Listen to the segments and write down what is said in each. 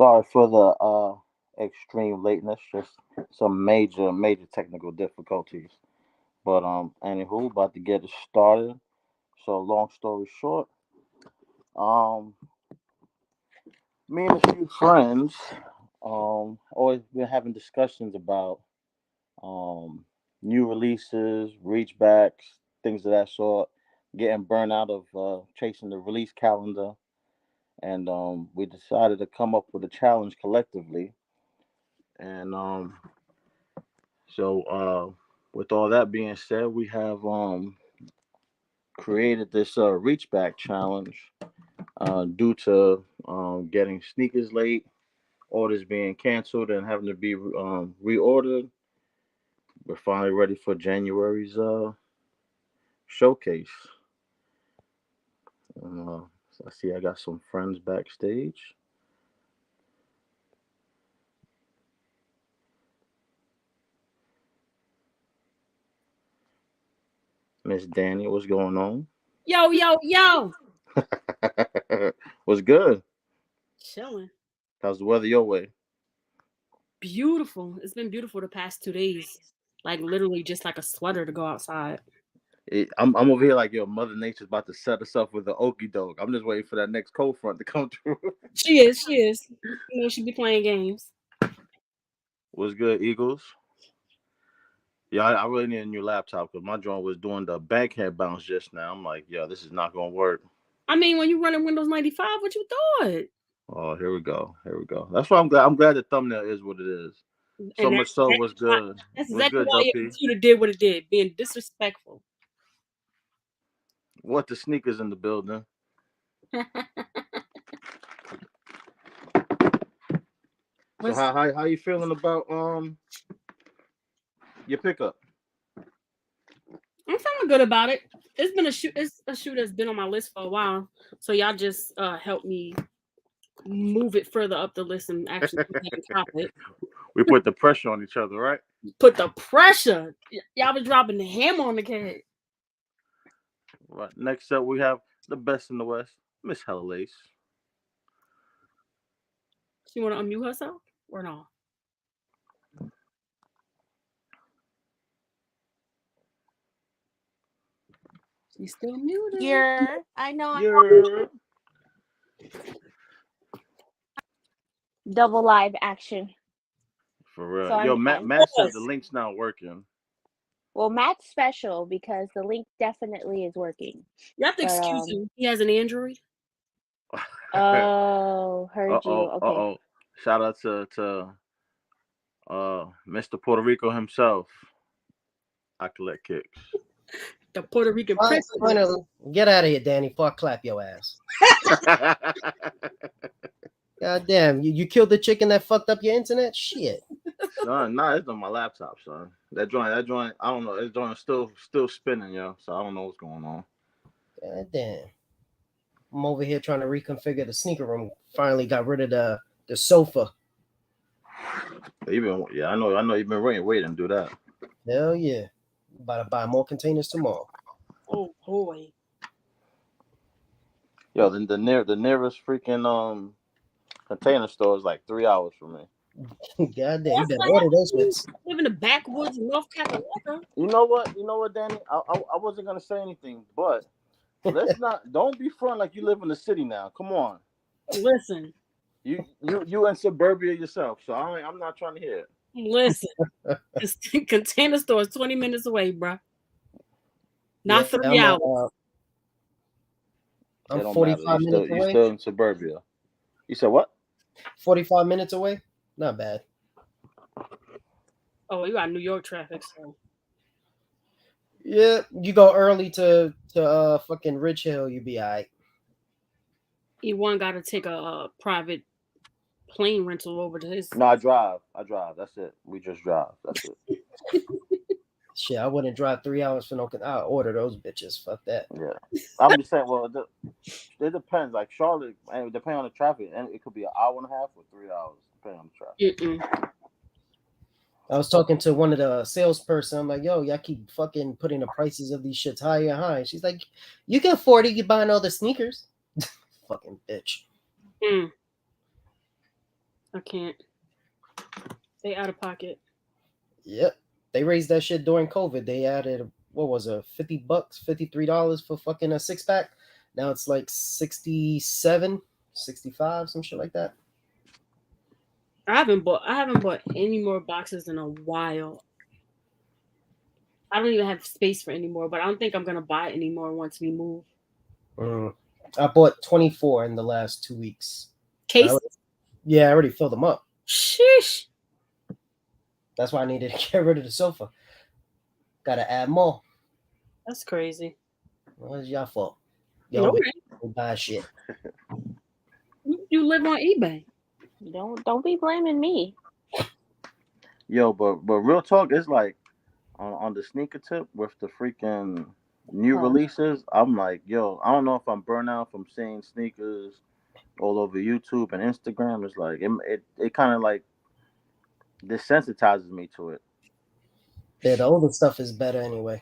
Sorry for the extreme lateness. Just some major technical difficulties. But anywho, about to get it started. So long story short, um, me and a few friends, always been having discussions about um new releases, reach backs, things of that sort. Getting burned out of chasing the release calendar, and we decided to come up with a challenge collectively. And with all that being said, we have created this reach back challenge due to getting sneakers late, orders being canceled, and having to be reordered. We're finally ready for January's showcase. Uh, I see I got some friends backstage. Miss Danny, what's going on? Yo, yo, yo. What's good? Chilling. How's the weather your way? Beautiful. It's been beautiful the past 2 days. Like literally just like a sweater to go outside. I'm over here like, yo, Mother Nature's about to set us up with the okie doke. I'm just waiting for that next cold front to come through. She is, she is. You know, she be playing games. What's good, Eagles? Yeah, I really need a new laptop because my joint was doing the backhead bounce just now. I'm like, yo, this is not gonna work. I mean, when you running Windows 95, what you thought? Oh, here we go. Here we go. That's why I'm glad. I'm glad the thumbnail is what it is. So And much that's so, what's exactly why good? that's What's exactly good, why your Duppy? computer did what it did, being disrespectful. What the sneakers in the building? So What's how you feeling about your pickup? I'm feeling good about it. It's been a shoot. It's a shoe that's been on my list for a while. So y'all just help me move it further up the list and actually go ahead and cop it. We put the pressure on each other, right? Put the pressure. Y'all been dropping the hammer on the kid. Right. Next up, we have the best in the West, Miss Hella Lace. She want to unmute herself or no? She's still muted. I know I Yeah. double live action. For real. So Yo, I'm Matt said the Yes. link's not working. well, Matt's special because the link definitely is working. You have to But excuse him. He has an Android. oh, Uh heard you. oh, uh Okay. oh. Shout out to Mr. Puerto Rico himself. I collect kicks. The Puerto Rican president. Finally, get out of here, Danny. Before I clap your ass. God damn, you killed the chicken that fucked up your internet? Shit. Son, nah, it's on my laptop, son. That joint, I don't know. That joint is still spinning, yo. So I don't know what's going on. God damn. I'm over here trying to reconfigure the sneaker room. Finally got rid of the sofa. Yeah, I know you've been waiting to do that. Hell yeah. About to buy more containers tomorrow. Oh boy. Yo, the nearest freaking container store is like 3 hours from me. God damn, you That's better what order those happens. shits. Live in the backwoods of North Carolina. You know what? You know what, Danny? I wasn't gonna say anything, but let's not. Don't be front like you live in the city now. Come on. Listen, You in suburbia yourself, so I'm not trying to hear it. listen. This container store is 20 minutes away, bruh. Yeah, Not 3 hours. I'm It don't matter. 45 minutes You away. still in suburbia. You said what? 45 minutes away? Not bad. Oh, you got New York traffic, so Yeah, you go early to fucking Rich Hill, you be alright. E1 got to take a private plane rental over to his. No, I drive. I drive. That's it. We just drive. That's it. Shit, I wouldn't drive 3 hours for no. I order those bitches. Fuck that. Yeah. I'm just saying. Well, it depends. Like Charlotte, and depending on the traffic, and it could be an hour and a half or 3 hours, depending on the traffic. Mm-mm. I was talking to one of the salesperson. I'm like, yo, y'all keep fucking putting the prices of these shits higher and higher. She's like, you can afford it. You buying all the sneakers. Fucking bitch. Mm. I can't. They out of pocket. Yep. They raised that shit during COVID. They added what was it, $50, $53 for fucking a 6-pack. Now it's like 67, 65, some shit like that. I haven't bought any more boxes in a while. I don't even have space for any more, but I don't think I'm gonna buy any more once we move. I bought 24 in the last 2 weeks. Cases? I already filled them up. Sheesh. That's why I needed to get rid of the sofa. Gotta add more. That's crazy. Well, it's your fault. No, Buy shit. you live on eBay. Don't be blaming me. Yo, but real talk, it's like on the sneaker tip with the freaking new releases. I'm like, yo, I don't know if I'm burnt out from seeing sneakers all over YouTube and Instagram. It's like it kind of like desensitizes me to it. Yeah, the older stuff is better anyway.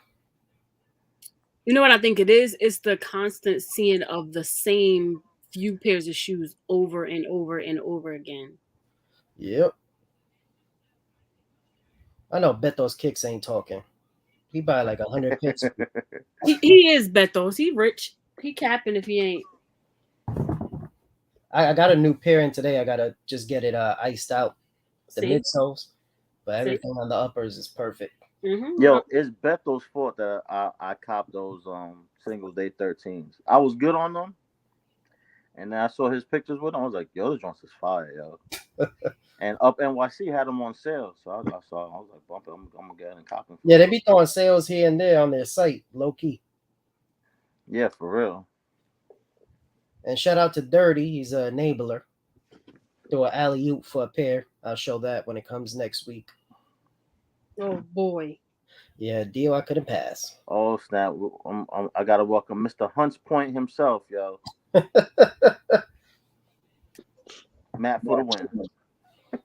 You know what I think it is? It's the constant seeing of the same few pairs of shoes over and over and over again. Yep. I know Beto's Kicks ain't talking. He buy like 100 picks. He is Betos. He rich. He capping if he ain't. I got a new pair in today. I gotta just get it iced out. The midsoles, but everything on the uppers is perfect. Mm-hmm. Yo, it's Beto's fault that I copped those Singles Day 13s. I was good on them, and then I saw his pictures with them. I was like, yo, this joints is fire, yo. And Up NYC had them on sale, so I was like, bump it, I'm gonna get it and cop them. Yeah, they be throwing sales here and there on their site, low key. Yeah, for real. And shout out to Dirty, he's a enabler. Do an alley oop for a pair. I'll show that when it comes next week. Oh boy. Yeah, deal I couldn't pass. Oh snap! I gotta welcome Mr. Hunts Point himself, yo. Matt for the win.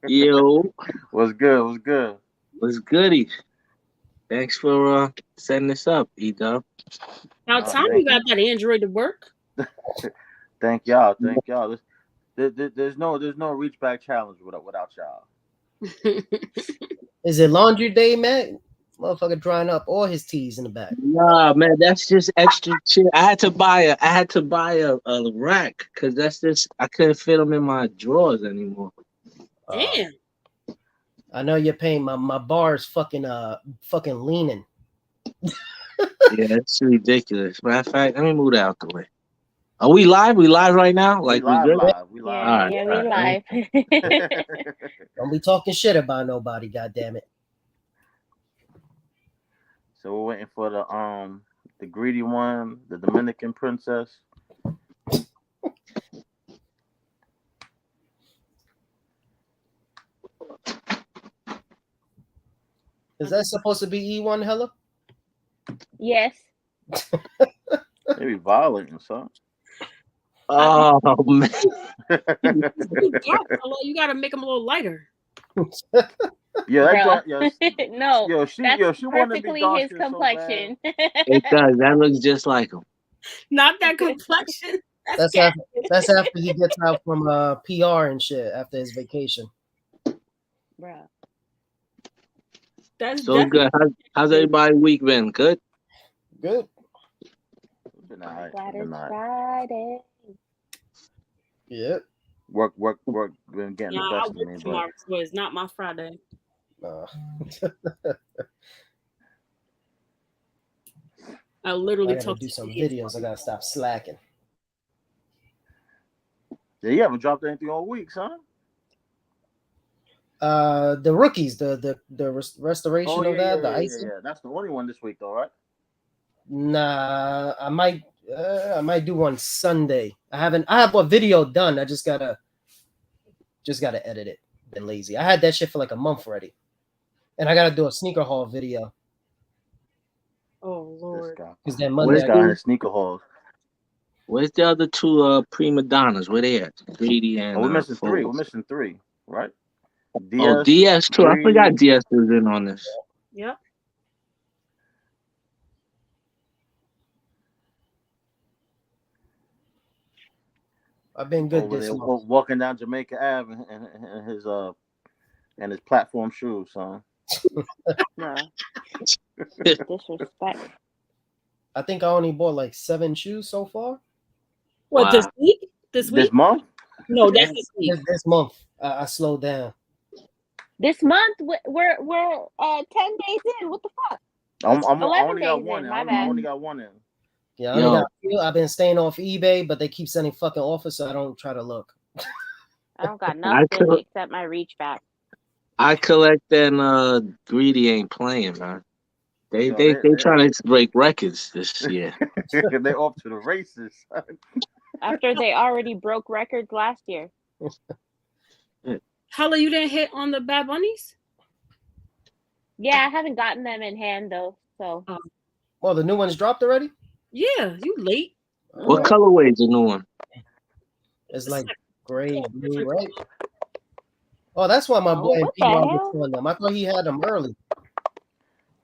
Yo, What's good? what's goody? Thanks for setting this up, E-Dub. About time you got that Android to work. Thank y'all. There's no reach back challenge without y'all. Is it laundry day, Matt? Motherfucker drying up all his tees in the back. Nah, man, that's just extra shit. I had to buy a rack because I couldn't fit them in my drawers anymore. Damn. I know you're paying my bar's fucking leaning. Yeah, it's ridiculous. Matter of fact, let me move that out the way. Are we live? We live right now? We good? live. We All live. Don't be talking shit about nobody, goddammit. So we're waiting for the greedy one, the Dominican princess. Is that supposed to be E1 Hella? Yes. They be violating something. Oh man. You gotta make them a little lighter. Yeah, No, yo, she wanted to be perfectly dark his skin so complexion. It does. That looks just like him. Not that complexion. That's after he gets out from PR and shit after his vacation. Bruh. That's So good. How's everybody's week been? Good? Good. Been all right. Glad Been it's all right. Friday. Yep. Work. Been getting the I best of me, work but tomorrow, so it's not my Friday. I literally I gotta talk do to some kids. videos. I gotta stop slacking. yeah, you haven't dropped anything all week, son. The rookies, the restoration of that, the icing. Yeah. That's the only one this week, though, right? Nah, I might do one Sunday. I have a video done. I just gotta edit it. Been lazy. I had that shit for like a month already, and I gotta do a sneaker haul video. Oh Lord. Because then Monday, This guy in the sneaker halls. Where's the other two prima donnas? Where they at? Greedy and We're missing three. Foles. We're missing three, right? DS too. I forgot DS was in on this. Yep. I've been good over this there month. walking down Jamaica Ave in his platform shoes, son. No. Disrespect. I think I only bought like 7 shoes so far. What, this Wow. week? This This week? month? No, that's this week. This month, I slowed down. This month we're 10 days in. What the fuck? I 11 only got days one in, in. my I bad. only got one in. Yeah, I only Yo. got a few. I've been staying off eBay, but they keep sending fucking offers, so I don't try to look. I don't got I nothing could- except my reach back. I collect and Greedy ain't playing, man. They Yo, they they- they trying to break records this year. They're off to the races. After they already broke records last year. Hella, you didn't hit on the Bad Bunnies? Yeah, I haven't gotten them in hand though. So Well, the new one's dropped already. Yeah, you late. What Alright. colorway is the new one? It's like gray, Yeah, blue, different right? color. Oh, that's why my Oh, boy what the P-Rob hell? was on them. I thought he had them early.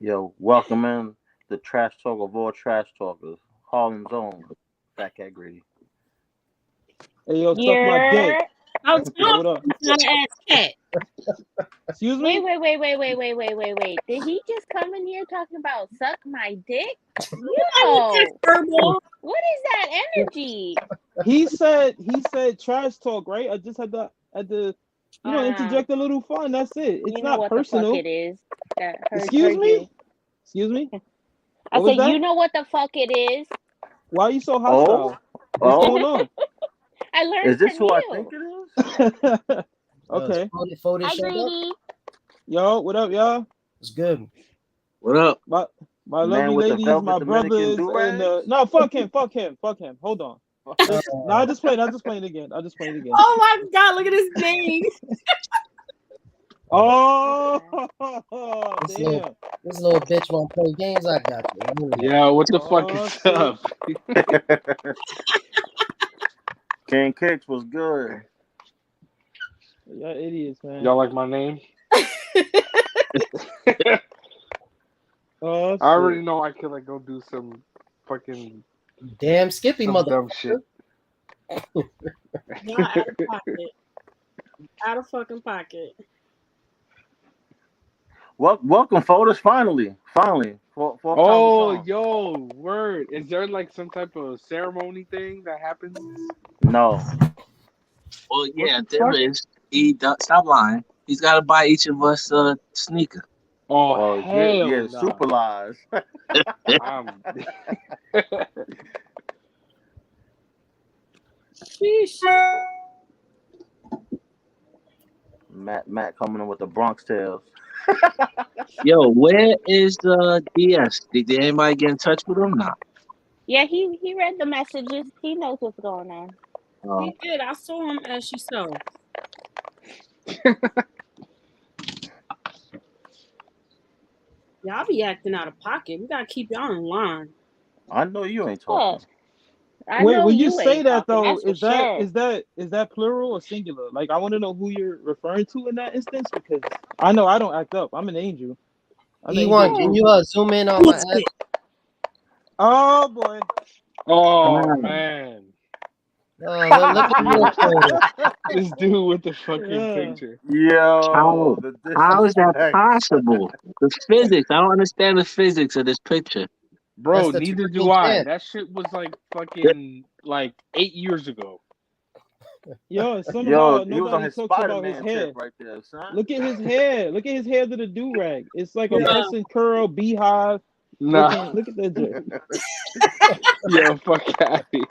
Yo, welcome in the trash talk of all trash talkers, Harlem's own Fat Cat Greedy. Hey, yo, suck my dick. I'll Hold talk up. not ass cat. Excuse me? Wait. Did he just come in here talking about suck my dick? I Yo, mean, Herbal. what is that energy? He said trash talk, right? I just had to interject a little fun. That's it. It's You know not what personal. the fuck it is. Excuse me? You. Excuse me? I What was said, that? you know what the fuck it is. Why are you so hostile? What's Oh, going on? I learned is this from who I you. think it is? Okay. Folded Hi, showed up. Greedy. Yo, what up, y'all? It's good. What up? My Man lovely with the ladies, velvet my Dominican brothers, do-rags? and no, fuck him. Hold on. No, I'll just play it again. Oh my God, look at his name. Oh, This damn. This little bitch won't play games. I got you. Yeah, what the fuck Oh, is shit. up? King Kicks was good. Y'all idiots, man. Y'all like my name? Oh, I already shit. know I could like go do some fucking Damn Skippy some mother. dumb shit. Not out of pocket. Out of fucking pocket. Welcome, photos. Finally. For Oh, yo, word. Is there like some type of ceremony thing that happens? No. Well, yeah, the there fuck? is. Stop lying. He's got to buy each of us a sneaker. Oh, Oh, hell yeah, nah. super lies. Sheesh. Matt coming in with the Bronx tales. Yo, where is DS? Did anybody get in touch with him? Nah. Yeah, he read the messages. He knows what's going on. He did. I saw him as she saw. Y'all be acting out of pocket. We gotta keep y'all in line. I know you ain't talking. Look, I Wait, know when you you say ain't that talking, though, that's for sure. is that plural or singular? Like, I want to know who you're referring to in that instance because I know I don't act up. I'm an angel. I'm an E1, angel. can you zoom in on my ass? Oh boy. Oh Come on. man, Look at your photo. this dude with the fucking Yeah. picture. Yo, How is that disrespect. possible? The physics. I don't understand the physics of this picture. Bro, That's the neither do twerking I. champ. That shit was like fucking like 8 years ago. Yo, somehow Yo, he was on nobody his talks about his Spider-Man hair. tip right there, son. Look at his hair. Look at his hair to the do rag. It's like a Yeah. Besson curl beehive. Nah, Look at that joint. yo, fuck out of here.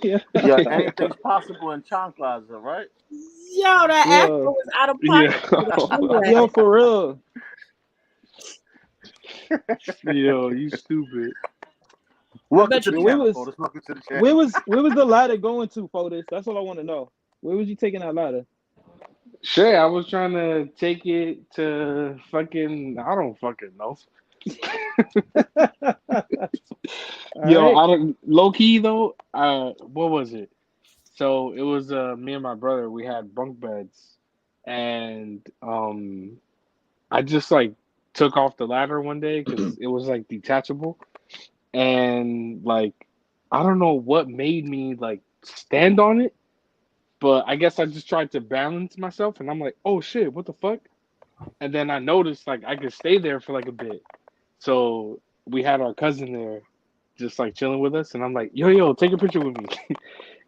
Yeah. Yo, anything's possible in Chanclaza, right? Yo, that Yeah. afro was out of pocket. Yeah. Yo, for real. Yo, you stupid. Welcome bet to the you- Where channel, was- photos. Welcome to the channel. Where was the ladder going to, Fotis? That's what I want to know. Where was you taking that ladder? Shit, I was trying to take it to fucking, I don't fucking know. Yo, Alright. I don't, low key though, what was it? So it was me and my brother, we had bunk beds and I just like took off the ladder one day because it was like detachable and like I don't know what made me like stand on it, but I guess I just tried to balance myself, and I'm like, oh shit, what the fuck? And then I noticed like I could stay there for like a bit. So we had our cousin there, just like chilling with us, and I'm like, yo, take a picture with me.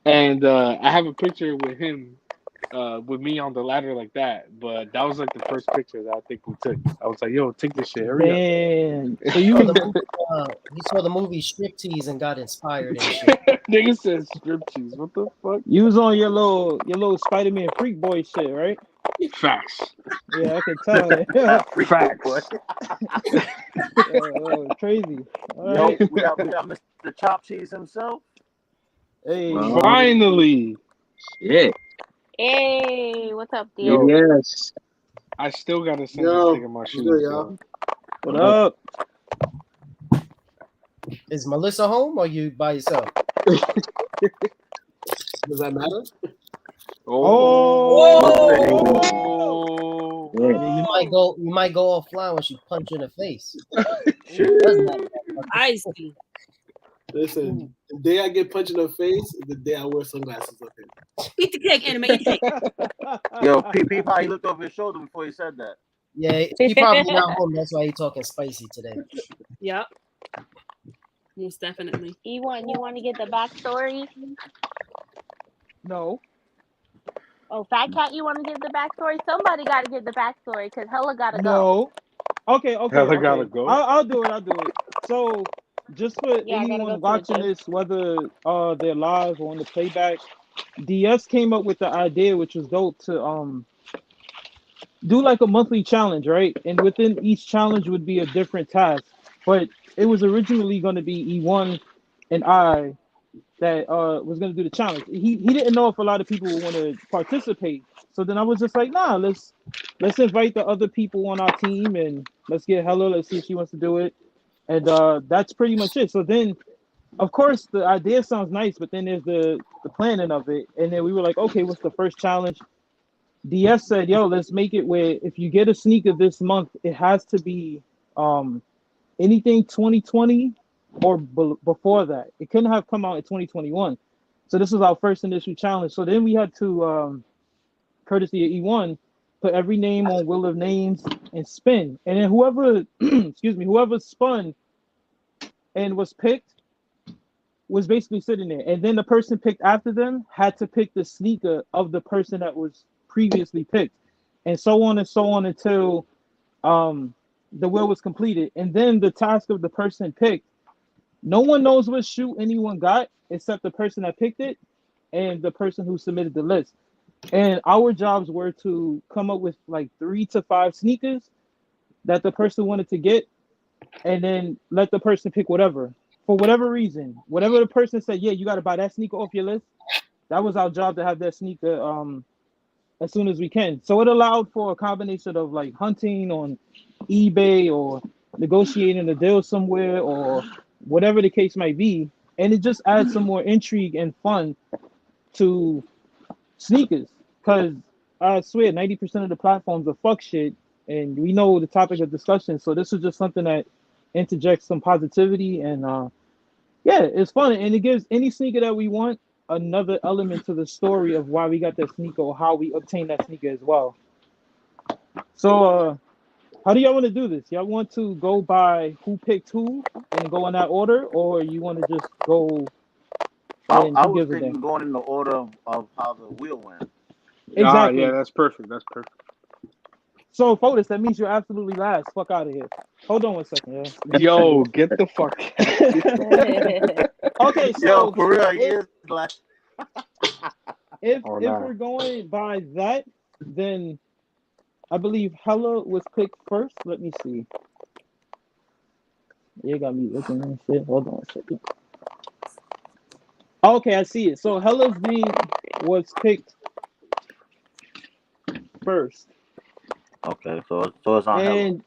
And I have a picture with him, with me on the ladder like that. But that was like the first picture that I think we took. I was like, yo, take this shit, hurry up. Damn. So Saw you the movie, he saw the movie Striptease and got inspired and shit. Nigga says strip cheese. What the fuck? you was on your little Spider-Man freak boy shit, right? Facts. Yeah, I can tell. Facts. Crazy. All Yo, right. we got Mr. Chop Cheese himself. Hey. Finally. Yeah. Hey, what's up, Yo. dear? Yes. I still gotta send Yo, this nigga my what's shoes, good, yo. y'all? What up? Is Melissa home or you by yourself? Does that matter? Oh. Yeah. You might go offline when she punch you in the face. Doesn't matter. I see. Listen, the day I get punched in the face is the day I wear sunglasses. Okay. Eat the cake, anime. Eat the cake. Yo, P probably looked over his shoulder before he said that. Yeah, he probably not home. That's why he talking spicy today. Yep. Most definitely. E1, you want to get the backstory? No. Oh, Fat Cat, you want to give the backstory? Somebody got to give the backstory because Hella got to go. No. Okay. Hella gotta go. I'll do it. So, just for Yeah, I gotta go to anyone the watching gym. this, whether they're live or on the playback, DS came up with the idea, which was dope, to do like a monthly challenge, right? And within each challenge would be a different task. But it was originally going to be E1 and I that was going to do the challenge. He didn't know if a lot of people would want to participate. So then I was just like, nah, let's invite the other people on our team and let's get Hella. Let's see if she wants to do it. And that's pretty much it. So then, of course, the idea sounds nice, but then there's the planning of it. And then we were like, okay, what's the first challenge? DS said, yo, let's make it where if you get a sneaker this month, it has to be anything 2020 or before that. It couldn't have come out in 2021. So this was our first initial challenge. So then we had to, courtesy of E1, put every name on Wheel of Names and spin. And then whoever, whoever spun and was picked was basically sitting there. And then the person picked after them had to pick the sneaker of the person that was previously picked. And so on until the wheel was completed. And then the task of the person picked, no one knows what shoe anyone got except the person that picked it and the person who submitted the list. And our jobs were to come up with like 3 to 5 sneakers that the person wanted to get and then let the person pick whatever. For whatever reason, whatever the person said, yeah, you got to buy that sneaker off your list. That was our job to have that sneaker as soon as we can. So it allowed for a combination of like hunting on eBay or negotiating a deal somewhere or whatever the case might be. And it just adds some more intrigue and fun to sneakers. Because I swear 90% of the platforms are fuck shit. And we know the topic of discussion. So this is just something that interjects some positivity. And yeah, it's fun. And it gives any sneaker that we want another element to the story of why we got that sneaker or how we obtained that sneaker as well. So how do y'all want to do this? Y'all want to go by who picked who and go in that order, or you want to just go and I who was gives a thinking damn? going in the order of how the wheel went. Exactly. Yeah, that's perfect. So Fotis, that means you're absolutely last. Fuck out of here. Hold on one second, yeah. Yo, get the fuck Okay, so Yo, for real, he is like. if nah. we're going by that, then I believe Hella was picked first. Let me see. You got me looking and shit. Hold on a second. Okay, I see it. So Hella's name was picked first. Okay, so it's on Hella.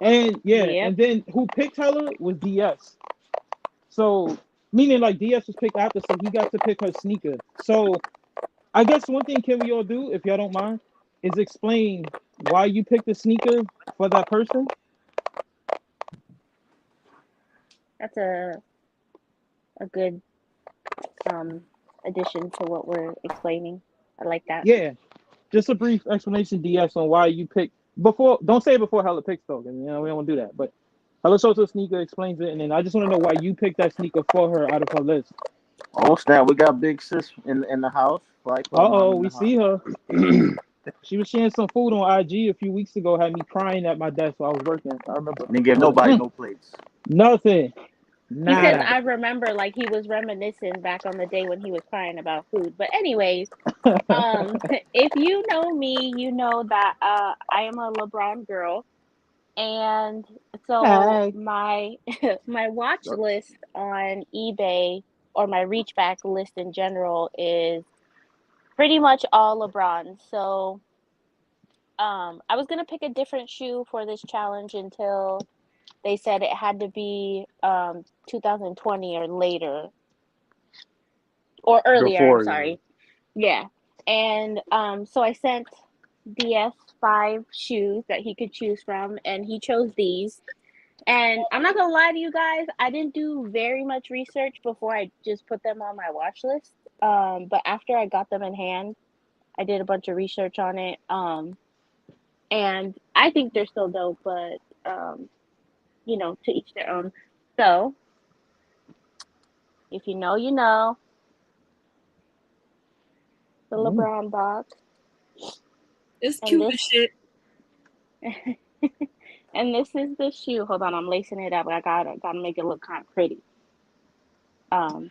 And yeah, Yep. and then who picked Hella was DS. So meaning like DS was picked after, so he got to pick her sneaker. So I guess one thing can we all do, if y'all don't mind, is explain why you picked the sneaker for that person. That's a good addition to what we're explaining. I like that. Yeah, just a brief explanation, DS, on why you picked before. Don't say it before Hella picks though, 'cause, we don't want to do that. But Hella shows a sneaker, explains it, and then I just want to know why you picked that sneaker for her out of her list. Oh snap! We got Big Sis in the house. Like, We see her. She was sharing some food on IG a few weeks ago. Had me crying at my desk while I was working. I remember. Didn't give nobody no plates. Nothing. Because Nada. I remember, like, he was reminiscing back on the day when he was crying about food. But anyways, if you know me, you know that I am a LeBron girl, and so Hey. my my watch list on eBay, or my reach back list in general, is pretty much all LeBron. So I was gonna pick a different shoe for this challenge until they said it had to be 2020 or later, or earlier. Before, I'm sorry. Yeah. And so I sent DS 5 shoes that he could choose from, and he chose these. And I'm not gonna lie to you guys, I didn't do very much research before I just put them on my watch list. But after I got them in hand, I did a bunch of research on it. And I think they're still dope, but to each their own. So if you know, you know. The LeBron box. It's And cute this- as shit. And this is the shoe. Hold on, I'm lacing it up. I gotta make it look kind of pretty.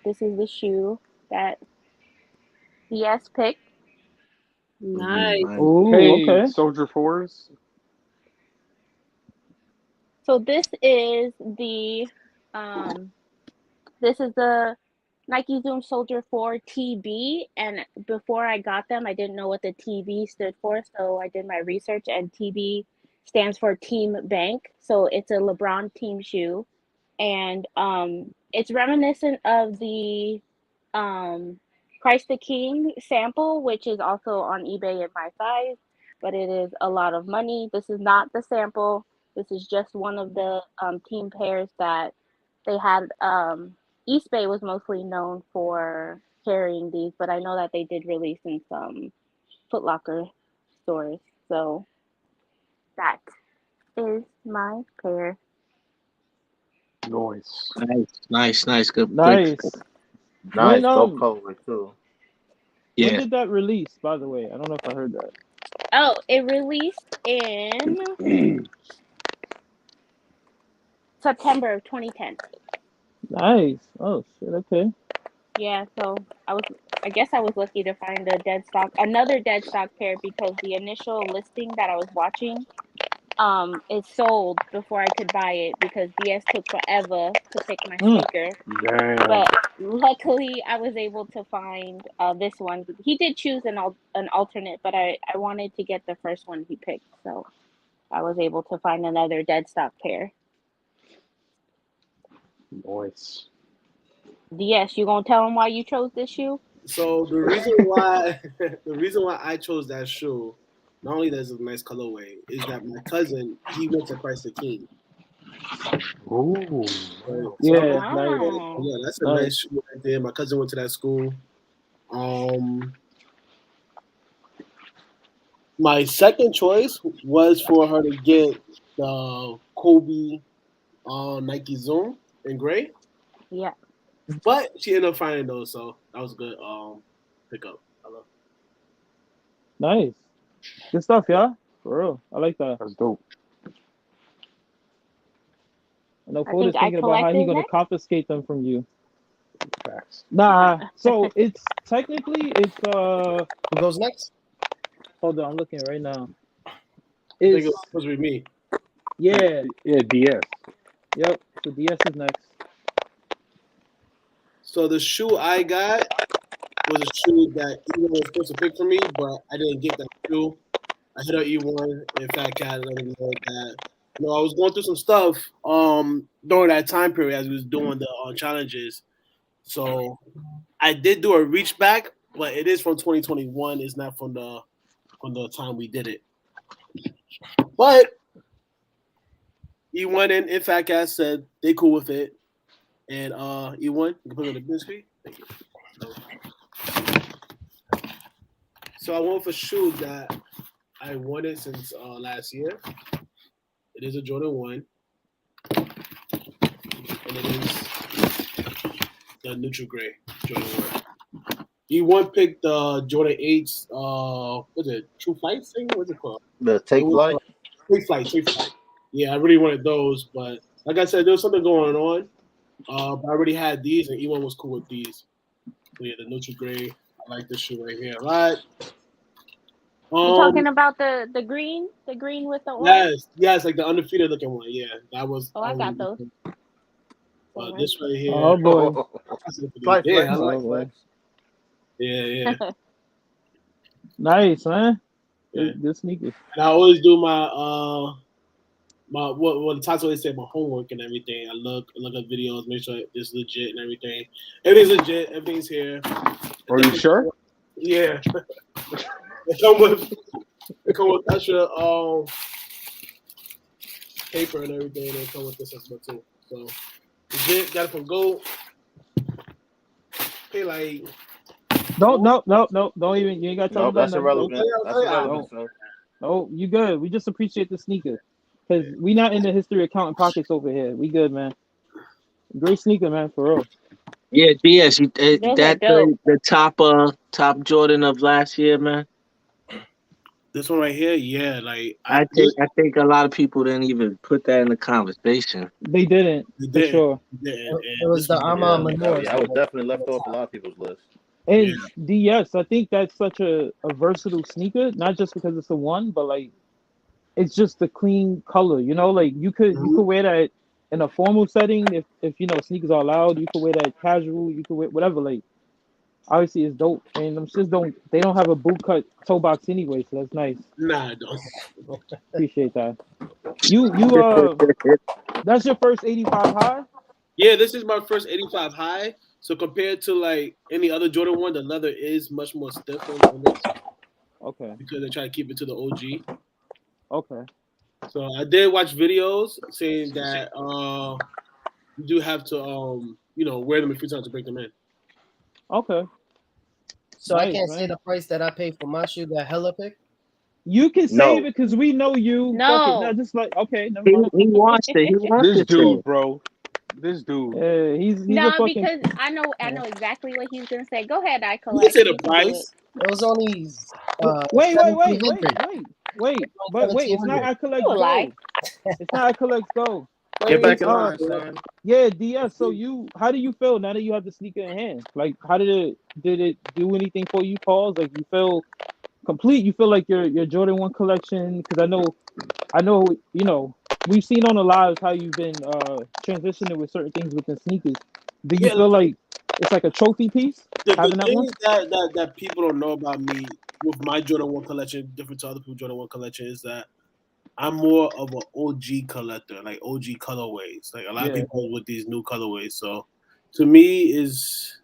This is the shoe that DS picked. Nice. Ooh, Hey, okay. Soldier 4s. So this is the Nike Zoom Soldier 4 TB, and before I got them, I didn't know what the TB stood for, so I did my research, and TB stands for Team Bank, so it's a LeBron team shoe, and it's reminiscent of the Christ the King sample, which is also on eBay in my size, but it is a lot of money. This is not the sample. This is just one of the team pairs that they had. East Bay was mostly known for carrying these, but I know that they did release in some Foot Locker stores. So that is my pair. Nice. Nice. Good. Nice. Nice, When, dope color too. When Yeah. did that release, by the way? I don't know if I heard that. Oh, it released in September of 2010. Nice. Oh shit. Okay. Yeah, so I guess I was lucky to find another dead stock pair, because the initial listing that I was watching, it sold before I could buy it because DS took forever to pick my sneaker. Damn. But luckily, I was able to find this one. He did choose an alternate, but I wanted to get the first one he picked, so I was able to find another dead stock pair. Nice. DS, you gonna tell him why you chose this shoe? So the reason why I chose that shoe, not only that it's a nice colorway, is that my cousin, he went to Christ the King. Ooh. So Yeah. Wow. yeah, that's a Nice. nice shoe right there. My cousin went to that school. My second choice was for her to get the Kobe Nike Zoom in gray, Yeah. but she ended up finding those, so that was a good pickup. Nice. Good stuff, yeah. For real. I like that. That's dope. I know I Food is think I thinking about how he's collected gonna next. confiscate them from you. Facts. Nah. So it's technically Who goes next? hold on, I'm looking right now. I think it It's was supposed to be me. yeah. Yeah, DS. Yep. So DS is next. So the shoe I got was a shoe that E1 was supposed to pick for me, but I didn't get that shoe. I hit up E1 and Fat Cat and let him know that I was going through some stuff during that time period as we was doing the challenges. So I did do a reach back, but it is from 2021. It's not from the time we did it. But E1 and Fat Cat said they cool with it. And E1, you can put it on the big screen. Thank you. So I went for shoe that I wanted since last year. It is a Jordan 1, and it is the neutral gray Jordan 1. E1 picked the Jordan 8's, what's it, True Flight thing? What's it called? The Take Flight? Take Flight. Yeah, I really wanted those, but like I said, there was something going on. But I already had these, and E1 was cool with these. So yeah, the neutral gray. I like this shoe right here a lot. You talking about the green with the orange? Yes, like the undefeated looking one. Yeah, that was. Oh, I got those. This right here. Oh boy. Flex. Yeah. Nice, man. Yeah. Good sneakers. And I always do my what the Tots always say, my homework and everything. I look at videos, make sure it's legit and everything. Everything's legit. Everything's here. Are you sure? Yeah. They come with extra paper and everything. They come with this as well too. So legit, got it from Gold. Pay like. No. Don't even. You ain't got to tell me that's about irrelevant. That's irrelevant. No. Oh, you good. We just appreciate the sneaker. Because we not in the history of counting pockets over here. We good, man. Great sneaker, man, for real. Yeah, DS, that dope. the top Jordan of last year, man. This one right here, yeah, like I think a lot of people didn't even put that in the conversation. They didn't, for sure. It was the Armand Manor. I was definitely left off a lot of people's list. And DS, I think that's such a versatile sneaker, not just because it's a one, but like it's just a clean color, you know, like you could wear that in a formal setting if you know sneakers are allowed, you could wear that casual, you could wear whatever, like obviously it's dope. And them shits don't have a boot cut toe box anyway, so that's nice. Nah, I don't. Appreciate that. You that's your first 85 high? Yeah, this is my first 85 high. So compared to like any other Jordan 1, the leather is much more stiff on this. Okay. Because they try to keep it to the OG. Okay. So I did watch videos saying that you do have to wear them a few times to break them in. Okay. So Nice, I can't man. say the price that I paid for my shoe that Hella picked. You can No. save it because we know you. No. Fuck it. Just like okay, never He mind. wants it. He wants This it to. dude, bro. This dude. Yeah, he's No, a fucking. because I know exactly what he's gonna say. Go ahead, I You can collect. say the You can do price. It was only Wait. 1700. But wait, it's not I collect You lie. gold. It's not I collect gold. Get back It's, in line, son. Yeah, DS. So how do you feel now that you have the sneaker in hand? Like, how did it do anything for you, Pauls? Like, you feel complete? You feel like your Jordan 1 collection? Because I know, you know, we've seen on the lives how you've been transitioning with certain things within sneakers. Do you Yeah, feel like it's like a trophy piece The having that thing one? is that people don't know about me with my Jordan 1 collection, different to other people's Jordan 1 collection, is that I'm more of an OG collector, like OG colorways. Like a lot of people with these new colorways. So to me is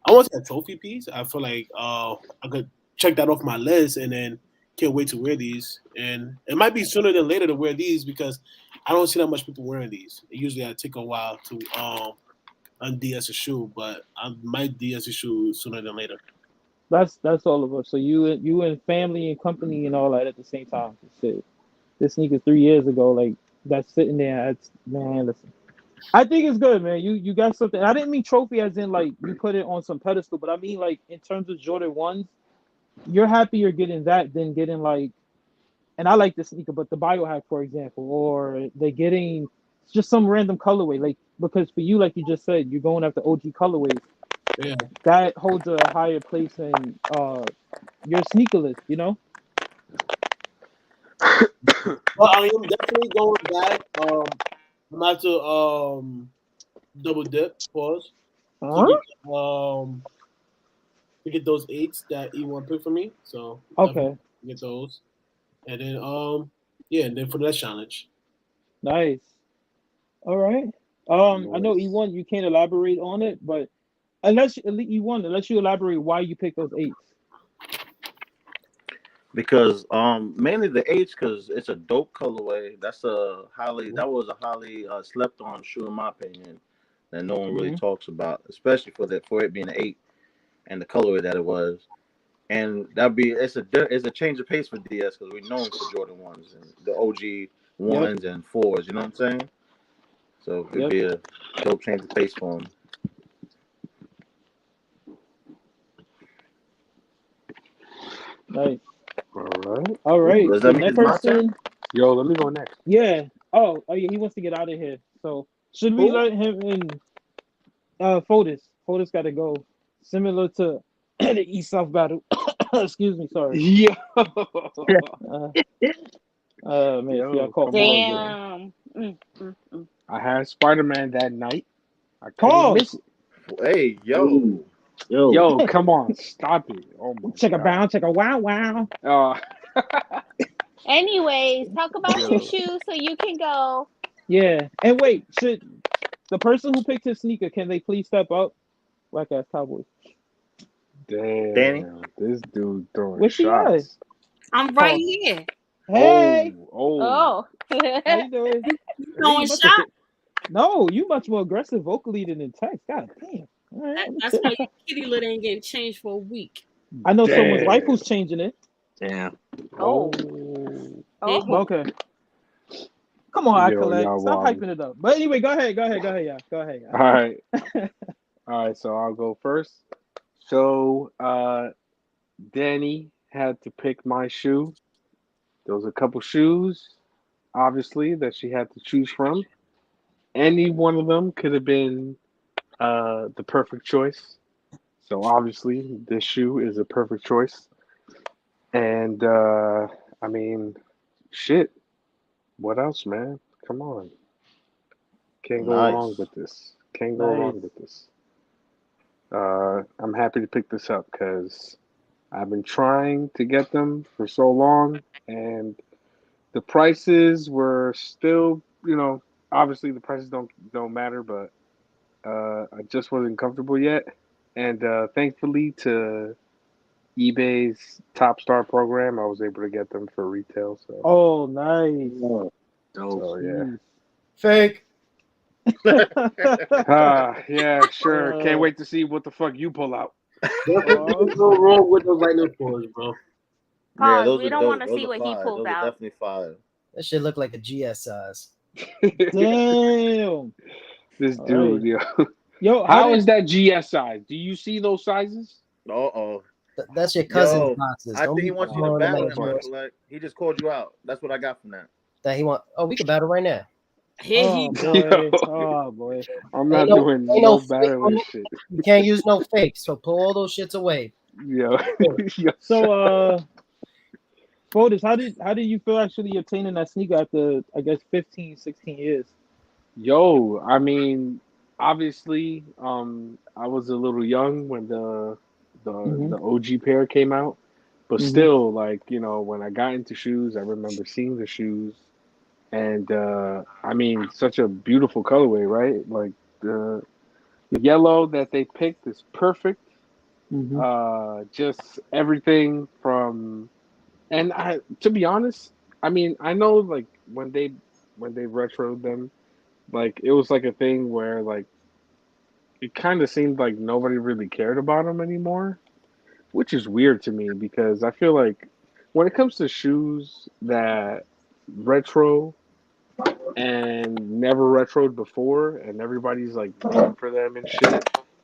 I want to say a trophy piece. I feel like I could check that off my list and then can't wait to wear these. And it might be sooner than later to wear these because I don't see that much people wearing these. Usually I take a while to un-DS a shoe, but I might DS a shoe sooner than later. That's all of us. So you and family and company and all that at the same time. Shit. This sneaker 3 years ago, like that's sitting there. Man, listen. I think it's good, man. You got something. I didn't mean trophy as in like you put it on some pedestal, but I mean like in terms of Jordan 1s, you're happier getting that than getting like, and I like the sneaker, but the biohack, for example, or they're getting just some random colorway, like because for you, like you just said, you're going after OG colorways. Yeah. That holds a higher place in your sneaker list, you know? Well, I am definitely going back. I'm about to double dip, pause. To get those 8s that E1 picked for me. So Okay. get those. And then and then for the next challenge. Nice. All right. I know E1 you can't elaborate on it, but unless you elaborate why you picked those 8s. Because mainly the H, because it's a dope colorway. That was a highly slept on shoe in my opinion. that no one really Mhm. talks about, especially for it being an 8 and the colorway that it was. And it's a change of pace for DS because we're known for Jordan ones and the OG Yep. ones and fours. You know what I'm saying? So it'd Yep. be a dope change of pace for him. Nice. Alright. All right. Does The that mean next it's my turn? person. Yo, let me go next. Yeah. Oh, yeah. He wants to get out of here. So should we Who? let him in? Fotis. Fotis got to go. Similar to the East South battle. Excuse me. Sorry. Yo. Uh, man. Yo, See, I caught come on, pause. man. Damn. I had Spider-Man that night. I couldn't Pause. miss it. Hey, yo. Yo, Yo, come on, stop it. Oh my Check a god. bound. Check a wow wow. Anyways, talk about your Yo. shoes so you can go. Yeah. And wait, should the person who picked his sneaker, can they please step up? Whack ass Cowboys. Danny? Damn, this dude throwing Where's she at? shots. I'm right here. Hey, Oh. how you doing? You throwing much shots? No, you much more aggressive vocally than in text. God damn. All right, I'm That's sitting why your kitty litter ain't getting changed for a week. I know someone's Damn. wife who's changing it. damn. Oh. Hey, Oh. Okay. Come on, Yo, Accolade. y'all Stop wild. hyping it up. But anyway, go ahead, yeah. Go ahead, yeah. All right, so I'll go first. So Danny had to pick my shoe. There was a couple shoes, obviously, that she had to choose from. Any one of them could have been the perfect choice. So obviously, this shoe is a perfect choice. And I mean, shit. What else, man? Come on. Can't go wrong Nice. with this. Can't go Nice. wrong with this. I'm happy to pick this up because I've been trying to get them for so long, and the prices were still, obviously the prices don't matter, but I just wasn't comfortable yet. And thankfully, to eBay's Top Star program, I was able to get them for retail. So, Oh, nice. so yeah. Fake. Yeah, sure. Can't wait to see what the fuck you pull out. There's no wrong with those lightning floors, bro. Yeah, Pause. those We are don't dope. want to Those see are what he fire. pulled Those are out. definitely fire. That shit look like a GS size. Damn. This All dude, right. yo. Yo, How is that GS size? Do you see those sizes? Uh-oh. That's your cousin's Yo, boxes. I Don't think be he wants you to throwing them battle at him, yours. Acolyte. He just called you out. That's what I got from that. That he want. Oh, we can battle right now. here he Oh go. boy. Oh boy. I'm not doing ain't no fake battling on it. shit. You can't use no fakes. So pull all those shits away. Yo. Yo, So Fotis, how did you feel actually obtaining that sneaker after I guess 15, 16 years? Yo, I mean, obviously, I was a little young when Mhm. the OG pair came out, but Mhm. still, like, when I got into shoes, I remember seeing the shoes, and I mean, such a beautiful colorway, right? Like the yellow that they picked is perfect. Just everything from, and to be honest, I mean, I know like when they retroed them, like it was like a thing where like it kind of seemed like nobody really cared about them anymore, which is weird to me because I feel like when it comes to shoes that retro and never retroed before, and everybody's like going for them and shit,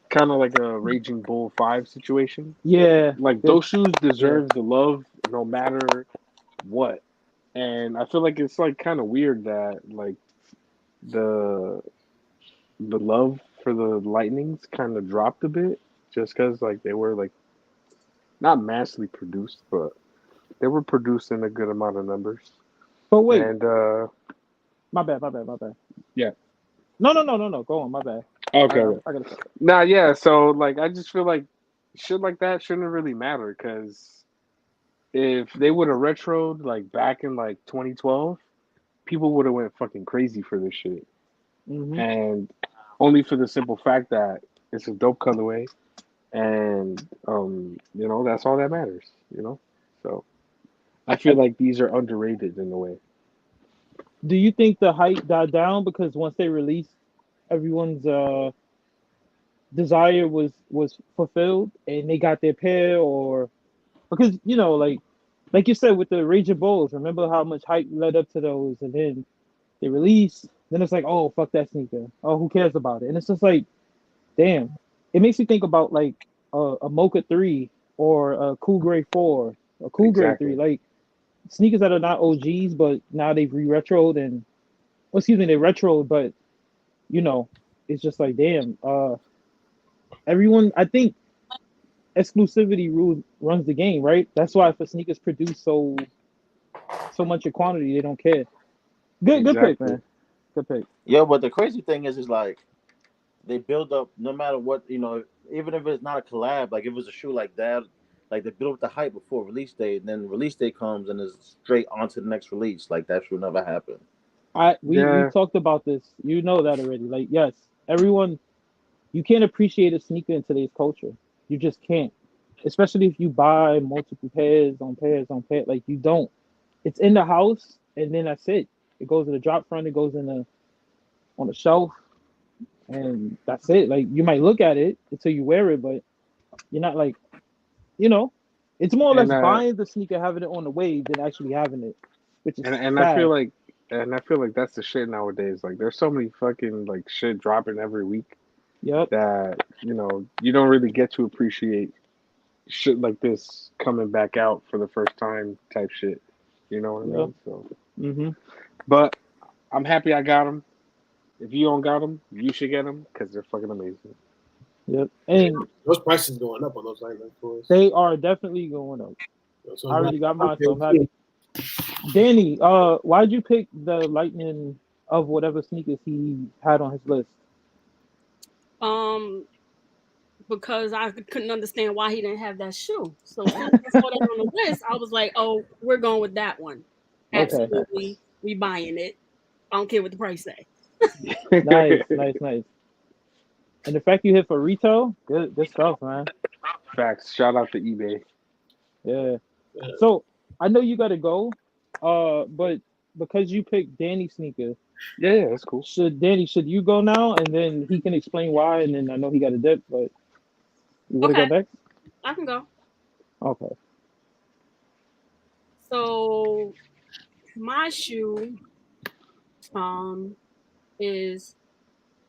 kind of like a Raging Bull 5 situation. Yeah. Like those shoes deserve the love no matter what. And I feel like it's like kind of weird that like the the love for the Lightnings kind of dropped a bit just because like they were like not massively produced, but they were produced in a good amount of numbers. But wait, And my bad. yeah. No. Go on, my bad. Okay. I gotta. Nah, yeah. So like, I just feel like shit like that shouldn't really matter because if they would have retroed like back in like 2012, people would have went fucking crazy for this shit, Mhm. and only for the simple fact that it's a dope colorway, and that's all that matters, So I feel like these are underrated in a way. Do you think the hype died down because once they released everyone's desire was fulfilled and they got their pair, or because like you said with the Raging Bulls, remember how much hype led up to those, and then they release, then it's like, oh fuck that sneaker, oh who cares about it, and it's just like, damn, it makes you think about like a Mocha 3 or a Cool Grey 4, a Cool Grey 3, Exactly. like sneakers that are not OGs, but now they've re-retroed and, well, excuse me, they retroed, but it's just like, damn, everyone, I think exclusivity runs the game, right? That's why if a sneakers produce so much in quantity, they don't care. Good pick, Exactly. man. Good pick. Yeah, but the crazy thing is like they build up no matter what, even if it's not a collab, like if it was a shoe like that, like they build up the hype before release date, and then release date comes and it's straight on to the next release. Like that should never happen. We Yeah. talked about this. You know that already. Like, yes, everyone, you can't appreciate a sneaker in today's culture. You just can't. Especially if you buy multiple pairs on pairs on pairs. Like you don't. It's in the house and then that's it. It goes in the drop front, it goes on the shelf, and that's it. Like you might look at it until you wear it, but you're not like, it's more or less And buying the sneaker, having it on the way than actually having it, which is and sad. I feel like that's the shit nowadays. Like there's so many fucking like shit dropping every week Yep. that you don't really get to appreciate shit like this coming back out for the first time type shit. You know what I Yep. mean? So, Mm-hmm. but I'm happy I got them. If you don't got them, you should get them because they're fucking amazing. Yep. And Those prices going up on those like of course. they are definitely going up. So I already got mine, so I'm happy. Danny, why'd you pick the Lightning of whatever sneakers he had on his list? Because I couldn't understand why he didn't have that shoe. So as soon as I saw that on the list, I was like, "Oh, we're going with that one. Okay. Absolutely, we buying it. I don't care what the price say." Nice. And the fact you hit for retail, good stuff, man. Facts. Shout out to eBay. Yeah. So I know you gotta go, but because you picked Danny sneaker, Yeah, that's cool. should you go now and then he can explain why, and then I know he got a dip, but you wanna Okay. go next? I can go. Okay. So my shoe is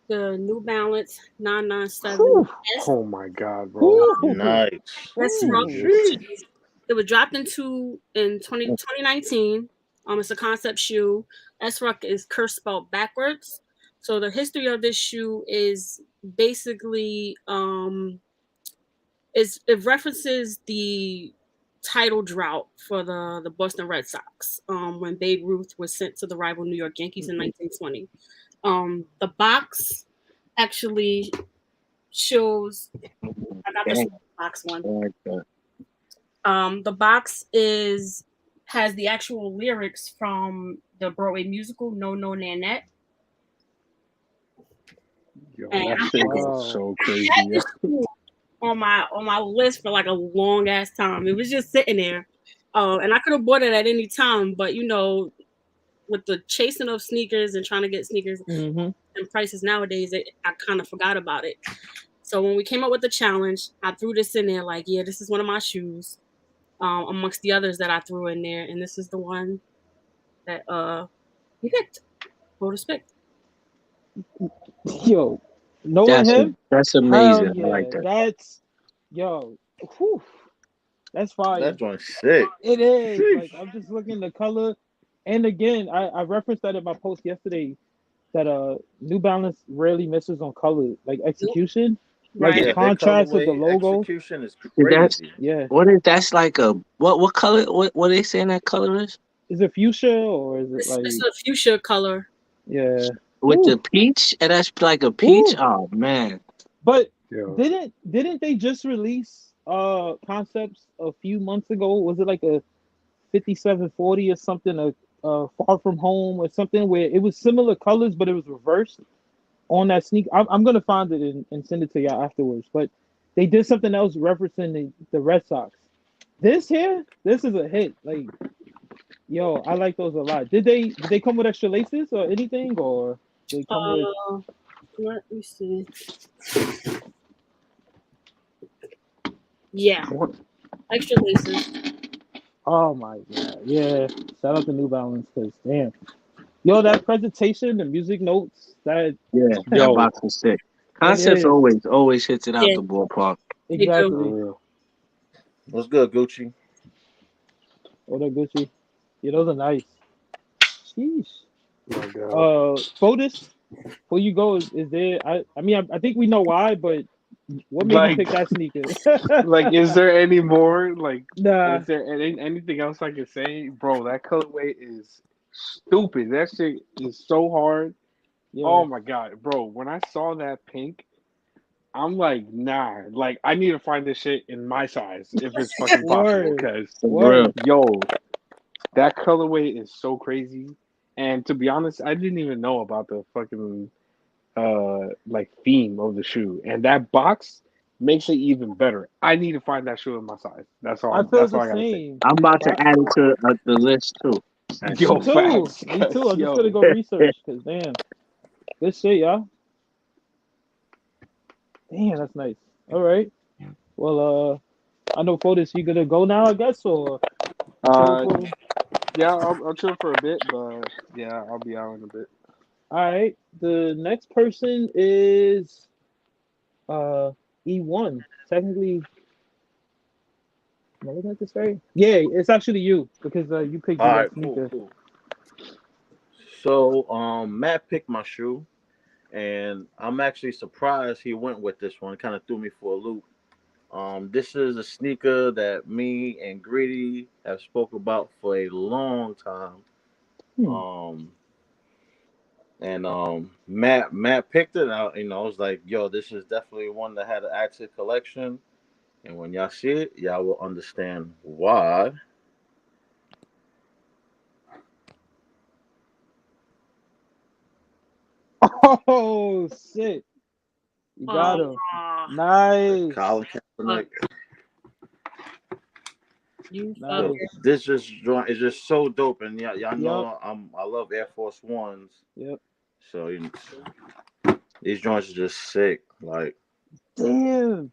the New Balance 997 Whew. S. Oh my god, bro. Nice. That's Ooh. from it was dropped in 2019. It's a concept shoe. S-Rock is curse spelled backwards. So the history of this shoe is basically it references the title drought for the Boston Red Sox when Babe Ruth was sent to the rival New York Yankees in 1920. The box actually shows. I got the box one. The box has the actual lyrics from the Broadway musical No No Nanette. Yo, And that I shit Wow. was so crazy. had this shoe on my list for like a long ass time. It was just sitting there, and I could have bought it at any time, but with the chasing of sneakers and trying to get sneakers Mm-hmm. and prices nowadays, I kind of forgot about it. So when we came up with the challenge, I threw this in there like, yeah, this is one of my shoes, amongst the others that I threw in there, and this is the one that he picked. Voters picked. Yo, knowing him, That's hell amazing. yeah, I like that. that's whew, that's fire. That joint's sick. It is. Sheesh. Like I'm just looking the color, and again, I referenced that in my post yesterday that New Balance rarely misses on color, like execution, like Right. the their contrast with the colorway logo. execution is That's crazy. Yeah, what is that's like a what color? What they saying that color is? is it fuchsia or is it It's like a fuchsia color. yeah? With Ooh. the peach? And that's like a peach? Ooh. Oh man. But Yo. didn't they just release concepts a few months ago? Was it like a 5740 or something? A Far From Home or something where it was similar colors but it was reversed on that sneaker. I'm gonna find it and send it to y'all afterwards. But they did something else referencing the Red Sox. This is a hit. Like, yo, I like those a lot. Did they come with extra laces or anything, or did they come with? Let me see. Yeah, extra laces. Oh my god, yeah. Shout out to New Balance, cause damn, yo, that presentation, the music notes, that Yeah, that Yo, box is sick. it Concepts is always hits it out Yeah, the ballpark. they do. exactly. for real. What's good, Gucci? Oh, that Gucci. Yeah, those are nice. Sheesh. My God. Fotis, before you go, is there? I mean, I think we know why, but what made you Like, pick that sneaker? like, is there any more? Like, Nah. is there anything else I can say, bro? That colorway is stupid. That shit is so hard. Yeah. Oh my God, bro! When I saw that pink, I'm like, nah. Like, I need to find this shit in my size if it's fucking possible. Word. Cause, For Word. real. yo, that colorway is so crazy. And to be honest, I didn't even know about the fucking like theme of the shoe. And that box makes it even better. I need to find that shoe in my size. That's I all. feel That's the all I gotta say. same. I'm about to I, add it to the list too. Yo, me Actually, too. facts. Me too. I'm just gonna Yo, go research because damn, good shit, y'all. Damn, that's nice. All right. Well, I know Fotis, you gonna go now, I guess, or chill uh, for. yeah, I'll chill for a bit, but yeah, I'll be out in a bit. All right. The next person is E1. Technically, am I looking at this right? Yeah, it's actually you because you picked All the right, cool, sneaker. cool. So, Matt picked my shoe, and I'm actually surprised he went with this one. Kind of threw me for a loop. This is a sneaker that me and Greedy have spoke about for a long time. Hmm. Um, and Matt picked it out. I was like, yo, this is definitely one that had an active collection. And when y'all see it, y'all will understand why. Oh shit! You got him. Aw, Nice. Colin fuck. Kaepernick. You Nice. Yo, fucker. this just joint is just so dope, and y'all Yep. know I love Air Force Ones, Yep. so these joints are just sick. Like, Damn.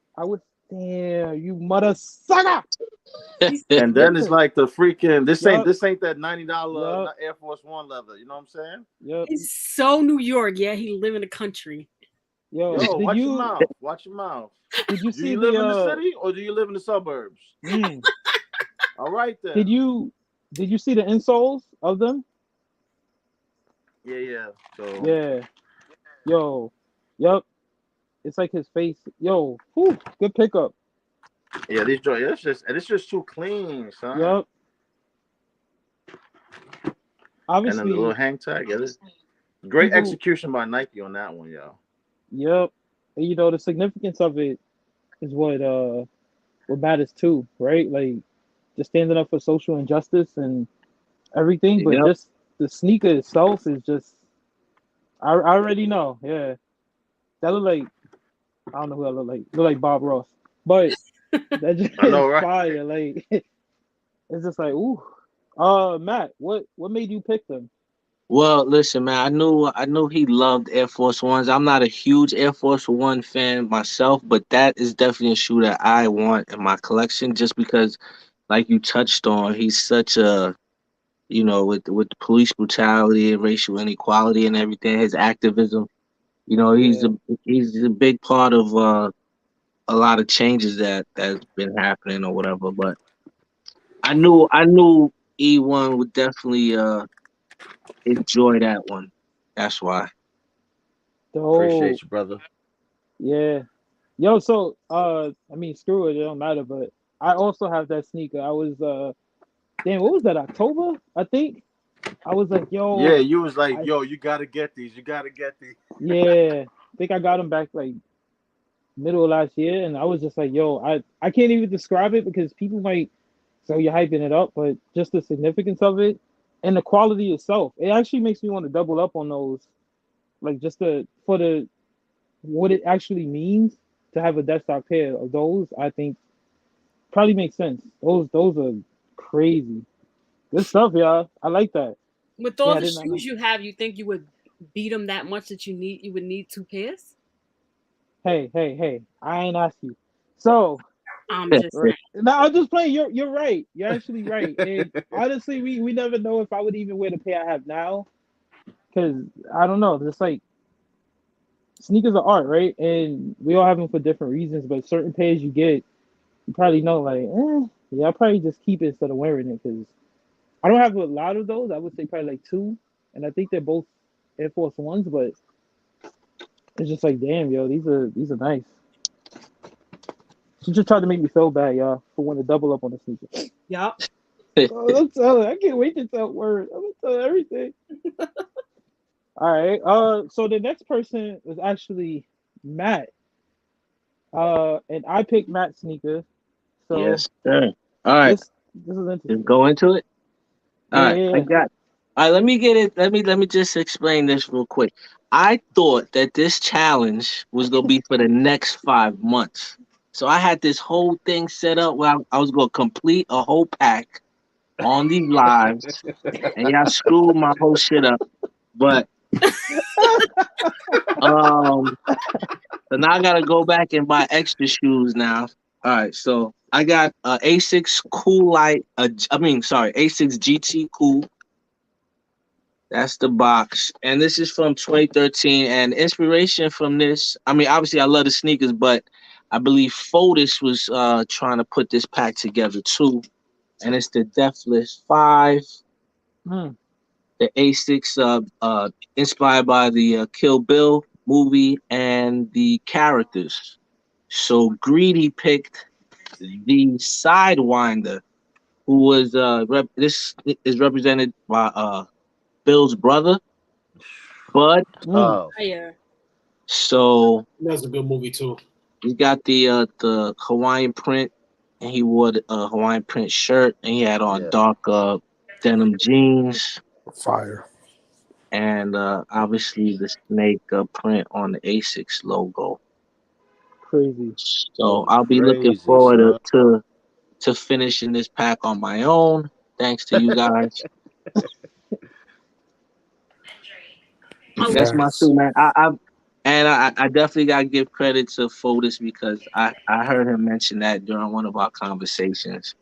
Damn. You mother sucker. and then it's like the freaking Yup. this ain't that $90 Yup. Air Force One leather. You know what I'm saying? Yep. He's so New York. Yeah, he live in the country. Yo, Yo, did watch your you mouth. Watch your mouth. did you Do see you live in the the city or do you live in the suburbs? mm, All right then. did you see the insoles of them? Yeah. So Yeah. Yo. Yup. It's like his face. Yo. Whew, good pickup. yeah, these joints. It's just too clean, son. Yup. And then the Obviously, little hang tag. Yeah, great people. execution by Nike on that one, yo. Yep. And, you know the significance of it is what matters too, right? Like just standing up for social injustice and everything, but yep. just the sneaker itself is just I already know, yeah. That look like I don't know who I look like Bob Ross, but that just I know, is right? fire. Like it's just like ooh. Matt, what made you pick them? Well, listen, man. I knew he loved Air Force Ones. I'm not a huge Air Force One fan myself, but that is definitely a shoe that I want in my collection, just because, like you touched on, he's such a with the police brutality and racial inequality and everything, his activism. Yeah, He's a big part of a lot of changes that's been happening or whatever. But I knew E1 would definitely enjoy that one. That's why. dope. Appreciate you, brother. Yeah. Yo, so I mean screw it, it don't matter, but I also have that sneaker. I was damn, what was that, October? I think. I was like, Yeah, yo, you was like, I yo, you gotta get these. You gotta get these. yeah. I think I got them back like middle of last year, and I was just like, yo, I can't even describe it because people might so you're hyping it up, but just the significance of it and the quality itself, it actually makes me want to double up on those, like just for the what it actually means to have a desktop pair of those. I think probably makes sense. Those are crazy. Good stuff, y'all. I like that. With Yeah, all I the did not know. shoes you have, you think you would beat them that much that you would need 2 pairs? Hey! I ain't asked you. So, I'm just saying. no, I'm just playing. You're right. You're actually right. And honestly, we never know if I would even wear the pair I have now, because I don't know. Just like sneakers are art, right? And we all have them for different reasons. But certain pairs you get, you probably know, like, yeah, I'll probably just keep it instead of wearing it because I don't have a lot of those. I would say probably like two, and I think they're both Air Force Ones. But it's just like, damn, yo, these are nice. She just tried to make me feel bad, y'all, for wanting to double up on the sneaker. Yup. Oh, I'm telling. I can't wait to tell word. I'm gonna tell everything. All right. So the next person was actually Matt. And I picked Matt's sneaker. So Yes, sir. All right, this is interesting. just go into it. All right, I Yeah. got. All right, let me get it. Let me just explain this real quick. I thought that this challenge was gonna be for the next 5 months. So I had this whole thing set up where I was gonna complete a whole pack on these lives, and y'all screwed my whole shit up. But so now I gotta go back and buy extra shoes now. All right, so I got A6 Cool Light. A6 GT Cool. That's the box, and this is from 2013. And inspiration from this, I mean, obviously I love the sneakers, but I believe Fotis was trying to put this pack together too. And it's the Deathless 5, Hmm. the A6, inspired by the Kill Bill movie and the characters. So Greedy picked the Sidewinder, who was this is represented by Bill's brother, Bud. Oh, Fire. So That's a good movie too. he got the Hawaiian print, and he wore a Hawaiian print shirt, and he had on yeah. dark denim jeans, Fire. and obviously the snake print on the Asics logo. Crazy. So I'll be looking Crazy, forward son. to finishing this pack on my own. Thanks to you guys. That's my Facts. shoe, man. I definitely gotta give credit to Fotis because I heard him mention that during one of our conversations,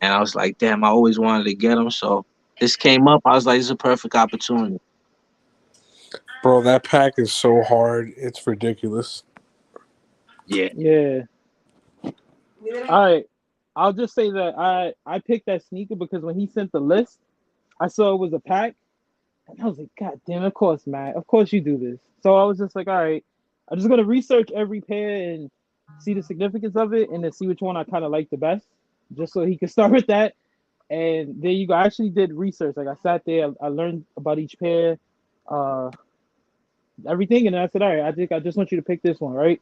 and I was like, damn, I always wanted to get him. So this came up. I was like, this is a perfect opportunity. Bro, that pack is so hard. It's ridiculous. Yeah. Yeah. All right. I'll just say that I picked that sneaker because when he sent the list, I saw it was a pack, and I was like, God damn, of course, Matt. Of course you do this. So I was just like, all right, I'm just gonna research every pair and see the significance of it and then see which one I kind of like the best, just so he could start with that. And there you go. I actually did research. Like I sat there, I learned about each pair, uh, everything, and then I said, all right, I think I just want you to pick this one, right?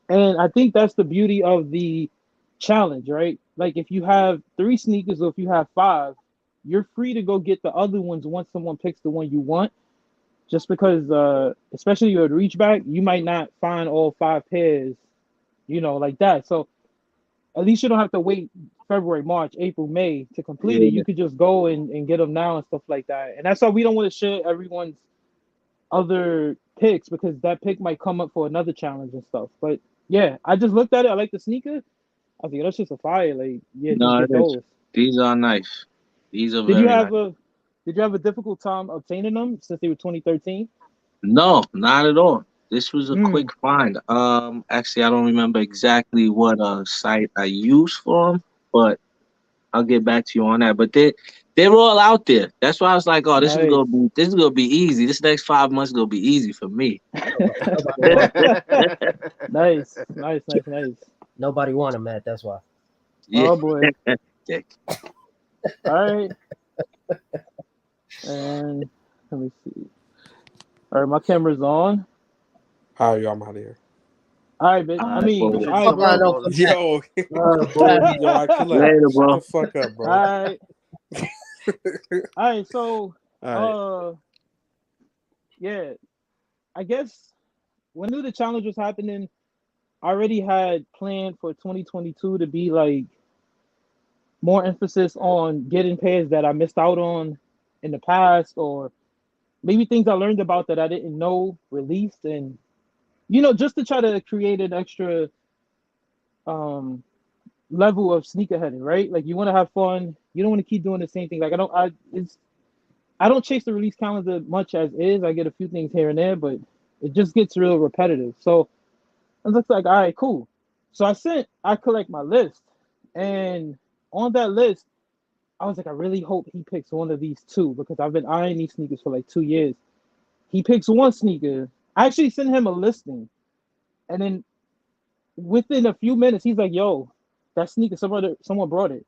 And I think that's the beauty of the challenge, right? Like if you have 3 sneakers or if you have 5, you're free to go get the other ones once someone picks the one you want. Just because, especially your reach back, you might not find all 5 pairs, like that. So at least you don't have to wait February, March, April, May to complete it. Yeah. You could just go and get them now and stuff like that. And that's why we don't want to share everyone's other picks because that pick might come up for another challenge and stuff. But yeah, I just looked at it. I like the sneaker. I think that's just a fire. Like, yeah, just No, get it is. those. These are nice. These are Did you very have nice. a difficult time obtaining them since they were 2013? No, not at all. This was a Mm. quick find. Actually, I don't remember exactly what site I used for them, but I'll get back to you on that. But they're all out there. That's why I was like, oh, this Nice. is gonna be easy. This next 5 months is gonna be easy for me. Nice. Nobody want him, Matt. That's why. Yeah. Oh boy. Dick. All right. And let me see. All right, my camera's on. How y'all? I'm out of here. All right, bitch. All I right, mean, boy. all right, bro. No, Yo, All yo, I chill out. Later, Shut bro. the fuck up, bro. right. All right. So, All right. yeah, I guess when knew the challenge was happening, I already had planned for 2022 to be like more emphasis on getting pairs that I missed out on in the past or maybe things I learned about that I didn't know released, and you know, just to try to create an extra um level of sneakerheading, right? Like you want to have fun. You don't want to keep doing the same thing. Like I don't chase the release calendar much as is. I get a few things here and there, but it just gets real repetitive. So I was like, all right, cool. So I collect my list, and on that list, I was like, I really hope he picks one of these two because I've been eyeing these sneakers for like 2 years. He picks one sneaker. I actually sent him a listing, and then within a few minutes, he's like, "Yo, that sneaker, someone brought it."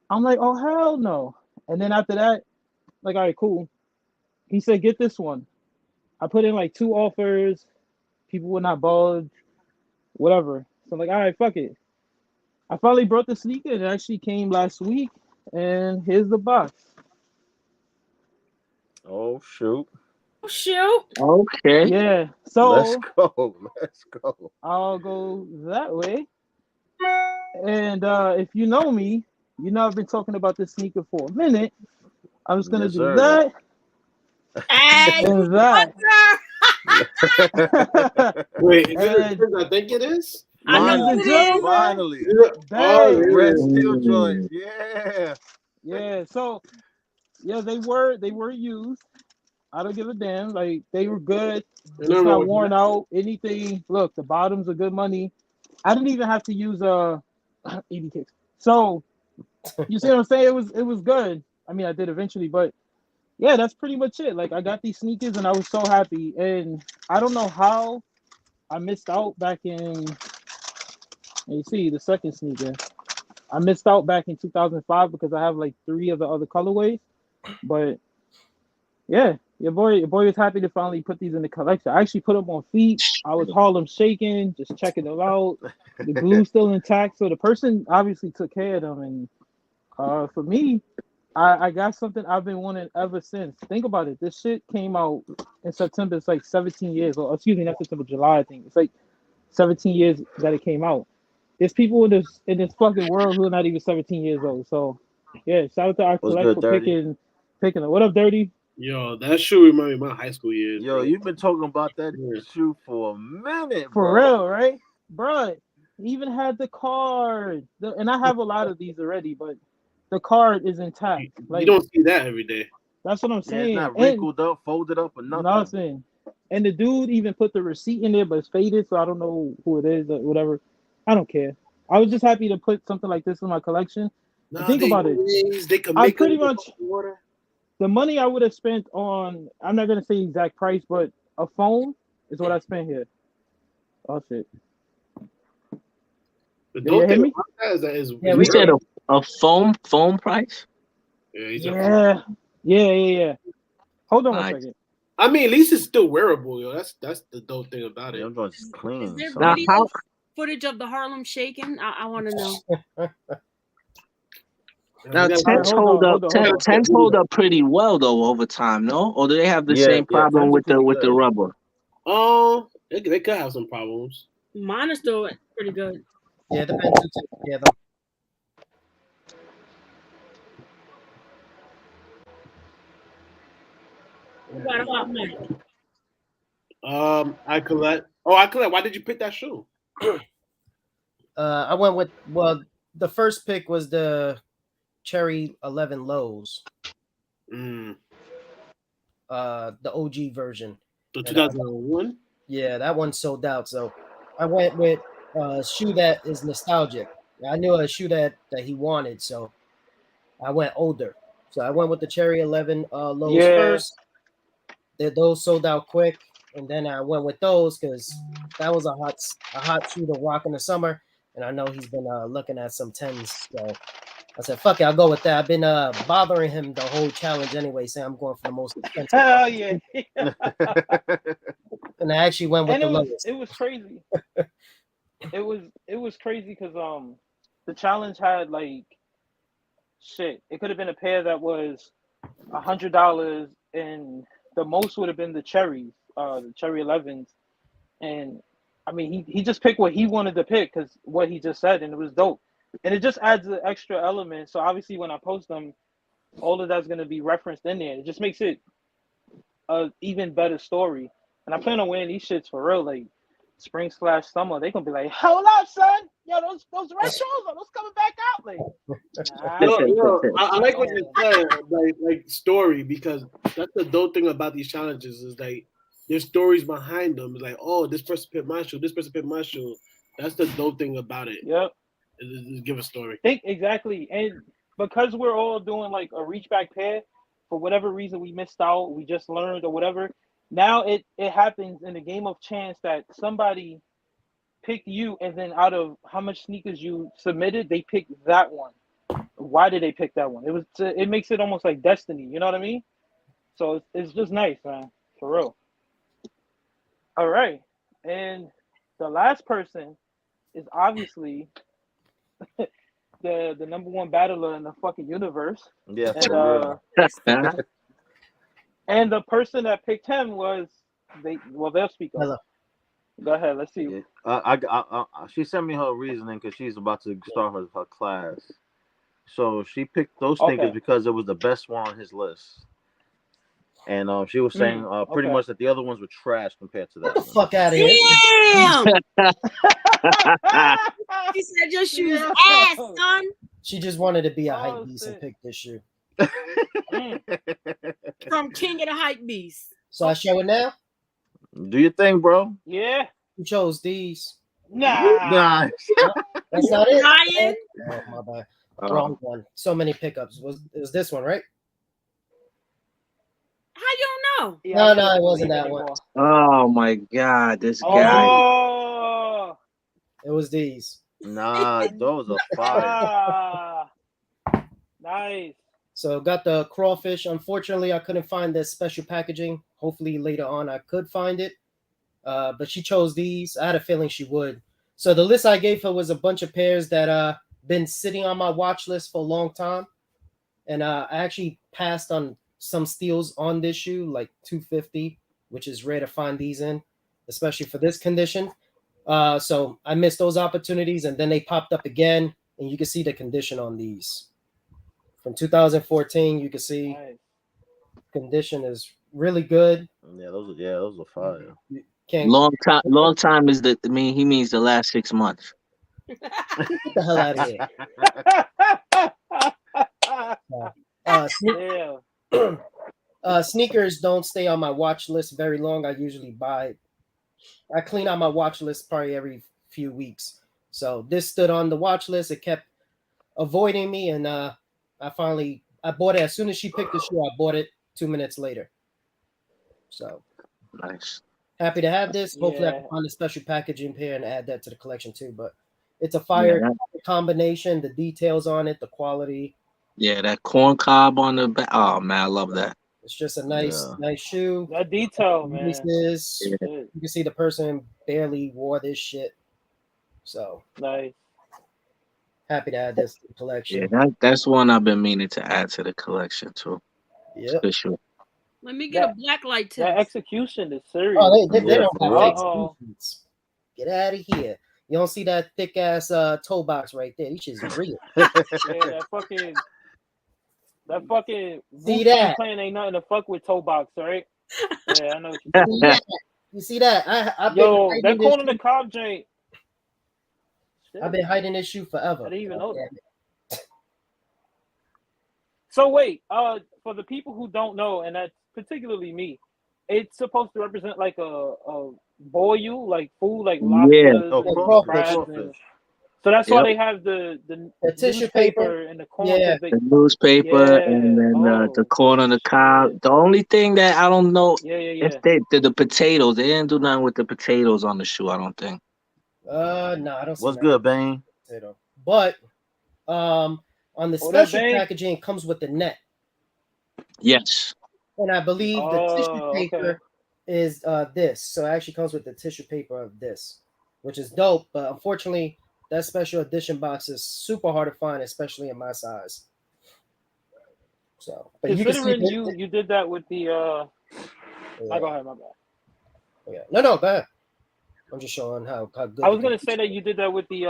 I'm like, "Oh hell no!" And then after that, like, all right, cool. He said, "Get this one." I put in like 2 offers. People would not budge, whatever. So I'm like, all right, fuck it. I finally brought the sneaker. It actually came last week, and here's the box. Oh shoot. Oh, shoot. Okay. Yeah. Let's So go. Let's go. I'll go that way. And if you know me, you know I've been talking about this sneaker for a minute. I'm just gonna Yes, do sir. that Hey, and that. Wait, is it And as I think it is? I know Is it it Joe? is. Finally. Oh, Bang. it Red is. steel joints. Yeah. Yeah. So yeah, they were used. I don't give a damn. Like they were good. Ain't It's nothing wrong not with worn that. out. Anything. Look, the bottoms are good money. I didn't even have to use 80 kicks. So you see what I'm saying? It was good. I mean, I did eventually, but yeah, that's pretty much it. Like I got these sneakers and I was so happy. And I don't know how I missed out back in. You see the second sneaker. I missed out back in 2005 because I have like 3 of the other colorways. But yeah, your boy was happy to finally put these in the collection. I actually put them on feet. I was Harlem shaking, just checking them out. The glue's still intact, so the person obviously took care of them. And for me, I got something I've been wanting ever since. Think about it. This shit came out in September. It's like 17 years, or excuse me, not September, July. I think it's like 17 years that it came out. There's people in this fucking world who are not even 17 years old. So yeah, shout out to our What's collect good, for Dirty? picking it. What up, Dirty? Yo, that shoe remind me of my high school years. Yo, bro. you've been talking about that Yeah. shoe for a minute, For bro. real, right? Bruh, he even had the card. And I have a lot of these already, but the card is intact. You Like don't see that every day. that's what I'm Yeah, it's saying. not And wrinkled up, folded up, or nothing. nothing. And the dude even put the receipt in there, but it's faded, so I don't know who it is or whatever. I don't care. I was just happy to put something like this in my collection. And think They about it. They can I make pretty them much water. the money I would have spent on, I'm not gonna say exact price, but a phone is what I spent here. Oh shit. The Yeah, dope you hear thing me? about that is that is Yeah, You we said a foam price? yeah, he's Yeah. Hold on one Alright. second. I mean, at least it's still wearable, yo. That's the dope thing about it. Them joints is Is clean. there son. Now, video how- footage of the Harlem shaking? I want to know. Now You gotta- tents hold on. tents hold up pretty well though over time, no? Or do they have the Yeah, same yeah, problem tents with are pretty the good. rubber? Oh, they could have some problems. Mine is still pretty good. Yeah, it depends who takes care of them. What about mine? I collect. Oh, I collect. Why did you pick that shoe? I went with the first pick was the Cherry 11 Lows, Mm. the OG version. The 2001. Yeah, that one sold out. So I went with a shoe that is nostalgic. I knew a shoe that he wanted, so I went older. So I went with the Cherry 11 Lows Yeah. first. Those sold out quick, and then I went with those because that was a hot shoe to rock in the summer. And I know he's been looking at some 10s, so I said, "Fuck it, I'll go with that." I've been bothering him the whole challenge anyway, saying I'm going for the most expensive. Hell yeah. And I actually went with And the lowest. it was crazy. it was crazy because the challenge had like shit. It could have been a pair that was $100, and the most would have been the cherries, the Cherry 11s. And I mean, he just picked what he wanted to pick because what he just said, and it was dope. And it just adds an extra element. So obviously, when I post them, all of that's gonna be referenced in there. It just makes it a even better story. And I plan on wearing these shits for real, like spring/summer. They gonna be like, hold up, son. Yo, those retros, are those coming back out? Like, I like what you said, like story, because that's the dope thing about these challenges is like there's stories behind them. It's like, oh, this person picked my shoe, this person picked my shoe. That's the dope thing about it. Yep. Is give a story. Think exactly, and because we're all doing like a reach back pair, for whatever reason we missed out, we just learned or whatever. Now it happens in a game of chance that somebody picked you, and then out of how much sneakers you submitted, they picked that one. Why did they pick that one? It makes it almost like destiny. You know what I mean? So it's just nice, man, for real. All right, and the last person is obviously the number one battler in the fucking universe. Yeah, And for real. and the person that picked him was they'll speak up. Hello. Go ahead, let's see. Yeah. She sent me her reasoning because she's about to start her class. So she picked those sneakers because it was the best one on his list. And she was saying pretty much that the other ones were trash compared to that. Get the fuck out of here. Damn! She said your shoes ass, son. She just wanted to be a hype beast and pick this shoe. From King of the Hype Beast. So I show it now? Do your thing, bro. Yeah. Who chose these? Nah. That's not it. Ryan? Oh, my bad. Wrong one. So many pickups. It was this one, right? How you don't know? No, it wasn't that one. Oh my God, this guy. Oh. It was these. Nah, those are fire. Nice. So got the crawfish. Unfortunately, I couldn't find the special packaging. Hopefully later on I could find it. But she chose these. I had a feeling she would. So the list I gave her was a bunch of pairs that been sitting on my watch list for a long time. And I actually passed on some steals on this shoe, like $250, which is rare to find these in, especially for this condition. So I missed those opportunities, and then they popped up again, and you can see the condition on these. From 2014, you can see condition is really good. Yeah, those are fire. Long time is he means the last 6 months. Get the hell out of here. Sneakers don't stay on my watch list very long. I usually I clean out my watch list probably every few weeks. So this stood on the watch list. It kept avoiding me, and I bought it as soon as she picked the shoe. I bought it 2 minutes later. So nice. Happy to have this. Hopefully I can find a special packaging pair and add that to the collection too. But it's a fire combination. The details on it, the quality. Yeah, that corn cob on the back. Oh man, I love that. It's just a nice shoe. That detail, man. You can see the person barely wore this shit. So nice. Happy to add this to the collection. Yeah, that's one I've been meaning to add to the collection too. Yeah, for sure. Let me get a black light test. That exexecution is serious. Oh, they don't have executions. Get out of here. You don't see that thick ass toe box right there. These shit's real. That fucking see that plan ain't nothing to fuck with toe box, right? Yeah, I know what you mean. You see that? I've been that corner the cob joint. I've been hiding this shoe forever. I didn't even know that. So wait, for the people who don't know, and that's particularly me, it's supposed to represent like a boil, like food, like lobsters, so that's why they have the tissue paper and the corn. The newspaper and then the corn on the cob. The only thing that I don't know if the potatoes, they didn't do nothing with the potatoes on the shoe, I don't think. No, I don't see What's good, Bane? But on the special packaging, it comes with the net. Yes. And I believe the tissue paper is this. So it actually comes with the tissue paper of this, which is dope. But unfortunately, that special edition box is super hard to find, especially in my size. So, but considering you did that with the go ahead, my bad. Yeah. No, go ahead. I'm just showing how good. I was gonna say that you did that with the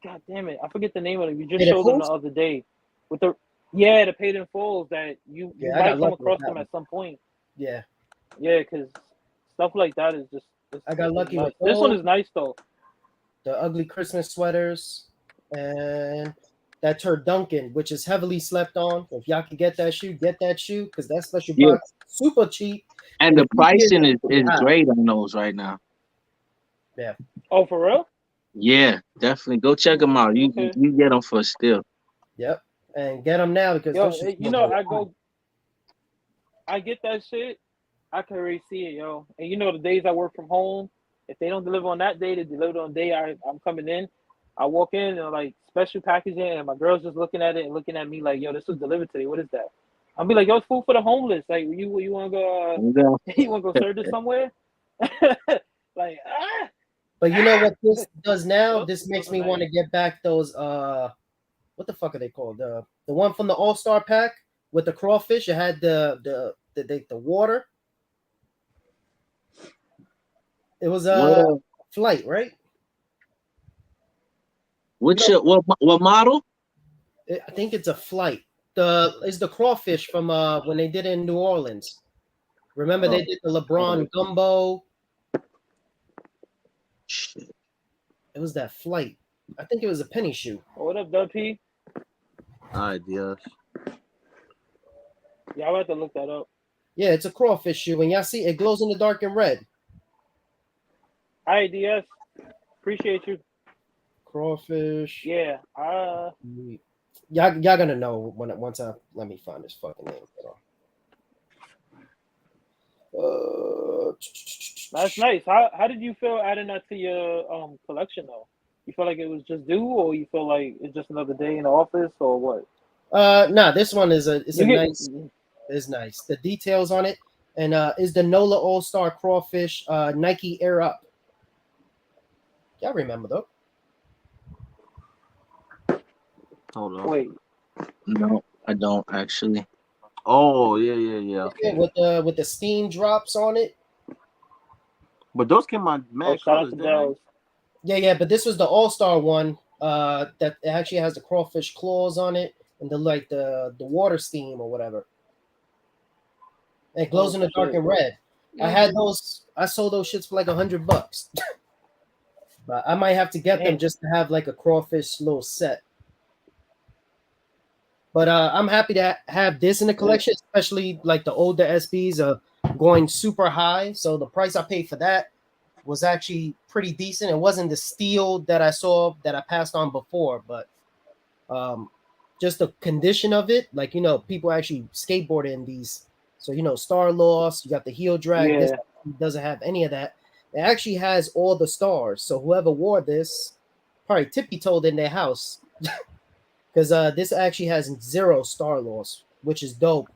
God damn it, I forget the name of it. You just showed them the other day with the Yeah, the paid in fulls that you Yeah, I might got come lucky with across that them one. at some point. Yeah, Yeah, because stuff like that is just I got it's lucky nuts. with This one those, is nice though. the ugly Christmas sweaters, and that Turduncan, which is heavily slept on. If y'all can get that shoe, because that special Yeah, box is super cheap. and And the the beauty is pricing it's is high. great on those right now. Yeah, Oh, for real? Yeah, definitely go check them out. Okay. You get them for a steal. yep. And get them now because Yo, those shits you will know, go I get that shit. I can already see it, yo. And you know, the days I work from home, if they don't deliver on that day, they deliver on the day I'm coming in. I walk in and like special packaging, and my girl's just looking at it and looking at me like, "Yo, this was delivered today. What is that?" I'll be like, "Yo, it's food for the homeless. Like, you want to go? Yeah. You want to go serve this somewhere?" Like, ah. But you know what this does now? Those This makes are me want to nice. get back those what the fuck are they called? The one from the All-Star pack with the crawfish. It had the water. It was What flight, right? what's your what model? I think it's a flight. It's the crawfish from when they did it in New Orleans. Remember they did the LeBron gumbo. Shit. It was that flight. I think it was a penny shoe. What up, WP? Ideas. Yeah, I'll have to look that up. Yeah, it's a crawfish shoe, and y'all see it glows in the dark and red. Hi, DS. Appreciate you. Crawfish. Yeah. Y'all gonna know once I let me find this fucking name. That's nice. How did you feel adding that to your collection though? You feel like it was just due, or you feel like it's just another day in the office, or what? Nah, this one is You get- nice. It's nice. The details on it, and is the NOLA All-Star crawfish Nike Air Up. Y'all remember though? Hold on. Wait. No, I don't actually. Oh yeah. Okay. With the steam drops on it. But those came out Oh, mad shout out colors, to didn't Dells. Yeah, but this was the All-Star one. That it actually has the crawfish claws on it and the water steam or whatever. And it glows Oh, in the dark shit. and red. I had those. I sold those shits for like $100. But I might have to get them Damn. just to have like a crawfish little set. But I'm happy to have this in the collection, especially like the older SBs are going super high. So the price I paid for that was actually pretty decent. It wasn't the steel that I saw that I passed on before, but just the condition of it, like people actually skateboard in these. So Star Lost, you got the heel drag. Yeah. This doesn't have any of that. It actually has all the stars. So whoever wore this probably tippy-toed in their house. Because this actually has 0 star loss, which is dope.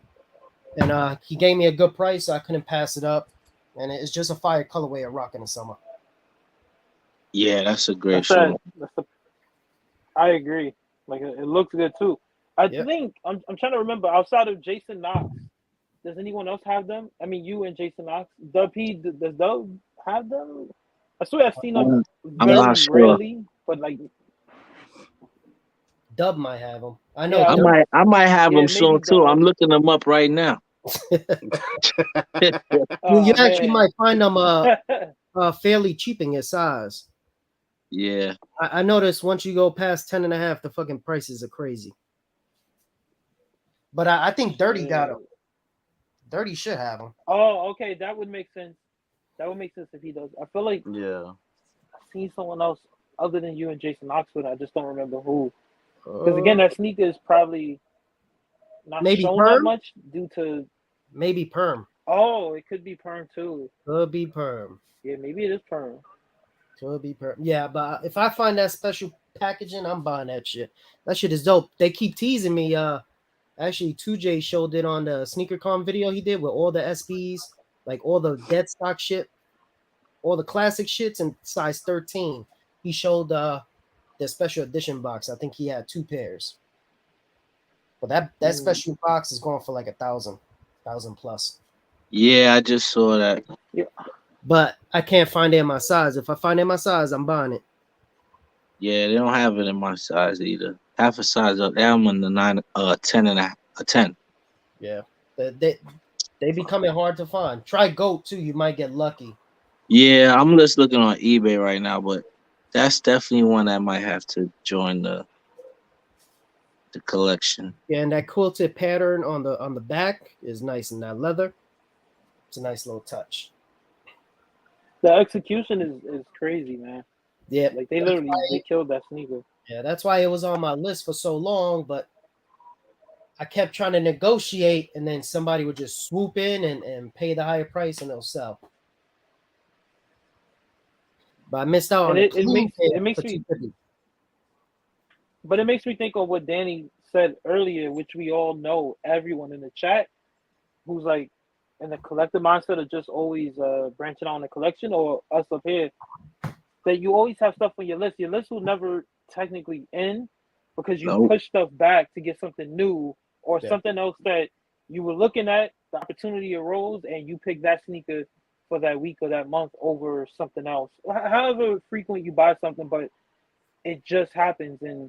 And he gave me a good price, so I couldn't pass it up. And it's just a fire colorway of rock in the summer. Yeah, that's a great That's shoe. I agree. Like it looks good too. I Yep. think I'm trying to remember. Outside of Jason Knox, does anyone else have them? I mean, you and Jason Knox. Does Doug have them? I swear I've seen them I'm very not sure. rarely, but like Dub might have them. I know. Yeah, Dub- I might have Yeah, them soon maybe too. Doug. I'm looking them up right now. you actually might find them fairly cheap in your size. Yeah. I noticed once you go past 10.5, the fucking prices are crazy. But I think Dirty got them. Dirty should have them. Oh, okay, that would make sense. That would make sense if he does. I feel like Yeah. I've seen someone else other than you and Jason Oxford. I just don't remember who. Because again, that sneaker is probably not Maybe shown Perm? that much due to. Maybe Perm. Oh, it could be Perm too. Could be Perm. Yeah, maybe it is Perm. Could be Perm. Yeah, but if I find that special packaging, I'm buying that shit. That shit is dope. They keep teasing me. Actually, 2J showed it on the SneakerCon video he did with all the SBs, like all the dead stock shit, all the classic shits in size 13. He showed the special edition box. I think he had 2 pairs. But that special box is going for like 1,000 plus. Yeah, I just saw that. Yeah. But I can't find it in my size. If I find it in my size, I'm buying it. Yeah, they don't have it in my size either. half a size up. I'm on the 10 and a 10. Yeah, they becoming hard to find. Try goat too. You might get lucky. Yeah, I'm just looking on eBay right now, but that's definitely one that might have to join the collection. Yeah, and that quilted pattern on the back is nice, and that leather, it's a nice little touch. The execution is crazy, man. Yeah, Like they literally they killed that sneaker. Yeah, that's why it was on my list for so long, but I kept trying to negotiate, and then somebody would just swoop in and pay the higher price, and they'll sell. But I missed out on And it. it makes me. But it makes me think of what Danny said earlier, which we all know, everyone in the chat, who's like in the collective mindset of just always branching out in the collection, or us up here, that you always have stuff on your list. Your list will never technically end because you push stuff back to get something new or something else that you were looking at, the opportunity arose, and you pick that sneaker for that week or that month over something else. However frequent you buy something, but it just happens. And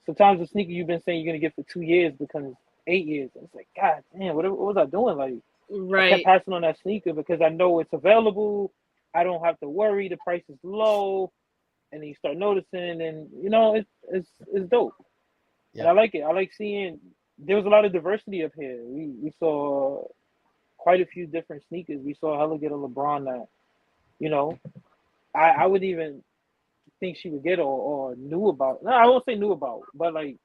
sometimes the sneaker you've been saying you're gonna get for 2 years becomes 8 years. And it's like, God damn, what was I doing? Like, I kept passing on that sneaker because I know it's available. I don't have to worry. The price is low, and then you start noticing, and you know it's dope. Yeah. And I like it. I like seeing there was a lot of diversity up here. We saw quite a few different sneakers. We saw Hella get a LeBron that, you know, I would even think she would get or knew about. No, I won't say knew about, but like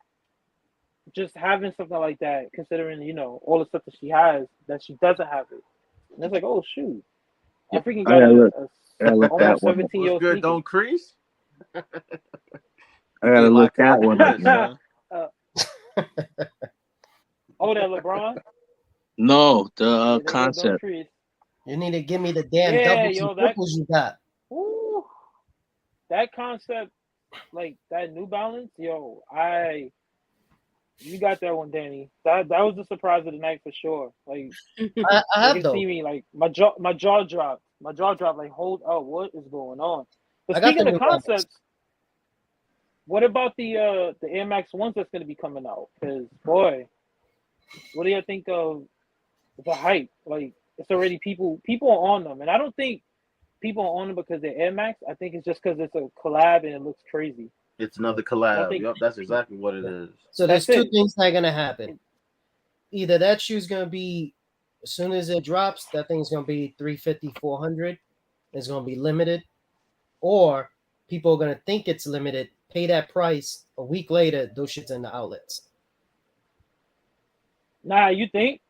just having something like that, considering, you know, all the stuff that she has that she doesn't have it. And it's like, oh shoot. I freaking got a almost 17-year-old good, sneaker. don't crease. I gotta look that one up. Oh, that LeBron? No, the concept. You need to give me the damn doubles and triples you got. Ooh, that concept, like that New Balance, yo, you got that one, Danny. That was the surprise of the night for sure. Like I have though. See me like my jaw dropped. My jaw dropped. Like, hold up, what is going on? But speaking of concepts, what about the Air Max ones that's going to be coming out? Because boy, what do you think of the hype? Like, it's already people are on them, and I don't think people are on them because they're Air Max. I think it's just because it's a collab and it looks crazy. It's another collab. Yep, that's exactly what it is. So there's two things that are gonna happen. Either that shoe's gonna be, as soon as it drops, that thing's gonna be 350, 400. It's gonna be limited, or people are gonna think it's limited, pay that price. A week later, those shit's in the outlets. Nah, you think?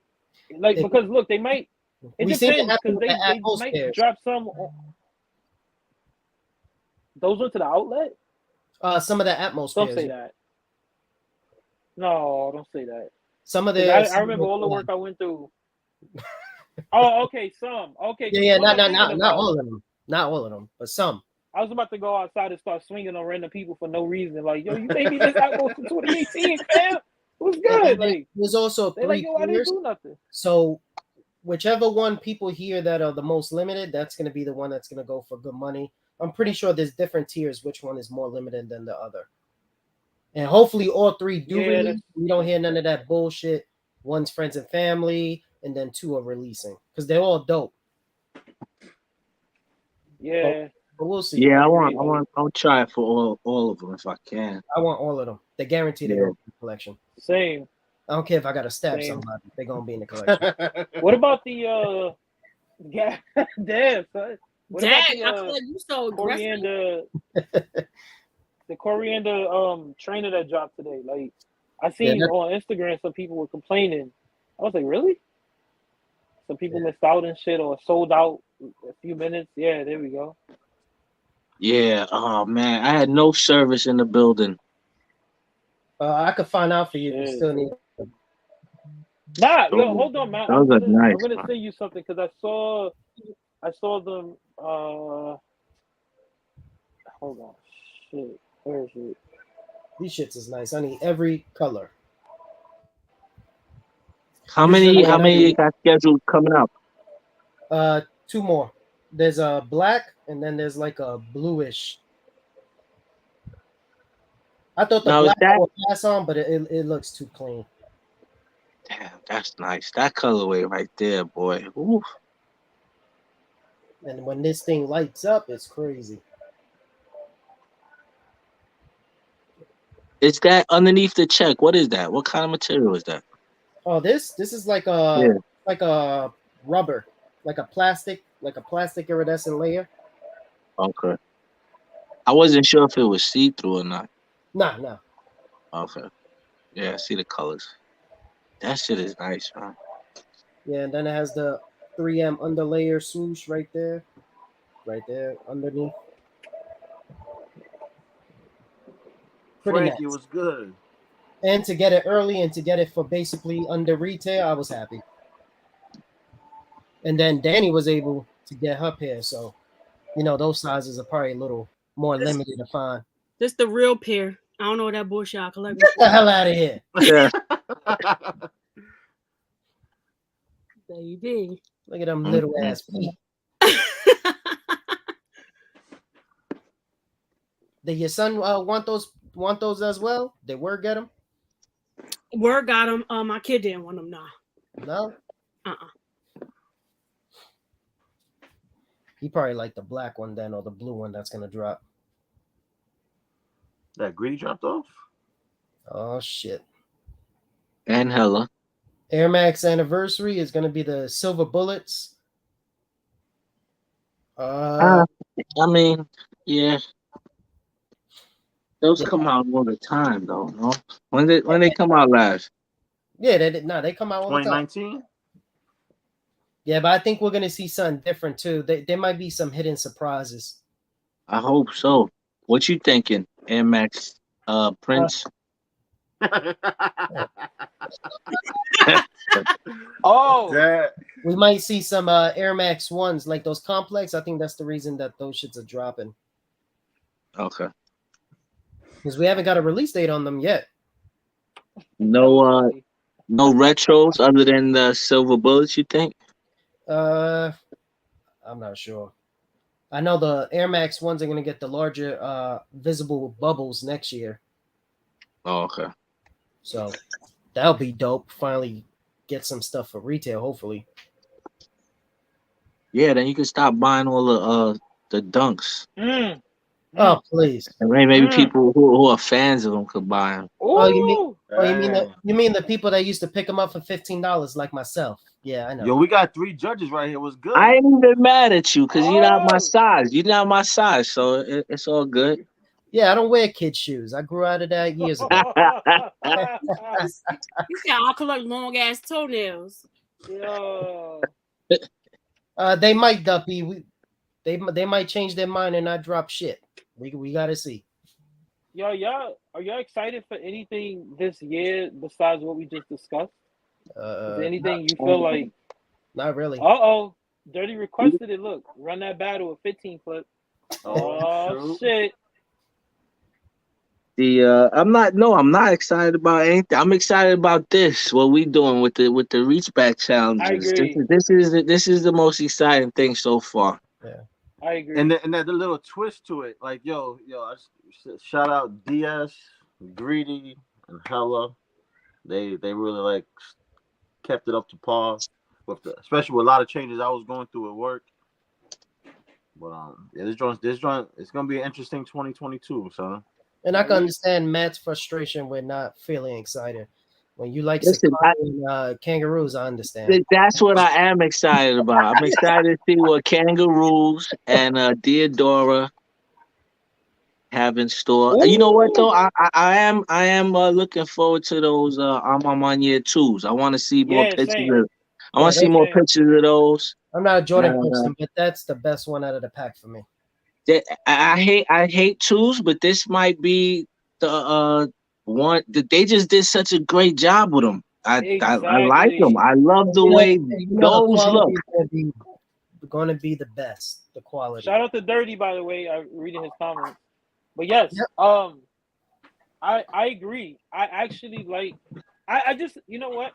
Like, because look, they might. It depends because they might drop some. Those went to the outlet. Some of the Atmos. Don't say that. No, don't say that. Some of the. I remember all the work I went through. Oh, okay, some. Okay. Yeah, not all of them. Not all of them, but some. I was about to go outside and start swinging on random people for no reason. Like, yo, you made me this Atmos in 2018, fam. It was good. Like, there's also 3 like, yo, I didn't do nothing. So, whichever one people hear that are the most limited, that's going to be the one that's going to go for good money. I'm pretty sure there's different tiers, which one is more limited than the other. And hopefully all 3 do release. We don't hear none of that bullshit. One's friends and family, and then 2 are releasing. Because they're all dope. Yeah. But we'll see. Yeah, I'll try it for all of them if I can. I want all of them. They're guaranteed to go in the collection. Same. I don't care if I gotta stab somebody. They're gonna be in the collection. What about the damn son? What Dang, about the, I feel like you so coriander, the coriander trainer that dropped today? Like, I seen on Instagram some people were complaining. I was like, really? Some people missed out and shit or sold out a few minutes. Yeah, there we go. Yeah. Oh man, I had no service in the building. I could find out for you. You still need. Nah, yo, hold on, man. I'm gonna send you something because I saw them. Hold on, shit. Where is it? These shits is nice. I need every color. How many you got scheduled coming up? 2 more. There's a black and then there's like a bluish. I thought the Now is black that? would pass on, but it looks too clean. Damn, that's nice. That colorway right there, boy. Ooh. And when this thing lights up, it's crazy. Is that underneath the check? What is that? What kind of material is that? Oh, this is like Yeah. a rubber, like a plastic iridescent layer. Okay. I wasn't sure if it was see-through or not. Nah. Okay. Yeah, I see the colors. That shit is nice, man. Yeah, and then it has the 3M underlayer swoosh right there underneath. Pretty Frankie nice. was good. And to get it early and to get it for basically under retail, I was happy. And then Danny was able to get her pair, so those sizes are probably a little more limited to find. This the real pair. I don't know what that bullshit I collect. Get the hell out of here. Yeah. Baby. Look at them little ass feet. Did your son want those as well? Did Word get them? Word got them. My kid didn't want them. Nah. No. He probably liked the black one then, or the blue one that's gonna drop. That Greedy dropped off? Oh shit. And hella. Air Max anniversary is gonna be the silver bullets. I mean, yeah. Those come out all the time, though. No, when they come out last? Yeah, they come out all the time. 2019. Yeah, but I think we're gonna see something different too. There might be some hidden surprises. I hope so. What you thinking, Air Max Prince? Oh, That We might see some Air Max ones like those complex. I think that's the reason that those shits are dropping, Okay. because we haven't got a release date on them yet. No retros other than the silver bullets. You think? I'm not sure. I know the Air Max ones are gonna get the larger visible bubbles next year, Oh, okay. so that'll be dope. Finally, get some stuff for retail, hopefully. Yeah, then you can stop buying all the dunks, Oh please. and maybe people who are fans of them could buy them. Oh, you mean? ooh, Oh, you mean the people that used to pick them up for $15, like myself? Yeah, I know. yo, we got 3 judges right here. What's good? I ain't even mad at you because you're not my Oh. size. You're not my size, so it's all good. Yeah, I don't wear kids' shoes. I grew out of that years ago. You said I collect long ass toenails. Yo. They might, Duppy. They might change their mind and not drop shit. We gotta see. Yo, are y'all excited for anything this year besides what we just discussed? Is there anything you feel like? Not really. Dirty requested it. Look, run that battle with 15 flip. Oh true. shit. I'm not excited about anything. I'm excited about this. What we doing with the reach back challenges. I agree. This is the most exciting thing so far. I agree. And the little twist to it, like yo, shout out DS, Greedy, and Hella. They really like kept it up to par with especially with a lot of changes I was going through at work. But yeah, this joint, it's gonna be an interesting 2022, son. And I can understand Matt's frustration with not feeling excited. When you like Listen, Sakari and kangaroos, I understand. That's what I am excited about. I'm excited to see what Kangaroos and Deodora have in store. You know what though? I am looking forward to those Armand 2s. I want to see more pictures. Same. I want to see more pictures of those. I'm not a Jordan person, but that's the best one out of the pack for me. I hate 2s, but this might be the one that they just did such a great job with them. I like them. I love the way those look. Going to be the best. The quality. Shout out to Dirty, by the way. I'm reading his comments. But yes, I agree. I actually like. I just, you know what?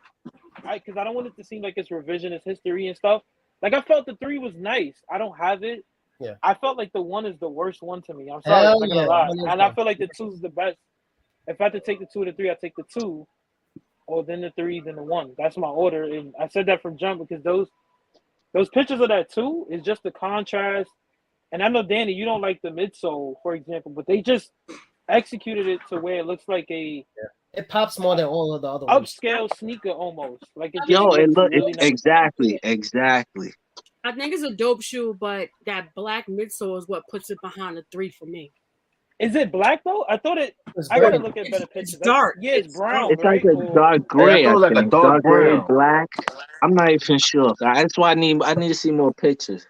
Because I don't want it to seem like it's revisionist history and stuff. Like, I felt the 3 was nice. I don't have it. Yeah. I felt like the 1 is the worst one to me. I'm sorry, I'm not gonna lie. And I feel like the 2 is the best. If I had to take the 2 or the 3, I take the 2, or then the 3, then the 1. That's my order, and I said that from jump because those pictures of that 2 is just the contrast. And I know Danny, you don't like the midsole, for example, but they just executed it to where it looks like a It pops more than all of the other ones. upscale sneaker almost. Like it just Yo, it looks look really nice. exactly. I think it's a dope shoe, but that black midsole is what puts it behind the 3 for me. Is it black though? I thought it. It's I gotta gray. look at better It's pictures. dark. Yeah, it's brown, It's like right? a dark Hey, I gray, thought I it was like a think. dark Dark gray or brown. black. I'm not even sure. That's why I need to see more pictures.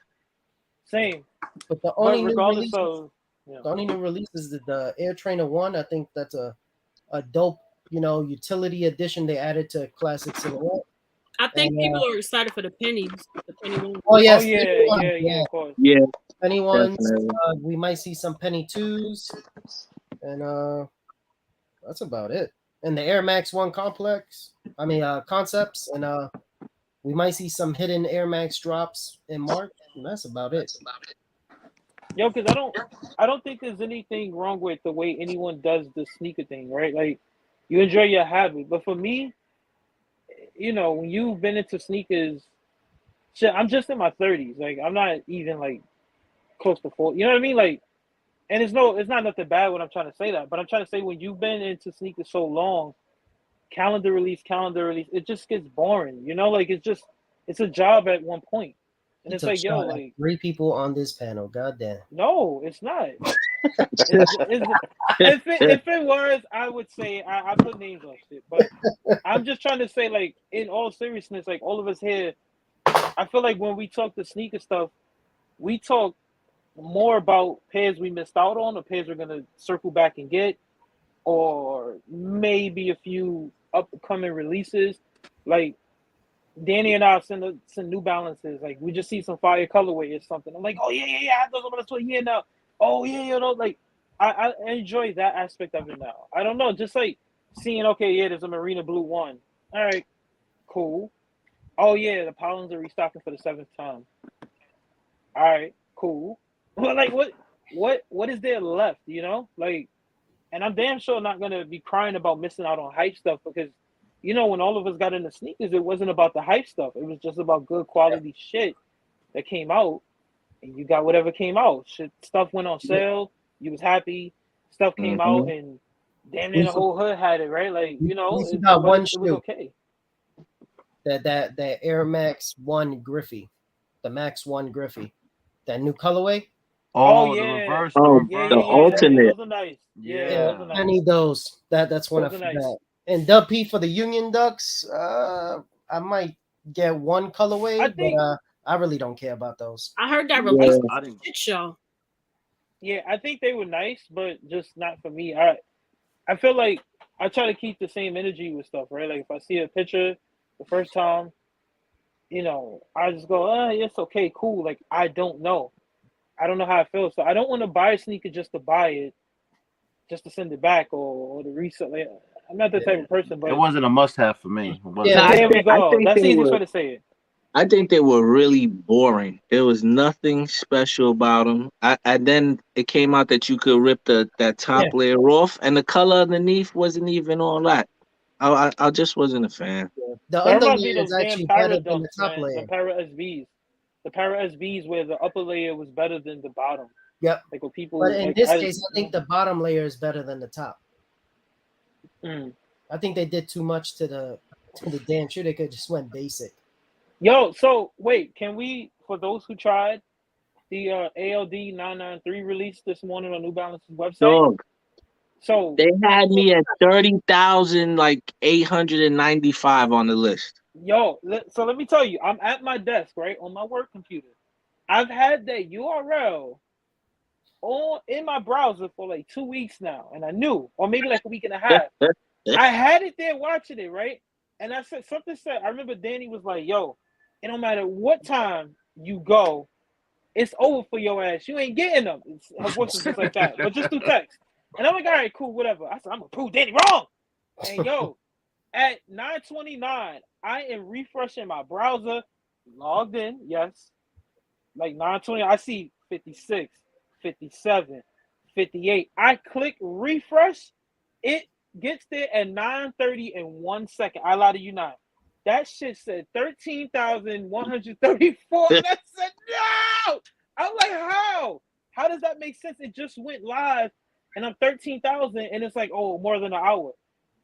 Same. But the But only new regardless release, of, the only new release is the Air Trainer 1. I think that's a dope, utility edition they added to Classic Silhouette. I think And, people are excited for the pennies. The penny ones. oh yes, oh yeah, penny ones, yeah, of course. Yeah, penny ones. definitely. We might see some penny 2s, and that's about it. And the Air Max 1 concepts, and we might see some hidden Air Max drops in March, and that's about it. Yo, because I don't think there's anything wrong with the way anyone does the sneaker thing, right? Like, you enjoy your habit, but for me, when you've been into sneakers, shit, I'm just in my 30s. Like, I'm not even like close to 40. You know what I mean? Like, and it's not nothing bad when I'm trying to say that, but I'm trying to say when you've been into sneakers so long, calendar release, it just gets boring. Like it's a job at one point, and You it's took like, yo, shot at like, 3 people on this panel. God damn. no, it's not. If it was, I would say I put names on shit. But I'm just trying to say, like, in all seriousness, like all of us here, I feel like when we talk the sneaker stuff, we talk more about pairs we missed out on, or pairs we're gonna circle back and get, or maybe a few upcoming releases. Like Danny and I send New Balances. Like we just see some fire colorway or something. I'm like, oh yeah, I have those on my sweat. Yeah, now. Oh yeah, like I enjoy that aspect of it now. I don't know, just like seeing, okay, yeah, there's a Marina Blue 1. All right, cool. Oh yeah, the Pollens are restocking for the 7th time. All right, cool. Well, like what is there left? Like, and I'm damn sure not gonna be crying about missing out on hype stuff because, when all of us got into sneakers, it wasn't about the hype stuff. It was just about good quality shit that came out, and you got whatever came out. Stuff went on sale. You was happy. Stuff came out, and damn near the whole hood had it, right? Like, We got one it was shoe. okay. That Air Max 1 Griffey, the Max 1 Griffey, that new colorway. Oh, the yeah. reverse. Oh, The the reverse. alternate. Those are nice. Yeah. Those are I nice. need those. That's one I Those are forgot. nice. And Dub P for the Union Ducks. I might get one colorway, I think- but I really don't care about those. I heard that Yeah. release I was a didn't. shit show. Yeah, I think they were nice, but just not for me. I feel like I try to keep the same energy with stuff, right? Like if I see a picture the first time, I just go, it's okay, cool. Like I don't know how I feel, so I don't want to buy a sneaker just to buy it, just to send it back or to resell. Like, I'm not that type of person, but It wasn't a must-have for me. It wasn't. Yeah, there we I go. think That's the they easiest were- way to say it. I think they were really boring. There was nothing special about them. And then it came out that you could rip that top layer off, and the color underneath wasn't even all that. I just wasn't a fan. The That reminds me underlayer of is those damn actually better Para than the Dunks, top man. layer. The Para SBs. The Para SBs where the upper layer was better than the bottom. Yep. Like what people. But in like, this case, I think the bottom layer is better than the top. Mm. I think they did too much to the damn shoe. They could just went basic. Yo, so wait, can we, for those who tried the ALD 993 release this morning on New Balance's website? Dog, So they had me at 30,000, like 895 on the list. yo, so let me tell you, I'm at my desk, right, on my work computer. I've had that URL in my browser for like 2 weeks now, and I knew, or maybe like a week and a half. I had it there watching it, right? And I said, I remember Danny was like, yo, it don't matter what time you go, it's over for your ass. You ain't getting them. Her voice was just like that, but just through text. And I'm like, all right, cool, whatever. I said, I'm going to prove Danny wrong. And yo, at 9:29, I am refreshing my browser, logged in, yes. Like 9:20, I see 56, 57, 58. I click refresh, it gets there at 9:30 in 1 second. I lie to you not. That shit said 13,134. And I said, no! I'm like, how? How does that make sense? It just went live and I'm 13,000 and it's like, oh, more than an hour.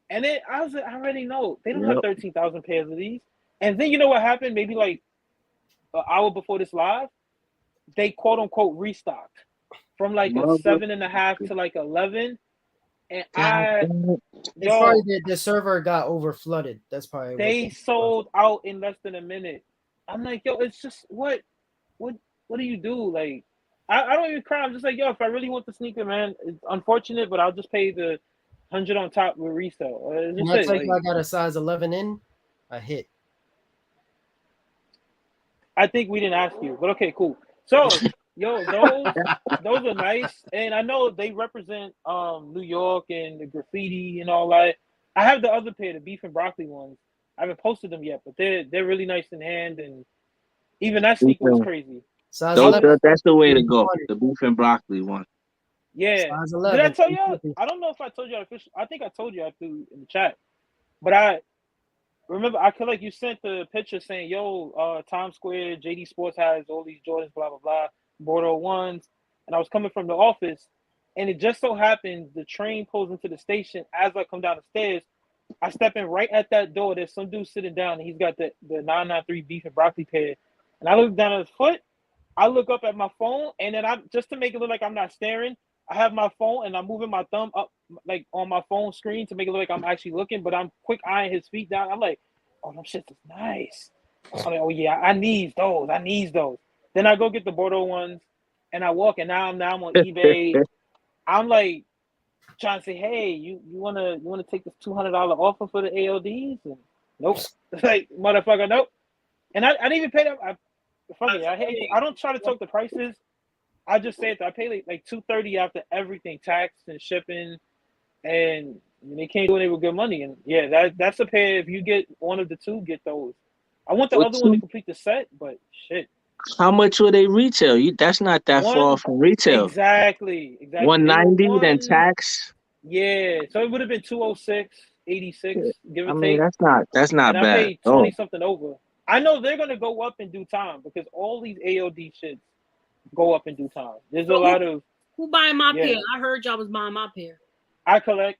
And then I was like, I already know. They don't have 13,000 pairs of these. And then you know what happened? Maybe like an hour before this live, they quote unquote restocked from like a 7.5 to like 11. And it's probably the server got over flooded. That's probably they sold out in less than a minute. I'm like, yo, it's just what do you do? Like, I don't even cry. I'm just like, yo, if I really want the sneaker, man, it's unfortunate, but I'll just pay the 100 on top with resale. When I tell you I got a size 11 in, I hit. I think we didn't ask you, but okay, cool. So, yo, those are nice, and I know they represent New York and the graffiti and all that. I have the other pair, the beef and broccoli ones. I haven't posted them yet, but they're really nice in hand, and even that sneaker was crazy. That's the way to go. The beef and broccoli one. Yeah. Did I tell you? I don't know if I told you officially. I think I told you in the chat, but I remember I feel like you sent the picture saying, "Yo, Times Square, JD Sports has all these Jordans, blah blah blah, Bordeaux ones," and I was coming from the office, and it just so happens the train pulls into the station. As I come down the stairs, I step in right at that door. There's some dude sitting down, and he's got the 993 beef and broccoli pair, and I look down at his foot. I look up at my phone, and then I just to make it look like I'm not staring, I have my phone and I'm moving my thumb up like on my phone screen to make it look like I'm actually looking, but I'm quick eyeing his feet down. I'm like, oh, them shits is nice. I'm like, oh yeah, I need those. Then I go get the Bordeaux ones, and I walk, and now I'm on eBay. I'm like trying to say, hey, you wanna take this $200 offer for the AODs? And nope, like motherfucker, nope. And I didn't even pay them. I don't try to talk the prices. I just say it. I pay like $230 after everything, tax and shipping, and they came doing it with good money. And yeah, that's a pair. If you get one of the two, get those. I want the other one to complete the set, but shit. How much will they retail? That's not that far from retail. Exactly. 190 then tax. Yeah, so it would have been 206, 86, give or take. I mean, that's not and bad. I paid 20 something over. I know they're gonna go up in due time because all these AOD shits go up in due time. There's a lot of who buying my pair. I heard y'all was buying my pair. I collect.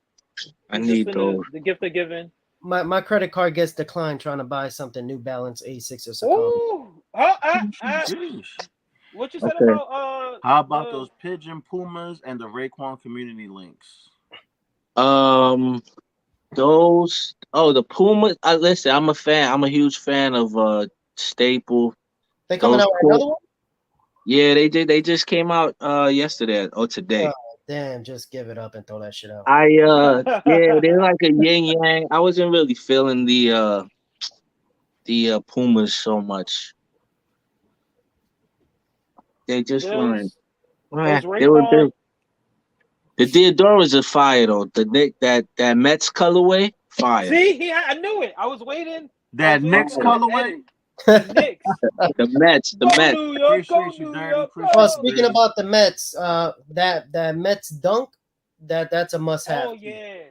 I need those. The gift they're giving. My credit card gets declined trying to buy something New Balance A6 or something. Ooh, what you said about how about those Pigeon Pumas and the Raekwon community links? The Puma. Listen, I'm a fan. I'm a huge fan of Staple. They coming out with another one? Yeah, they did. They just came out yesterday or today. Oh, damn, just give it up and throw that shit out. They're like a yin yang. I wasn't really feeling the Pumas so much. They just weren't. They were. The Diodoras are fire though. That Mets colorway, fire. See, I knew it. I was waiting. That Knicks colorway. The Mets. Appreciate you, Dirty. Speaking about the Mets, that Mets dunk, that's a must-have. Oh yeah.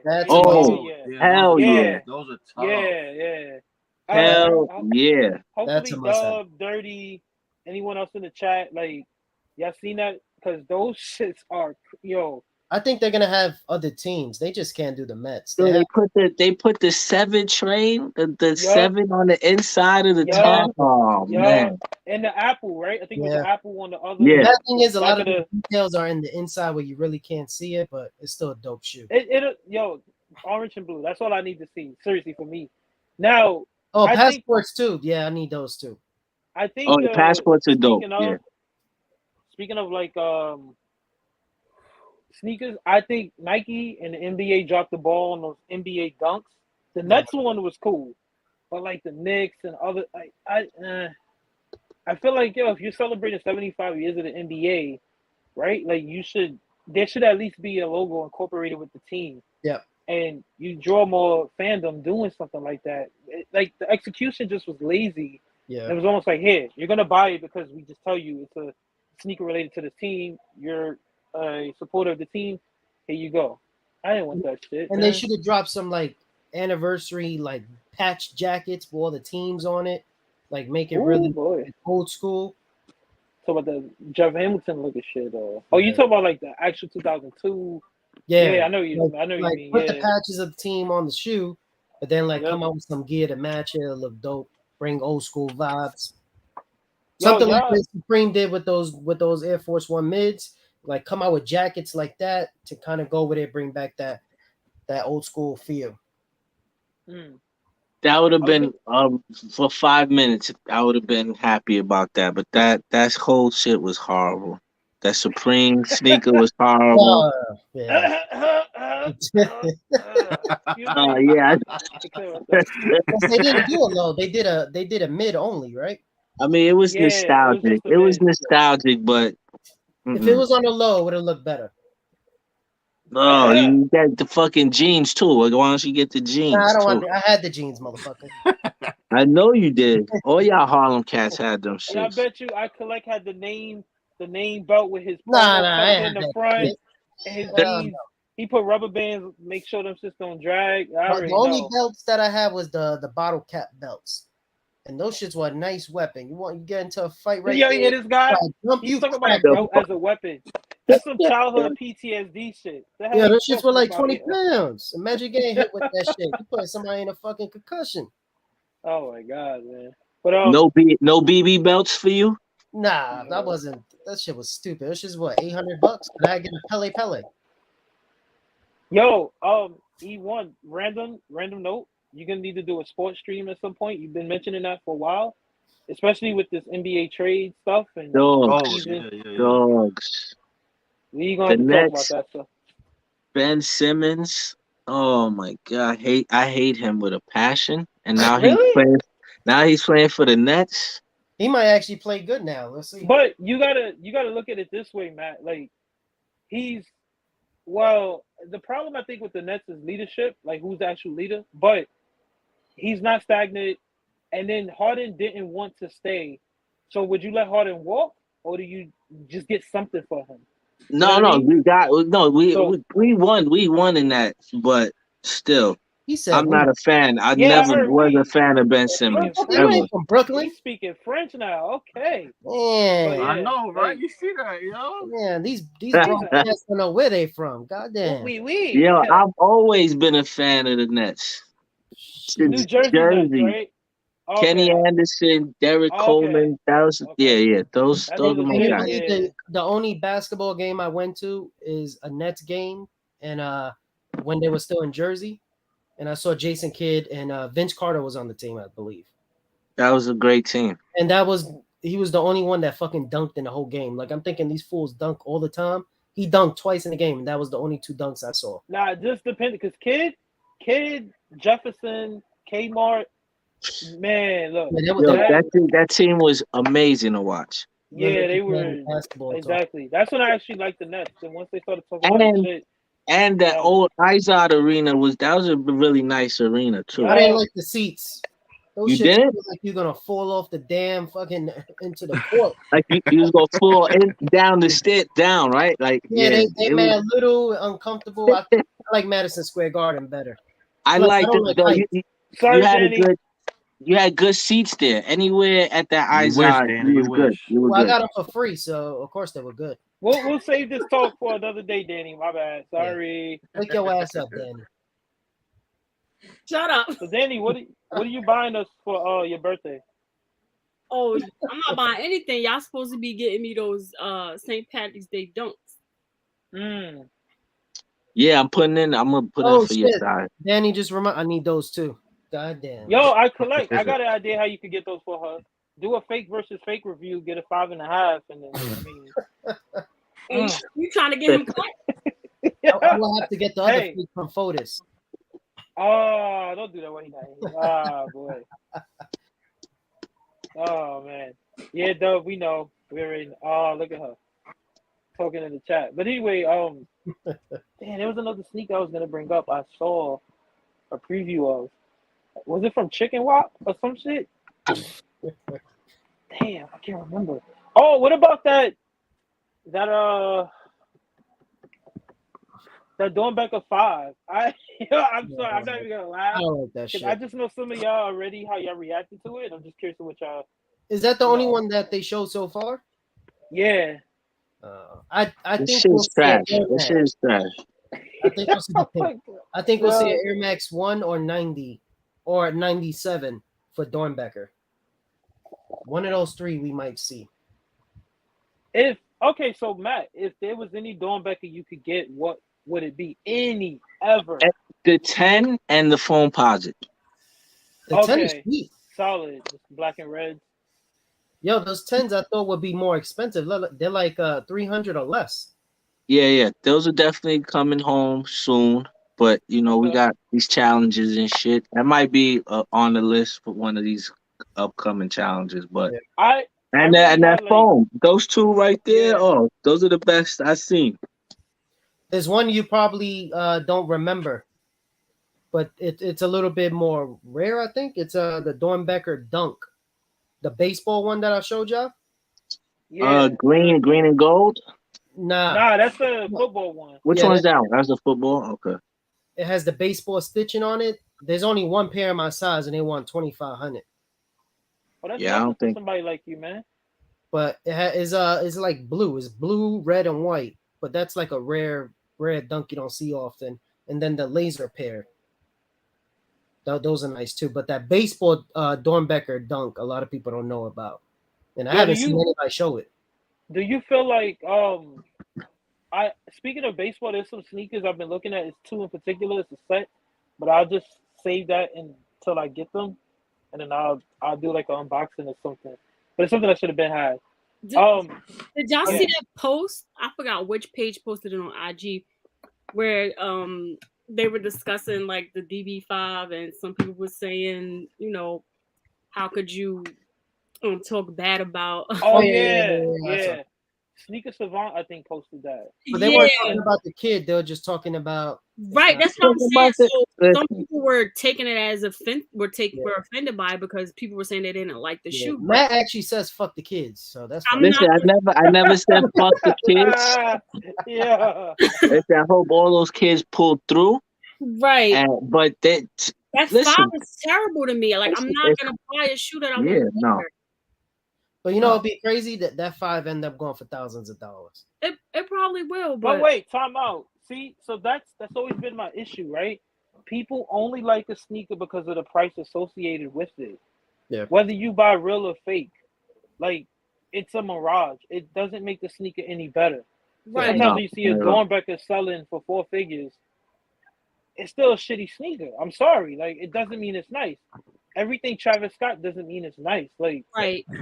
Hell yeah. Those are tough. Yeah. Hell yeah. Hopefully, Dub, Dirty, anyone else in the chat, like y'all seen that? Because those shits are I think they're gonna have other teams. They just can't do the Mets. So they put the 7 train, the 7 on the inside of the top. Oh man! And the Apple, right? I think it was the Apple on the other. Yeah. That thing is a lot of the details are in the inside where you really can't see it, but it's still a dope shoe. Orange and blue. That's all I need to see. Seriously, for me. Now. Passports too. Yeah, I need those too. I think. The passports are dope. Speaking of like sneakers, I think Nike and the NBA dropped the ball on those NBA dunks. The Nets one was cool, but like the Knicks and other, I feel like if you're celebrating 75 years of the NBA, right? Like there should at least be a logo incorporated with the team. Yeah. And you draw more fandom doing something like that. Like the execution just was lazy. Yeah. It was almost like, here, you're gonna buy it because we just tell you it's a sneaker related to the team. You're a supporter of the team. Here you go. I didn't want that shit. And man. they should have dropped some like anniversary like patch jackets with all the teams on it, like make it Ooh, really boy. old school. Talk about the Jeff Hamilton looking shit. Oh, you talk about like the actual 2002? Yeah, I know you. Like, I know like you mean. put the Yeah. patches of the team on the shoe, but then like Yep. come out with some gear to match it. It'll look dope. Bring old school vibes. Yo, Something like y'all- what Supreme did with those Air Force One mids. Like come out with jackets like that to kind of go with it, bring back that old school feel. Mm. That would have been for 5 minutes. I would have been happy about that, but that whole shit was horrible. That Supreme sneaker was horrible. Yeah. Yeah. Because they didn't do a low. They did a mid only, right? I mean, it was Yeah, it was nostalgic. just a It was mid. nostalgic, but If it was on the low, it would have looked better. no, you got the fucking jeans too. Like, why don't you get the jeans? Nah, I don't too? want. I had the jeans, motherfucker. I know you did. All y'all Harlem cats had them And I shits. bet you I collect had the name belt with his Nah, promo I tucked ain't in had the that front shit. and his Hell jeans. He put rubber bands, make sure them shits don't drag. I But already the only know. belts that I had was the bottle cap belts, and those shits were a nice weapon. You get into a fight right Yo, there. you hear this guy? try to jump He's you, talking about crack a you. belt as a weapon. That's some childhood PTSD shit. The hell Yeah, you those shits were talking like about 20 here? pounds. Imagine getting hit with that shit. You putting somebody in a fucking concussion. Oh my god, man. But No BB belts for you? Nah, that wasn't. That shit was stupid. It was just what $800. And I get a Pele. yo, E1, random note. You're gonna need to do a sports stream at some point. You've been mentioning that for a while, especially with this NBA trade stuff and Dogs. season. Dogs. We gonna have The to talk Nets. about that stuff. Ben Simmons. Oh my god, I hate him with a passion. And now Really? he's playing for the Nets. He might actually play good now. Let's see. But you gotta look at it this way, Matt. Like the problem I think with the Nets is leadership, like who's the actual leader. But he's not stagnant. And then Harden didn't want to stay. So would you let Harden walk, or do you just get something for him? You know what I mean? We won in that, but still, He said, I'm not a fan. I Yeah, I never heard was we. a fan of Ben Simmons Speaking You ever. ain't from Brooklyn. He's speaking French now. Okay. Man, But I know, right? like, You see that, yo? man, these broadcasts don't know where they from. Goddamn. we. Yo, I've always been a fan of the Nets. New Since Jersey Nets, right? Okay. Kenny Anderson, Derek Coleman, that was those That's are my legit, You guys. believe the only basketball game I went to is a Nets game, and when they were still in Jersey, and I saw Jason Kidd and Vince Carter was on the team, I believe. That was a great team. And he was the only one that fucking dunked in the whole game. Like I'm thinking these fools dunk all the time. He dunked twice in the game, and that was the only 2 dunks I saw. Nah, it just depended because Kid, Jefferson, Kmart, man, look. Yeah, that team was amazing to watch. Yeah, they were basketball. exactly. That's when I actually liked the Nets. And once they started talking about that shit. And that old Izod arena was a really nice arena too. I didn't like the seats. Those You shits didn't? feel like you're gonna fall off the damn fucking into the court. Like you was gonna fall in down the stairs down, right? Like Yeah, they it made was- a little uncomfortable. I like Madison Square Garden better. I Plus, liked don't it like though. heights. Sorry, You had Danny. you had good seats there. Anywhere at that You wish, Izod, Danny, you was you good. wish. You were Well, I good. got them for free, so of course they were good. We'll save this talk for another day, Danny. My bad. Sorry. Wake your ass up, Danny. Shut up. So Danny, what are you buying us for your birthday? Oh, I'm not buying anything. Y'all supposed to be getting me those St. Patrick's Day dunks. Yeah, I'm gonna put in for your side. Danny just I need those too. God damn. Yo, I got an idea how you could get those for her. Do a fake versus fake review, get a 5.5, and then You trying to get him cut? I will have to get the other Hey. fake from Fotis. Oh, don't do that when he's not here. Ah, boy. Oh, man. Yeah, Dove, we know. We already. Oh, look at her talking in the chat. But anyway, damn, there was another sneaker I was gonna bring up. I saw a preview of. Was it from Chicken Wop or some shit? Damn, I can't remember. Oh, what about that The Dornbecker 5. I'm sorry, I'm not even gonna I laugh. don't like that 'Cause shit. I just know some of y'all already how y'all reacted to it. I'm just curious to what y'all. Is that the only No. one that they showed so far? Yeah. I This think shit we'll is see an trash. Air This shit Max. is trash. I think we'll see Oh my God. I think we'll see an Yo. Air Max 1 or 90 or 97 for Dornbecker. One of those three we might see. So Matt, if there was any Dornbecker you could get, what would it be? Any ever? The 10 and the phone posit. The 10 is Okay. cheap. Solid. Just black and red. Yo, those 10s I thought would be more expensive. They're like 300 or less. Yeah. Those are definitely coming home soon. But we Okay. got these challenges and shit. That might be on the list for one of these upcoming challenges. But Yeah. I and really that got, like, phone, those two right there. Yeah. Oh, those are the best I've seen. There's one you probably don't remember, but it's a little bit more rare, I think. It's the Dornbecker Dunk, the baseball one that I showed y'all. Yeah. Green and gold. Nah, that's the football one. Which Yeah, one's that one? That's the football. Okay. It has the baseball stitching on it. There's only one pair of my size, and they want 2,500. Oh, that's Yeah, I nothing don't for think. somebody like you, man. But it's like blue. It's blue, red, and white. But that's like a rare dunk you don't see often. And then the laser pair. Those are nice too. But that baseball Dornbecker dunk, a lot of people don't know about, and I Yo, haven't seen anybody show it. Do you feel like I speaking of baseball, there's some sneakers I've been looking at. It's two in particular. It's a set, but I'll just save that until I get them, and then I'll do like an unboxing or something. But it's something that should have been had. Did y'all see that post? I forgot which page posted it on IG, where they were discussing like the DB5, and some people were saying, how could you talk bad about? Oh yeah. Sneaker Savant, I think, posted that. But they weren't talking about the kid. They were just talking about That's what I'm saying. So some people were taking it as were offended by it because people were saying they didn't like the shoe. Matt actually says "fuck the kids," so that's. Listen, I never said fuck the kids. Yeah. Listen, I hope all those kids pulled through. Right. But that 5 is terrible to me. Like, I'm not gonna buy a shoe that I won't wear. But it'd be crazy that 5 end up going for thousands of dollars. It probably will, but wait, time out. See, so that's always been my issue, right? People only like a sneaker because of the price associated with it. Yeah. Whether you buy real or fake, like, it's a mirage. It doesn't make the sneaker any better. Right. Sometimes you see a Dornbecker selling for 4 figures. It's still a shitty sneaker. I'm sorry. Like, it doesn't mean it's nice. Everything Travis Scott doesn't mean it's nice. Like,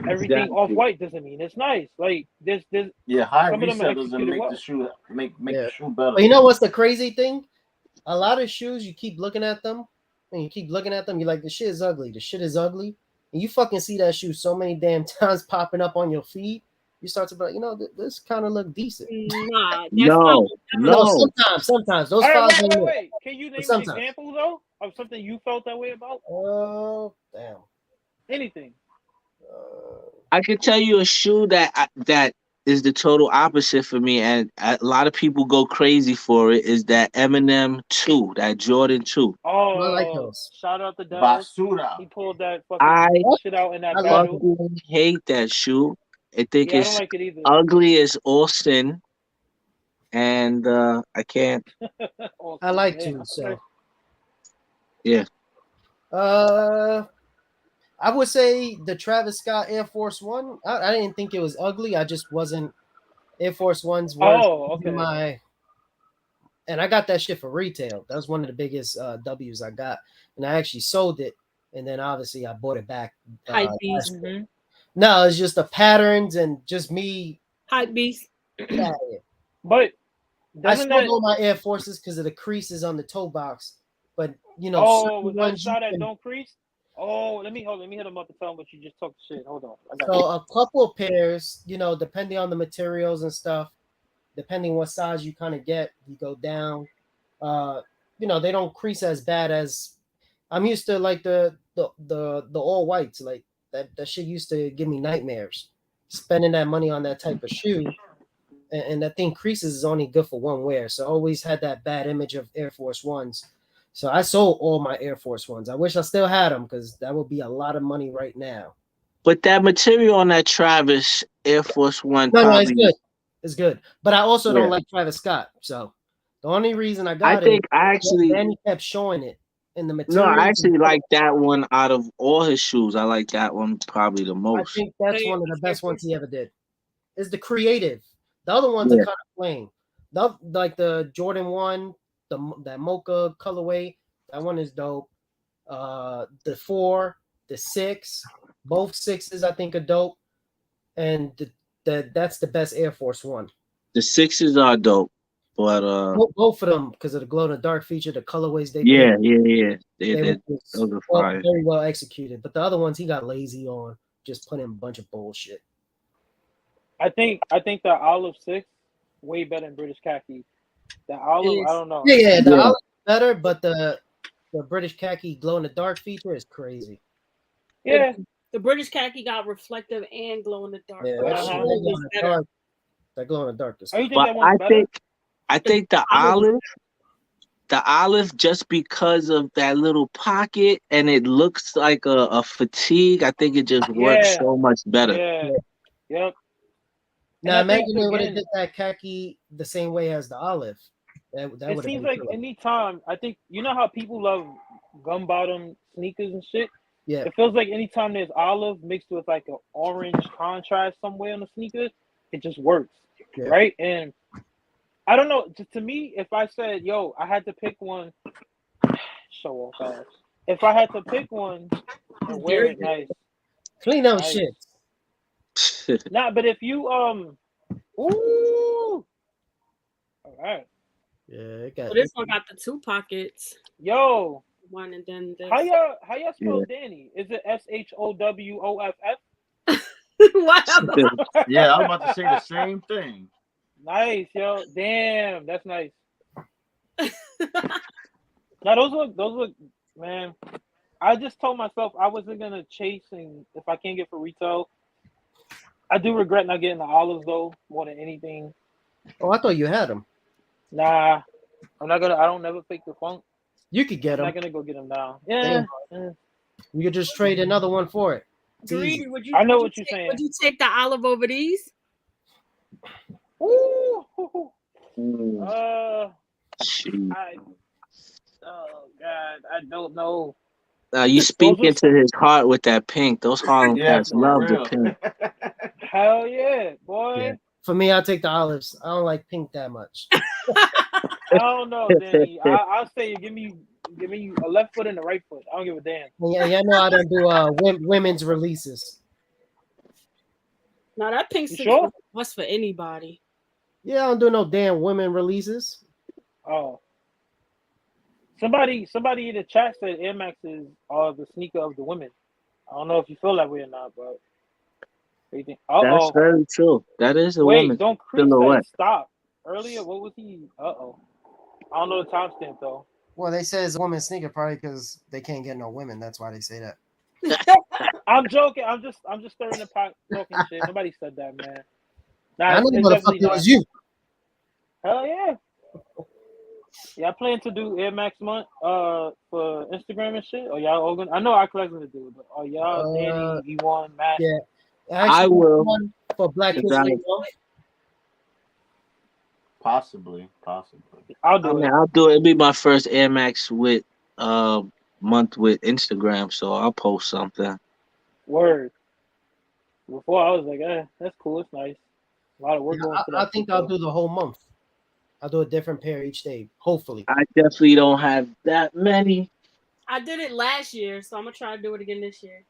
everything Off-White doesn't mean it's nice. Like, there's high some of them resale doesn't executed make well. the shoe make the shoe better. But you know what's the crazy thing? A lot of shoes, you keep looking at them, and you keep looking at them. You're like, the shit is ugly. The shit is ugly. And you fucking see that shoe so many damn times popping up on your feed. You start to be like, this kind of look decent. Nah, no. Sometimes those All files. right, wait. Can you name an example though of something you felt that way about? Oh, damn. Anything. I could tell you a shoe that is the total opposite for me, and a lot of people go crazy for it. Is that Eminem 2, that Jordan 2? Oh, I like those. Shout out to Dallas. Basura. He pulled that fucking shit out in that battle. I hate that shoe. I think I it's don't like it either. ugly as all sin, and I can't. I like to, so yeah. I would say the Travis Scott Air Force One. I didn't think it was ugly. I just wasn't. Air Force Ones were my. And I got that shit for retail. That was one of the biggest W's I got, and I actually sold it. And then obviously I bought it back. No, it's just the patterns and just me. Hype beast. Yeah. But I still know my Air Forces because of the creases on the toe box. But was that the side that don't crease? Oh, let me hit him up and tell him what you just talked shit. Hold on. A couple of pairs, depending on the materials and stuff, depending what size you kind of get, you go down. They don't crease as bad as I'm used to, like the all whites. Like that shit used to give me nightmares. Spending that money on that type of shoe, and I think creases is only good for one wear. So I always had that bad image of Air Force Ones. So I sold all my Air Force Ones. I wish I still had them because that would be a lot of money right now. But that material on that Travis Air Force One No, probably. it's good. It's good. But I also Yeah. don't like Travis Scott. So the only reason I I got think it, I actually Danny kept showing it in the no, material. I actually like that one out of all his shoes. I like that one probably the I most. think that's Hey, one of the best Air ones he ever did. Is the creative. The other ones Yeah. are kind of plain. Like the Jordan 1, that mocha colorway, that one is dope. The 4, the 6, both 6s I think are dope. And that's the best Air Force One. The 6s are dope, but Both of them because of the glow in the dark feature, the colorways they yeah, picked, they they were did. just Those are fire. very well executed. But the other ones he got lazy on, just putting a bunch of bullshit. I think the Olive 6 way better than British Khaki. The Olive, I don't know. Yeah, the Yeah. olive is better, but the British khaki glow in the dark feature is crazy. Yeah, The British khaki got reflective and glow in the dark. Yeah, but that the shit, Uh-huh. olive is better. that glow in the dark is oh, you think But that one's better? I think the olive just because of that little pocket and it looks like a fatigue, I think it just works Yeah. so much better. Yeah. Yep. Now And I think, imagine they would have again, did that khaki the same way as the olive. That would it have seems been like killer. anytime, I think, you know how people love gum bottom sneakers and shit? Yeah. It feels like anytime there's olive mixed with like an orange contrast somewhere on the sneakers, it just works. Yeah. Right? And I don't know, just to me, if I said, yo, I had to pick one, show off ass. If I had to pick one and wear it nice. Clean up Nice. shit. Nah, but if you ooh, all right. Yeah, it got So this one got the 2 pockets. Yo, One and then this. how y'all spell Danny? Is it SHOWOFF? Whatever. Yeah, I was about to say the same thing. Nice, yo. Damn, that's nice. Now those look, man. I just told myself I wasn't gonna chase, and if I can't get for retail, I do regret not getting the olives though more than anything. Oh, I thought you had them. Nah, I'm not gonna. I don't never fake the funk. You could get I'm them. not gonna go get them now. Yeah. You could just trade another one for it. It's easy. Greedy, would you? I know would what you you're saying. Would you take the olive over these? Ooh. Shoot. Oh God, I don't know. You speaking to his heart with that pink. Those Harlem Yeah, cats for love real. the pink. Hell yeah, boy. Yeah. For me, I'll take the olives. I don't like pink that much. I don't know, Danny. I'll say give me a left foot and a right foot. I don't give a damn. Yeah, I know I don't do women's releases. No, that pink You six sure? was for anybody. Yeah, I don't do no damn women releases. Oh. Somebody in the chat said Air Maxes are the sneaker of the women. I don't know if you feel that way or not, but what do you think? That's very true. That is a Wait, woman don't Crease say silhouette. stop. Earlier, what was he? I don't know the timestamp though. Well, they say it's a women's sneaker probably because they can't get no women. That's why they say that. I'm joking. I'm just stirring the pot, talking shit. Nobody said that, man. Nah, I know it's what the fuck definitely it not. was you. Hell yeah. Y'all plan to do Air Max month for Instagram and shit? Or y'all all gonna? I know our collectors will do it, but are y'all Danny, E1, Matt? Yeah. I will. One for Black History Exactly. Month. Possibly. I'll do it. I'll do it. It'll be my first Air Max with month with Instagram, so I'll post something. Word. Before I was like, that's cool. It's nice. A lot of work going for that. I think I'll do the whole month. I'll do a different pair each day, hopefully. I definitely don't have that many. I did it last year, so I'm gonna try to do it again this year.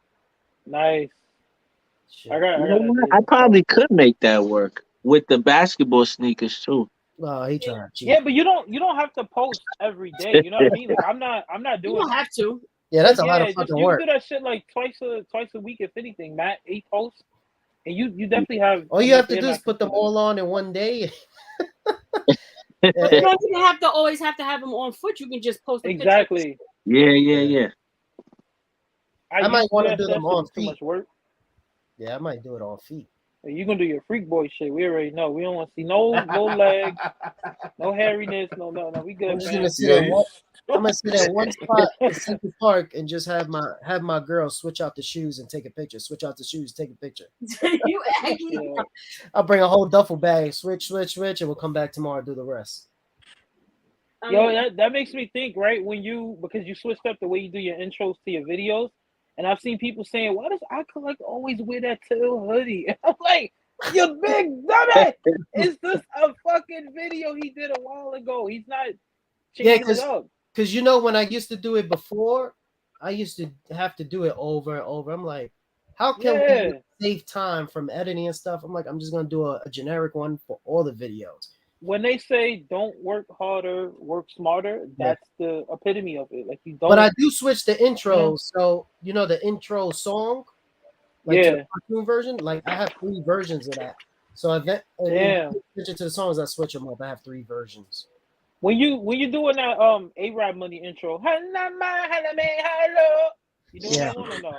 Nice. Shit. I got You know what? that I dude. probably could make that work with the basketball sneakers too. Oh, he tried. Yeah, but you don't have to post every day. You know what I mean? Like I'm not You doing don't that. have to. Yeah, that's a lot of Just fucking you work. do that shit like twice a week if anything, Matt. 8 posts, and you definitely have. All you have to Air do is Maxes put them for that. all on in one day. You don't even have to always have them on foot. You can just post a picture. Exactly. Yeah. I might used wanna that do shit. them That shit on was too feet. much work. Yeah, I might do it on feet. You gonna do your freak boy shit? We already know. We don't want to see no legs, no hairiness, no. We I'm good, just fam. gonna sit Yeah, at one. I'm gonna sit at one spot in Central Park and just have my girl switch out the shoes and take a picture. Switch out the shoes, take a picture. You actually Yeah. I'll bring a whole duffel bag, switch, and we'll come back tomorrow and do the rest. Yo, that makes me think, right? Because you switched up the way you do your intros to your videos, and I've seen people saying, "Why does I Collect always wear that tail hoodie?" I'm like, "You big dummy! It's just a fucking video he did a while ago. He's not Yeah, changing it up." because you know when I used to do it before, I used to have to do it over and over. I'm like, how can Yeah. we save time from editing and stuff? I'm like, I'm just gonna do a generic one for all the videos. When they say don't work harder, work smarter, that's the epitome of it. Like you don't. But I do switch the intros, so you know the intro song, like to the cartoon version. Like I have 3 versions of that. So if switch it to the songs, I switch them up. I have 3 versions. When you doing that A-Rap Money intro, you doing that one or no?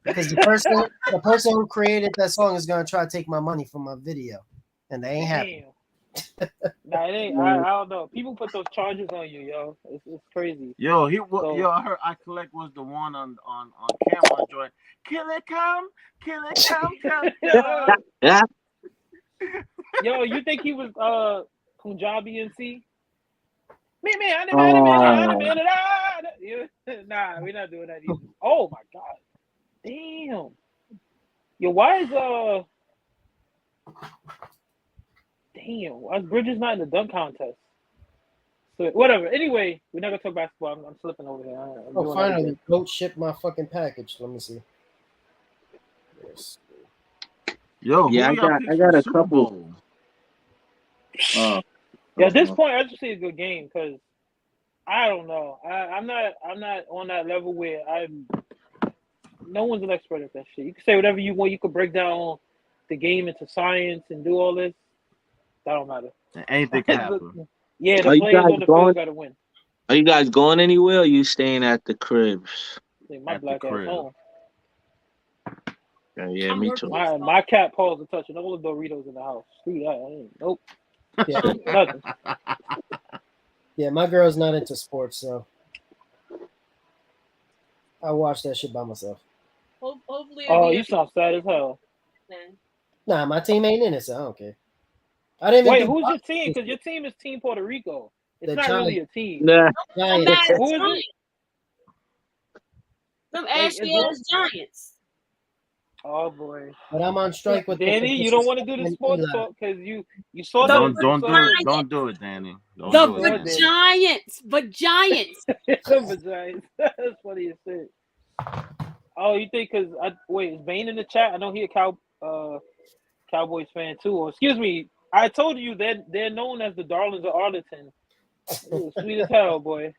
Because the person who created that song is gonna try to take my money from my video, and they ain't happy. Nah, it ain't. I don't know. People put those charges on you, yo. It's crazy. Yo, I heard I Collect was the one on camera joint. Kill it come. Yo, you think he was Punjabi MC? Nah, we're not doing that either. Oh my god. Damn. Yo, why is Bridges not in the dunk contest? So whatever. Anyway, we're not gonna talk basketball. I'm slipping over here. Oh, finally, Goat shipped my fucking package. Let me see. Yes. Yo, Yeah, I got a couple. Yeah, at this point, I just see a good game because I don't know. I'm not on that level where no one's an expert at that shit. You can say whatever you want. You could break down the game into science and do all this. That don't matter. Anything can happen. Yeah, the players on the field got to win. Are you guys going anywhere? Or are you staying at the cribs? My black ass home. Yeah, me too. My cat paws are touching all the Doritos in the house. Screw that. Nope. Yeah. Nothing. Yeah, my girl's not into sports, so I watch that shit by myself. Hopefully. Oh, you sound sad as hell. Nah, my team ain't in it, so I don't care. I didn't even who's your team? Because your team is Team Puerto Rico. It's not really a team. Nah. Who is it? Some ashy ass Giants. Oh boy! But I'm on strike with Danny. You don't want to do the sports talk because you saw Don't do it, Danny. The Giants. The Giants. That's funny as shit. Oh, you think because is Bane in the chat? I know he a Cowboys fan too. Or excuse me, I told you they're known as the darlings of Arlington. Sweet as hell, boy.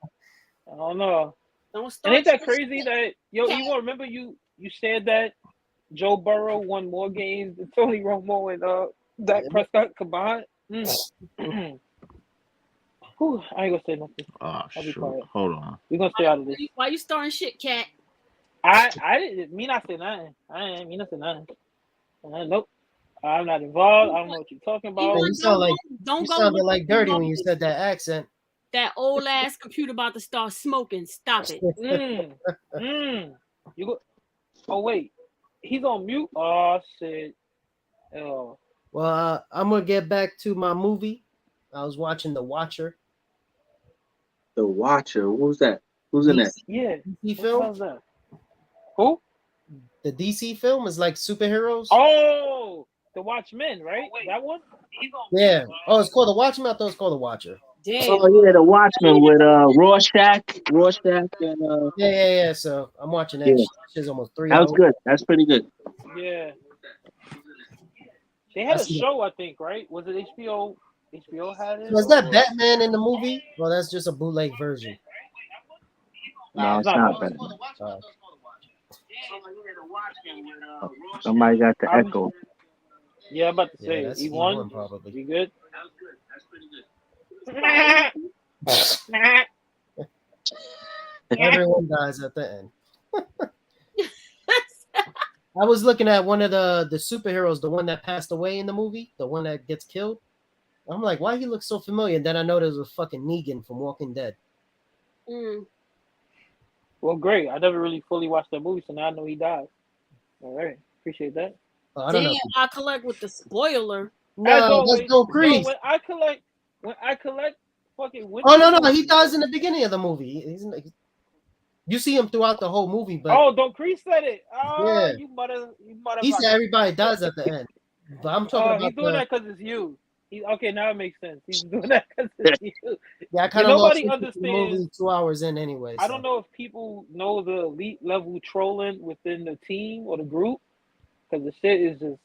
I don't know. And ain't that crazy that you remember you said that Joe Burrow won more games than Tony Romo and Dak Prescott combined? Whew, I ain't gonna say nothing. Oh, shoot. Hold on. We're gonna stay out of this. Why you starting shit, cat? I didn't mean not say nothing. I didn't mean not say nothing. Nope. I'm not involved. I don't know what you're talking about. You sounded like dirty when you said that accent. That old ass computer about to start smoking. Stop it. You go. Oh wait, he's on mute. Oh shit. Oh. Well, I'm gonna get back to my movie. I was watching The Watcher. The Watcher. Who's that? Who's in that? Yeah. DC film. How's that? Who? The DC film is like superheroes. Oh, The Watchmen, right? That one? Yeah. Oh, it's called The Watchmen. I thought it was called The Watcher. Damn. Oh yeah, The Watchmen with Rorschach and Yeah. So I'm watching that. Yeah. Shit's almost 3 That hours. was good. That's pretty good. Yeah. They had a show, I think, right? Was it HBO? HBO had it. Was that Batman in the movie? Well, that's just a bootleg version. No, it's not bad. Somebody got the echo. Yeah, I'm about to say that's E1 probably. You good? Everyone dies at the end. I was looking at one of the superheroes, the one that passed away in the movie, the one that gets killed. I'm like, why he looks so familiar? And then I noticed it was fucking Negan from Walking Dead. Mm. Well, great. I never really fully watched that movie, so now I know he died. All right, appreciate that. I don't Damn, know. I collect with the spoiler. As No, always, let's go, yo, Crease. when I collect fucking. Oh no, he dies in the beginning of the movie. You see him throughout the whole movie, but Oh, don't Crease said it. yeah, You mother. he said everybody dies at the end. But I'm talking about He's doing that because it's you. Okay, now it makes sense. He's doing that because it's you. Yeah, I kind of lost Nobody interest in the movie understands. 2 hours in anyway. I don't know if people know the elite level trolling within the team or the group, because the shit is just,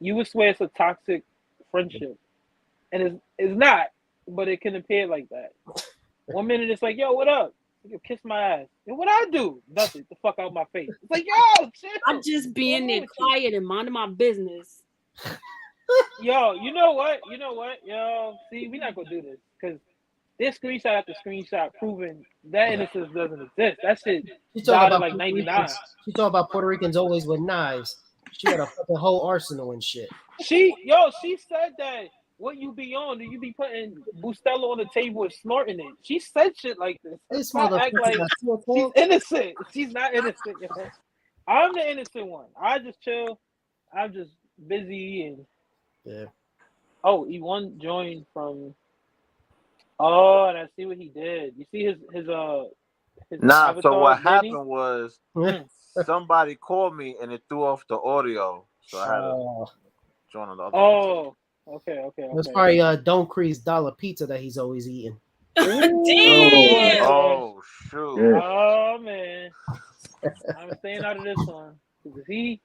you would swear it's a toxic friendship, and it's not, but it can appear like that. 1 minute it's like, yo, what up? You kiss my ass. And what I do? Nothing. The fuck out my face. It's like, yo, chill. I'm just being there quiet and minding my business. Yo, you know what? Yo, see, we're not gonna do this because this screenshot after screenshot proving that innocence doesn't exist. That shit She's died talking in about like 99. She's talking about Puerto Ricans always with knives. She got a fucking whole arsenal and shit. She said that what you be on, do you be putting Bustelo on the table and snorting it? She said shit like this. This Not act motherfucker like got she's innocent. She's not innocent, yo. I'm the innocent one. I just chill. I'm just busy and yeah. Oh, E1 joined from. Oh, and I see what he did. You see his Nah, so avatar, what Danny? happened was somebody called me and it threw off the audio, so I had to join on the other. Oh, okay. It was probably Don't Crease dollar pizza that he's always eating. Damn. Oh shoot! Oh man, I'm staying out of this one. If he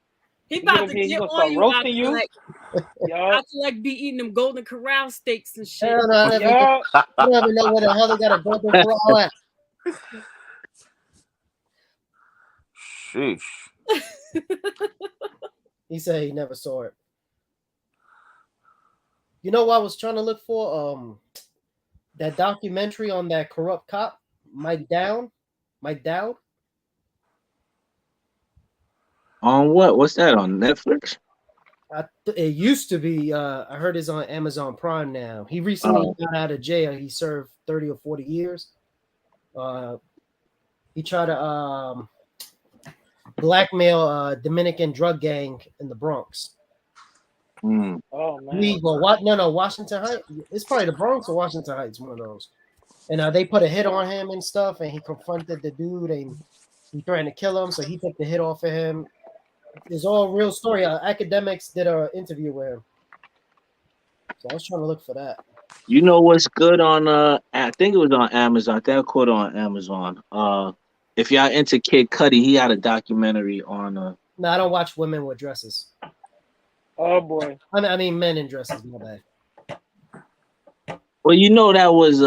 about to here, get gonna on start you. roasting you. I collect be eating them Golden Corral steaks and shit. Hell no, I don't even know where the hell they got a Golden Corral at. Sheesh. He said he never saw it. You know what I was trying to look for? That documentary on that corrupt cop, Mike Dowd. On what? What's that on Netflix? It used to be. I heard it's on Amazon Prime now. He recently got out of jail. He served 30 or 40 years. He tried to blackmail a Dominican drug gang in the Bronx. Mm. Oh man. Washington Heights. It's probably the Bronx or Washington Heights, one of those. And they put a hit on him and stuff, and he confronted the dude and he threatened to kill him, so he took the hit off of him. It's all a real story. Academics did an interview with him. So I was trying to look for that. You know what's good on I think it was on Amazon. I think I caught it on Amazon. If y'all into Kid Cudi, he had a documentary on No, I don't watch women with dresses. Oh boy. I mean men in dresses, my bad. Well, you know that was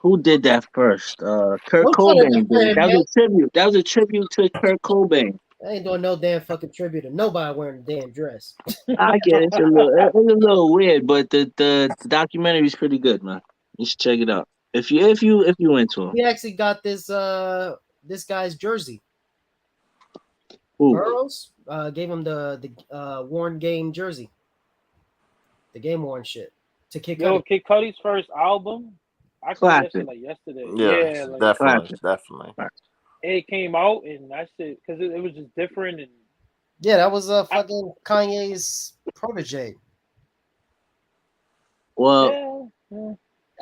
who did that first? Kurt Cobain did it. That was a tribute. That was a tribute to Kurt Cobain. I ain't doing no damn fucking tribute to nobody wearing a damn dress. I get it. It's a little weird, but the documentary is pretty good, man. You should check it out if you into it. He actually got this guy's jersey. Ooh. Burroughs gave him the worn game jersey, the game worn shit to Kid Yo, Cudi. Kid Cudi's first album. I saw that shit like yesterday. Yeah, like, definitely. It came out and that shit because it was just different and. Yeah, that was fucking Kanye's protege. Well,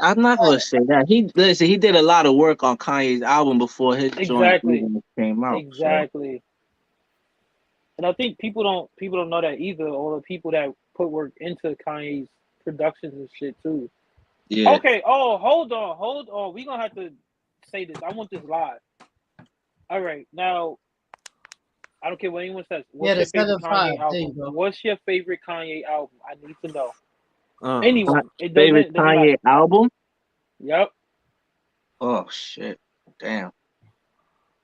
I'm not gonna say that. He did a lot of work on Kanye's album before his joint came out. Exactly. So. And I think people don't know that either. All the people that put work into Kanye's productions and shit too. Yeah. Okay. Oh, hold on. We gonna have to say this. I want this live. All right. Now, I don't care what anyone says. What's your favorite Kanye album? What's your favorite Kanye album? I need to know. Anyone. Favorite Kanye album? Yep. Oh shit! Damn.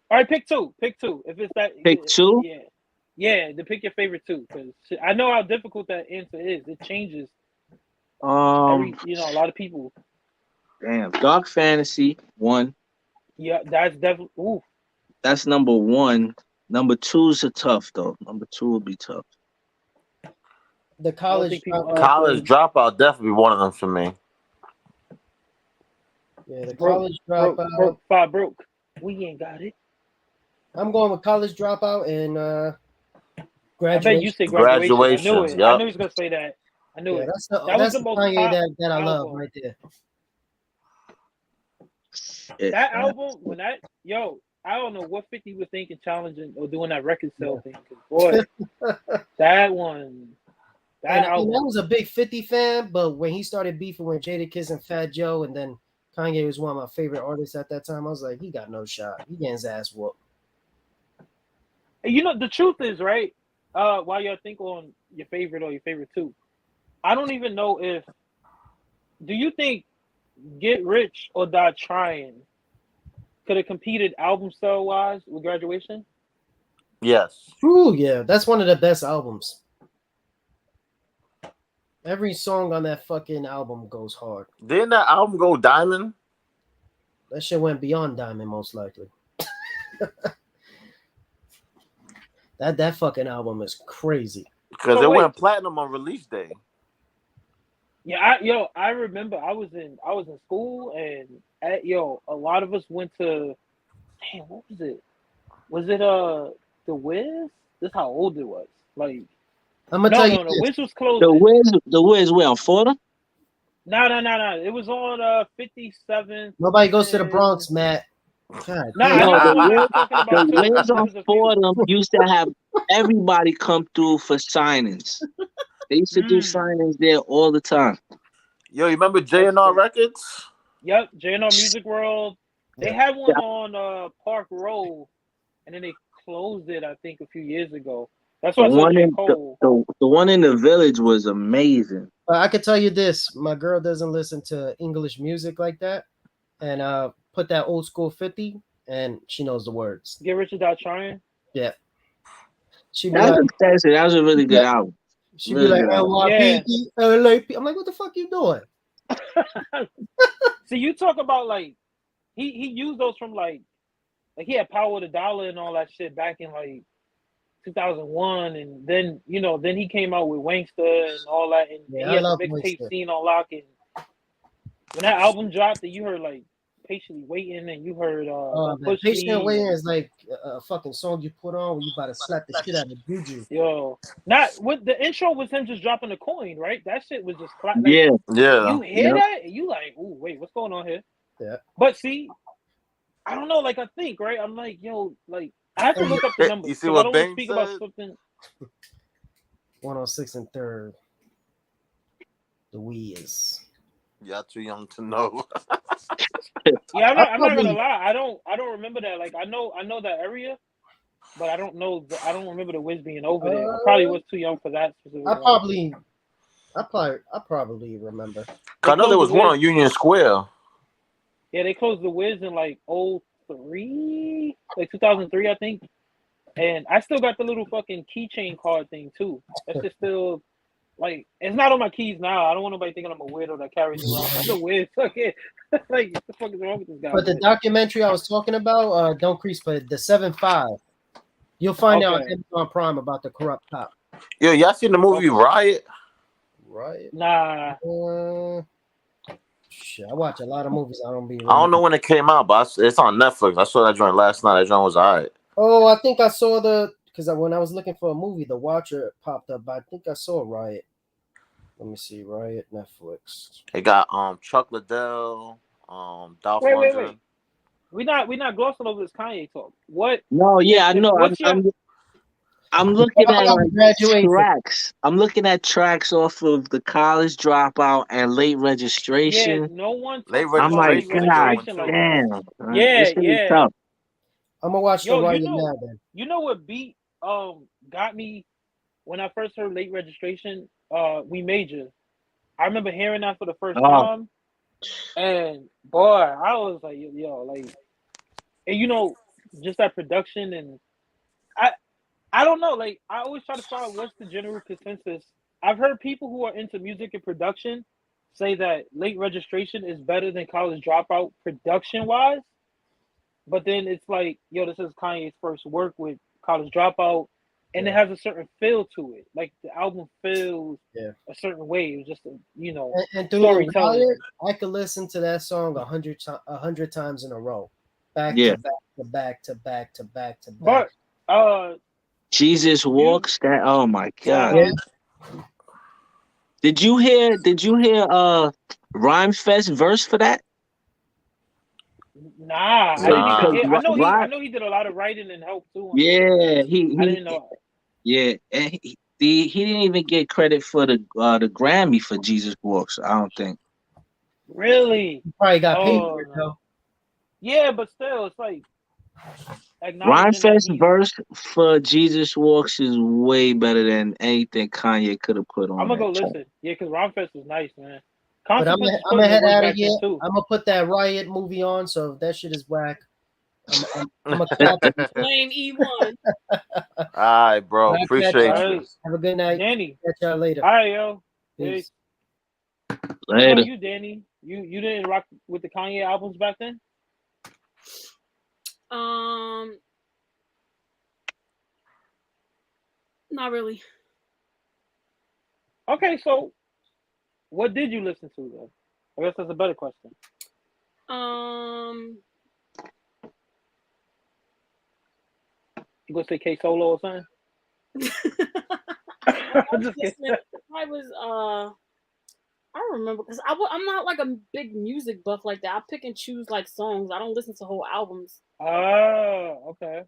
All right, pick two. If it's that. Pick two. Yeah. To pick your favorite two, because I know how difficult that answer is. It changes. A lot of people. Damn. Dark Fantasy 1. Yeah, that's definitely. Ooh. That's number 1. Number two's a tough though. Number two will be tough. The I don't college think people dropout. College Dropout definitely one of them for me. Yeah, the broke, college broke, dropout. broke, five broke. We ain't got it. I'm going with college dropout and I graduation. bet you say graduation. I knew Graduations, it. I yup. knew he was gonna say that. I knew Yeah, it. that's the That was the the most Kanye pop that I love album. right there. Shit, That man. album, when that I don't know what 50 was thinking, challenging or doing that record sale thing. 'Cause boy, that one, that And I album. was a big 50 fan, but when he started beefing with Jadakiss and Fat Joe, and then Kanye was one of my favorite artists at that time, I was like, he got no shot. He getting his ass whooped. And you know, the truth is, right? While y'all think on your favorite or your favorite two, I don't even know if. Do you think Get Rich or Die Trying could have competed album style wise with Graduation? Yes. Ooh, yeah, that's one of the best albums. Every song on that fucking album goes hard. Didn't that album go diamond? That shit went beyond diamond, most likely. that fucking album is crazy. Because So it wait. went platinum on release day. Yeah, I remember I was in school and a lot of us went to what was it? Was it the Wiz? This is how old it was. Like I'm gonna tell you no, this. Wiz was closing. The Wiz where on Florida? No. It was on 57th. Nobody goes to the Bronx, Matt. God, Nah, damn. I know No, the one the you're talking about too. Wiz There on was a few. Fordham used to have everybody come through for signings. They used to do signings there all the time. Yo, you remember J&R Records? Yep, J&R Music World. They had one on Park Row, and then they closed it, I think, a few years ago. That's The why I saw one J. in Cole. the one in the Village was amazing. I could tell you this: my girl doesn't listen to English music like that, and put that old school 50, and she knows the words. Get Rich or Die Trying. Yeah, she be That like, was a really good album. she Really be like, good album. LYP, LAP. I'm like, what the fuck you doing? See, you talk about like he used those from like he had Power the Dollar and all that shit back in like 2001, and then then he came out with Wankster and all that, and Yeah, he I had love the mixtape Wankster. scene on lock. And when that album dropped, and you heard like Patiently Waiting, and you heard Push Patient Me. Waiting is like a fucking song you put on when you about to slap the shit out of Juju. Yo, not with the intro was him just dropping a coin, right? That shit was just like, Yeah. You hear Yep. that? And you like, ooh, wait, what's going on here? Yeah. But see, I don't know. Like I think, right? I'm like, yo, like I have to look up the numbers. You see 'cause what I don't want to Bane speak about said? something. 106 and 3rd. The Wiz. Y'all too young to know. Yeah, I'm not gonna probably- lie. I don't remember that. Like I know that area, but I don't know. I don't remember the Wiz being over there. I probably was too young for that specific. I probably remember. I know there was one on Union Square. Yeah, they closed the Wiz in like 03, like 2003, I think. And I still got the little fucking keychain card thing too. That's just still like it's not on my keys now. I don't want nobody thinking I'm a weirdo that carries it around. That's a weird fucking like what the fuck is wrong with this guy? But the documentary I was talking about, Don't Crease, but the 7-5. You'll find out on Okay. Amazon Prime about the corrupt cop. Yo, y'all seen the movie Riot? Right? Nah. Shit, I watch a lot of movies. I don't be. I don't know when it came out, but it's on Netflix. I saw that joint last night. That joint was alright. Oh, I think I saw because when I was looking for a movie, The Watcher popped up. But I think I saw Riot. Let me see, Riot Netflix. It got Chuck Liddell, Dolph Wait. Lundgren. We not glossing over this Kanye talk. What? No, yeah, I know. What's I'm looking at like Graduation. tracks. I'm looking at tracks off of the College Dropout and Late Yeah, Registration. no one. Late talks about I'm Registration like, was a God good one, too. like damn. that. Yeah, This shit is yeah. tough. I'm gonna watch Yo, the Riot you know- now. Then You know what beat got me when I first heard Late Registration? We Major. I remember hearing that for the first Oh. time, and boy, I was like, yo, like, and just that production, and I don't know, like, I always try to find what's the general consensus. I've heard people who are into music and production say that Late Registration is better than College Dropout production wise, but then it's like, yo, this is Kanye's first work with College Dropout, and it Yeah. has a certain feel to it. Like the album feels Yeah. a certain way. It was just And through the storytelling. riot, I could listen to that song 100 times in a row, back Yeah. to back to back to back to back to But back. Jesus Walks. That. Oh my God. Yeah. Did you hear? Rhyme Fest verse for that? Nah, I didn't Nah. even. I know he. I Rhyme. know he did a lot of writing and help too. Yeah, I didn't know. and he didn't even get credit for the Grammy for Jesus Walks. I don't think. Really? You probably got paid Oh, for it no. though. Yeah, but still, it's like Rhyme acknowledging that Fest he. verse for Jesus Walks is way better than anything Kanye could have put I'm on gonna go that track. listen. Yeah, because Rhymefest was nice, man. But I'm Consequences gonna head worked out of back here. then too. I'm gonna put that Riot movie on. So if that shit is whack, I'm gonna clap. Blame E1. All right, bro. I'll catch Appreciate y'all. you. Right, Have a good night. Danny. Catch y'all later. All right, yo. Peace. Peace. What about Later. you, Danny? You didn't rock with the Kanye albums back then? Not really. Okay, so what did you listen to though? I guess that's a better question. You gonna say K Solo or something? I'm just kidding. I don't remember because I'm not like a big music buff like that. I pick and choose like songs. I don't listen to whole albums. Oh, okay.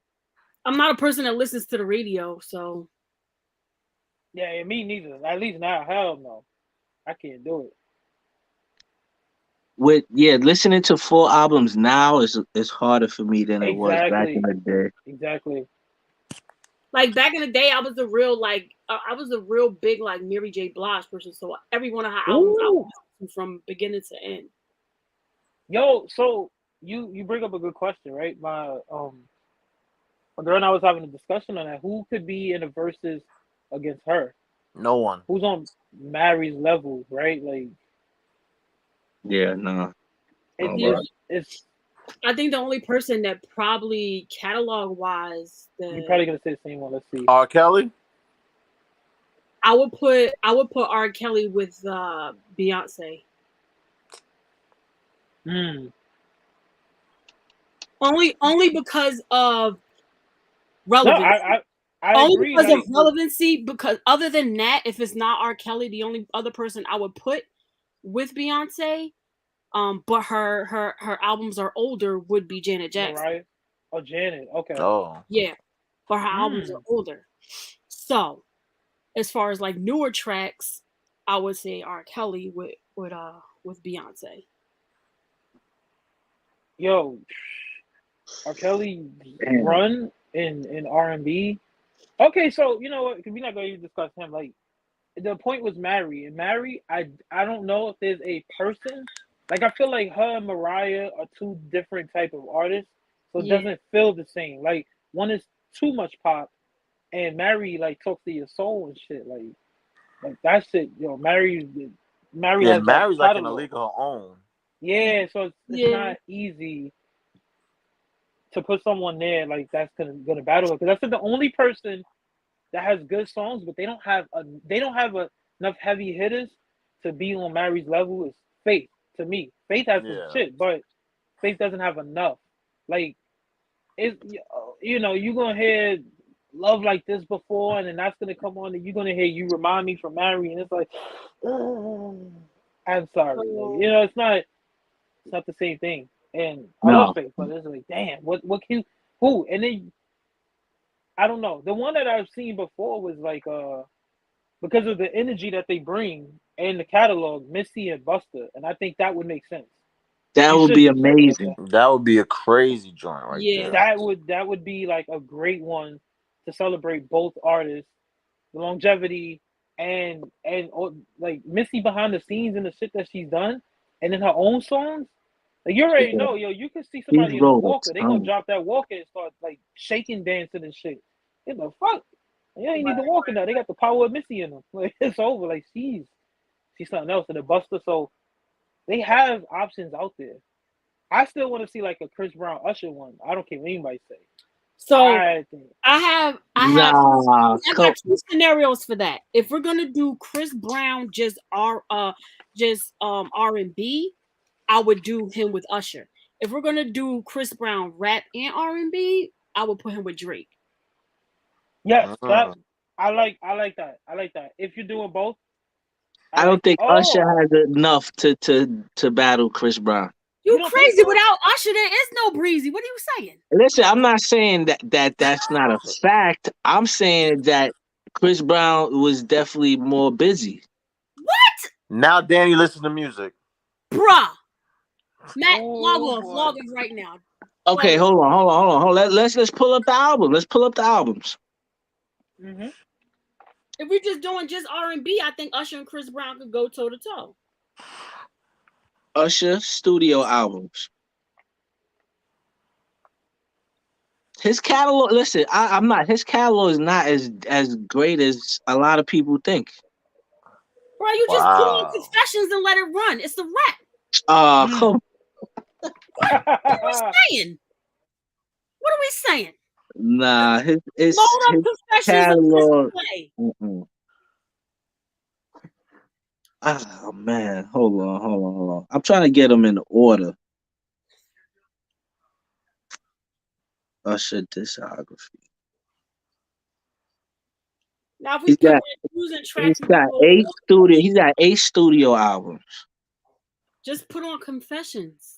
I'm not a person that listens to the radio, so Yeah, me neither. At least now, hell no, I can't do it. Listening to full albums now is harder for me than it was back in the day. Exactly. Like back in the day, I was a real big like Mary J. Blige person. So every one of her albums I would listen to from beginning to end. Yo, so you bring up a good question, right? My girl and I was having a discussion on that. Who could be in the verses against her? No one. Who's on Mary's level, right? Like, yeah, no. It's I think the only person that probably catalog wise you're probably gonna say the same one. Let's see. R. Kelly. I would put R. Kelly with Beyonce. Only because of relevancy. No, I only agree, because like, of relevancy. Because other than that, if it's not R. Kelly, the only other person I would put with Beyonce, but her albums are older, would be Janet Jackson. Right? Oh, Janet. Okay. Oh. Yeah, but her albums are older. So, as far as like newer tracks, I would say R. Kelly with Beyonce. Yo, R. Kelly run in R&B. Okay, so you know what? Because we're not going to even discuss him. Like, the point was Mary. And Mary, I don't know if there's a person. Like, I feel like her and Mariah are two different type of artists. So it doesn't feel the same. Like, one is too much pop. And Mary, like, talks to your soul and shit. Like that shit, Mary Yeah, has Mary's that like in a league of her own. Yeah, so it's not easy to put someone there like that's gonna battle it. Because that's the only person that has good songs, but they don't have enough heavy hitters to be on Mary's level. Is Faith to me. Faith has some shit, but Faith doesn't have enough. Like, you're gonna hear Love Like This before, and then that's gonna come on, and you're gonna hear You Remind Me from Mary, and it's like, I'm sorry, like, it's not the same thing. And I love Faith, but it's like, damn, what can who? And then I don't know. The one that I've seen before was like because of the energy that they bring and the catalog, Missy and Buster, and I think that would make sense. That would be amazing. That would be a crazy joint right there. That would be like a great one to celebrate both artists, the longevity and like Missy behind the scenes and the shit that she's done, and in her own songs. Like, you already know, you can see somebody in a walker, they gonna drop that walker and start like shaking, dancing and shit. What the fuck? You ain't need the walker now. They got the power of Missy in them. Like, it's over. Like, she's something else. And the Buster, so they have options out there. I still want to see like a Chris Brown Usher one. I don't care what anybody say. So I think. I have Nah, I got two scenarios for that. If we're gonna do Chris Brown just R&B, I would do him with Usher. If we're gonna do Chris Brown rap and R&B, I would put him with Drake. Yes, that I like that. I like that. If you're doing both, I don't think Usher has enough to battle Chris Brown. You crazy? Without Usher, there is no Breezy. What are you saying? Listen, I'm not saying that's not a fact. I'm saying that Chris Brown was definitely more busy. What? Now Danny listens to music. Bruh. Matt, log off right now. Okay, hold on. Let's pull up the album. Let's pull up the albums. Mm-hmm. If we're just doing just R&B, I think Usher and Chris Brown could go toe to toe. Usher studio albums. His catalog. Listen, I'm not. His catalog is not as great as a lot of people think. Bro, you just put on Confessions and let it run. It's the rap. Come. What are we saying? What are we saying? Nah, his catalog. Oh man, hold on. I'm trying to get them in order. Usher discography. Now, if we he's got 8 studio albums. Just put on Confessions.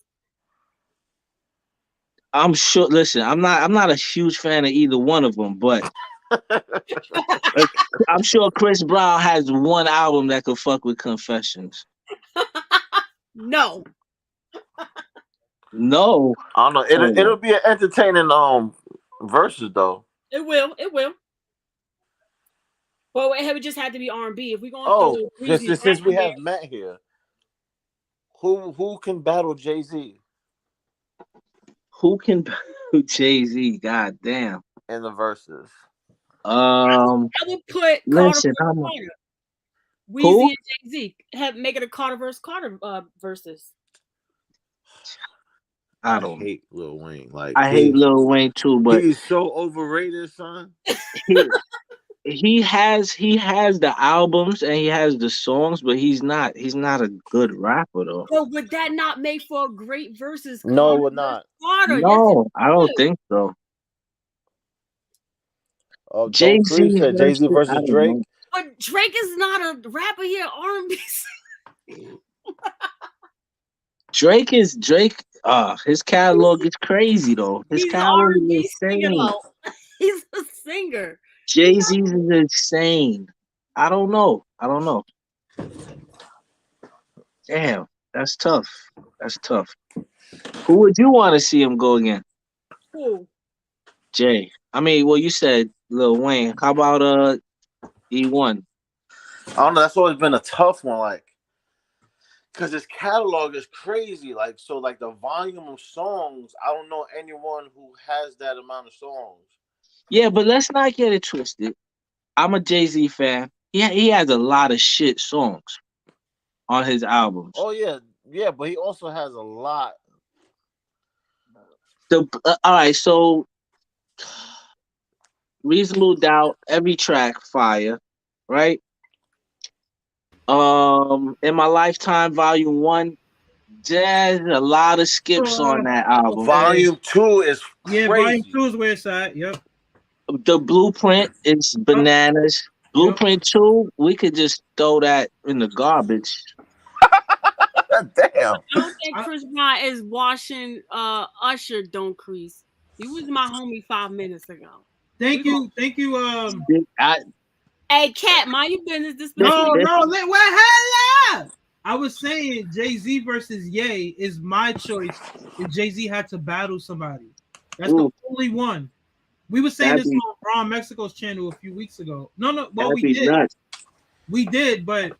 I'm sure. Listen, I'm not a huge fan of either one of them, but I'm sure Chris Brown has one album that could fuck with Confessions. No. No. I don't know. It'll be an entertaining verses though. It will. Well, it would just have to be R&B. If we're going since we have Matt here, who can battle Jay-Z? Who can battle Jay-Z? God damn. In the verses. I would put Carter Weezy and Jay-Z. Make it a Carter versus Carter versus. I hate Lil Wayne. I hate Lil Wayne too, but he's so overrated, son. He has the albums and he has the songs, but he's not a good rapper though. But would that not make for a great versus? No, it would not. Carter? No, I don't think so. Jay-Z versus Drake. But Drake is not a rapper here. R&B. Drake. His catalog is crazy though. His catalog is insane. He's a singer. Jay-Z is insane. I don't know. Damn, that's tough. Who would you want to see him go again? Who? Jay. I mean, well, you said Lil Wayne. How about E1? I don't know. That's always been a tough one, because his catalog is crazy. The volume of songs, I don't know anyone who has that amount of songs. Yeah, but let's not get it twisted. I'm a Jay-Z fan. He has a lot of shit songs on his albums. Oh yeah, but he also has a lot. All right, so Reasonable Doubt, every track fire, right? In My Lifetime, Volume 1, there's a lot of skips on that album. Volume 2 is crazy. Volume 2 is where it's at. Yep. The Blueprint is bananas. Blueprint 2, we could just throw that in the garbage. Damn. I don't think Chris Brown is washing Usher Don't Crease. He was my homie 5 minutes ago. Thank you. Hey, Cat, mind your business. This No, what hell? I was saying Jay-Z versus Ye is my choice if Jay-Z had to battle somebody. That's the only one. We were saying this on Ron Mexico's channel a few weeks ago. No, well, we did. Nuts. We did, but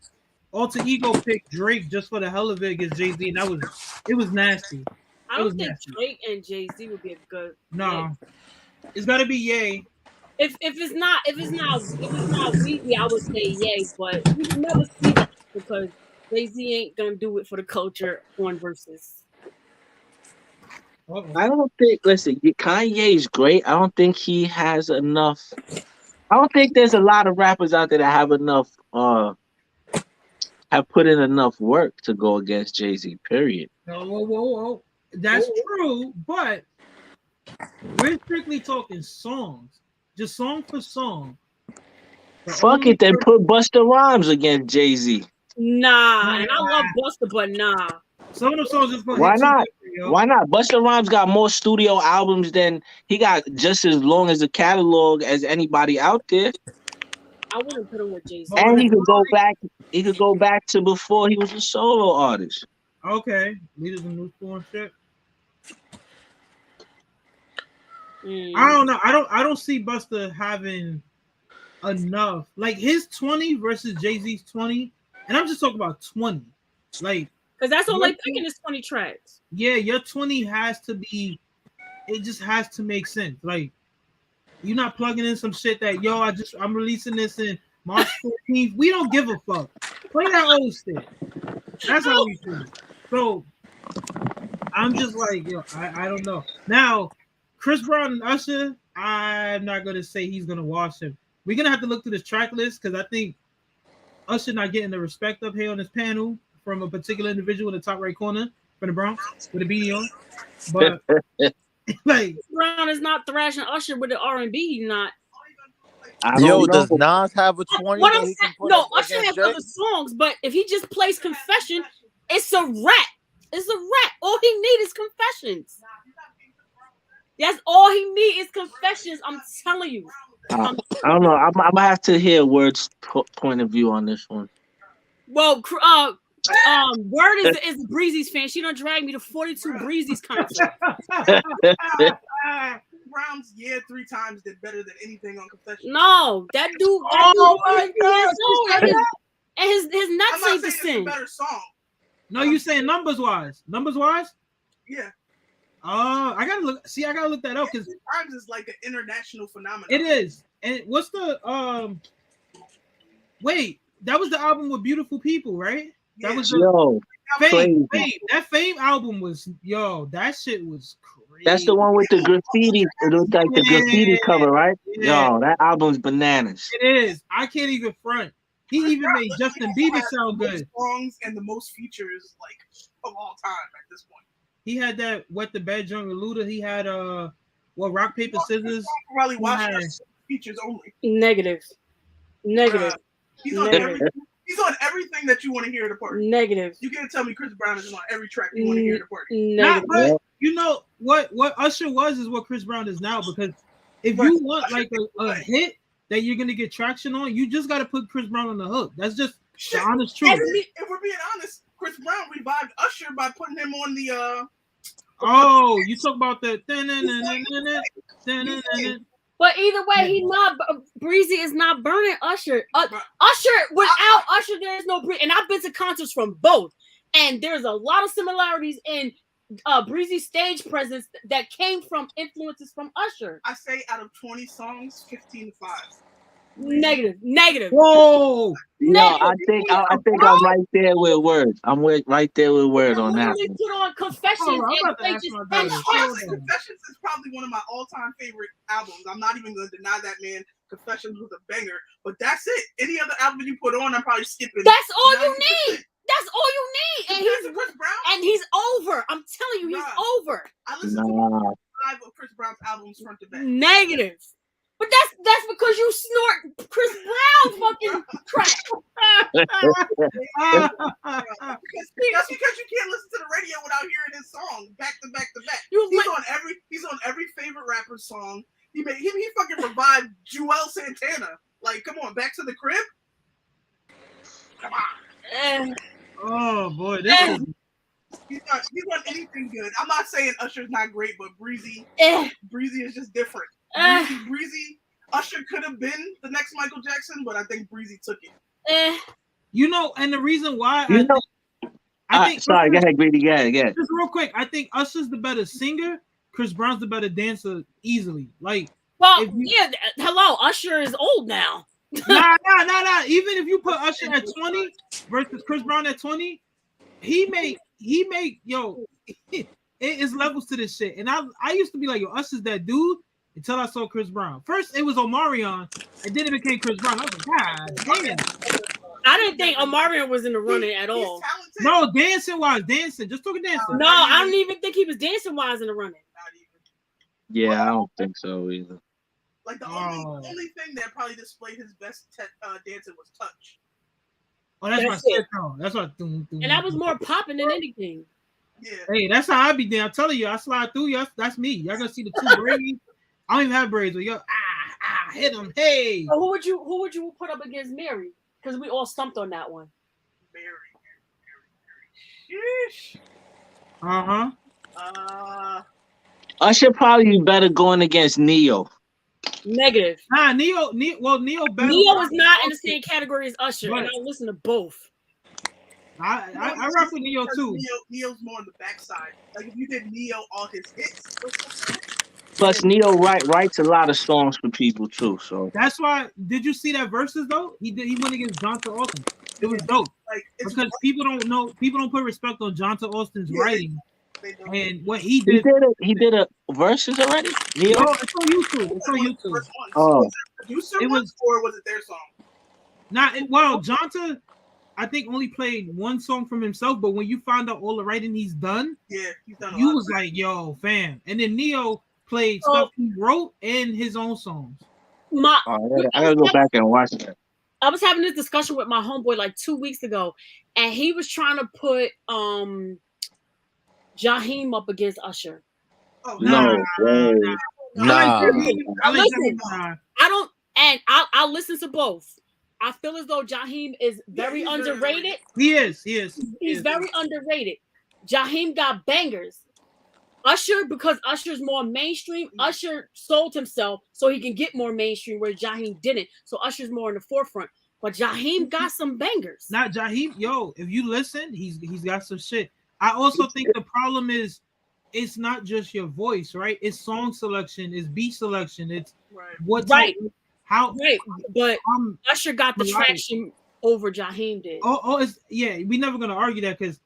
Alter Ego picked Drake just for the hell of it against Jay-Z, and it was nasty. I don't think Drake and Jay-Z would be a good. No, it's got to be Ye. If it's not Weezy, I would say Ye, but we can never see that because Jay-Z ain't gonna do it for the culture on versus. I don't think. Listen, Kanye is great. I don't think he has enough. I don't think there's a lot of rappers out there that have enough. Have put in enough work to go against Jay-Z. Period. Whoa. That's true, but we're strictly talking songs, just song for song. Fuck it, then put Busta Rhymes against Jay-Z. Nah, and I love Busta, but nah. Some of the songs just Why not? Why not? Busta Rhymes got more studio albums than he got just as long as a catalog as anybody out there. I wouldn't put him with Jay-Z. And he could go back. He could go back to before he was a solo artist. Okay, Leaders of New School and shit. I don't know. I don't see Busta having enough. Like his 20 versus Jay-Z's 20, and I'm just talking about 20. Like, because that's all they picking is 20 tracks. Yeah, your 20 has to be. It just has to make sense. Like, you're not plugging in some shit that I'm releasing this in March 14th. We don't give a fuck. Play that old shit. That's how we feel. So I'm just like, I don't know. Now, Chris Brown and Usher, I'm not gonna say he's gonna wash him. We're gonna have to look through this track list because I think Usher not getting the respect up here on this panel from a particular individual in the top right corner from the Bronx with a beanie on. But like, Brown is not thrashing Usher with the R&B. He's not. Yo, does Nas have a 20? What I'm saying, no, Usher has other songs, but if he just plays Confession, it's a rap. It's a rap. All he needs is Confessions. That's all he needs is Confessions. I'm telling you. I don't know. I'm gonna have to hear Word's point of view on this one. Well, Word is Breezy's fan. She done dragged me to 42 Breezy's concert. Brown's 3 times did better than anything on Confession. No, that dude. Oh my God! And his nuts ain't the same. Better song. No, you saying numbers wise? Numbers wise? Yeah. I gotta look. See, I gotta look that up because Brown's is like an international phenomenon. It is. And what's the Wait, that was the album with Beautiful People, right? Yeah. That was Fame. That Fame album was that shit was crazy. That's the one with the graffiti. It looks like the graffiti cover, right? Yeah. Yo, that album's bananas. It is. I can't even front. He even made Justin Bieber sound good. Songs and the most features like of all time at this point. He had that Wet the Bed joint with Luda. He had Rock Paper Scissors. Probably watch features only. Negative. He's on everything that you want to hear at a party. Negative. You can't tell me Chris Brown is on every track you want to hear at a party. Negative. But you know what Usher was is what Chris Brown is now, because if you want like a hit that you're gonna get traction on, you just gotta put Chris Brown on the hook. That's just the honest truth. If we're being honest, Chris Brown revived Usher by putting him on the Oh, you talk about the But either way, he's not. Breezy is not burning Usher. Usher, without Usher, there is no Breezy. And I've been to concerts from both, and there's a lot of similarities in Breezy's stage presence that came from influences from Usher. I say out of 20 songs, 15 to 5. Negative. Whoa. No, I think I'm right there with Word. I'm right there with Word on that. Put on Confessions. Confessions is probably one of my all-time favorite albums. I'm not even going to deny that, man. Confessions was a banger, but that's it. Any other album you put on, I'm probably skipping. That's all you need. That's all you need. And he's over. I'm telling you, he's over. I listened to 5 of Chris Brown's albums front to back. Negative. But that's because you snort Chris Brown fucking crack. That's because you can't listen to the radio without hearing his song back to back to back. He's on every favorite rapper song. He fucking revived Joel Santana. Like, come on, Back to the Crib. Come on. Oh boy, he's not anything good. I'm not saying Usher's not great, but Breezy is just different. Breezy, Usher could have been the next Michael Jackson, but I think Breezy took it. You know, and the reason why I think sorry, go ahead, Greedy. Go ahead. Just real quick, I think Usher's the better singer. Chris Brown's the better dancer easily. Like, hello, Usher is old now. Nah. Even if you put Usher at 20 versus Chris Brown at 20, he make it's levels to this shit. And I used to be like, yo, Usher's that dude until I saw Chris Brown. First, it was Omarion, and then it became Chris Brown. I was like, God damn. I didn't think Omarion was in the running at all. No, dancing wise, dancing. Just talking dancing. No, I don't even think he was dancing wise in the running. Yeah, I don't think so either. Like the only thing that probably displayed his best dancing was touch. Oh, that's my it. song. That's what. And that was more popping than anything. Yeah. Hey, that's how I be doing. I'm telling you, I slide through you. That's me. Y'all gonna see the two braids. I don't even have braids, but yo, hit them. Hey. So who would you put up against Mary? Because we all stumped on that one. Mary. Sheesh. Usher probably be better going against Neo. Negative. Nah, Neo better. Neo is not in the same category as Usher, Right. and I listen to both. I rock with Neo too. Neo's more on the backside. Like if you did Neo all his hits. Plus, Neo writes a lot of songs for people too. So That's why. Did you see that verses though? He went against Jonta Austin. It was dope. Like because people don't know. People don't put respect on Jonta Austin's writing and what he he did. did a verses already. Neo? No, it's on YouTube. It's on YouTube. Oh, It was, or was it their song? Well, Jonta, I think only played one song from himself, but when you find out all the writing he's done, Yeah, he's done. you was like, "Yo, fam!" And then Neo played stuff he wrote and his own songs. I gotta go back and watch that. I was having this discussion with my homeboy like 2 weeks ago, and he was trying to put Jaheim up against Usher. Oh, No way. Listen, I'll listen to both. I feel as though Jaheim is very underrated. He is. He's very underrated. Jaheim got bangers. Usher, because Usher's more mainstream, Usher sold himself so he can get more mainstream, where Jaheim didn't. So Usher's more in the forefront. But Jaheim got some bangers. Not Jaheim, yo. If you listen, he's got some shit. I also think the problem is it's not just your voice, right? It's song selection, it's beat selection, it's what type, how. Right, but Usher got the traction over Jaheim did. We never gonna argue that because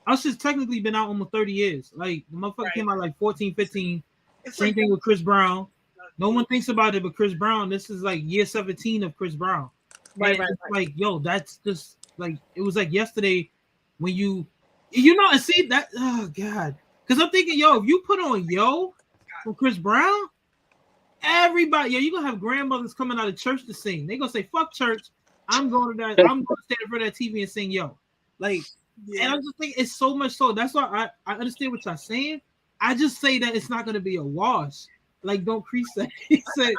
Usher's technically been out almost 30 years. Like the motherfucker came out like 14, 15. Same thing with Chris Brown. No one thinks about it, but Chris Brown, this is like year 17 of Chris Brown. Right. Like, yo, that's just like it was like yesterday when you know, and see that, oh god. Because I'm thinking, yo, if you put on Yo from Chris Brown, everybody, you're gonna have grandmothers coming out of church to sing. They're gonna say, fuck church. I'm going to stand in front of that TV and sing Yo. Like, and I just think it's so much so. That's why I understand what y'all saying. I just say that it's not gonna be a wash. Like, don't Crease say. He said,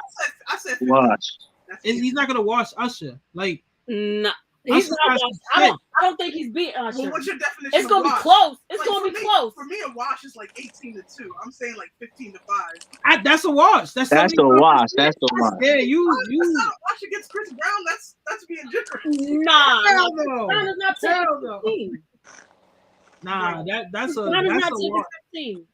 I said wash. He's not gonna wash Usher. Like, no. He's not I don't think he's beating Usher. Well, what's your definition? It's gonna be close. It's gonna be close. For me, a wash is like 18-2. I'm saying like 15-5. That's a wash. That's a wash. That's a wash. Yeah, you. That's not a wash against Chris Brown. That's being different. Nah, hell no. Brown is not taking 15. Nah, that's a Brown is not taking wash. 15.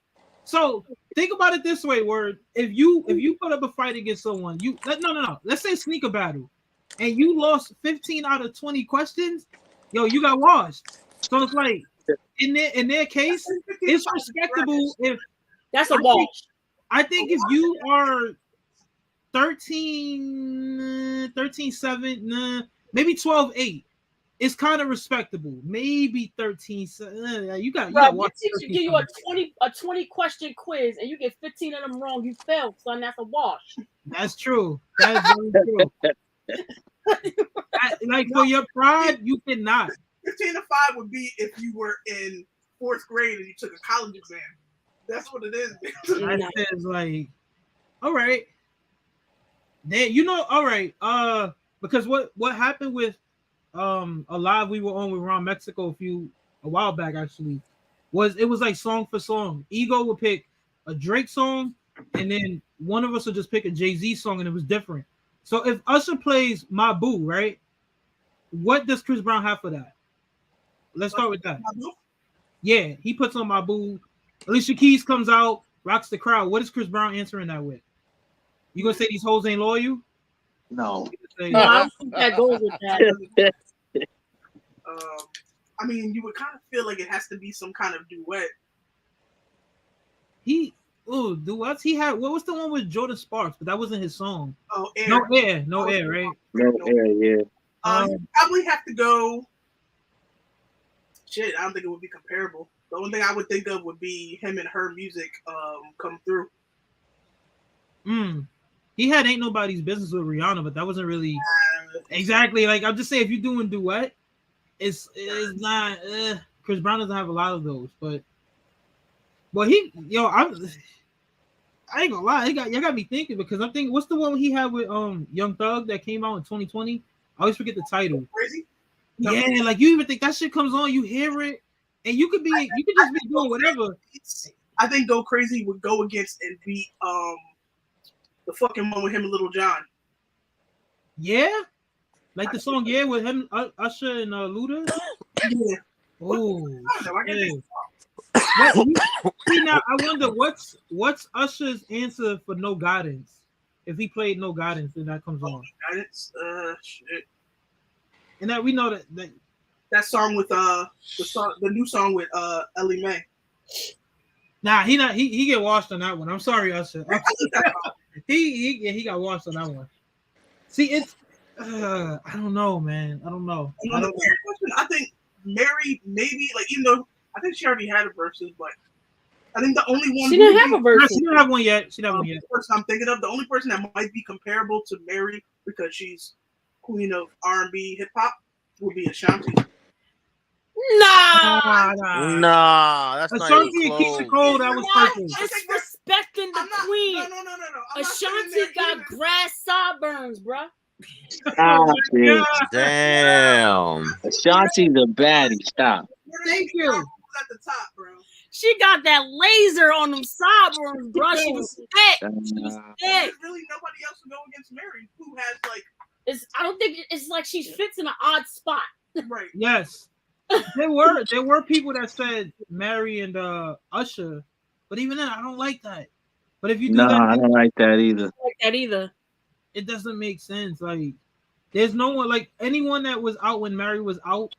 So think about it this way, Word. If you put up a fight against someone, no. Let's say sneaker battle, and you lost 15 out of 20 questions, yo, you got washed. So it's like in their case, it's respectable if that's a wash. I think if you are 13-7, maybe 12-8. It's kind of respectable. Maybe 13. You got what teacher give you a 20 question quiz and you get 15 of them wrong, you failed, son. That's a wash. That's true. That's very true. Like for your pride, you cannot. 15-5 would be if you were in 4th grade and you took a college exam. That's what it is. That says like, all right. Then all right. Because what happened with a live we were on with Ron Mexico a while back actually was like song for song. Ego would pick a Drake song and then one of us would just pick a Jay-Z song and it was different. So if Usher plays My Boo, right? What does Chris Brown have for that? Let's start with that. Yeah, he puts on My Boo. Alicia Keys comes out, rocks the crowd. What is Chris Brown answering that with? You gonna say these hoes ain't loyal? No. I don't think that goes with that. I mean, you would kind of feel like it has to be some kind of duet. duets. He had what was the one with Jordan Sparks? But that wasn't his song. Oh, Air. No air, right? No air, yeah. You probably have to go. Shit, I don't think it would be comparable. The only thing I would think of would be him and her music come through. He had Ain't Nobody's Business with Rihanna, but that wasn't really exactly like I'm just saying if you're doing duet, it's not Chris Brown doesn't have a lot of those, but I ain't gonna lie, you got me thinking because I'm thinking what's the one he had with Young Thug that came out in 2020? I always forget the title. Crazy? Yeah, like you even think that shit comes on, you hear it, and you could just be doing whatever. I think Go Crazy would go against and beat the fucking one with him and Little John. Yeah, like the song "Yeah" with him, Usher and Luda. Yeah. Oh, see now, I wonder what's Usher's answer for No Guidance? If he played No Guidance, then that comes on. Guidance, shit. And that we know that song with the new song with Ellie Mae. Nah, he get washed on that one. I'm sorry, Usher. He got washed on that one. See, it's I don't know, man. I don't know. I think Mary maybe like even though I think she already had a verses, but I think the only one she didn't have a verse. She didn't have one yet. She didn't have one yet. The person I'm thinking of, the only person that might be comparable to Mary because she's queen of R&B hip hop would be Ashanti. Nah, that's not even Ashanti and close. Keisha Cole. That was perfect. Disrespecting the queen. No. Ashanti got grass sideburns, bruh. Stop it. Damn. Ashanti's a baddie. Stop. Thank you. At the top, bro. She got that laser on them sideburns, bro. She was thick. She was thick. There's really nobody else to go against Mary who has like. I don't think it's like she fits in an odd spot. Right. Yes. There were people that said Mary and Usher, but even then I don't like that. But if you do that, I don't like that either. I don't like that either. It doesn't make sense. Like there's no one like anyone that was out when Mary was out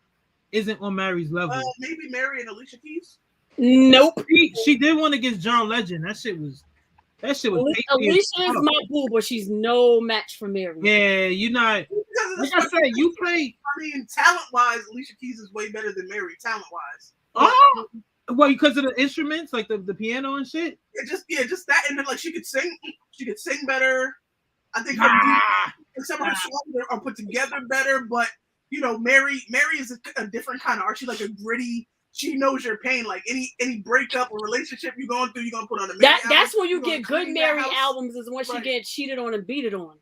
isn't on Mary's level. Maybe Mary and Alicia Keys. Nope. She did one against John Legend. That shit was. Alicia is my boo, but she's no match for Mary. Yeah, you're not. Like I said, you play. I mean, talent wise, Alicia Keys is way better than Mary. Talent wise. Oh, well, because of the instruments, like the piano and shit. Just that, and then like she could sing better. I think some of her songs are put together better, but you know, Mary is a different kind of art. She's like a gritty. She knows your pain. Like any breakup or relationship you're going through, you're gonna put on a Mary album. That's when you get good Mary albums is when she get cheated on and beaten on.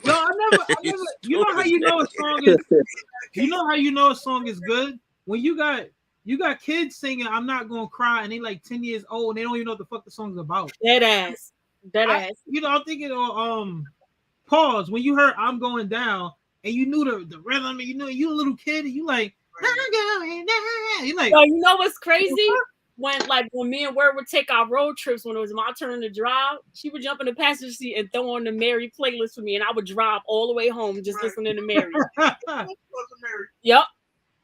No, I never. You know how you know a song is. You know how you know a song is good when you got kids singing "I'm Not Gonna Cry" and they like 10 years old and they don't even know what the fuck the song's about. That ass. You know, I'm thinking pause when you heard "I'm Going Down" and you knew the rhythm and you a little kid and you like. You like, yo, you know what's crazy? When me and Word would take our road trips when it was my turn to drive, she would jump in the passenger seat and throw on the Mary playlist for me, and I would drive all the way home just listening to Mary. Yep.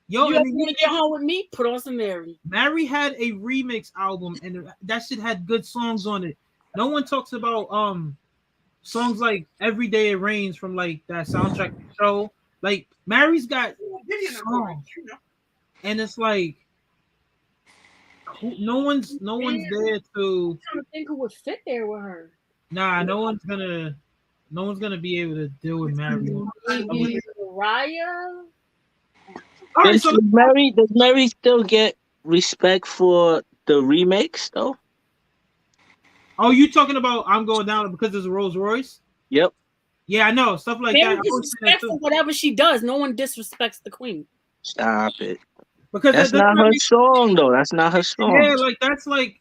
Yo, you want to get home with me? Put on some Mary. Mary had a remix album, and that shit had good songs on it. No one talks about songs like "Every Day It Rains" from like that soundtrack show. Like Mary's got songs, and it's like no one's there to. I'm trying to think who would fit there with her. Nah, no one's gonna be able to deal with Mary. Mariah. Does Mary still get respect for the remakes though? Oh, you talking about "I'm Going Down" because it's a Rolls Royce? Yep. Yeah, I know stuff like Mary that. Disrespectful whatever she does. No one disrespects the queen. Stop it. Because that's not her song, though. That's not her song. Yeah, like that's like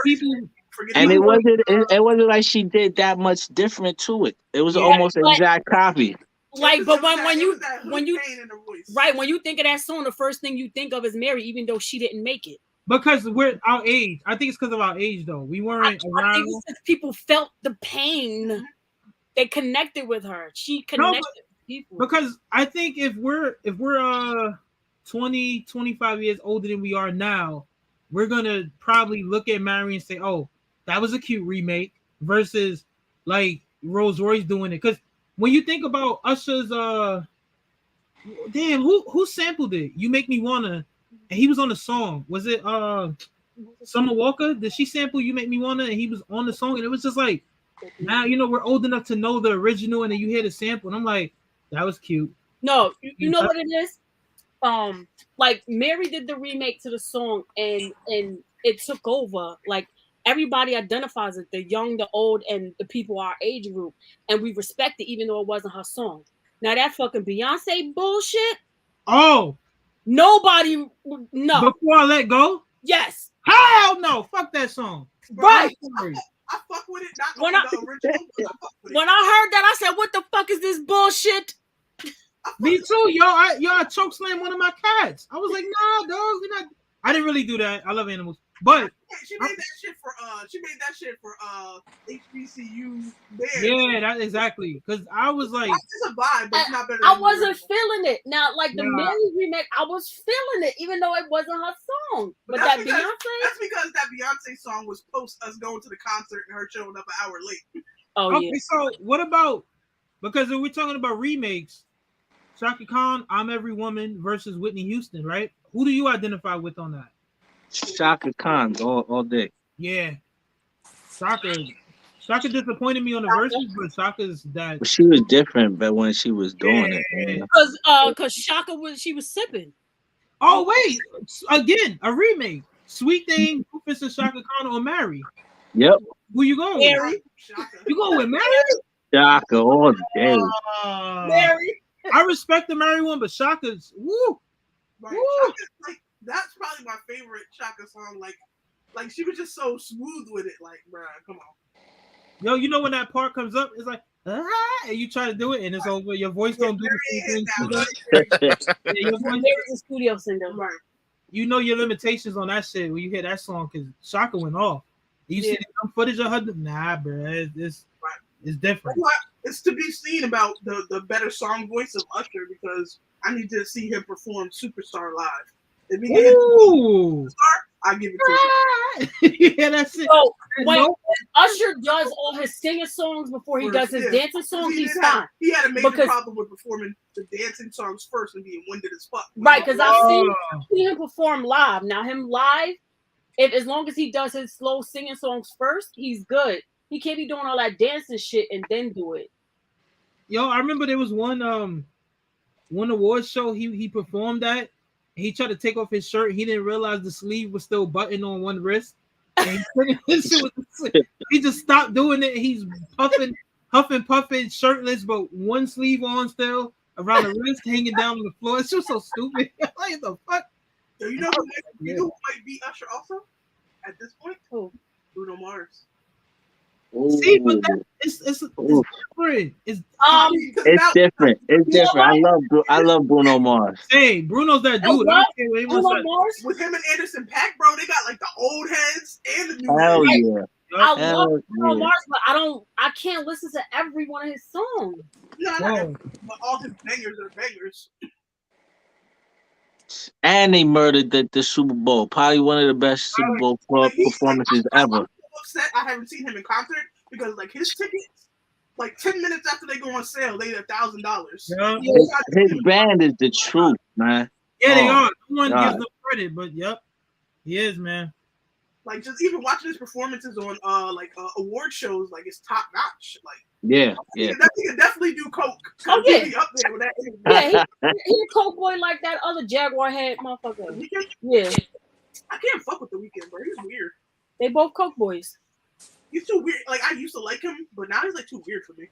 people. And it wasn't like she did that much different to it. It was almost an exact copy. Like, but when you think of that song, the first thing you think of is Mary, even though she didn't make it. Because we're our age. I think it's because of our age, though. We weren't around. I think it's because people felt the pain. They connected with her. She connected with people. Because I think if we're 20, 25 years older than we are now, we're gonna probably look at Mary and say, "Oh, That was a cute remake versus like Rolls Royce doing it. Because when you think about Usher's damn, who sampled it? You Make Me Wanna, and he was on the song. Was it Summer Walker? Did she sample You Make Me Wanna? And he was on the song, and it was just like, now you know we're old enough to know the original, and then you hear the sample, and I'm like, that was cute. No, you know what it is? Like Mary did the remake to the song, and it took over. Like everybody identifies it, the young, the old, and the people our age group, and we respect it even though it wasn't her song. Now that fucking Beyonce bullshit. Oh, nobody. No. Before I Let Go. Yes. Hell no. Fuck that song. Right. I fuck with it. Not When the I- original. But I fuck with it. When I heard that, I said, "What the fuck is this bullshit?" Me too, yo. I choke slam one of my cats. I was like, nah, dog, we're not. I didn't really do that. I love animals, but She made that shit for HBCU there. yeah, that exactly. Because I was like, It's a vibe, but it's not better. I than wasn't the feeling it. Now, like the Nah. Mary remake, I was feeling it, even though it wasn't her song. But that's that because, Beyonce, That's because that Beyonce song was post us going to the concert and her showing up an hour late. oh okay, yeah, so what about? Because if we're talking about remakes, Shaka Khan, I'm Every Woman versus Whitney Houston, right? Who do you identify with on that? Shaka Khan all day. Yeah, Shaka disappointed me on the verses, but Shaka's that. But she was different, but when she was doing it, man. because Shaka she was sipping. Oh wait, again a remake. Sweet Thing, Rufus and Shaka Khan or Mary. Yep, Who you going Mary. with? You going with Mary? Shaka all day. Mary. I respect the Mary one, but Shaka's woo. Like, Woo. Shaka, like that's probably my favorite Shaka song. Like she was just so smooth with it. Like, bruh, come on. Yo, you know when that part comes up, it's like and you try to do it and it's over. Your voice don't do the same thing. she does. Yeah, your voice, Mary's a studio singer. Right. you know your limitations on that shit when you hear that song because Shaka went off. You see some footage of her? Nah, bro, it's different. It's to be seen about the better song voice of Usher because I need to see him perform Superstar live. If he gets Ooh. Superstar, I give it to him. Yeah, that's it. So when No. Usher does all his singing songs before he does his Yeah. dancing songs, He he's did have- fine. He had a major Because- problem with performing the dancing songs first and being winded as fuck. Right, because I've Oh. seen him perform live. Now him live, if as long as he does his slow singing songs first, he's good. He can't be doing all that dancing shit and then do it. Yo, I remember there was one awards show he performed at. He tried to take off his shirt. He didn't realize the sleeve was still buttoned on one wrist. And he just stopped doing it. He's huffing, puffing, shirtless, but one sleeve on still around the wrist, hanging down on the floor. It's just so stupid. Like the fuck. So you know who might beat Usher also at this point? Who? Bruno Mars. See, but it's different. It's different. It's different. I love Bruno Mars. Hey, Bruno's that dude. I don't care what anyone says. With him and Anderson .Paak, bro, they got like the old heads and the new Hell heads. yeah. I Hell love Bruno yeah. Mars, but I can't listen to every one of his songs. No, but all his bangers are bangers. And they murdered the Super Bowl. Probably one of the best Super Bowl performances ever. I'm upset I haven't seen him in concert because like his tickets, like 10 minutes after they go on sale, they $1,000. His band is the truth, man. Yeah, they Oh, are. No one God. gives them credit, but yep, he is, man. Like just even watching his performances on award shows, like it's top notch. Like Yeah. he can definitely do coke. Oh, yeah. He up there with that. Yeah, he a coke boy like that other Jaguar head motherfucker. Yeah, I can't fuck with The Weeknd, bro. He's weird. they both coke boys. He's too weird. Like I used to like him, but now he's like too weird for me.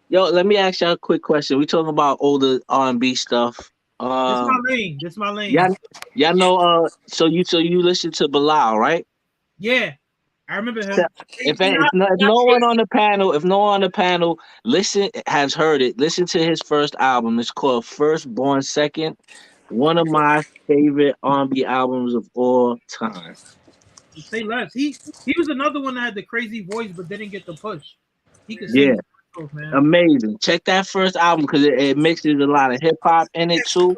Yo, let me ask y'all a quick question. We talking about older R&B stuff. This my lane. This my lane. Y'all know. So you listen to Bilal, right? Yeah, I remember him. If no one on the panel has heard it, listen to his first album. It's called First Born Second. One of my favorite R&B albums of all time. Say less. He was another one that had the crazy voice, but didn't get the push. He could Yeah. sing himself, man. Amazing. Check that first album because it mixes a lot of hip hop in it too.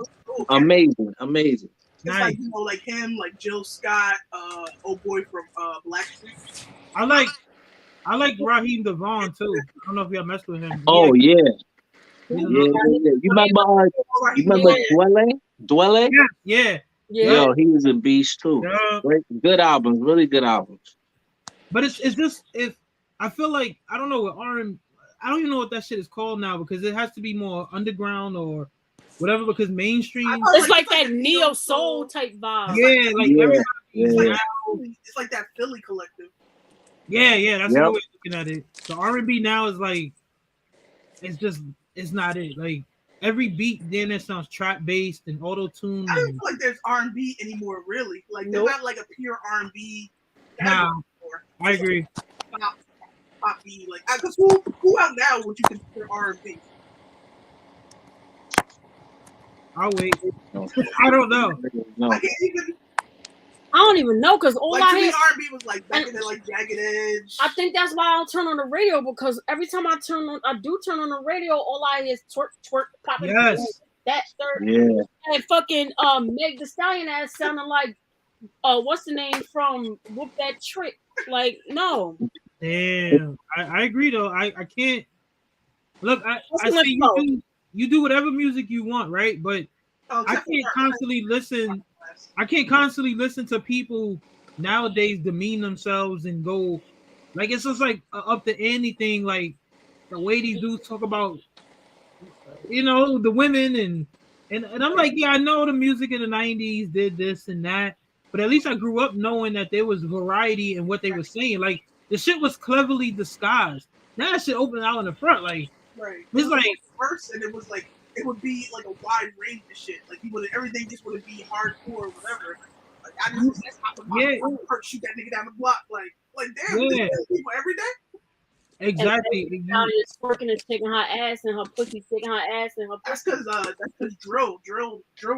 Amazing. It's like like him, like Jill Scott, old boy from Blackstreet. I like Raheem Devon too. I don't know if y'all messed with him. Oh yeah. He Yeah, doesn't- yeah. You remember Dwele? yeah. Yo, he was a beast too. Yeah. Good albums, really good albums. But it's just if I feel like I don't know what I don't even know what that shit is called now because it has to be more underground or whatever because mainstream. It's like that neo soul type vibe. Yeah, like everybody. It's like that Philly collective. Yeah, that's the Yep. way of looking at it. The R&B now is like, it's not it. Like every beat then it sounds trap based and auto tune. I don't feel like there's R&B anymore, really. Like there's not like a pure R&B. Nah, I agree. Pop beat, like because who out now would you consider R&B? I'll wait. I don't know. I can't even. I don't even know because all Like I to me, hear. R&B was like back in the like Jagged Edge. I think that's why I don't turn on the radio because every time I turn on the radio, all I hear is twerk, twerk, popping. Yes. That third. Yeah. And fucking Meg Thee Stallion ass sounding like what's the name from Whoop That Trick? Like no. Damn, I agree though. I can't look. I say you do whatever music you want, right? But I can't constantly listen. I can't constantly listen to people nowadays demean themselves and go like it's just like up to anything. Like the way these dudes talk about, the women and I'm like, yeah, I know the music in the '90s did this and that, but at least I grew up knowing that there was variety in what they were saying. Like the shit was cleverly disguised. Now that shit open out in the front, like Right. it's like first, and it was like it would be like a wide range of shit. Like everything just would be hardcore or whatever. Like I just that's how shoot that nigga down the block. Like damn, Yeah. this people every day. exactly. And now it's twerking and shaking her ass and her pussy shaking her ass and her That's pussy. because drill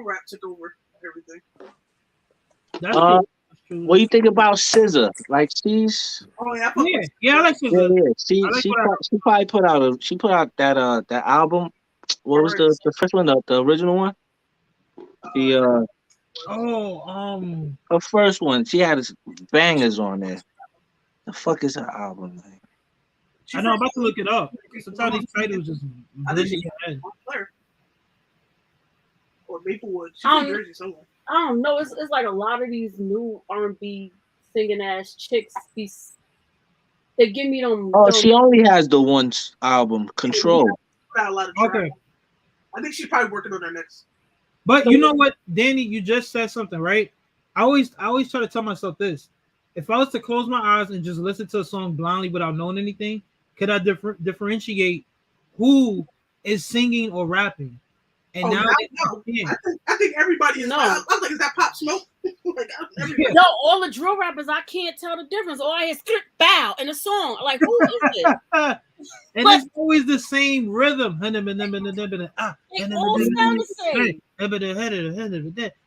rap took over everything. That's What do you think about SZA? Like she's Oh yeah, I like SZA. yeah. She probably put out that album. What was the first one? The original one? The her first one. She had bangers on there. The fuck is her album name? I know. I'm about to look it up. Sometimes these titles just blend in your head. Or Maplewood. She's Um, from Jersey somewhere. I don't know. It's like a lot of these new R&B singing ass chicks. They give me them. Oh, she only has the one album, Control. Got a lot of Okay. I think she's probably working on her next. But you know what, Danny, you just said something, right? I always try to tell myself this. If I was to close my eyes and just listen to a song blindly without knowing anything, could I differentiate who is singing or rapping? And now I think everybody is. I was like, is that Pop Smoke? Like, No, all the drill rappers, I can't tell the difference. All I hear is bow in a song. Like, who is it? and But- it's always the same rhythm. They all sound the same.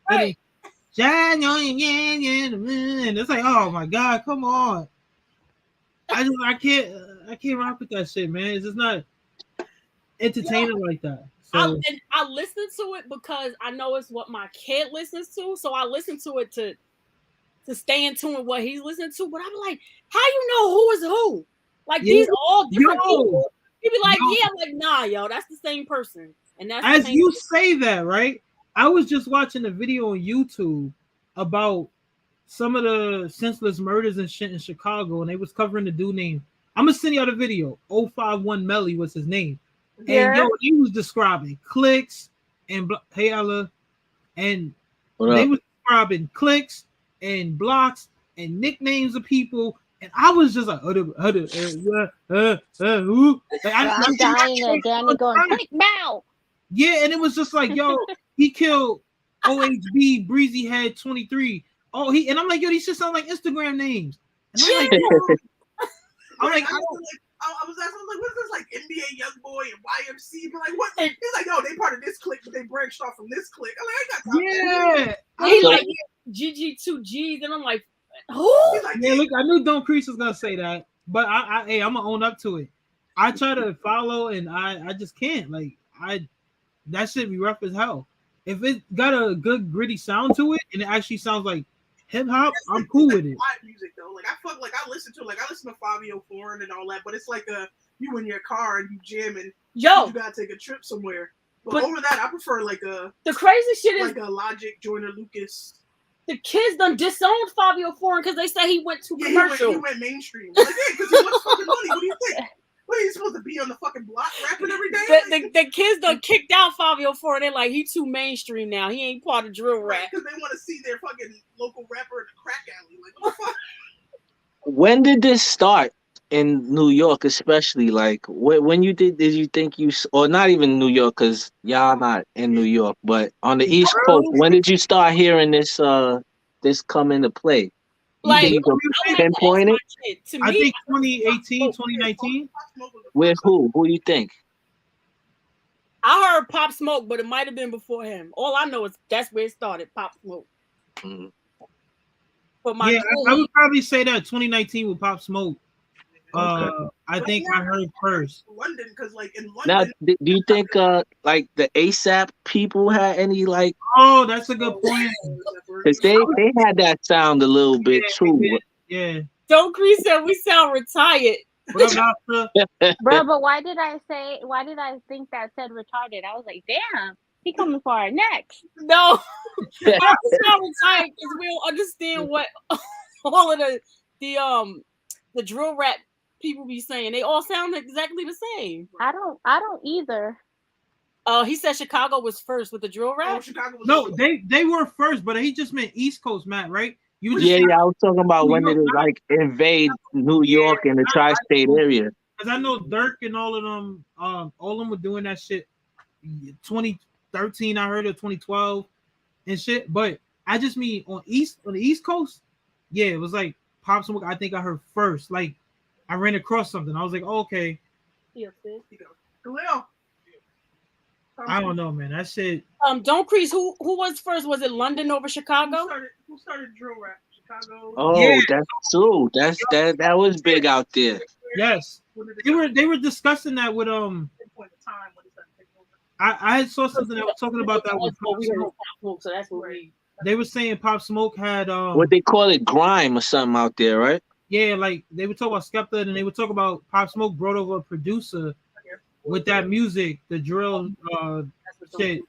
Right. It's like, oh my god, come on. I can't rock with that shit, man. It's just not entertaining like that. So I listen to it because I know it's what my kid listens to, so I listen to it to stay in tune with what he's listening to. But I'm like, how you know who is who? Like these are all different people. He be like, yeah, I'm like, nah, yo, that's the same person. And that's as the same you say that, right? I was just watching a video on YouTube about some of the senseless murders and shit in Chicago, and they was covering the dude named. I'm gonna send y'all the video. 051 Melly was his name. Yeah. And yo, he was describing clicks and hey Allah, and they was describing clicks and blocks and nicknames of people, and I was just like, who? I'm dying of Danny going, quick now. Yeah, and it was just like, yo, he killed OHB Breezy Head 23. Oh, and I'm like, yo, these shit sound like Instagram names. And I'm like, I was asking, like, what is this, like, NBA Youngboy and YMC? But like, what? He's like, no, they part of this clique, but they branched off from this clique. I'm like, I got time. Yeah. He's like GG2Gs, and I'm like, who? Yeah, look, I knew Don Crease was gonna say that, but I'm gonna own up to it. I try to follow, and I just can't. Like, that shit be rough as hell. If it got a good gritty sound to it, and it actually sounds like Hip hop, I'm cool with it. Quiet music though. Like I listen to Fabio Foreign and all that, but it's like you in your car and you jamming. Yo, you gotta take a trip somewhere. But over that, I prefer like the crazy shit is like a Logic, Joyner Lucas. The kids done disowned Fabio Foreign because they said he went too commercial. He went mainstream. Like, yeah, because he wants fucking money. What do you think? What are you supposed to be on the fucking block rapping every day? The kids done kicked out Fabio Foreign. They're like, he too mainstream now. He ain't part of drill rap. Because they want to see their fucking local rapper in the crack alley. Like, what the fuck? When did this start in New York, especially? Like, when did you think you, or not even New York, because y'all not in New York, but on the East Coast, when did you start hearing this this come into play? Like, you can pinpoint it? I think 2018, 2019. With who? Who you think? I heard Pop Smoke, but it might have been before him. All I know is that's where it started, Pop Smoke. Mm. But my I would probably say that 2019 with Pop Smoke. I think I heard first. London, because like in London. Now, do you think like the ASAP people had any like? Oh, that's a good point. Because they had that sound a little bit too. Yeah. Don't Crease said we sound retired. Bro, but why did I think that said retarded? I was like, damn, he coming for our necks. No, we sound retired because we don't understand what all of the drill rap people be saying. They all sound exactly the same. I don't either. He said Chicago was first with the drill rap. No, they were first, but he just meant East Coast, Matt, right? I was talking about when did it like invade New York and the tri-state area. Because I know Dirk and all of them were doing that shit 2013, I heard it 2012 and shit. But I just mean on the East Coast, yeah, it was like Pop Smoke. I think I heard first. Like I ran across something. I was like, oh, okay. I don't know, man. That shit. Don't Crease. Who was first? Was it London over Chicago? Who started drill rap? Chicago. Oh, yeah. That's true. That was big out there. Yes, they were discussing that with I saw something that was talking about that with Pop Smoke. So that's what they were saying. Pop Smoke had what they call it, grime or something out there, right? Yeah, like they would talk about Skepta and they would talk about Pop Smoke brought over a producer with that music, the drill shit,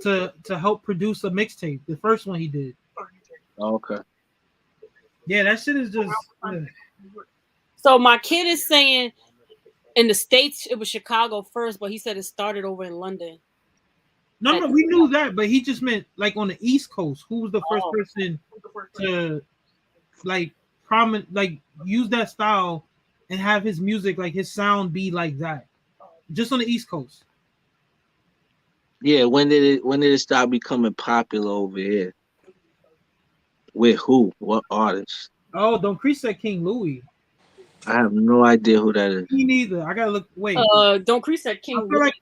to help produce a mixtape. The first one he did. Okay. Yeah, that shit is just. So my kid is saying in the States it was Chicago first, but he said it started over in London. No, we knew that, but he just meant like on the East Coast. Who was the first person to like prominent, like use that style and have his music, like his sound, be like that? Just on the East Coast. Yeah, when did it start becoming popular over here? With who? What artists? Oh, Don't Crease said King Louis. I have no idea who that is. Me neither. I gotta look. Wait. Don't Crease said King Louis.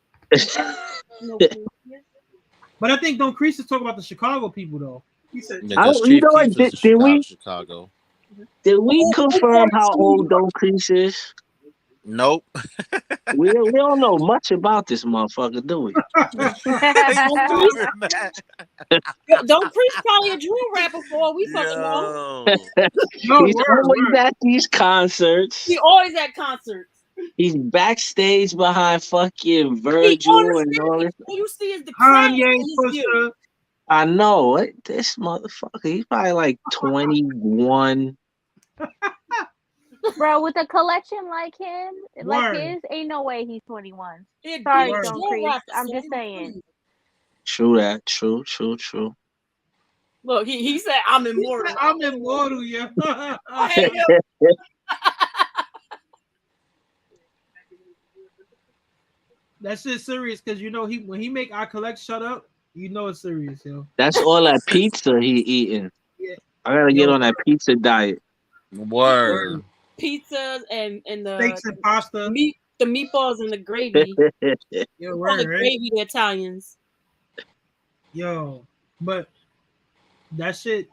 But I think Don't Crease is talking about the Chicago people though. He said, Chicago. Did we confirm how old Don't Crease is? Nope. we don't know much about this motherfucker, do we? Don't Crease probably a drill rapper for all we fucking know. He's always at these concerts. He always at concerts. He's backstage behind fucking Virgil and all this. All you see is the Kanye Pusha. I know this motherfucker. He's probably like 21. Bro, with a collection like his, ain't no way he's 21. Sorry, Don't Crease. I'm just saying. True that. True. Look, he said, I'm immortal. I'm immortal, yeah. That shit's serious because you know when he make I Collect Shut Up, you know it's serious, yo. That's all that pizza he eating. Yeah. I gotta get on that pizza diet. Word. Pizzas and the steaks and pasta, the meatballs and the gravy. Yo, right, the gravy, the Italians. Yo, but that shit,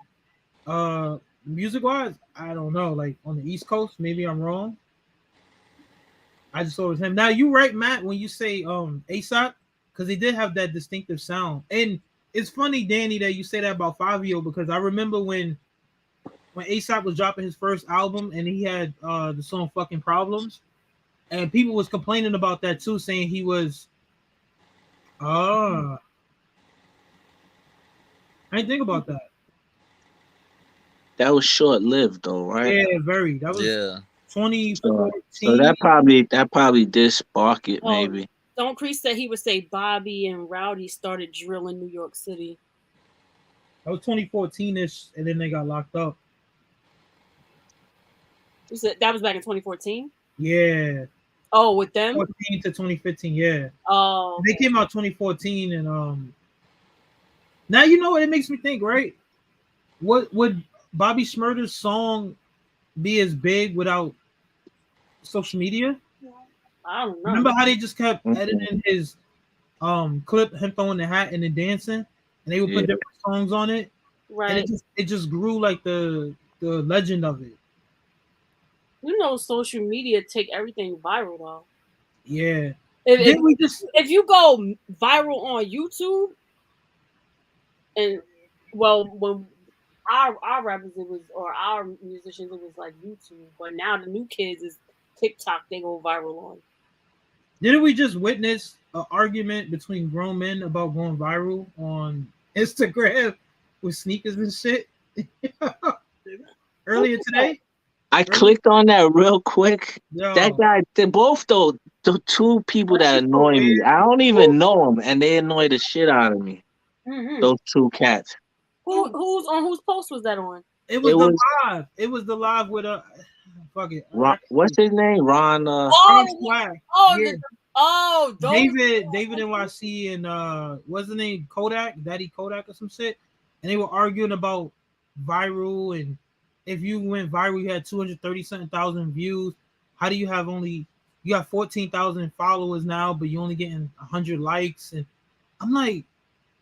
music wise, I don't know. Like on the East Coast, maybe I'm wrong. I just saw it was him. Now you right, Matt, when you say ASAP, because he did have that distinctive sound. And it's funny, Danny, that you say that about Fabio, because I remember when when ASAP was dropping his first album and he had the song "Fucking Problems," and people was complaining about that too, saying he was. I didn't think about that. That was short lived though, right? Yeah, very. That was Yeah. 2014. So that probably did spark it, maybe. Don't Crease said he would say Bobby and Rowdy started drilling New York City. That was 2014-ish, and then they got locked up. You said that was back in 2014? Yeah. Oh, with them? 2014 to 2015, yeah. Oh. They came out 2014, and now you know what it makes me think, right? What would Bobby Shmurda's song be as big without social media? I don't know. Remember how they just kept editing his clip, him throwing the hat and then dancing, and they would put different songs on it, right? And it just grew like the legend of it. You know, social media take everything viral though. Yeah. If you go viral on YouTube, and well, when our rappers or our musicians, it was like YouTube, but now the new kids is TikTok. They go viral on. Didn't we just witness an argument between grown men about going viral on Instagram with sneakers and shit earlier today? I clicked on that real quick. Yo. That guy, they both though, the two people that annoy me. I don't even know them, and they annoy the shit out of me. Mm-hmm. Those two cats. Whose post was that on? It was live. It was the live with fuck it. Ron, what's his name? Ron. Ron Swag. Yeah. David NYC and what's the name? Kodak, Daddy Kodak or some shit. And they were arguing about viral, and if you went viral, you had 230,000 views. How do you have you got 14,000 followers now, but you're only getting 100 likes? And I'm like,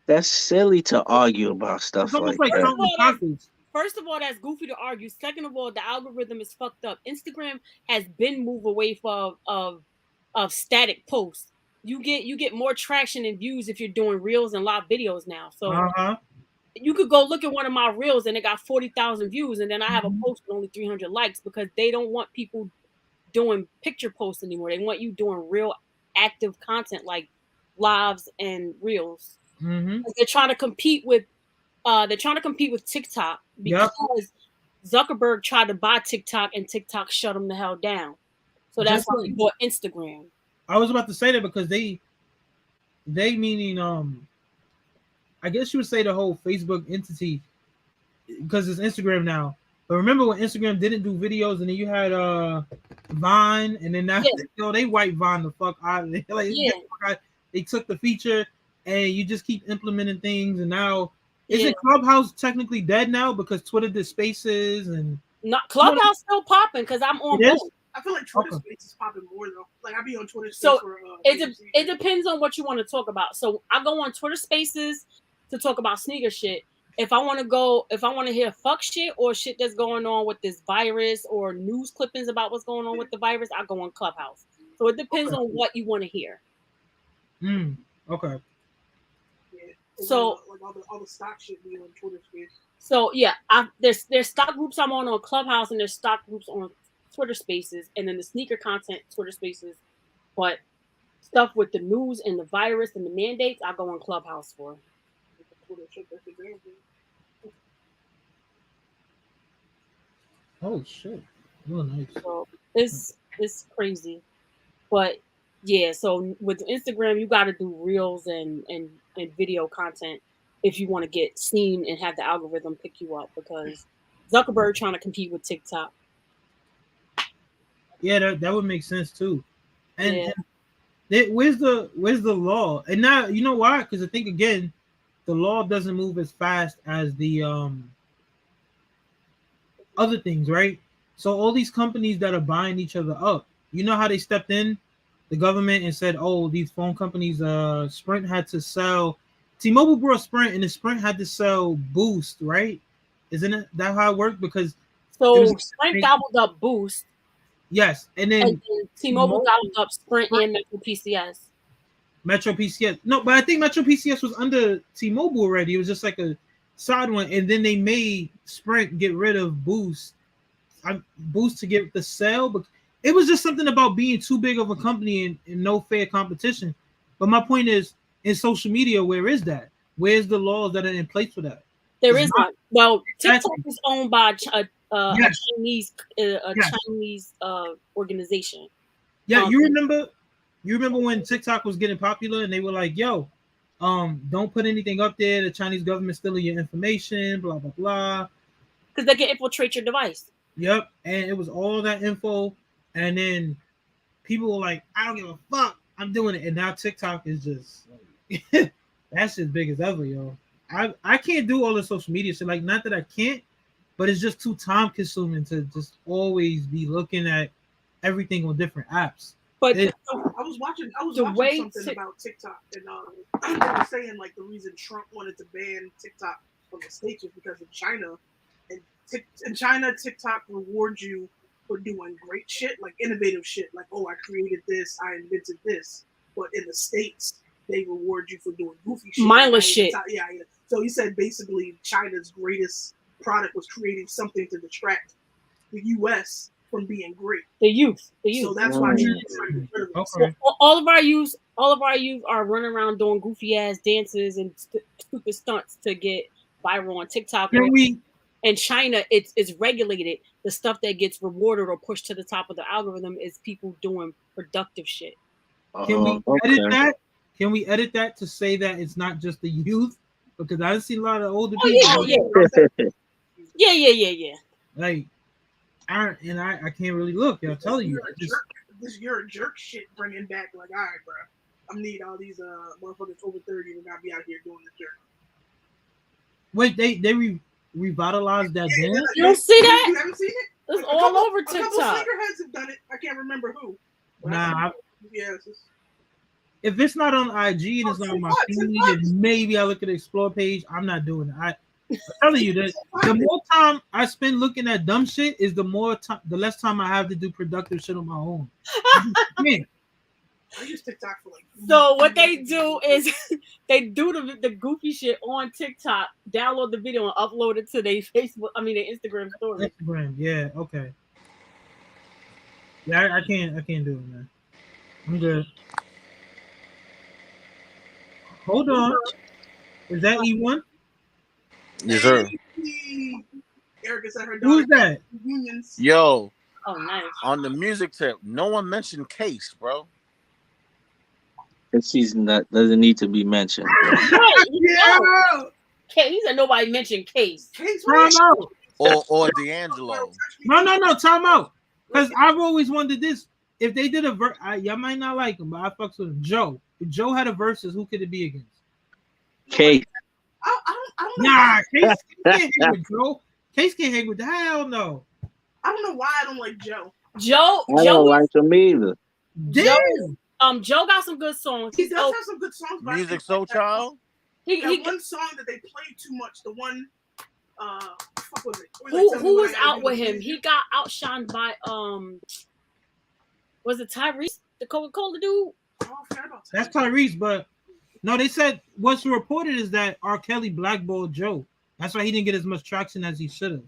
that's silly to argue about stuff like that. First of all, that's goofy to argue. Second of all, the algorithm is fucked up. Instagram has been moved away from of static posts. You get more traction and views if you're doing reels and live videos now. So you could go look at one of my reels and it got 40,000 views, and then I have a post with only 300 likes because they don't want people doing picture posts anymore. They want you doing real active content like lives and reels. Mm-hmm. They're trying to compete with TikTok because Zuckerberg tried to buy TikTok and TikTok shut them the hell down. So that's why we bought Instagram. I was about to say that because they meaning I guess you would say the whole Facebook entity, because it's Instagram now. But remember when Instagram didn't do videos, and then you had Vine, and then now they white Vine the fuck out of it. They took the feature, and you just keep implementing things, and now isn't Clubhouse technically dead now because Twitter did Spaces and not Clubhouse still popping because I'm on both. I feel like Twitter Space is popping more though. Like I be on Twitter Spaces. So it depends on what you want to talk about. So I go on Twitter Spaces to talk about sneaker shit. If I want to hear fuck shit or shit that's going on with this virus or news clippings about what's going on with the virus, I go on Clubhouse. So it depends on what you want to hear. Okay. So like all the stock shit be on Twitter Space. So yeah, there's stock groups I'm on Clubhouse, and there's stock groups on Twitter Spaces, and then the sneaker content Twitter Spaces. But stuff with the news and the virus and the mandates, I go on Clubhouse for. Oh shit! Oh, nice. So it's crazy, but yeah. So with Instagram, you got to do reels and video content if you want to get seen and have the algorithm pick you up, because Zuckerberg trying to compete with TikTok. Yeah, that would make sense too. And where's the law? And now you know why? Because I think again, the law doesn't move as fast as the other things, right? So all these companies that are buying each other up, you know how they stepped in, the government, and said, "Oh, these phone companies, Sprint had to sell, T-Mobile brought Sprint, and the Sprint had to sell Boost, right? Isn't it that how it worked? Because Sprint gobbled up Boost." Yes, and then T-Mobile gobbled up Sprint and Metro PCS. Metro PCS. No, but I think Metro PCS was under T-Mobile already. It was just like a side one, and then they made Sprint get rid of Boost. Boost to get the sale, but it was just something about being too big of a company and no fair competition. But my point is, in social media, where is that? Where's the laws that are in place for that? There is not. Well, TikTok Exactly. is owned by Yes. a Yes. Chinese organization. Yeah, you remember when TikTok was getting popular and they were like, "Yo, don't put anything up there. The Chinese government's stealing your information." Blah blah blah. Because they can infiltrate your device. Yep, and it was all that info, and then people were like, "I don't give a fuck, I'm doing it." And now TikTok is just like, that's as big as ever, yo. I can't do all the social media shit. Like, not that I can't, but it's just too time consuming to just always be looking at everything on different apps. But It- I was watching The way something about TikTok, and they were saying like the reason Trump wanted to ban TikTok from the States was because of China. And in China, TikTok rewards you for doing great shit, like innovative shit, like, oh, I created this, I invented this. But in the States, they reward you for doing goofy shit. Mindless shit. Yeah. So he said basically China's greatest product was creating something to distract the U.S. from being great. the youth. So that's why China's trying to get rid of it. Okay. All of our youth are running around doing goofy ass dances and stupid stunts to get viral on TikTok. Can we In China, it's regulated. The stuff that gets rewarded or pushed to the top of the algorithm is people doing productive shit. Can we edit Okay. that? Can we edit that to say that it's not just the youth? Because I see a lot of older Oh, people. Yeah. Like, I can't really look. I'm telling you. You're a jerk shit bringing back, like, all right, bro. I need all these motherfuckers over 30 to not be out here doing this jerk. Wait, they revitalized that dance? You don't see that? You haven't seen it? It's A all couple- over A couple TikTok. sneakerheads have done it. I can't remember who. Nah, Yeah, it's just, if it's not on IG and it's not on my feed, then maybe I look at the explore page. I'm not doing it. I'm telling you that the more time I spend looking at dumb shit is the less time I have to do productive shit on my own. Man, I use TikTok for like. So what they do is they do the goofy shit on TikTok, download the video and upload it to their their Instagram story. Instagram, yeah, okay. Yeah, I can't do it, man. I'm good. Hold on. Is that E1? Yes, sir. Erica said her Who's that? Unions. Yo, Oh, nice. on the music tip, no one mentioned Case, bro. This season that doesn't need to be mentioned. Yeah. Case, and nobody mentioned Case. Time out. Or D'Angelo. No, time out. Because I've always wondered this. If they did a verse, y'all might not like him, but I fucks with him. Joe. If Joe had a versus, who could it be against? Case. I don't know. Nah, Case can't hang with Joe. Case can't hang with the hell no. I don't know why I don't like Joe. Joe I don't like them either. Damn. Joe got some good songs. He does have some good songs. But I Music think Soul Child? that one song that they played too much. The one, fuck was it? Who was out with him? He got outshined by was it Tyrese, the Coca-Cola dude? That's Tyrese, but no, they said what's reported is that R. Kelly blackballed Joe. That's why he didn't get as much traction as he should have.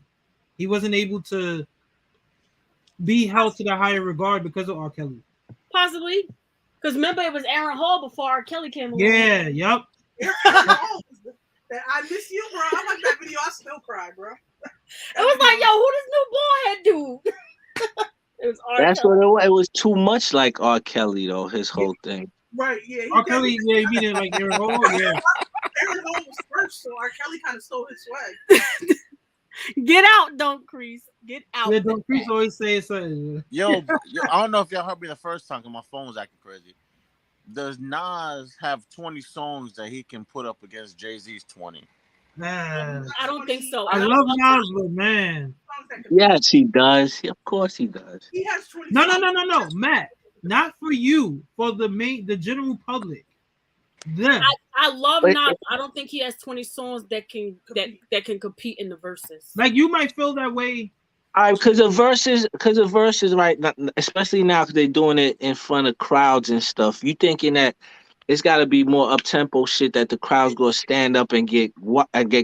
He wasn't able to be held to the higher regard because of R. Kelly. Possibly. Because remember, it was Aaron Hall before R. Kelly came along. Yeah, yep. I miss you, bro. I like that video. I still cry, bro. It was like, yo, who this new bald head dude? It was R. That's Kelly. what it was. It was too much like R. Kelly though. His whole thing. Right, yeah. R. Kelly, yeah, he beat it like Aaron Hall, yeah. Aaron Hall was first, so R. Kelly kind of stole his swag. Get out, Don't Crease. Get out. Yeah, Don't Crease always say something. Yo, I don't know if y'all heard me the first time because my phone was acting crazy. Does Nas have 20 songs that he can put up against Jay-Z's 20? Man. I don't think so. I love Nas, but man. Yes, he does. Of course, he does. He has 20. No, Matt. Not for you, for the general public. Them. I love Wait, Nas. I don't think he has 20 songs that can compete in the verses. Like you might feel that way. All right, because of verses, right? Especially now because they're doing it in front of crowds and stuff. You thinking that it's got to be more up tempo shit that the crowd's gonna stand up and get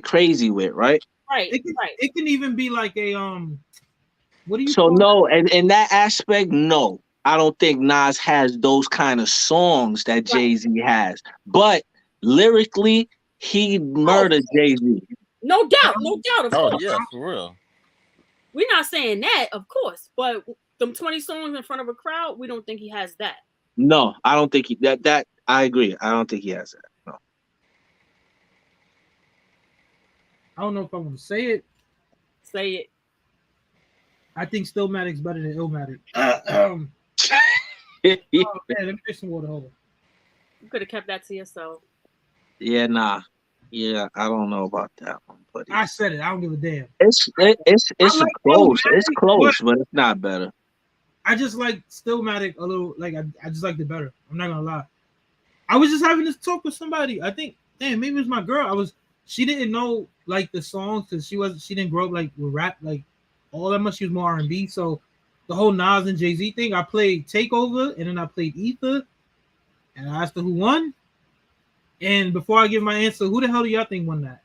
crazy with, right? Right. It can even be like a what do you So call no, and in that aspect, no, I don't think Nas has those kind of songs that Jay-Z has. But lyrically, he murdered Jay-Z. No doubt, of Oh course. yeah, for real. We're not saying that, of course, but them 20 songs in front of a crowd, we don't think he has that. No, I don't think that I agree. I don't think he has that. No. I don't know if I want to say it. Say it. I think Stillmatic's better than Illmatic. Oh man, let me drink some water. Hold on. You could have kept that to yourself. Yeah, nah. Yeah, I don't know about that one, but I said it. I don't give a damn. It's like close. Illmatic, It's close, but it's not better. I just like Stillmatic a little. Like I just liked it better. I'm not gonna lie. I was just having this talk with somebody. I think, damn, maybe it was my girl. She didn't know like the songs because she didn't grow up like with rap like all that much. She was more R&B. So the whole Nas and Jay-Z thing, I played Takeover and then I played Ether, and I asked her who won. And before I give my answer, who the hell do y'all think won that?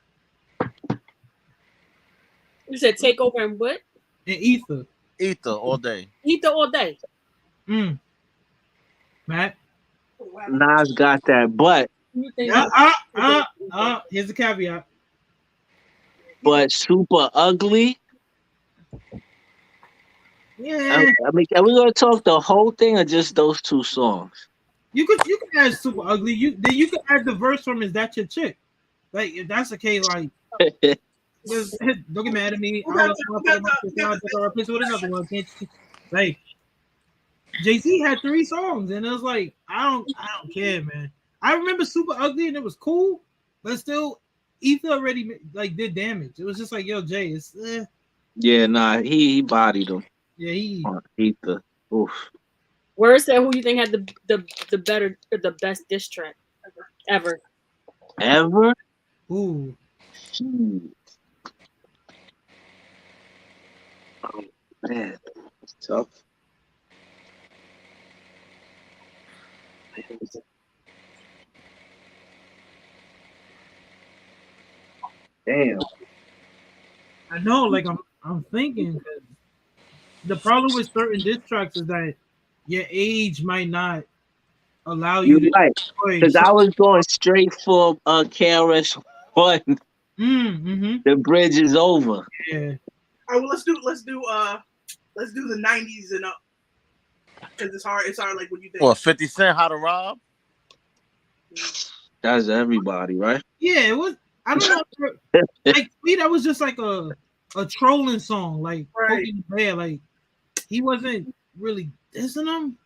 You said Takeover and what? And Ether. Ether all day. Ether all day. Matt? Nas got that, but here's the caveat. But Super Ugly. Yeah. I mean, are we gonna talk the whole thing or just those two songs? You could add Super Ugly. You could add the verse from "Is That Your Chick?" Like if that's the case, like don't get mad at me. Replace with another one. Like Jay-Z had 3 songs, and it was like I don't care, man. I remember Super Ugly, and it was cool, but still, Ether already like did damage. It was just like, yo, Jay, it's Yeah, nah, he bodied him. Yeah, he Ether. Oof. Word said who you think had the best diss track ever? Ever? Ooh. Oh man, it's tough. Damn. I know, like I'm thinking. The problem with certain diss tracks is that your age might not allow you You're to right, because I was going straight for KRS One. The bridge is over. Yeah. All right, well let's do the 90s and up because it's hard. It's hard, like what you think. Well, 50 Cent, How to Rob. That's everybody, right? Yeah, it was. I don't know. Like me, that was just like a trolling song, like poking the bear. Like he wasn't really dissing them.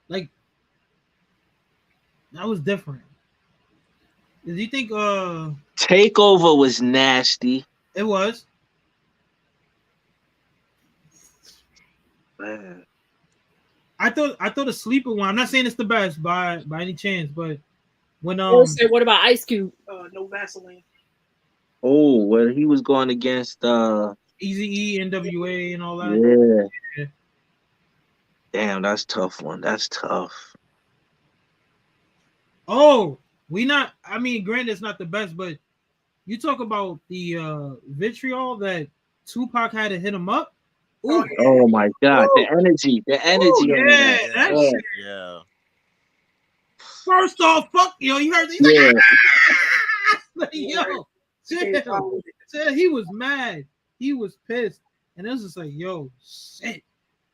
Like that was different. Did you think Takeover was nasty? It was. Man. I thought a sleeper one. I'm not saying it's the best by any chance, but when what about Ice Cube? No Vaseline. Oh, well, he was going against Eazy-E, NWA, and all that. Yeah. Damn, that's a tough one. That's tough. Oh, I mean, granted, it's not the best, but you talk about the vitriol that Tupac had to hit him up. Ooh. Oh my God, the energy. Ooh, yeah, that shit. Yeah. First off, fuck yo, you heard this? Yeah. Like, yo, chill. He was mad. He was pissed, and it was just like, yo, shit.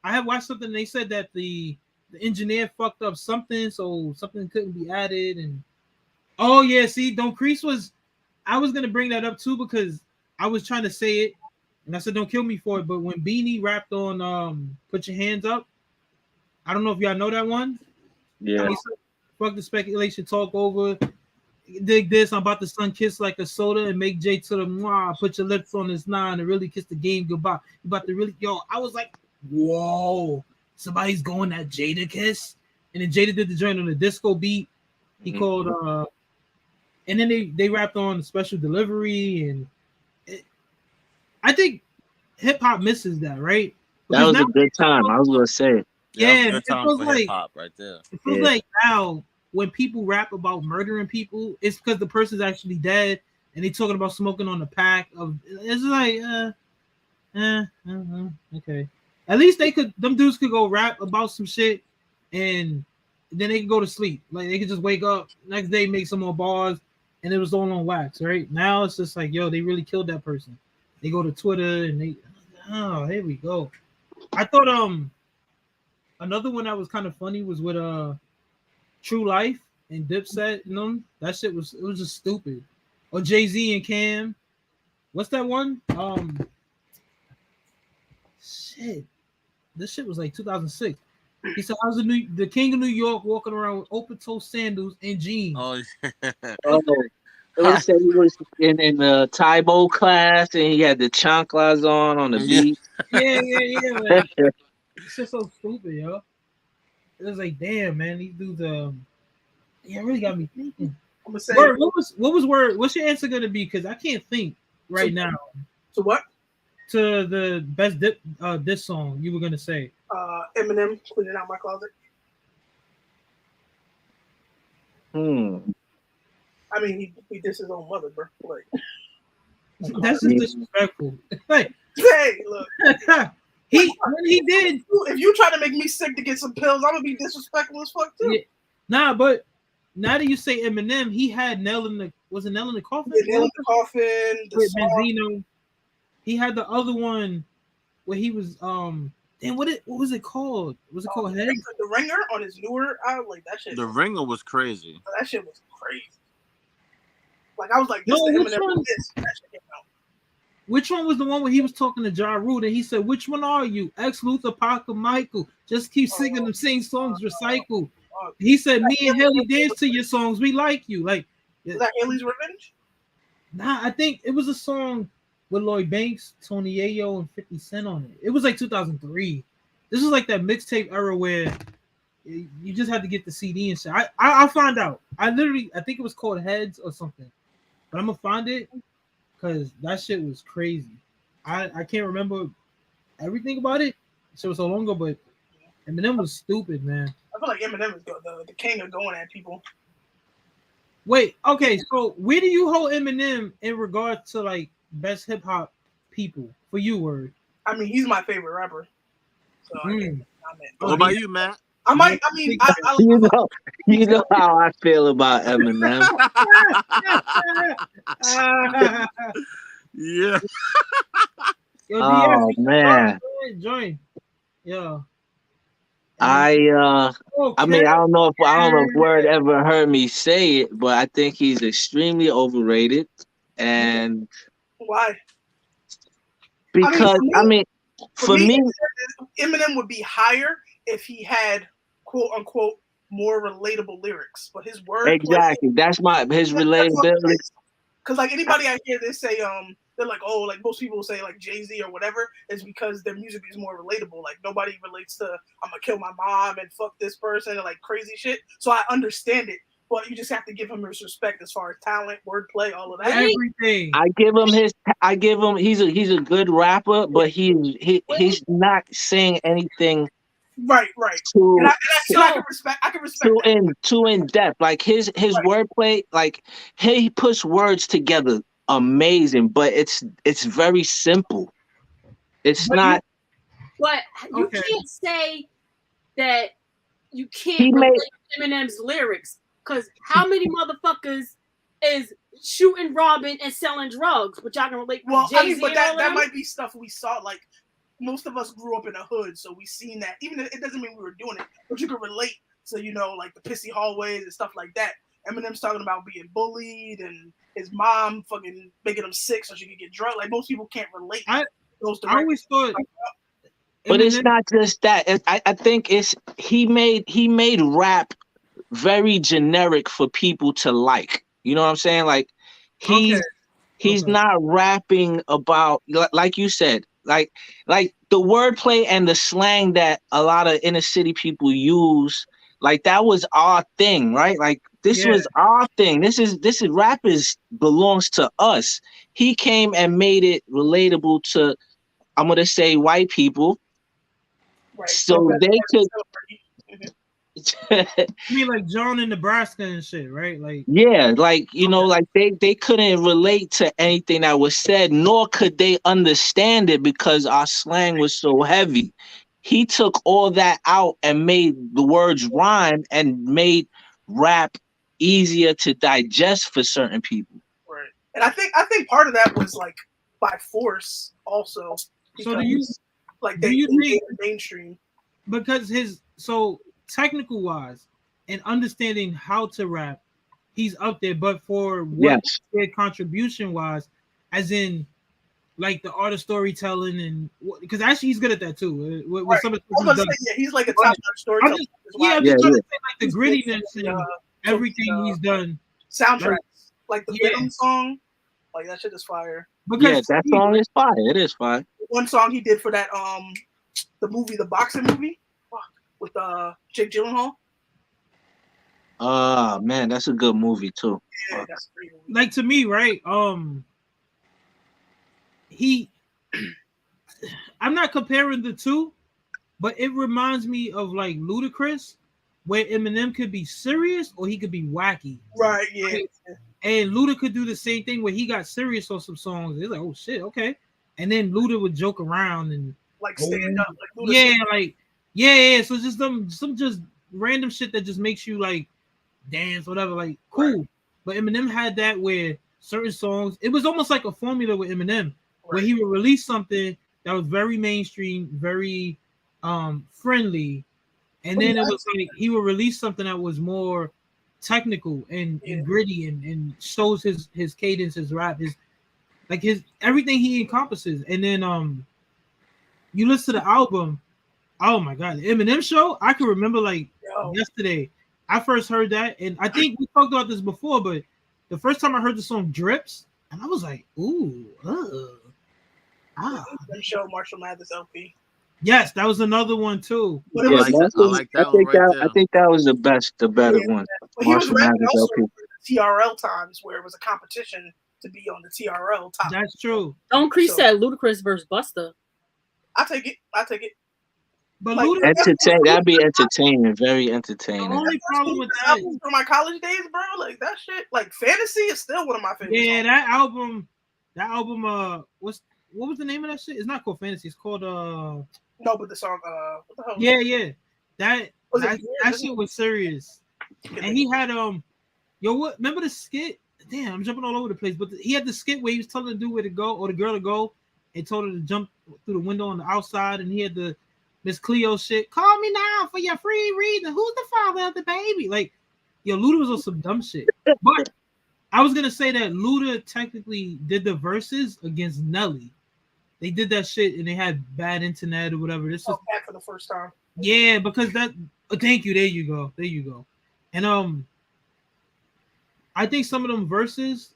I had watched something. They said that the engineer fucked up something, so something couldn't be added. And oh yeah, see, Don't Crease was. I was gonna bring that up too because I was trying to say it, and I said don't kill me for it. But when Beanie rapped on "Put Your Hands Up," I don't know if y'all know that one. Yeah. Fuck the speculation, talk over. Dig this. I'm about to sun kiss like a soda and make Jay to the mwah. Put your lips on this 9 and really kiss the game goodbye. You about to really, yo. I was like, whoa, somebody's going that Jada kiss. And then Jada did the joint on a disco beat. He called, and then they rapped on Special Delivery. And I think hip hop misses that, right? Because that was a good time. I was gonna say. Yeah, Good time for hip hop right there. It feels like now when people rap about murdering people, it's because the person's actually dead and they talking about smoking on the pack of. It's like, okay. At least them dudes could go rap about some shit, and then they could go to sleep. Like they could just wake up next day, make some more bars, and it was all on wax. Right now, it's just like, yo, they really killed that person. They go to Twitter and here we go. I thought another one that was kind of funny was with True Life and Dipset. You know, that shit was just stupid. Or Jay-Z and Cam. What's that one? Shit. This shit was like 2006. He said, "I was the king of New York walking around with open-toe sandals and jeans." Oh, yeah. They said he was in the Taibo class and he had the chanclas on the beat. Yeah. Like, it's just so stupid, yo. It was like, damn, man, these dudes. Yeah, it really got me thinking. I'm gonna say, what's your answer gonna be? Because I can't think right now. So what? To the best diss song you were gonna say. Eminem, Cleaning Out My Closet. I mean, he dissed his own mother, bro. Like, that's just disrespectful. Like, hey, look. when he did. If you try to make me sick to get some pills, I'm gonna be disrespectful as fuck too. Yeah. Nah, but now that you say Eminem, he had Nail in the Coffin? Yeah, Nail in the Coffin. With Benzino. He had the other one where he was damn, what was it called? Was it called Head? The Ringer on his newer album, like that shit. The Ringer was crazy. That shit was crazy. Like I was like, this no, the Eminem this. That shit came out. Which one was the one where he was talking to Ja Rule and he said, "Which one are you? Ex Luthor, Parker, Michael? Just keep singing them same songs, recycle." He said, "Me and Haley dance to your songs. We like you." Like, is that Haley's Revenge? Nah, I think it was a song with Lloyd Banks, Tony Yayo, and 50 Cent on it. It was like 2003. This was like that mixtape era where you just had to get the CD and shit. I'll find out. I think it was called Heads or something. But I'm gonna find it because that shit was crazy. I can't remember everything about it. So it was so long ago, but Eminem was stupid, man. I feel like Eminem is the king of going at people. Wait, okay, so where do you hold Eminem in regard to like best hip hop people for you, Word? I mean, he's my favorite rapper. So what about you, Matt? You know how I feel about Eminem. Yeah. Yo, oh man. Join. Yeah. I mean, I don't know if Word ever heard me say it, but I think he's extremely overrated. And why? Because for me, Eminem would be higher if he had quote unquote more relatable lyrics. But his word exactly, that's his relatability. Because like anybody I hear they say they're like, oh, like most people say like Jay-Z or whatever, is because their music is more relatable. Like nobody relates to I'm gonna kill my mom and fuck this person and like crazy shit. So I understand it, but you just have to give him his respect as far as talent, wordplay, all of that. Everything. I give him he's a good rapper, but he's not saying anything right. I can respect too in depth. Like his wordplay, like he puts words together amazing, but it's very simple. It's not. But you can't say that you can't relate Eminem's lyrics, because how many motherfuckers is shooting, robbing, and selling drugs? But y'all can relate. Well, Jay-Z I mean, but and all that them? might be stuff we saw. Like most of us grew up in a hood, so we seen that. Even if it doesn't mean we were doing it, but you can relate to like the pissy hallways and stuff like that. Eminem's talking about being bullied and his mom fucking making him sick so she could get drugged. Like most people can't relate. I always thought, but it's not just that. I think he made rap very generic for people to like. You know what I'm saying? Like he's not rapping about, like you said, like the wordplay and the slang that a lot of inner city people use. Like that was our thing, right? Like this was our thing. This is rap belongs to us. He came and made it relatable to, I'm gonna say, white people, right. So they could. I mean, like John in Nebraska and shit, right? Like, Yeah, like like they couldn't relate to anything that was said, nor could they understand it because our slang was so heavy. He took all that out and made the words rhyme and made rap easier to digest for certain people. Right. And I think part of that was like by force also. So do you like do they you made think it mainstream? because so technical wise and understanding how to rap, he's up there. But for what Yes. their contribution wise, as in like the art of storytelling and because actually he's good at that too. With some of the I was stuff gonna he's say, done. yeah, he's like a But top-notch storyteller. I'm just trying to say like the grittiness and uh, everything he's done. soundtracks, like the Yeah. Venom song, like that shit is fire. Yeah, that song is fire. It is fire. One song he did for that the movie, the boxing movie, with Jake Gyllenhaal. Man, that's a good movie too. Yeah, that's great. Like to me, right? I'm not comparing the two, but it reminds me of like Ludacris, where Eminem could be serious or he could be wacky. Right, yeah. Right? And Luda could do the same thing where he got serious on some songs. It's like, oh shit, okay. And then Luda would joke around and like stand up, like Luda yeah, stand up. like yeah. So just some just random shit that just makes you like dance, whatever. Like cool. Right. But Eminem had that where certain songs, it was almost like a formula with Eminem, where he would release something that was very mainstream, very friendly, and then it was like he would release something that was more technical and gritty and shows his cadence, his rap, his everything he encompasses. And then you listen to the album, oh my god, the Eminem show, I can remember like yesterday. I first heard that, and I think we talked about this before, but the first time I heard the song Drips, and I was like, ooh, Eminem show, Marshall Mathers LP. Yes, that was another one too. Yeah, I think that was the better one. But he was Marshall rapping Mathers also LP. for the TRL times where it was a competition to be on the TRL top. That's true. Don't Crease said Ludacris versus Busta. I take it. But like, That'd be entertaining, very entertaining. The only problem with that from my college days, bro, like that shit, like Fantasy is still one of my favorites. Yeah, that album, what was the name of that shit? It's not called Fantasy, it's called no, but the song what the hell? Yeah. That shit was serious. And he had remember the skit? Damn, I'm jumping all over the place, but he had the skit where he was telling the dude where to go or the girl to go and told her to jump through the window on the outside, and he had the Miss Cleo shit. Call me now for your free reading. Who's the father of the baby? Like, Luda was on some dumb shit. But I was gonna say that Luda technically did the verses against Nelly. They did that shit and they had bad internet or whatever. This was back for the first time. Yeah, because that. Thank you. There you go. And I think some of them verses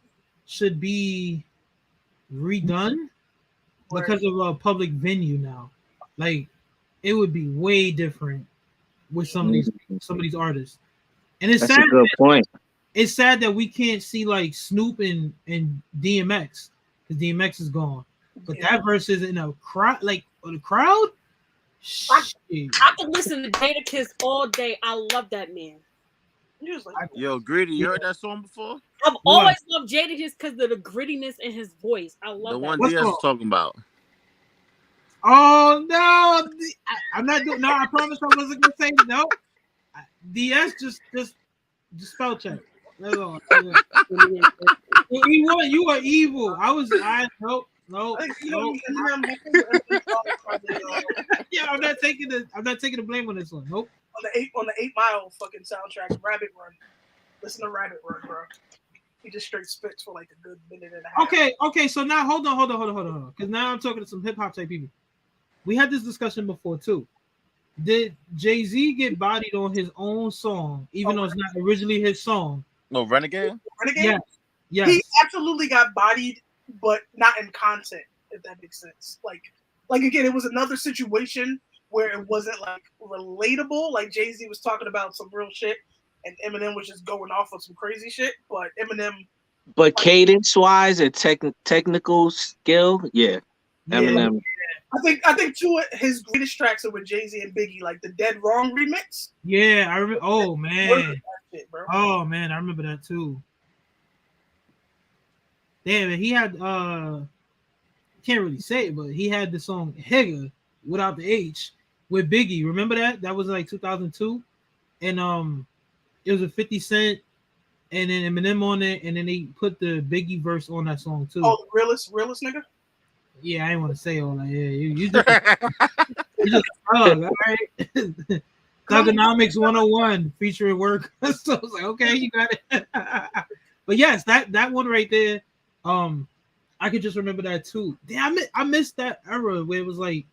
should be redone because of a public venue now. Like, it would be way different with some of these artists. And it's That's sad. a good point. It's sad that we can't see like Snoop and DMX because DMX is gone. But that verse is in a crowd, like the crowd. I could listen to Jadakiss all day. I love that man. Yo, Gritty, you heard that song before? I've always loved Jadakiss because of the grittiness in his voice. I love The that. one Diaz was talking about. Oh no, I'm not doing. No, I promise I wasn't gonna say no. DS just spell check. That's all. You are evil. Nope. Yeah, I'm not taking the blame on this one. Nope. On the 8 Mile fucking soundtrack, Rabbit Run. Listen to Rabbit Run, bro. He just straight spits for like a good minute and a half. Okay. So now hold on. Because now I'm talking to some hip hop type people. We had this discussion before too. Did Jay-Z get bodied on his own song, even though it's not originally his song? No, Renegade? Yes. He absolutely got bodied, but not in content, if that makes sense. Like again, it was another situation where it wasn't like relatable. Like Jay-Z was talking about some real shit, and Eminem was just going off of some crazy shit. But Eminem, but cadence-wise and technical skill, yeah. Eminem. I think two of his greatest tracks are with Jay-Z and Biggie, like the Dead Wrong remix. Yeah, I remember. Oh Murder man. that shit, bro. Oh man, I remember that too. Damn, he had can't really say it, but he had the song Higga without the H with Biggie. Remember that? That was like 2002, and it was a 50 Cent and then Eminem on it, and then they put the Biggie verse on that song too. Oh, realist nigga. Yeah, I didn't want to say all that. Yeah, you just you just thug, all right. Thugonomics 101 featuring work. So I was like, okay, you got it. But yes, that one right there. I could just remember that too. Damn, I missed that era where it was like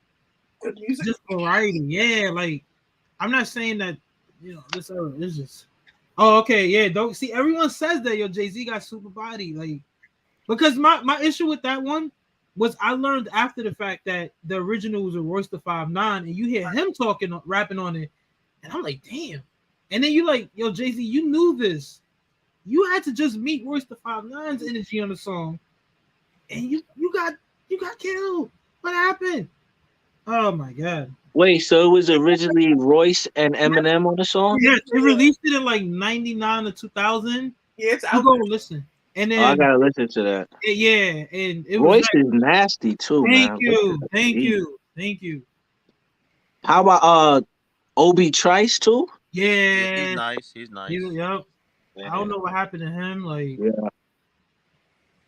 good music, just variety. Yeah, like I'm not saying that this era is just. Oh, okay, yeah. Don't see everyone says that Jay-Z got super body, like because my issue with that one was I learned after the fact that the original was a Royce the 5'9", and you hear him rapping on it, and I'm like, damn. And then you like, Jay-Z, you knew this. You had to just meet Royce the 5'9"'s energy on the song, and you got killed. What happened? Oh my god. Wait, so it was originally Royce and Eminem on the song? Yeah, they released it in like 99 or 2000. Yeah, it's you out go there. Listen. And then I gotta listen to that. Yeah, and it Royce was is nasty too, man. Thank you. How about Obi Trice too? Yeah, He's nice. Yep. I don't know what happened to him. Like,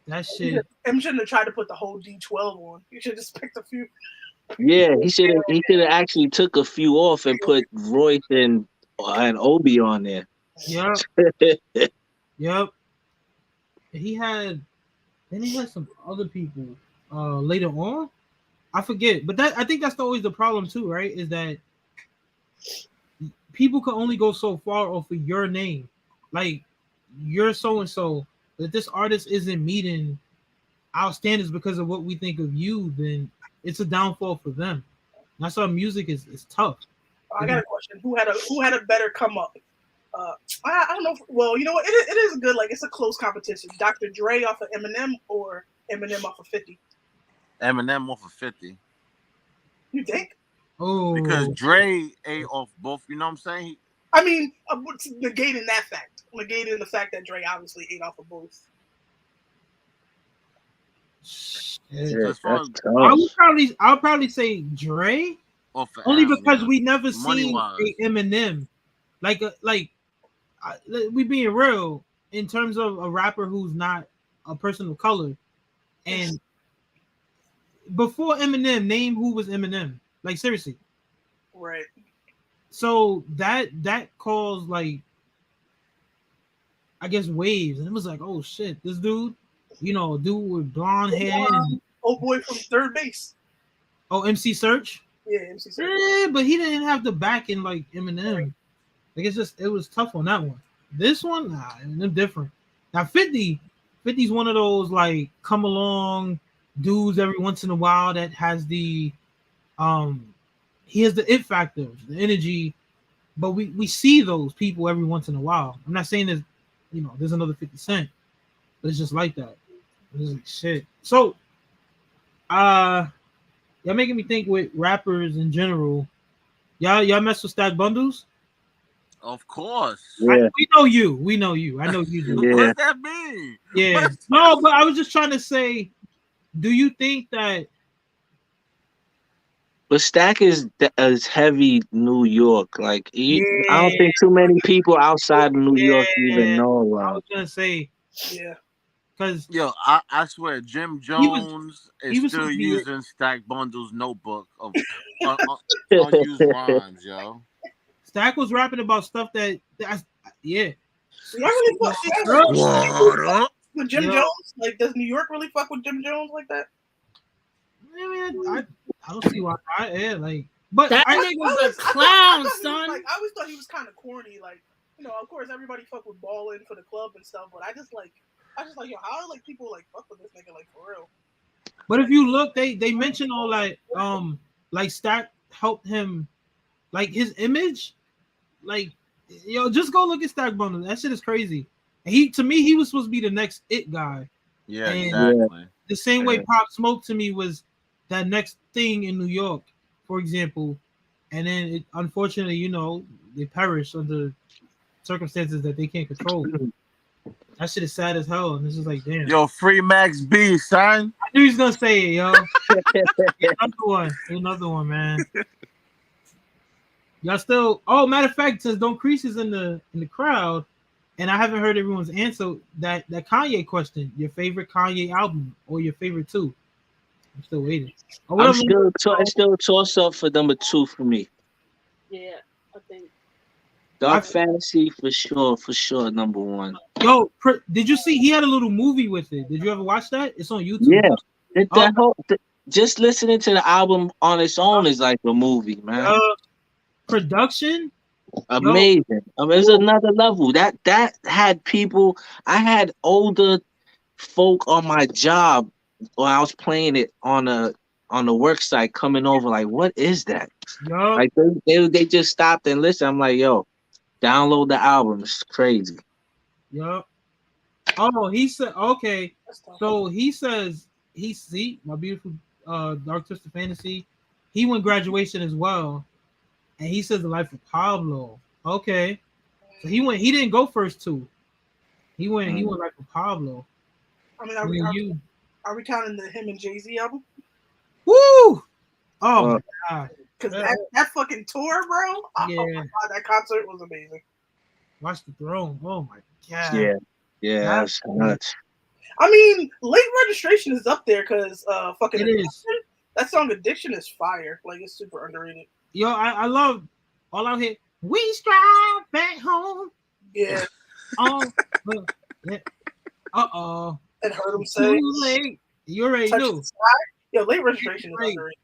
that shit. M shouldn't have tried to put the whole D12 on. You should have just picked a few. Yeah, he should have actually took a few off and put Royce and Obi on there. Yep. Yep. He had some other people later on. I forget, but I think that's always the problem too, right? Is that people can only go so far off of your name. Like, you're so and so, but if this artist isn't meeting our standards because of what we think of you, then it's a downfall for them. That's why music is tough. I got a question. Who had a better come up? I don't know. Well, you know what? It is good. Like, it's a close competition. Dr. Dre off of Eminem or Eminem off of 50? Eminem off of 50. You think? Oh. Because Dre ate off both. You know what I'm saying? I mean, negating that fact. Negating the fact that Dre obviously ate off of both. Yeah, I'll probably say Dre, only because we never seen a Eminem, like we being real in terms of a rapper who's not a person of color, and before Eminem, name who was Eminem, like seriously, right? So that caused like, I guess, waves, and it was like, oh shit, this dude. A dude with blonde hair. Old boy from Third Base. Oh, MC Search? Yeah, MC Search. Yeah, but he didn't have the backing like Eminem. Like, it was tough on that one. This one, nah, they're different. Now 50's one of those like come along dudes every once in a while that has the he has the it factor, the energy, but we see those people every once in a while. I'm not saying there's another 50 Cent, but it's just like that. It's like shit. So y'all making me think with rappers in general. Y'all mess with Stack Bundles? Of course. Yeah. We know you. I know you do. What does that mean? Yeah. No, but I was just trying to say, do you think that? But Stack is heavy New York. Like, I don't think too many people outside of New York even know. I was gonna say, yeah. Because I swear, Jim Jones is still using Stack Bundles notebook of unused rhymes, yo. Stack was rapping about stuff that's yeah. With Jim Jones, like, does New York really fuck with Jim Jones like that? I don't see why. But that nigga's a clown, son. I always thought he was kind of corny. Like, of course, everybody fuck with balling for the club and stuff, but I just like, yo, how like people like fuck with this nigga like for real? But if you look, they mention all that like Stack helped him, like his image, like just go look at Stack Bundles. That shit is crazy. And to me, he was supposed to be the next it guy. Yeah, and exactly. The same way Pop Smoke to me was that next thing in New York, for example, and then it, unfortunately, you know, they perish under circumstances that they can't control. That shit is sad as hell, and this is like, damn. Yo, free Max B, son. I knew he was gonna say it, yo. Another one, man. Y'all still? Oh, matter of fact, since Don't Crease is in the crowd, and I haven't heard everyone's answer that Kanye question. Your favorite Kanye album or your favorite two? I'm still waiting. Oh, I'm still toss up for number 2 for me. Yeah, I think. Dark Fantasy for sure, number 1. Yo, did you see he had a little movie with it? Did you ever watch that? It's on YouTube. Yeah, just listening to the album on its own is like a movie, man. Production, amazing. It's another level. That had people. I had older folk on my job while I was playing it on the work site coming over. Like, what is that? Yo. Like they just stopped and listened. I'm like, yo, download the album. It's crazy. Yup. Oh, he said okay. So he says my beautiful Dark Twisted Fantasy. He went Graduation as well, and he says The Life of Pablo. Okay, so he didn't go first 2. He went Life of Pablo. I mean, are we counting the him and Jay-Z album? Woo! Oh my god! Because that fucking tour, bro. Yeah. Oh my god, that concert was amazing. Watch the Throne. Oh my god. Yeah, that's nuts. I mean, Late Registration is up there because fucking It is. that song Addiction is fire. Like, it's super underrated. Yo, I love All Out Here. We strive back home. Yeah. Uh-oh. And heard him say. Too late. You already knew. Yo, Late Registration is underrated.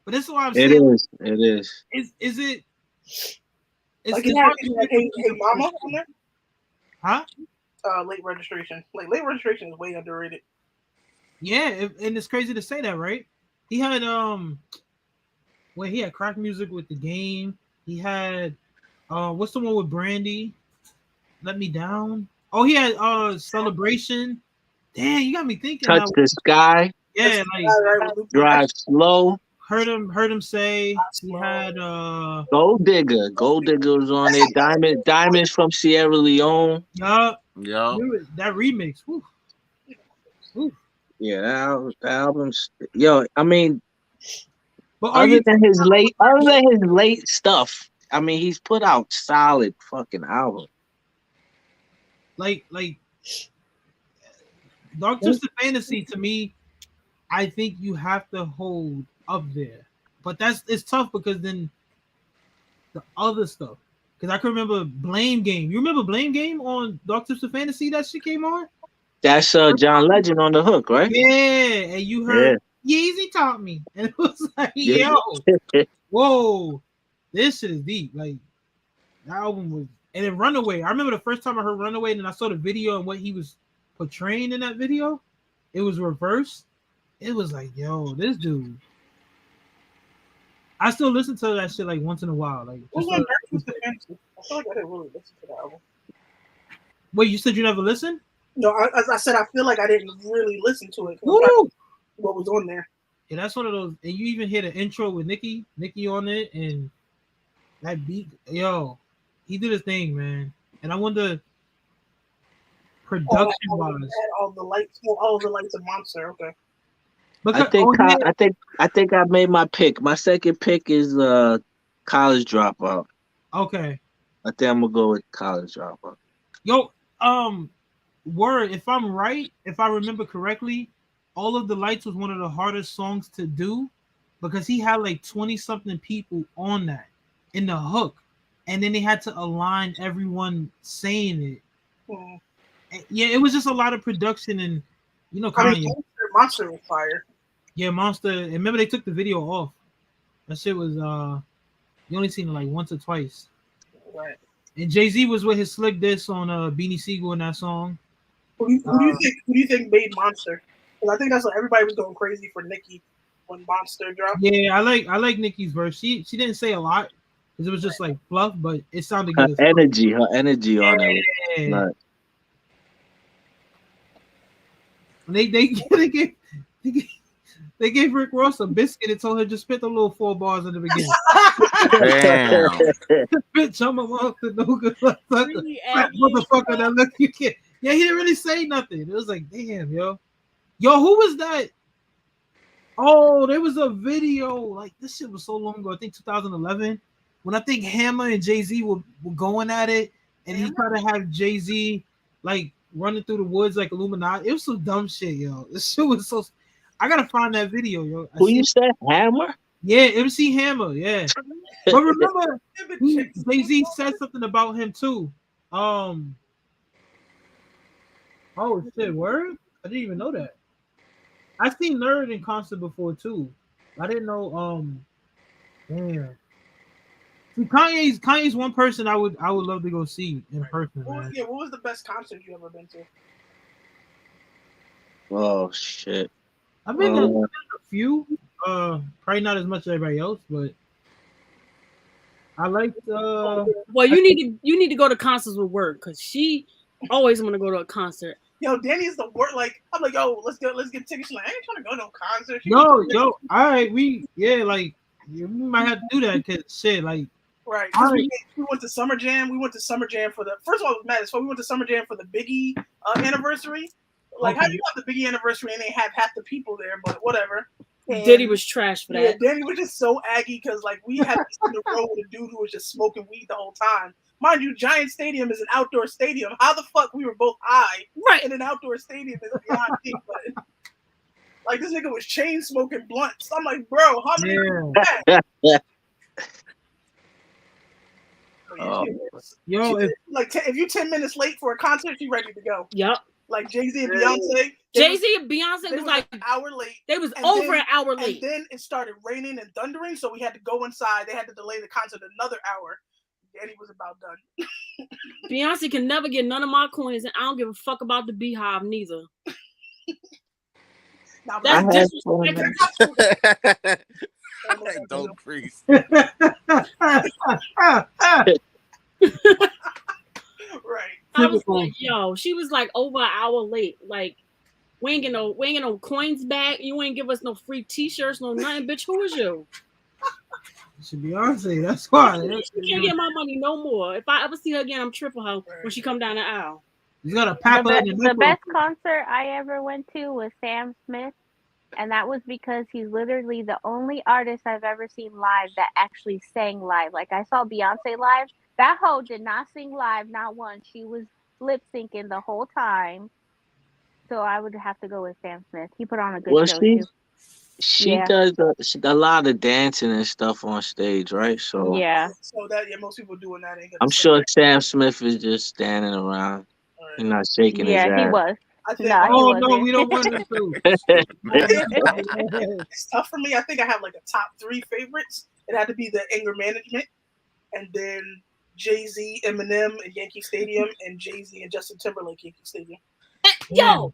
But this is what I'm saying. It is. Is it? Is like, the hey Mama on there? Huh? Late Registration. Like, Late Registration is way underrated. Yeah, and it's crazy to say that, right? He had he had Crack Music with The Game. He had what's the one with Brandy? Let Me Down. Oh, he had Celebration. Damn, you got me thinking. Touch the Sky. Yeah, like Drive Slow. Heard him say he had Gold Digger. Gold Digger was on there. Diamonds from Sierra Leone. Yup. Yo. That remix. Whew. Whew. Yeah, that album's yo. I mean, but other than his late stuff, I mean, he's put out solid fucking album. Like Dark Twisted Fantasy to me, I think you have to hold up there. But it's tough because then the other stuff. Because I can remember Blame Game. You remember Blame Game on Dark Twisted Fantasy? That shit came on? That's John Legend on the hook, right? Yeah, and you heard Yeezy taught me. And it was like, yo, whoa, this shit is deep. Like, that album was, and then Runaway. I remember the first time I heard Runaway, and then I saw the video and what he was portraying in that video. It was reversed. It was like, yo, this dude. I still listen to that shit like once in a while. Like, I feel like I didn't really listen to the album. Wait, you said you never listened? No, I said I feel like I didn't really listen to it. What was on there? Yeah, that's one of those. And you even hear the intro with Nicki on it, and that beat, yo, he did his thing, man. And I wonder, production wise, all the lights of Monster. Okay. Because, I think I made my pick. My second pick is College Dropout. Okay. I think I'm gonna go with College Dropout. Yo, word. If I'm right, if I remember correctly, All of the Lights was one of the hardest songs to do because he had like 20-something people on that in the hook, and then they had to align everyone saying it. And, yeah, it was just a lot of production, and you know, Kanye. Monster was fire. Yeah, Monster. And remember, they took the video off. That shit was you only seen it like once or twice. Right. And Jay-Z was with his slick diss on Beanie Siegel in that song. Who do you think made Monster? Because I think that's what everybody was going crazy for Nicki when Monster dropped. Yeah, I like Nicki's verse. She didn't say a lot because it was just like fluff, but it sounded good. Her energy on it. Was They They gave Rick Ross a biscuit and told him just spit the little 4 bars in the beginning. Damn. Bitch, I'm a motherfucker, no good motherfucker that look you can't. Yeah, he didn't really say nothing. It was like, damn, yo, who was that? Oh, there was a video. Like this shit was so long ago. I think 2011, when I think Hammer and Jay-Z were going at it, and he tried to have Jay-Z like running through the woods like Illuminati. It was some dumb shit, yo. This shit was so. I gotta find that video, yo. Who you said, Hammer? Yeah, MC Hammer. Yeah, but remember, Jay-Z said something about him too. Oh shit, word? I didn't even know that. I've seen Nerd in concert before too. I didn't know. Damn. See, Kanye's one person I would love to go see in person. What was the best concert you ever been to? Oh shit. I've been to a few. Probably not as much as everybody else, but I like. Well, you need to go to concerts with Word because she always want to go to a concert. Yo, Danny's the worst. Like, I'm like, yo, let's get tickets. She's like, I ain't trying to go to no concert. Yo, all right, we might have to do that because shit, like, right. We went to Summer Jam. We went to Summer Jam for the first of all, it was mad as fuck. We went to Summer Jam for the Biggie anniversary. Like, how you have the Biggie anniversary and they have half the people there, but whatever. And Diddy was trash for that. Yeah, Danny was just so aggy because like we had to sit in the row with a dude who was just smoking weed the whole time. Mind you, Giant Stadium is an outdoor stadium. How the fuck we were both high in an outdoor stadium is beyond me. But like this nigga was chain smoking blunts. I'm like, bro, how many people that? Yo, if you 10 minutes late for a concert, you ready to go. Yep. Like Jay-Z and Beyonce. Jay-Z and Beyonce was like an hour late. They was over an hour late. And then it started raining and thundering, so we had to go inside. They had to delay the concert another hour. Danny was about done. Beyonce can never get none of my coins, and I don't give a fuck about the Beehive neither. That's disrespectful. Don't crease. Right. I was like, yo, she was like over an hour late. Like, we ain't get no coins back. You ain't give us no free t-shirts, no nothing. Bitch, who is you? It's Beyonce. That's why. You can't get my money no more. If I ever see her again, I'm tripping her when she come down the aisle. You gotta pack her in the best concert I ever went to was Sam Smith, and that was because he's literally the only artist I've ever seen live that actually sang live. Like I saw Beyonce live. That hoe did not sing live, not once. She was lip syncing the whole time. So I would have to go with Sam Smith. He put on a good show too. She does a lot of dancing and stuff on stage, right? So So that most people doing that. I'm sure Sam Smith is just standing around and not shaking his ass. Yeah, he was. No, we don't want him to. It's tough for me. I think I have like a top 3 favorites. It had to be the Anger Management, and then Jay-Z, Eminem at Yankee Stadium, and Jay-Z and Justin Timberlake Yankee Stadium. Yo,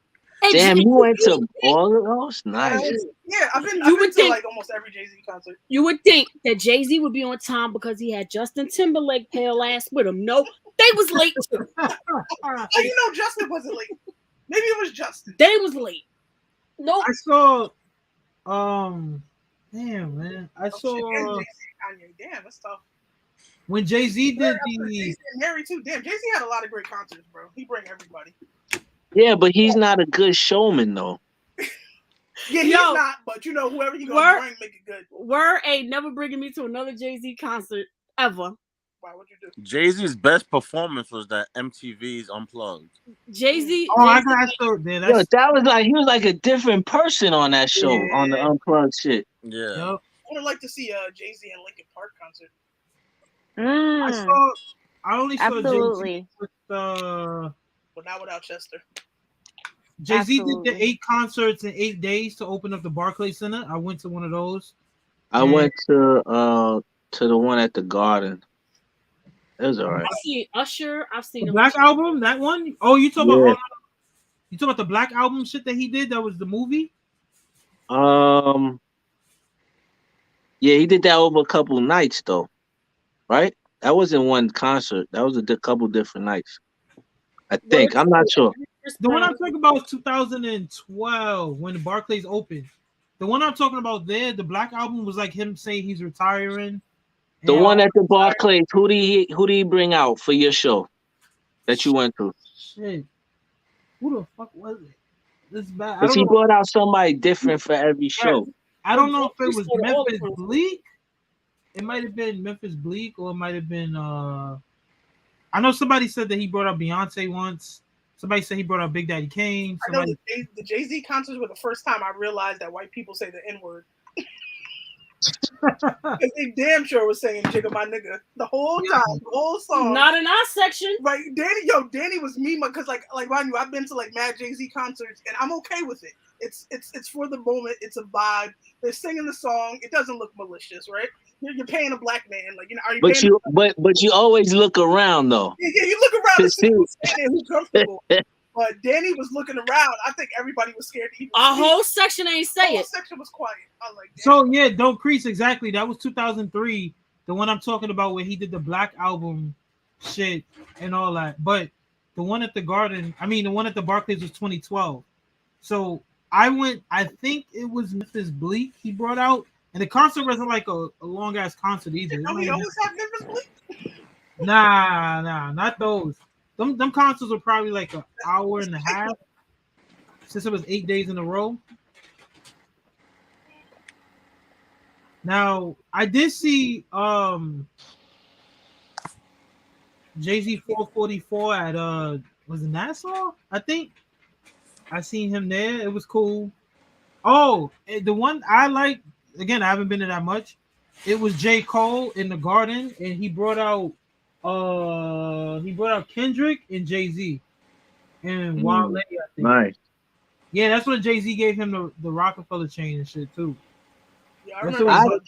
damn, you went to all of those? Nice. Yeah, I've been to like almost every Jay-Z concert. You would think that Jay-Z would be on time because he had Justin Timberlake pale ass with him. No, they was late too. Oh, you know Justin wasn't late. Maybe it was Justin. They was late. Nope. I saw damn man. I saw Kanye. Damn, that's tough. When Jay-Z did Jay-Z and Mary too. Damn, Jay-Z had a lot of great concerts, bro. He bring everybody. Yeah, but he's not a good showman though. Yeah, he's not, but you know, whoever he gonna bring, make it good. Word ain't never bringing me to another Jay-Z concert ever. Why? What'd you do? Jay-Z's best performance was that MTV's Unplugged. Jay-Z. That was like he was like a different person on that show on the Unplugged shit. Yeah. I would like to see Jay-Z and Linkin Park concert. I only saw Jay-Z with but not without Chester. Jay-Z did the 8 concerts in 8 days to open up the Barclays Center. I went to one of those. I went to the one at the Garden. It was alright. I've seen Usher. I've seen the Black Album. That one? Oh, you talking about the Black Album shit that he did? That was the movie. Yeah, he did that over a couple nights though, right? That wasn't one concert. That was a couple different nights. I think. I'm not sure. The one I'm talking about was 2012 when the Barclays opened. The one I'm talking about there, the Black Album was like him saying he's retiring. The and- one at the Barclays, who did he bring out for your show that you went to? Shit. Who the fuck was it? This bad. I Because don't he know. brought out somebody different for every show. I don't know if it was All the Memphis concerts. Bleak. It might have been Memphis Bleak, or it might have been. I know somebody said that he brought out Beyonce once. Somebody said he brought out Big Daddy Kane. I know Somebody, the Jay-Z concerts were the first time I realized that white people say the N-word. They damn sure was saying "jigga my nigga" the whole time, the whole song. Not in our section. Right, Danny was me because like mind you, I've been to like mad Jay-Z concerts and I'm okay with it. It's for the moment. It's a vibe. They're singing the song. It doesn't look malicious, right? You're paying a black man, like are you? But paying but you always look around though. Yeah, you look around To and see see. who's standing, who's comfortable. But Danny was looking around. I think everybody was scared to even Our speak. whole section ain't say The whole it. section was quiet. I was like, damn. so yeah, Don't Crease, exactly. That was 2003. The one I'm talking about where he did the Black Album shit and all that. But the one at the the one at the Barclays was 2012. So I went. I think it was Memphis Bleak he brought out, and the concert wasn't like a long ass concert either. Don't we always have Memphis Bleak? Nah, not those. Them concerts were probably like an hour and a half, since it was 8 days in a row. Now I did see Jay-Z 444 at was it Nassau? I think I seen him there. It was cool. Oh, the one I like, again, I haven't been to that much. It was J. Cole in the Garden, and he brought out Kendrick and Jay-Z and Wale, I think. Nice. Yeah, that's when Jay-Z gave him the Rockefeller chain and shit too. Yeah, I That's remember. what-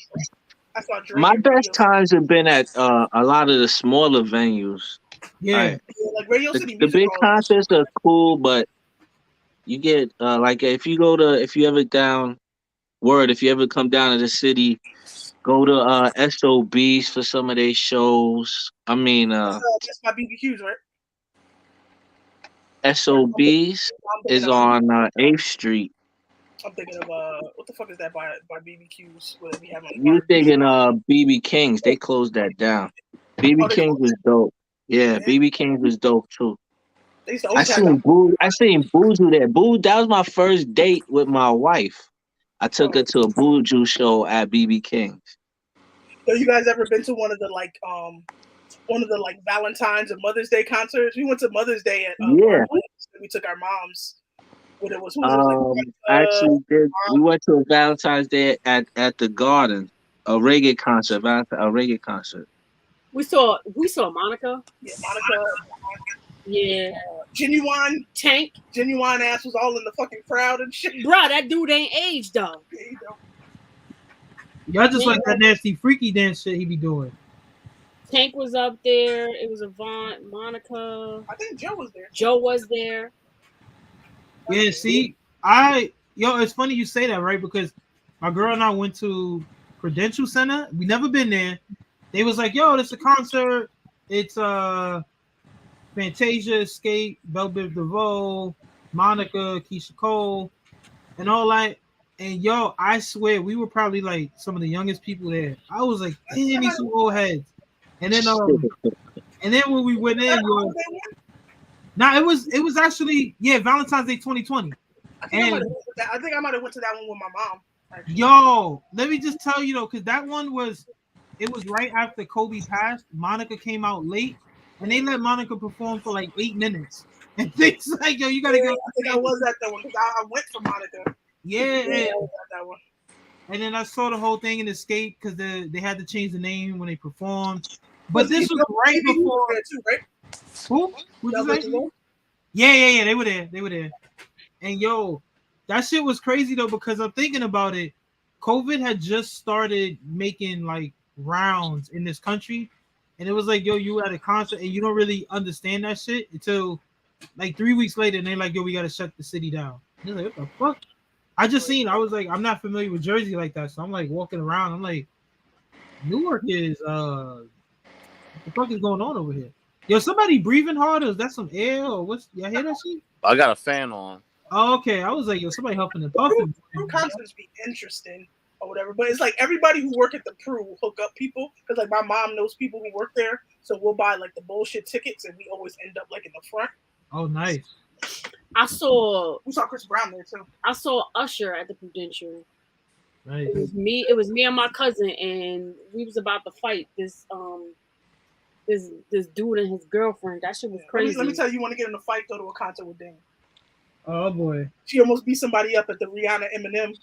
I saw Drake My and best Radio times have been at a lot of the smaller venues. Yeah. Like, City. Yeah, like Radio City the Music big Hall. concerts are cool, but you get like if you ever come down to the city, go to SOBs for some of their shows. I mean That's my BBQs, right? SOBs is on 8th Street. I'm thinking of what the fuck is that by BBQs? Where we have You thinking BB Kings, they closed that down. BB Kings was dope. Yeah, BB Kings was dope too. They used to I always have seen Buju there. That was my first date with my wife. I took her to a Buju show at BB King's. So you guys ever been to one of the Valentine's or Mother's Day concerts? We went to Mother's Day at Yeah. we took our moms. What it was, I actually did. We went to a Valentine's Day at the Garden, a reggae concert. We saw Monica. Yeah, Monica. Yeah. Genuine Tank. Genuine ass was all in the fucking crowd and shit. Bruh, that dude ain't aged though. Y'all just like that nasty freaky dance shit he be doing. Tank was up there. It was Avant, Monica. I think Joe was there. Joe was there. Yeah, see, it's funny you say that, right? Because my girl and I went to Prudential Center. We never been there. They was like, yo, this a concert. It's Fantasia, Escape, Belle Biv DeVoe, Monica, Keisha Cole, and all that. And yo, I swear we were probably like some of the youngest people there. I was like, damn, these some old heads. And then when we went in, it was actually Valentine's Day 2020. I think I might have went to that one with my mom. Actually. Yo, let me just tell you though, because that one was right after Kobe passed. Monica came out late, and they let Monica perform for like 8 minutes. And things like, yo, you gotta go. I think I was at that one because I went for Monica. Yeah. I was at that one. And then I saw the whole thing in Escape because they had to change the name when they performed. But this was right before. Too, right? Who? Who'd you say? Yeah. They were there. And yo, that shit was crazy though, because I'm thinking about it. COVID had just started making like rounds in this country. And it was like, yo, you at a concert and you don't really understand that shit until like 3 weeks later. And they're like, yo, we got to shut the city down. And you're like, what the fuck? I was like, I'm not familiar with Jersey like that. So I'm like walking around. I'm like, Newark is, what the fuck is going on over here? Yo, somebody breathing hard, or is that some air, or what's, y'all hear that shit? I got a fan on. Oh, okay. I was like, yo, somebody helping the puffin. Prue concerts be interesting or whatever, but it's like everybody who work at the Prue will hook up people because like my mom knows people who work there, so we'll buy like the bullshit tickets and we always end up like in the front. Oh, nice. We saw Chris Brown there too. I saw Usher at the Prudential. Nice. It was me and my cousin, and we was about to fight this dude and his girlfriend. That shit was crazy. Let me tell you, want to get in a fight, go to a concert with Dame. Oh boy. She almost beat somebody up at the Rihanna Eminem.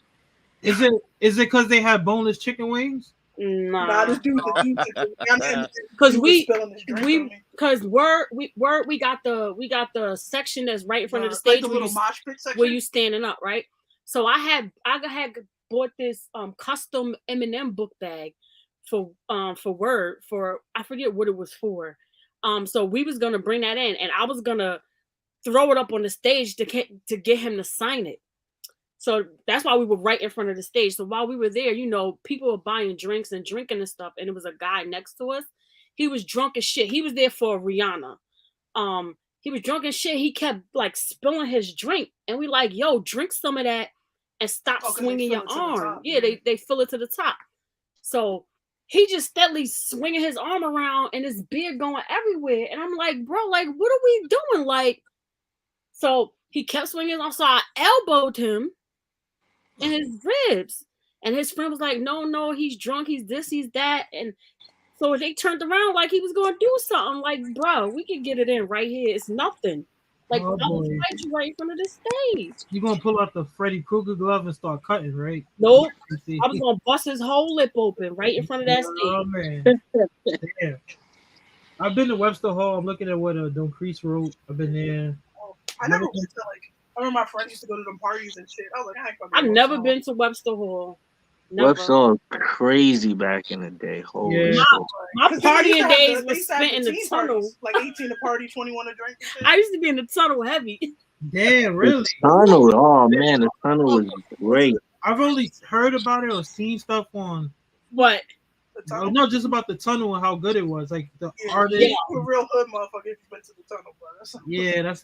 Is it because they had boneless chicken wings? Nah, this dude, because we got the section that's right in front of the stage, like the little mosh pit section where you standing up, right? So I had bought this custom Eminem book bag for Word for I forget what it was for. So we was gonna bring that in, and I was gonna throw it up on the stage to get him to sign it. So that's why we were right in front of the stage. So while we were there, you know, people were buying drinks and drinking and stuff, and it was a guy next to us. He was drunk as shit. He was there for Rihanna. He was drunk as shit. He kept like spilling his drink, and we like, yo, drink some of that and stop swinging your arm. Yeah, they fill it to the top. So he just steadily swinging his arm around, and his beard going everywhere. And I'm like, bro, like, what are we doing? Like, so he kept swinging his arm. So I elbowed him in his ribs, and his friend was like, no, he's drunk, he's this, he's that. And so they turned around like he was gonna do something. Like, bro, we can get it in right here. It's nothing. Like, I was fight you right in front of the stage. You gonna pull out the Freddy Krueger glove and start cutting, right? Nope. I was gonna bust his whole lip open right in front of that stage. Oh man. Damn. I've been to Webster Hall. I'm looking at what Don Crease wrote. I've been there. I never went to like. I remember my friends used to go to them parties and shit. I was like, I ain't fucking. I've never been to Webster Hall. Never. Webster Hall crazy back in the day. Holy shit. My partying days was spent in the tunnel. Parties, like 18 to party, 21 to drink. I used to be in the tunnel heavy. Damn, really? The tunnel. Oh man, the tunnel was great. I've only heard about it or seen stuff on what? No, just about the tunnel and how good it was. Like the artist. Yeah, a real hood motherfucker if you went to the tunnel, bro. That's what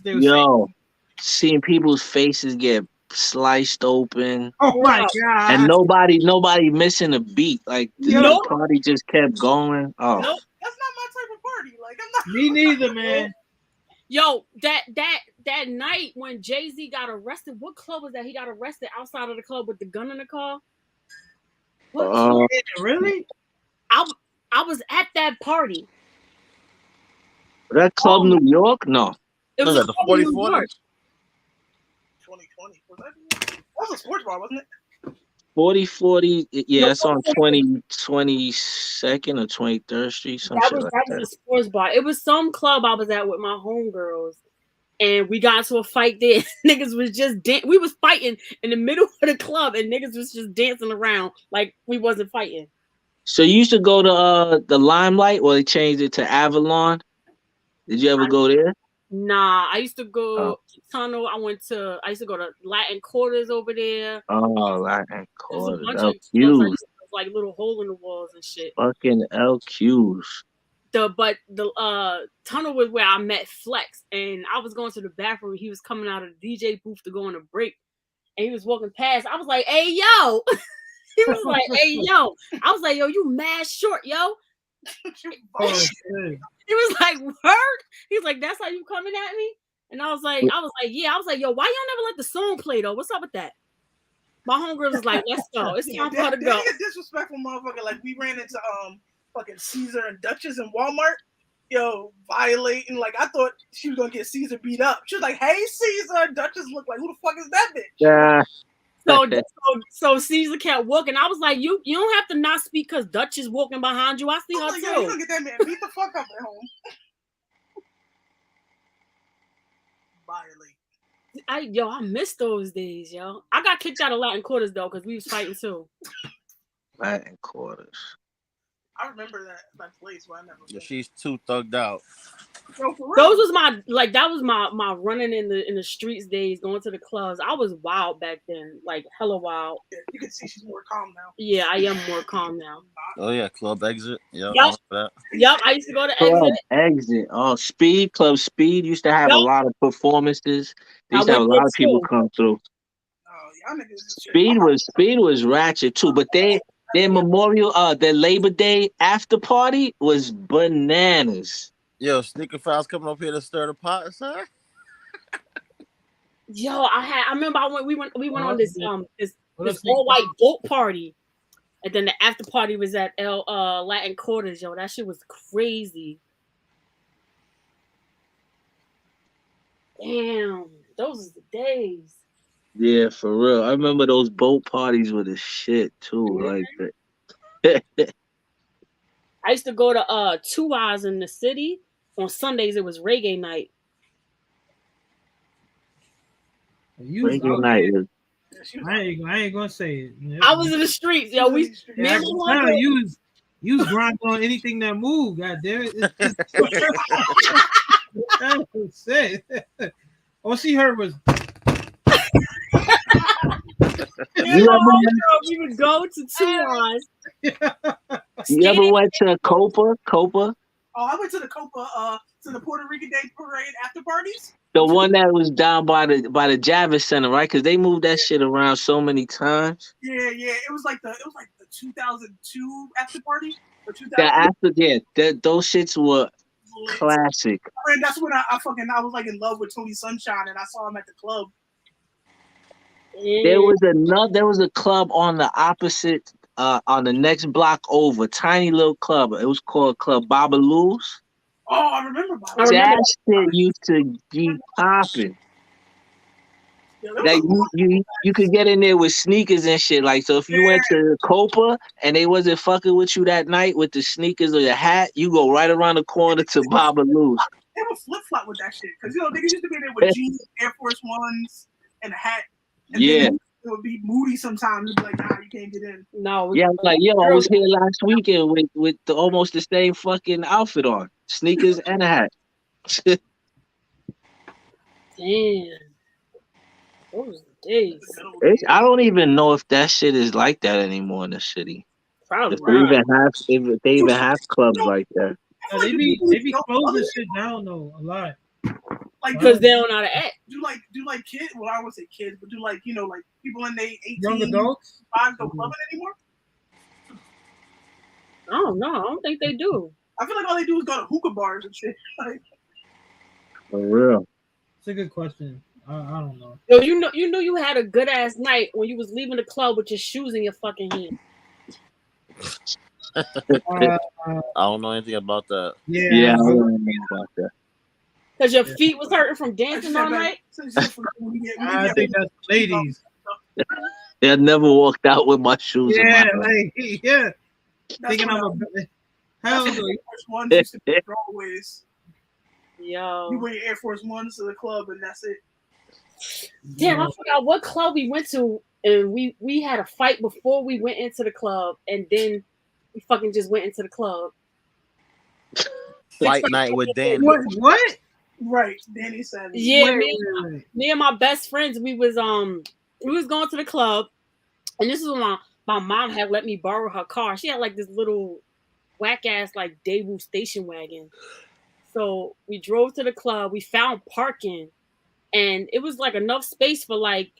they were saying. Seeing people's faces get sliced open. Oh my god! And nobody missing a beat. Like the party just kept going. Oh, nope. That's not my type of party. Like I'm not. Me neither, man. Yo, that night when Jay-Z got arrested, what club was that? He got arrested outside of the club with the gun in the car. Really? I was at that party. That club, New York? No. It was the 4040. 2020. That was a sports bar, wasn't it? 4040. Yeah, it's on 22nd or 23rd Street. That was a sports bar. It was some club I was at with my homegirls, and we got into a fight there. Niggas was just we was fighting in the middle of the club, and niggas was just dancing around like we wasn't fighting. So you used to go to the Limelight, or they changed it to Avalon? Did you ever go there? Nah, I used to go Tunnel. I used to go to Latin Quarters over there. Oh, Latin Quarters. LQs. Like little hole in the walls and shit. Fucking LQs. The Tunnel was where I met Flex, and I was going to the bathroom. He was coming out of the DJ booth to go on a break, and he was walking past. I was like, "Hey, yo!" He was like, "Hey, yo!" I was like, "Yo, you mad short, yo." He was like, "Word?" He's like, "That's how you coming at me?" And I was like, "Yeah." I was like, "Yo, why y'all never let the song play though? What's up with that?" My homegirl was like, "Let's go. It's time for her to go." A disrespectful motherfucker. Like we ran into fucking Caesar and Duchess in Walmart. Yo, violating. Like I thought she was gonna get Caesar beat up. She was like, "Hey, Caesar." Duchess looked like, "Who the fuck is that bitch?" Yeah. So Caesar kept walking. I was like, you don't have to not speak because Dutch is walking behind you. I see her like, too. Yo, you gonna get that man beat the fuck up at home. Violate. I miss those days, yo. I got kicked out of Latin Quarters though because we was fighting too. Latin Quarters. I remember that place, but I never. Yeah, she's too thugged out. Yo, for real. Those was that was my running in the streets days, going to the clubs. I was wild back then, like hella wild. Yeah, you can see she's more calm now. Yeah, I am more calm now. Oh yeah, Club Exit. Yep. Yep. I remember that. Yep, I used to go to Club Exit. Exit. Oh, Club Speed used to have a Yep. lot of performances. They I used to have a went there lot of people too. come through. Oh, y'all niggas is shit. Speed was ratchet too, but their Labor Day after party was bananas. Yo, Sneaker Files coming up here to stir the pot, sir. Yo, I remember we went on this What up, all white boat party, and then the after party was at Latin Quarters. Yo, that shit was crazy. Damn, those are the days. Yeah, for real. I remember those boat parties were the shit too. Like I used to go to 2 Eyes in the city. On Sundays it was reggae night. Reggae night was I ain't gonna say it. Man. I was in the streets, yo. We Yeah, you was grinding on anything that moved. God damn it! That's it. All she heard was. We would go to 2 Eyes. You ever went to Copa? Oh, I went to the Copa, to the Puerto Rican Day Parade after parties. The one that was down by the Javits Center, right? Because they moved that shit around so many times. Yeah. It was like the 2002 after party or 2000. Those shits were classic. And that's when I was like in love with Tony Sunshine, and I saw him at the club. There was a club on the opposite, on the next block over, tiny little club. It was called Club Babaloo's. Oh, I remember. That shit used to be popping. Like you could get in there with sneakers and shit. Like, so if you went to Copa and they wasn't fucking with you that night with the sneakers or your hat, you go right around the corner to Babaloo's. They would flip flop with that shit because niggas used to be there with jeans, Air Force Ones, and a hat. And then it would be moody sometimes. It'd be like, nah, you can't get in. No. Yeah, like I was here last weekend with almost the same fucking outfit on, sneakers and a hat. Damn. Those days. I don't even know if that shit is like that anymore in the city. Probably If they even have clubs like that. Yeah, they be closing shit down though a lot. Like because they don't know how to act. Do like kids? Well, I won't say kids, but do like like people in their 18, young adults, 5 don't clubbing anymore. I don't know. I don't think they do. I feel like all they do is go to hookah bars and shit. Like, for real. It's a good question. I don't know. Yo, you knew you had a good ass night when you was leaving the club with your shoes in your fucking hand. I don't know anything about that. Yeah, I don't know about that. Because your feet was hurting from dancing all night? I think that's ladies. I never walked out with my shoes. Yeah, in my like, yeah. Thinking I'm a hell no. Air Force Ones used to be always. Yo. You wear your Air Force Ones to the club and that's it. Damn, I forgot what club we went to, and we had a fight before we went into the club, and then we fucking just went into the club. Fight night with Danny. What? Right, Danny Savage. Yeah, me and my best friends, we was going to the club, and this is when my mom had let me borrow her car. She had like this little whack ass like Daewoo station wagon. So we drove to the club. We found parking, and it was like enough space for like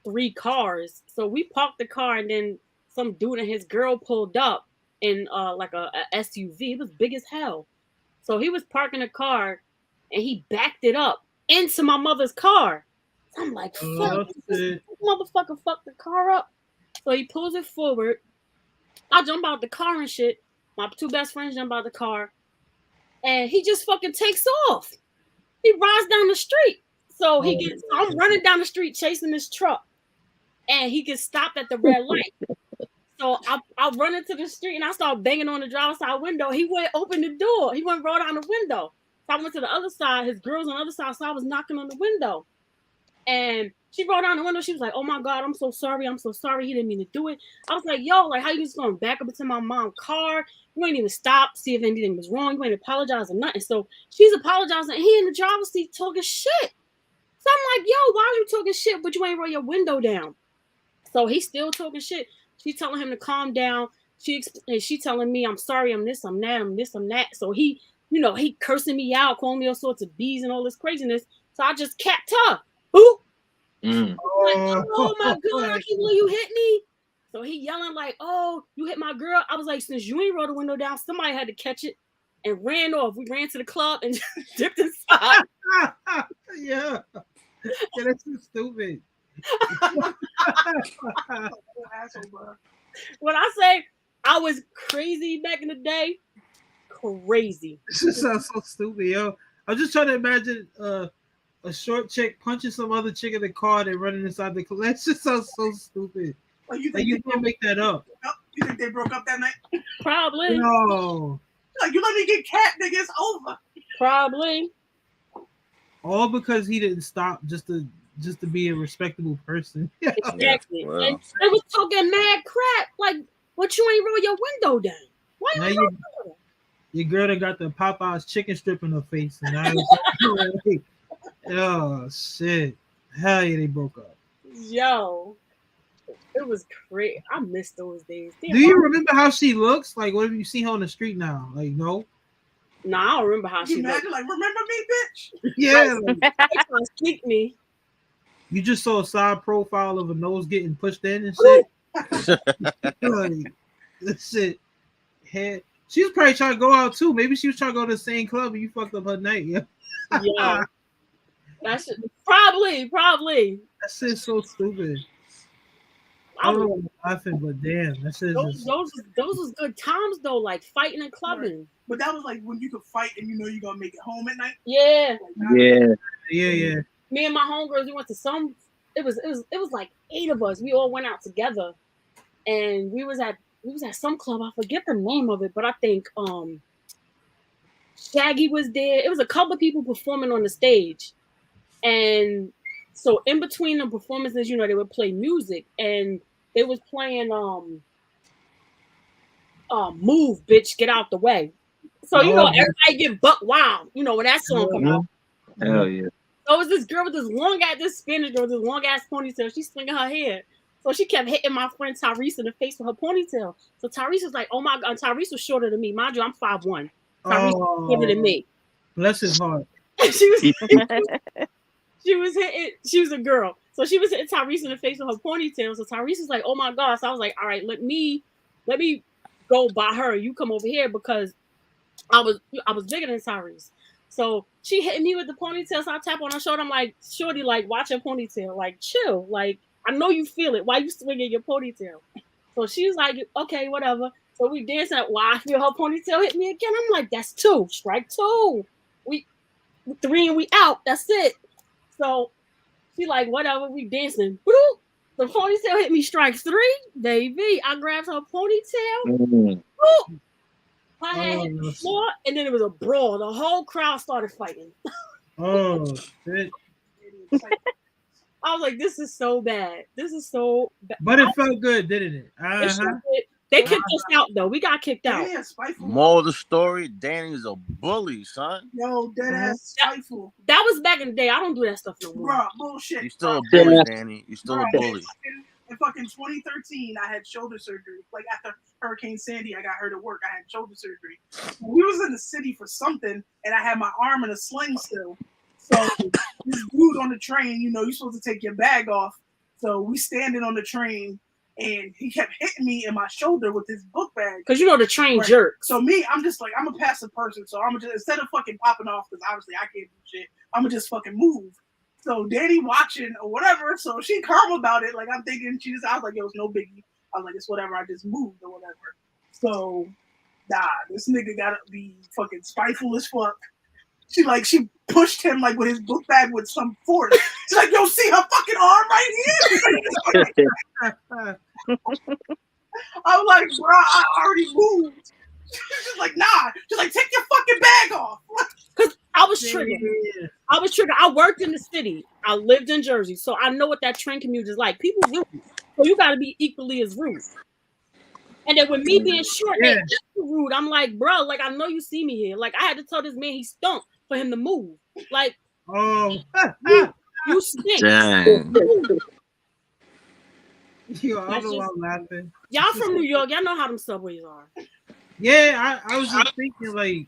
3 cars. So we parked the car, and then some dude and his girl pulled up in like a SUV. It was big as hell. So he was parking the car, and he backed it up into my mother's car. So I'm like, fuck, this motherfucker fucked the car up. So he pulls it forward. I jump out the car and shit. My 2 best friends jump out the car. And he just fucking takes off. He rides down the street. So I'm running down the street chasing this truck. And he gets stopped at the red light. So I run into the street and I start banging on the driver's side window. He went open the door. He went roll down the window. So I went to the other side. His girl's on the other side. So I was knocking on the window. And she rolled down the window. She was like, "Oh my God, I'm so sorry. I'm so sorry. He didn't mean to do it." I was like, "Yo, like, how you just going back up into my mom's car? You ain't even stop, see if anything was wrong. You ain't apologize or nothing." So she's apologizing. And he in the driver's seat talking shit. So I'm like, "Yo, why are you talking shit? But you ain't roll your window down." So he's still talking shit. She's telling him to calm down. She telling me, "I'm sorry. I'm this. I'm that. I'm this. I'm that." So he, he cursing me out, calling me all sorts of bees and all this craziness. So I just capped her. Boop. Like, oh my God, I can't believe you hit me. So he yelling like, "Oh, you hit my girl." I was like, "Since you ain't roll the window down, somebody had to catch it," and ran off. We ran to the club and dipped inside. Yeah, that's so stupid. When I say I was crazy back in the day, crazy. This just sounds so stupid, yo. I'm just trying to imagine a short chick punching some other chick in the car and running inside the club. That just sounds so stupid. Like you can't make that up. You think they broke up that night? Probably. No. Like, you let me get cat, nigga, it's over. Probably. All because he didn't stop just to be a respectable person. Exactly. And they was talking mad crap. Like, what, you ain't roll your window down? Why Now you your girl that got the Popeyes chicken strip in her face, and I was oh shit. Hell yeah, they broke up. Yo, it was crazy. I miss those days. Damn, Do you remember how she looks? Like, what if you see her on the street now? Like, no. No, I don't remember how she looked. Like, remember me, bitch? Yeah. Like, speak me. You just saw a side profile of a nose getting pushed in and shit. Like, this shit. Head. She was probably trying to go out too. Maybe she was trying to go to the same club and you fucked up her night. Yeah. Yeah. That's probably. That shit's so stupid. I don't know what I'm laughing, but damn, that shit those was good times though, like fighting and clubbing. Right. But that was like when you could fight and you know you're gonna make it home at night. Yeah. Yeah. Me and my homegirls, we went to some. It was like 8 of us. We all went out together, and we was at some club. I forget the name of it, but I think Shaggy was there. It was a couple of people performing on the stage, and so in between the performances, they would play music, and they was playing "Move, Bitch, Get Out the Way." So everybody get buck wild, when that song come out. Hell yeah. So it was this girl with this Spanish girl with this long ass ponytail. She's swinging her hair. So she kept hitting my friend Tyrese in the face with her ponytail. So Tyrese was like, "Oh my God." Tyrese was shorter than me. Mind you, I'm 5'1". Tyrese was shorter than me. Bless his heart. She was hitting, she was a girl. So she was hitting Tyrese in the face with her ponytail. So Tyrese was like, "Oh my God." So I was like, "All right, let me go by her. You come over here," because I was bigger than Tyrese. So she hit me with the ponytail. So I tap on her shoulder. I'm like, "Shorty, like, watch your ponytail. Like, chill. Like, I know you feel it. Why you swinging your ponytail?" So she was like, "Okay, whatever." So we dancing. Why I feel her ponytail hit me again? I'm like, "That's 2. Strike 2. We 3 and we out. That's it." So she like, "Whatever." We dancing. The ponytail hit me. Strike 3, baby. I grabbed her ponytail. My head hit the floor, and then it was a brawl. The whole crowd started fighting. Oh shit! I was like, "This is so bad. This is so bad." But it felt good, didn't it? It sure did. They kicked us out though. We got kicked out. Yeah, spiteful. Moral of the story: Danny's a bully, son. Yo, dead ass spiteful. That was back in the day. I don't do that stuff no more. Bro, bullshit. You still a bully, Danny. You still a bully. In fucking 2013, I had shoulder surgery. Like after Hurricane Sandy, I got hurt at work. I had shoulder surgery. We was in the city for something, and I had my arm in a sling still. So this dude on the train, you're supposed to take your bag off. So we standing on the train, and he kept hitting me in my shoulder with his book bag. Because the train jerk. So me, I'm just like, I'm a passive person. So I'm just, instead of fucking popping off, because obviously I can't do shit, I'm gonna just fucking move. So Danny watching or whatever, so she calm about it. Like I'm thinking, I was like, "Yo, it's no biggie." I was like, "It's whatever. I just moved or whatever." So, this nigga gotta be fucking spiteful as fuck. She pushed him like with his book bag with some force. She's like, "Yo, see her fucking arm right here?" I was like, "Bro, I already moved." She's like, "Nah." She's like, "Take your fucking bag off." Cause I was triggered. I worked in the city. I lived in Jersey, so I know what that train commute is like. People rude, so you got to be equally as rude. And then with me being short, they extra rude. I'm like, bro, like I know you see me here. Like I had to tell this man he stunk for him to move. Like, oh, you stink. Dang. Yo, I don't know why I'm laughing. Y'all from New York, y'all know how them subways are. Yeah, I was just thinking like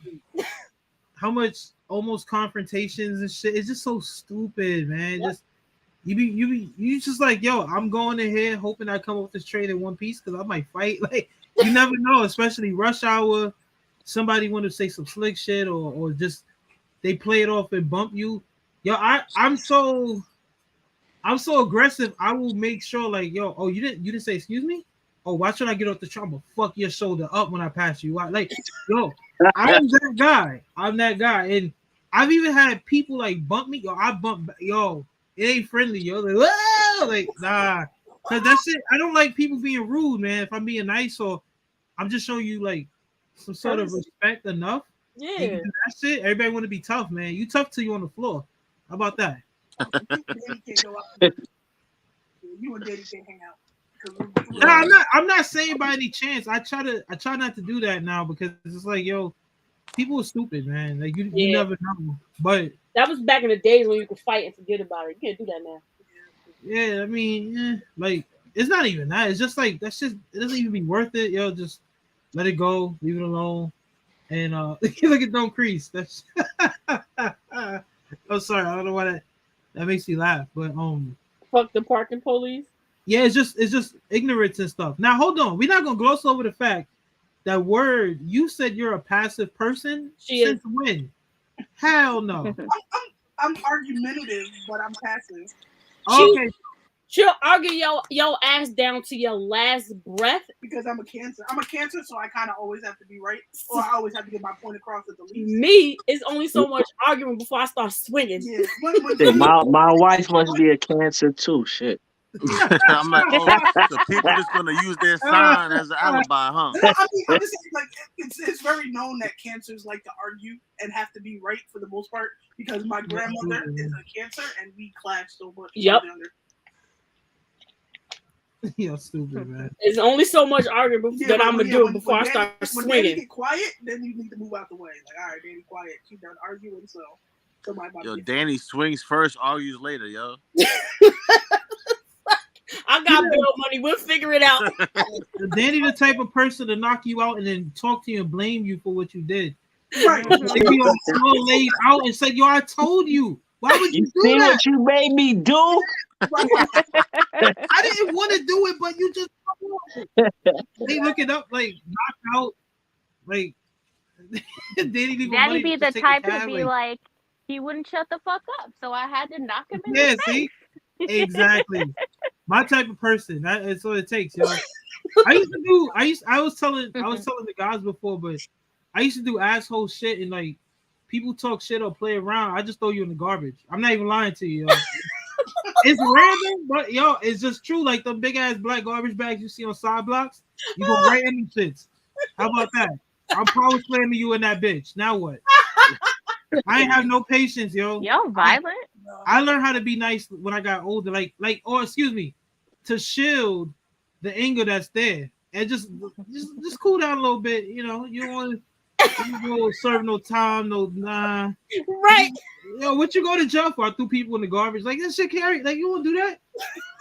how much almost confrontations and shit. It's just so stupid, man. Just you just like, yo, I'm going in here hoping I come up with this train in one piece because I might fight. Like you never know, especially rush hour. Somebody want to say some slick shit or just they play it off and bump you. Yo, I'm so aggressive. I will make sure, like, yo, oh, you didn't say excuse me? Oh, why should I get off the train? I'm gonna fuck your shoulder up when I pass you. Like, yo, I'm that guy. I'm that guy. And I've even had people like bump me. Yo, I bump, yo, it ain't friendly, yo. Like, whoa! Like, nah. Cause that's it. I don't like people being rude, man. If I'm being nice or I'm just showing you like some sort of respect enough. Yeah. That's it. Everybody want to be tough, man. You tough till you on the floor. How about that? You and Daddy can't hang out. No, I'm not saying by any chance. I try not to do that now because it's like, yo, people are stupid, man. Like you never know. But that was back in the days when you could fight and forget about it. You can't do that now. Yeah, I mean, like it's not even that. It's just like that's just it doesn't even be worth it. Yo, just let it go, leave it alone, and look at Don't Crease. That's oh sorry, I don't know why that makes me laugh, but fuck the parking police. Yeah, it's just ignorance and stuff. Now hold on, we're not gonna gloss over the fact that Word, you said you're a passive person. Since when? Hell no. I'm argumentative, but I'm passive. Okay. She'll argue your ass down to your last breath. Because I'm a Cancer. I'm a Cancer, so I kind of always have to be right, or I always have to get my point across at the least. Me, it's only so much arguing before I start swinging. Shit, my wife must be a Cancer too. Shit. I'm like, oh, the people just gonna use their sign as an alibi, huh? No, I mean, I'm just saying, like, it's very known that Cancers like to argue and have to be right for the most part because my grandmother is a Cancer and we clash so much. Yep. You're stupid, man. It's only so much arguing that I'm gonna do before I start When Danny swinging. get quiet, then you need to move out the way. Like, all right, Danny, quiet. She's done arguing, so somebody about Yo, to get Danny swings first, argues later, yo. I got bill money. We'll figure it out. Danny the type of person to knock you out and then talk to you and blame you for what you did. Right. They be all so laid out and say, yo, I told you. Why would you do see that? what you made me do? I didn't want to do it, but you just they look it up like knocked out. Like Daddy be the type to be like, he wouldn't shut the fuck up, so I had to knock him in the face. See? Exactly. My type of person. That's what it takes, yo. I was telling the guys before, but I used to do asshole shit and like people talk shit or play around. I just throw you in the garbage. I'm not even lying to you, yo. It's random, but yo, it's just true. Like the big ass black garbage bags you see on side blocks, you go right in them shits. How about that? I'm power slamming you in that bitch. Now what? I ain't have no patience, yo. Yo, violent. I learned how to be nice when I got older, to shield the anger that's there and just cool down a little bit. You know, you don't want to go serve no time, nah. Right. Yo, what you go to jail for? I threw people in the garbage. Like, that shit carry. Like, you won't do that?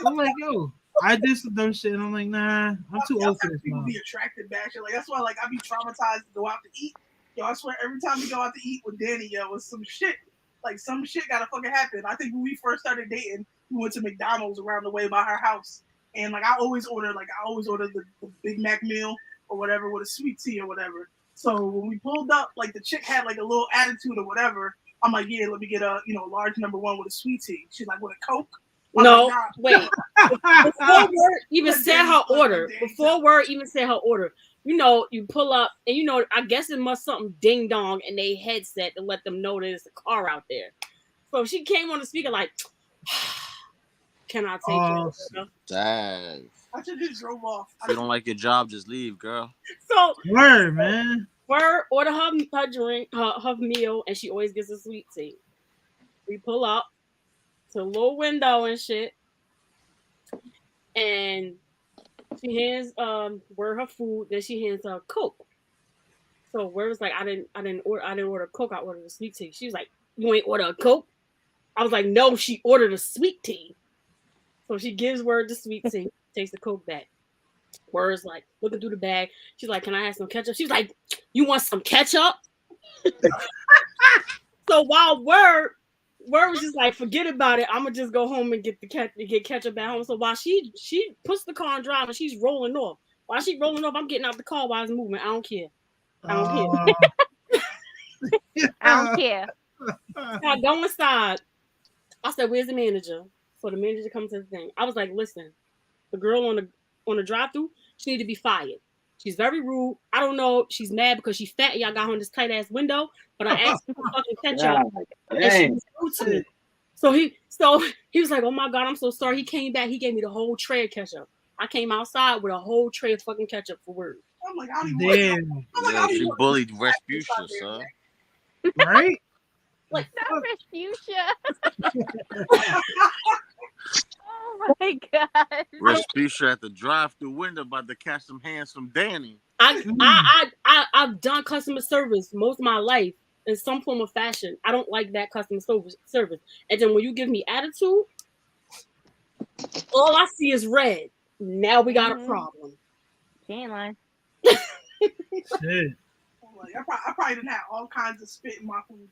I'm like, yo, I did some dumb shit. And I'm like, nah, I'm too old for this. People be attracted back. Like, that's why, like, I be traumatized to go out to eat. Yo, I swear, every time we go out to eat with Danny, yo, it's some shit. Like, some shit gotta fucking happen. I think when we first started dating, we went to McDonald's around the way by her house. And, like, I always order the Big Mac meal or whatever with a sweet tea or whatever. So when we pulled up, like, the chick had, like, a little attitude or whatever. I'm like, yeah, let me get a, large number one with a sweet tea. She's like, with a Coke? No, like, nah. wait. Before Word even said her order, you pull up and I guess it must something ding dong in their headset to let them know there's a car out there. So she came on the speaker like, can I take you? Dang. I should just drove off. If you don't like your job, just leave, girl. So Word, man. Word order her drink, her meal, and she always gets a sweet tea. We pull up. to a little window and shit. And she hands Word her food, then she hands her a Coke. So Word was like, I didn't order a Coke, I ordered a sweet tea. She was like, you ain't order a Coke? I was like, no, she ordered a sweet tea. So she gives Word the sweet tea, takes the Coke back. Word's like looking through the bag. She's like, can I have some ketchup? She's like, you want some ketchup? So while Word was just like, forget about it. I'm gonna just go home and get ketchup at home. So while she puts the car on drive and she's rolling off. While she's rolling off, I'm getting out the car while it's moving. I don't care. I don't care. I go inside. I said, where's the manager? So the manager comes to the thing. I was like, listen, the girl on the drive-through, she need to be fired. She's very rude. I don't know. She's mad because she's fat. Y'all got her in this tight ass window. But I asked her for fucking ketchup. And she was rude to me. So he was like, oh my God, I'm so sorry. He came back. He gave me the whole tray of ketchup. I came outside with a whole tray of fucking ketchup for Word. I'm like, I don't even Yeah, she bullied Respucia, son. Right? Like not Respucia. Oh my God. Respucia at the drive-through window about to catch some hands from Danny. I've done customer service most of my life in some form of fashion. I don't like that customer service. And then when you give me attitude, all I see is red. Now we got a problem. She ain't lying. Shit. Like, I probably didn't have all kinds of spit in my food.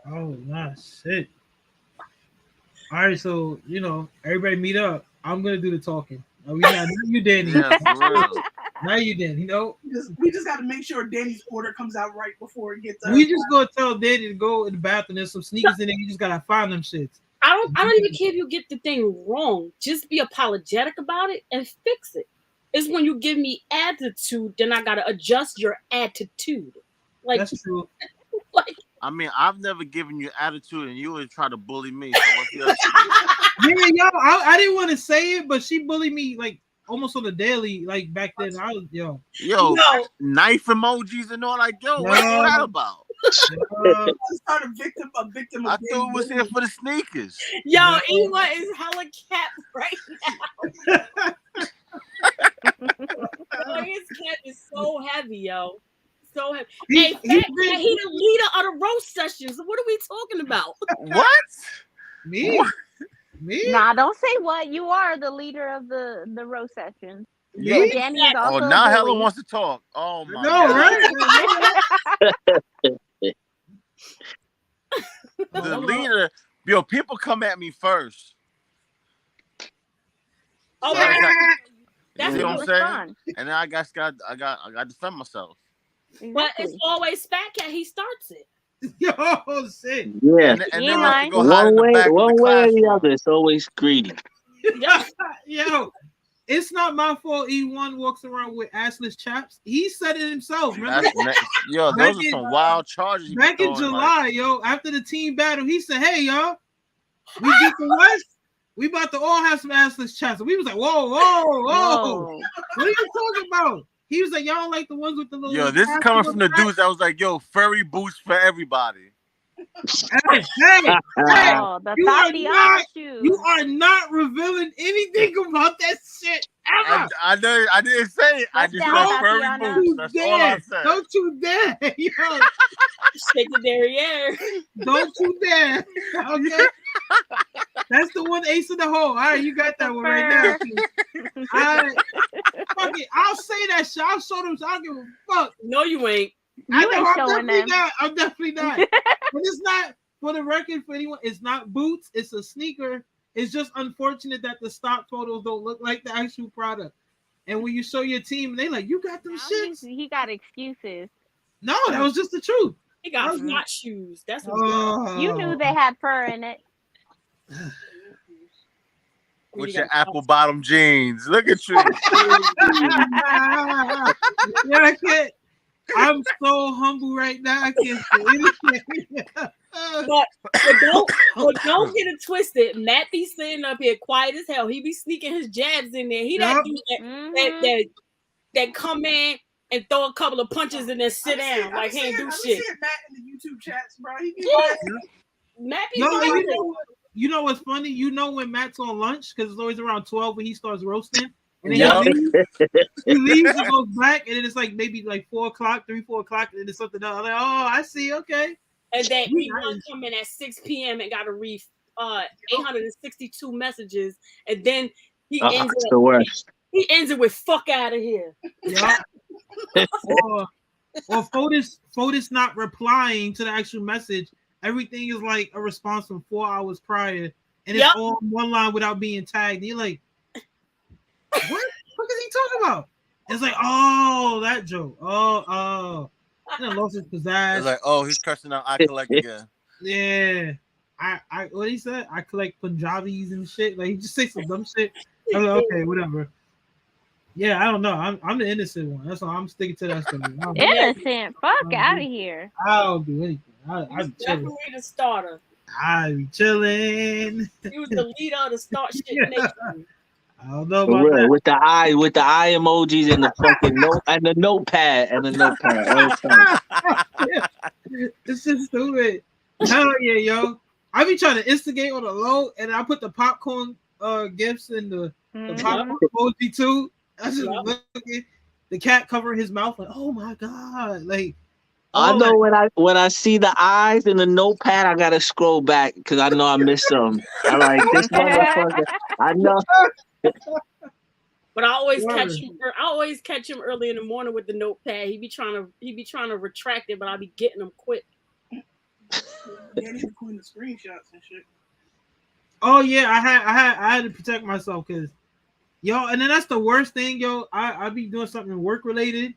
Oh, nice shit. All right, so everybody meet up. I'm gonna do the talking. Not you, Danny. Yeah, for real. Now you, Danny. We just got to make sure Danny's order comes out right before it gets. We just gonna tell Danny to go in the bathroom. There's some sneakers in there. You just gotta find them shits. I don't even care if you get the thing wrong. Just be apologetic about it and fix it. It's when you give me attitude, then I gotta adjust your attitude. Like that's true. I mean, I've never given you attitude, and you would try to bully me. So what's the other? Yeah, yo, I didn't want to say it, but she bullied me like almost on the daily. Like back then, I was knife emojis and all. Like, what's that about? Start a victim of. I thought it was here for the sneakers. Yo, Eva is hella cap right now. Like, his cap is so heavy, yo. So heavy. He the leader of the roast sessions. What are we talking about? What? Me? Nah, don't say what. You are the leader of the roast sessions. Me? Danny is also now Helen wants to talk. Oh my God. Right? The leader, yo, people come at me first. Oh, you see what I'm saying? And then I got to defend myself. But it's always Fat Cat. He starts it. Yo, shit. Yeah. And then I go hide in the back one of the way or the classroom. other. It's always greedy. Yo, it's not my fault. E1 walks around with assless chaps. He said it himself. Remember? Yo, those are some wild charges. Back in July, yo, after the team battle, he said, "Hey, y'all, we beat the West. We about to all have some assless chaps." And we was like, "Whoa. What are you talking about?" He was like, "Y'all don't like the ones with the little." Yo, this is coming from the dudes that was like, "Yo, furry boots for everybody." Hey, you are not revealing anything about that shit ever. I didn't say it. I just said furry boots. That's all I said. Don't you dare, yo. Shake the derriere. Don't you dare. Okay. That's the one ace in the hole. All right, you got that one right now. All right. Fuck it. I'll say that shit. I'll show them. So I don't give a fuck. No, you ain't. You ain't showing them. I'm definitely not. But it's not, for the record, for anyone, it's not boots. It's a sneaker. It's just unfortunate that the stock photos don't look like the actual product. And when you show your team, they like, you got them shits. He got excuses. No, that was just the truth. He got flat shoes. That's what you knew they had fur in it. With your apple bottom jeans. Look at you. Yeah, I can't. I'm so humble right now. I can't say anything. But don't get it twisted. Matt be sitting up here quiet as hell. He be sneaking his jabs in there. He that dude that come in and throw a couple of punches and then sit down like he ain't do shit. Matt in the YouTube chats, bro. He be Matt be Yo, doing you know what's funny? You know when Matt's on lunch because it's always around 12 when he starts roasting, and then Yup. he leaves and goes back, and then it's like maybe like 4 o'clock, 4 o'clock, and then it's something else. I'm like, oh, I see, okay. And then he gonna come in at 6 p.m. and gotta read 862 messages, and then he ends It's it. the worst. He ends it with "fuck out of here." Yeah. or Fotis not replying to the actual message. Everything is like a response from 4 hours prior, and it's all one line without being tagged. And you're like, what is he talking about? It's like, oh, that joke. Oh. And then lost his pizzazz. It's like, oh, he's cursing out I collect again. Yeah. I what he said? I collect Punjabis and shit. Like he just say some dumb shit. I'm like, okay, whatever. Yeah, I don't know. I'm the innocent one. That's why I'm sticking to that story. Innocent. Fuck out of here. I'll do anything. I be chilling. Definitely the starter. I be chilling. He was the leader of the Start Shit Nation. I don't know For about real, that. with the eye emojis and the fucking note and the notepad all the time. This is stupid. Hell yeah, yo. I be trying to instigate on the low, and I put the popcorn gifts in the popcorn emoji too. I just looking the cat covering his mouth, like, oh my god, like. I know when I see the eyes in the notepad, I gotta scroll back because I know I missed some. I'm like, this motherfucker. I know. But I always catch him early in the morning with the notepad. He be trying to retract it, but I be getting him quick. Yeah, he's including the screenshots and shit. Oh yeah, I had to protect myself because yo, and then that's the worst thing, yo. I be doing something work related,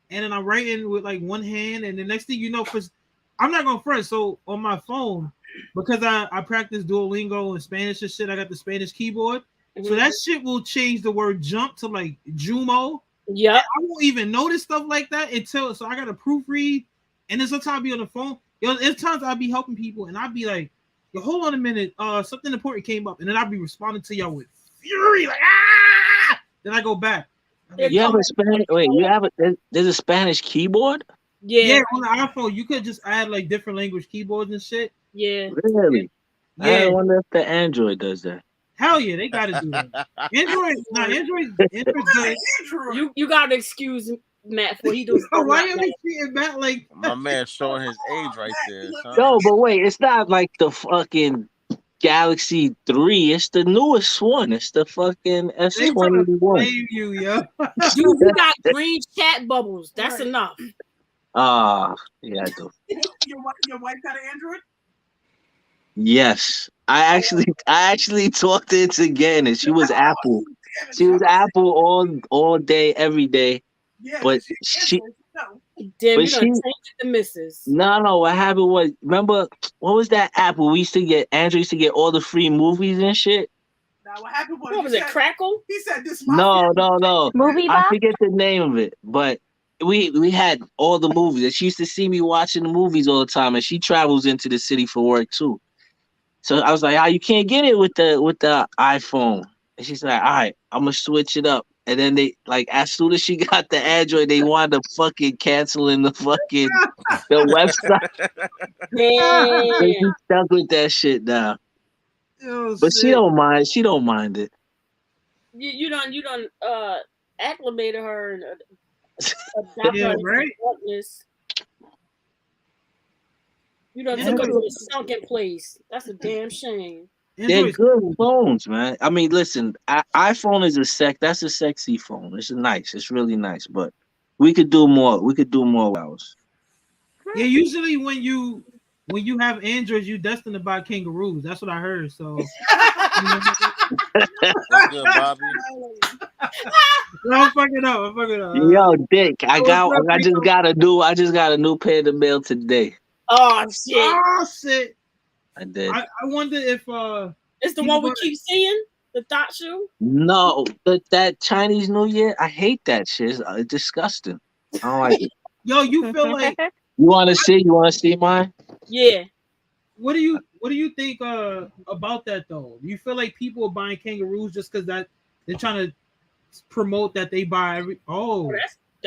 and then I'm writing with like one hand, and the next thing you know, I'm not gonna front. So on my phone, because I practice Duolingo and Spanish and shit, I got the Spanish keyboard. So that shit will change the word jump to like Jumo. Yeah. I won't even notice stuff like that until I gotta proofread. And then sometimes I'll be on the phone. Yo, there's times I'll be helping people and I'll be like, yo, hold on a minute. Something important came up, and then I'll be responding to y'all with fury, like Then I go back. You have a Spanish there's a Spanish keyboard? Yeah, on the iPhone, you could just add like different language keyboards and shit. Yeah. Really? Yeah. I wonder if the Android does that. Hell yeah, they gotta do that. Android good. You gotta excuse Matt for he does. Why are we treating Matt like My man showing his age right there, son. No, but wait, it's not like the fucking Galaxy 3. It's the newest one. It's the fucking S21. you, yo. Dude, you got green chat bubbles. That's enough. Yeah, I do. Your wife got an Android? Yes. I actually talked to it again, and she was Apple. She was Apple all day, every day. Yeah, but she Damn, but you done changed the missus. No, what happened was, remember, what was that Apple? Android used to get all the free movies and shit. Now what happened was, what was it, Crackle? He said this. No. Movie I box? forget the name of it, but we had all the movies. And she used to see me watching the movies all the time, and she travels into the city for work too. So I was like, you can't get it with the iPhone. And she's like, all right, I'm gonna switch it up. And then they, like, as soon as she got the Android, they wound up fucking canceling the website. Yeah. They be stuck with that shit now. But she don't mind. She don't mind it. You done acclimated her and Yeah, right? You done took her to a sunken place. That's a damn shame. They're good phones, man. I mean, listen, iPhone is that's a sexy phone. It's nice. It's really nice, but we could do more. We could do more with ours. Yeah, usually when you have Androids, you destined to buy kangaroos. That's what I heard. So That's good, Bobby. No, I'm fucking up. Yo, Dick, I just got a new pair in the mail today. Oh shit. I did. I wonder if it's the one we keep seeing, the thought shoe. No, that Chinese New Year, I hate that shit. It's disgusting. I don't like it. Yo, you feel like You want to see mine? Yeah. What do you think about that though? Do you feel like people are buying kangaroos just because that they're trying to promote that they buy every? Oh,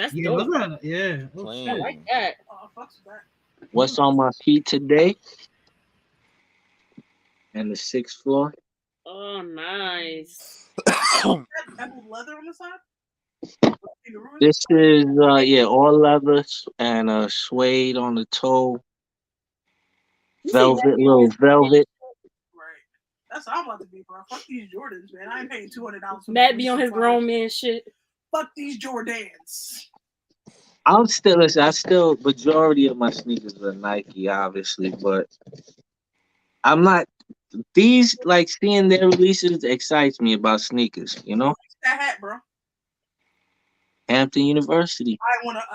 That's Yeah, dope. yeah. Oh, I shit. like that. Oh, fucks with that. What's on my feet today? And the 6th floor. Oh, nice. That pebbled leather on the side. This is all leather and suede on the toe. You see Velvet, that little velvet. Right. That's how I'm about to be, bro. Fuck these Jordans, man. I ain't paying $200 for Matt be on his $165. grown man shit. Fuck these Jordans. I'm still listen. I still majority of my sneakers are Nike, obviously, but I'm not. These like seeing their releases excites me about sneakers. You know, That hat, bro. Hampton University.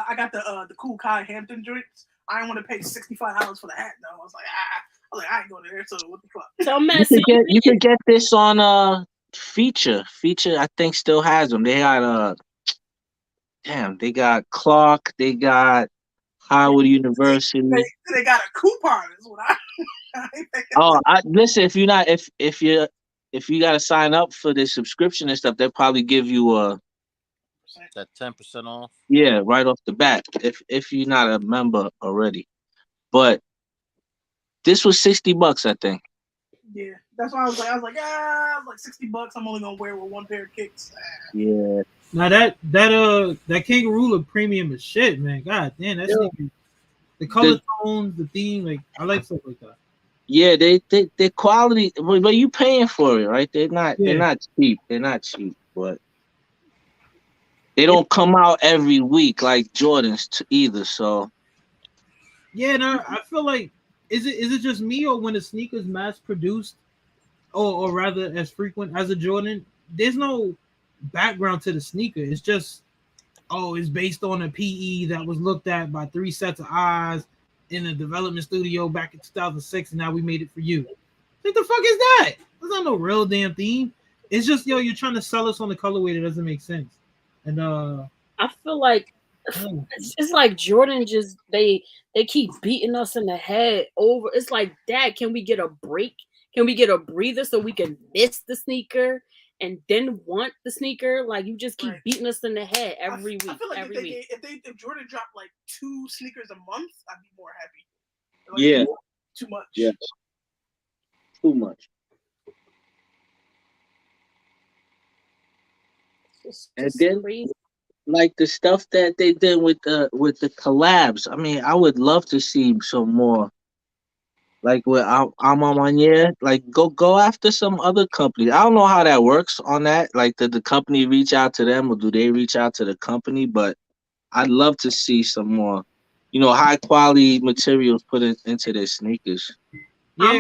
I got the cool Kai Hampton joints. I didn't want to pay $65 for the hat though. I was like, I ain't going there. So what the fuck? So You could get this on Feature. Feature, I think, still has them. They got they got Clark. They got Howard University. They got a coupon. Is what I Oh, listen. If you're not, if you got to sign up for the subscription and stuff, they'll probably give you that 10% off. Yeah, right off the bat. If you're not a member already, but this was $60, I think. Yeah, that's why I was like, $60. I'm only gonna wear with one pair of kicks. Yeah. Now that kangaroo look premium as shit, man. God damn, that sneaker. The color tones, the theme, like I like stuff like that. Yeah, they quality, but you paying for it, right? They're not cheap. They're not cheap, but they don't come out every week like Jordans either. So yeah, no, I feel like is it just me, or when a sneaker's mass produced, or rather as frequent as a Jordan, there's no background to the sneaker. It's just it's based on a PE that was looked at by 3 sets of eyes in a development studio back in 2006, and now we made it for you. What the fuck is that? That's not no real damn theme. It's just you're trying to sell us on the colorway that doesn't make sense. And I feel like it's like Jordan just they keep beating us in the head over. It's like, Dad, can we get a break? Can we get a breather so we can miss the sneaker and then want the sneaker? Like, you just keep beating us in the head every week. I feel like every week. if Jordan dropped like 2 sneakers a month, I'd be more happy. Like, yeah, too much. Yeah, too much. And then, like the stuff that they did with the collabs. I mean, I would love to see some more. Like with Amamanya, like go after some other companies. I don't know how that works on that. Like, did the company reach out to them, or do they reach out to the company? But I'd love to see some more, high quality materials put into their sneakers. Yeah.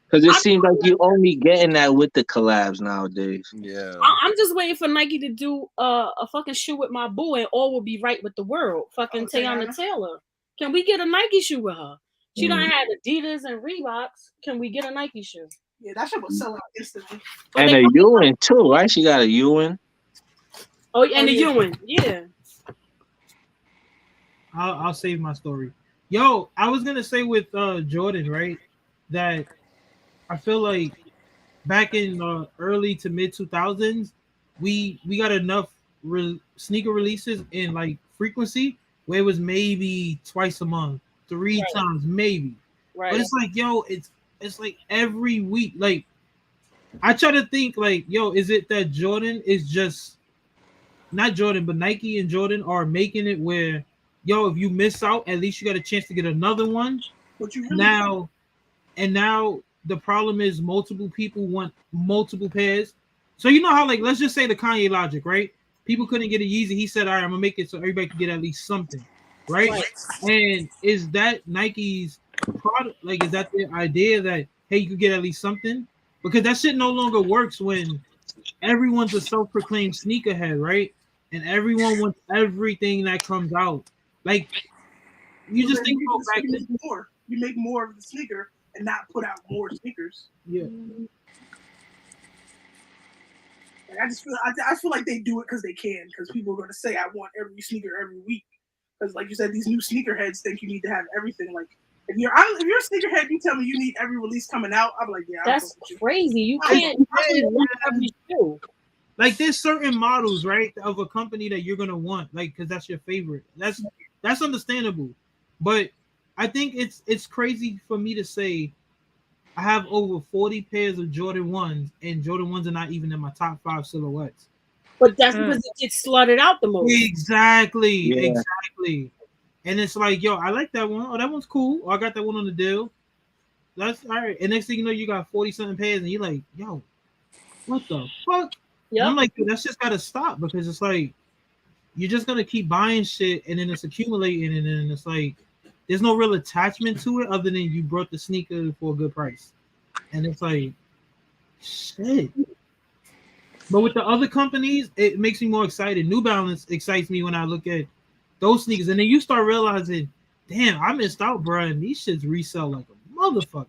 Because it seems like you're only getting that with the collabs nowadays. Yeah. I'm just waiting for Nike to do a fucking shoe with my boo, and all will be right with the world. Fucking Teyana Taylor. Can we get a Nike shoe with her? She done had Adidas and Reeboks. Can we get a Nike shoe? Yeah, that shit will sell out instantly. And a Ewing too, right? She got a Ewing. Oh, and the Ewing, yeah. I'll save my story. Yo, I was gonna say with Jordan, right? That I feel like back in early to mid 2000s, we got enough sneaker releases in like frequency where it was maybe twice a month, 3 times maybe. Right. But it's like, yo, it's like every week. Like, I try to think like, yo, is it that Jordan is just not Jordan, but Nike and Jordan are making it where, yo, if you miss out, at least you got a chance to get another one. What you really now the problem is multiple people want multiple pairs. So you know how, like, let's just say the Kanye logic, right? People couldn't get a Yeezy. He said, all right, I'm gonna make it so everybody can get at least something, right? And is that Nike's product? Like, is that the idea that, hey, you could get at least something? Because that shit no longer works when everyone's a self-proclaimed sneakerhead, right? And everyone wants everything that comes out. Like, you just think about back then. More. You make more of the sneaker and not put out more sneakers. Yeah. Like, I feel like they do it because they can, because people are going to say, I want every sneaker every week. Because, like you said, these new sneakerheads think you need to have everything. Like, if you're a sneakerhead, you tell me you need every release coming out, I'm like, yeah. That's crazy. You can't want every shoe. Like there's certain models, right, of a company that you're gonna want, like because that's your favorite. That's understandable, but I think it's crazy for me to say I have over 40 pairs of Jordan 1s, and Jordan 1s are not even in my top 5 silhouettes. But that's because it gets slotted out the most. Exactly, Yeah. exactly. And it's like, yo, I like that one. Oh, that one's cool. Oh, I got that one on the deal. That's all right. And next thing you know, you got 40 something pairs, and you're like, yo, what the fuck? And I'm like, dude, that's just gotta stop because it's like you're just gonna keep buying shit and then it's accumulating and then it's like there's no real attachment to it other than you brought the sneaker for a good price. And it's like shit. But with the other companies, it makes me more excited. New Balance excites me when I look at those sneakers, and then you start realizing, damn, I missed out, bro. And these shits resell like a motherfucker.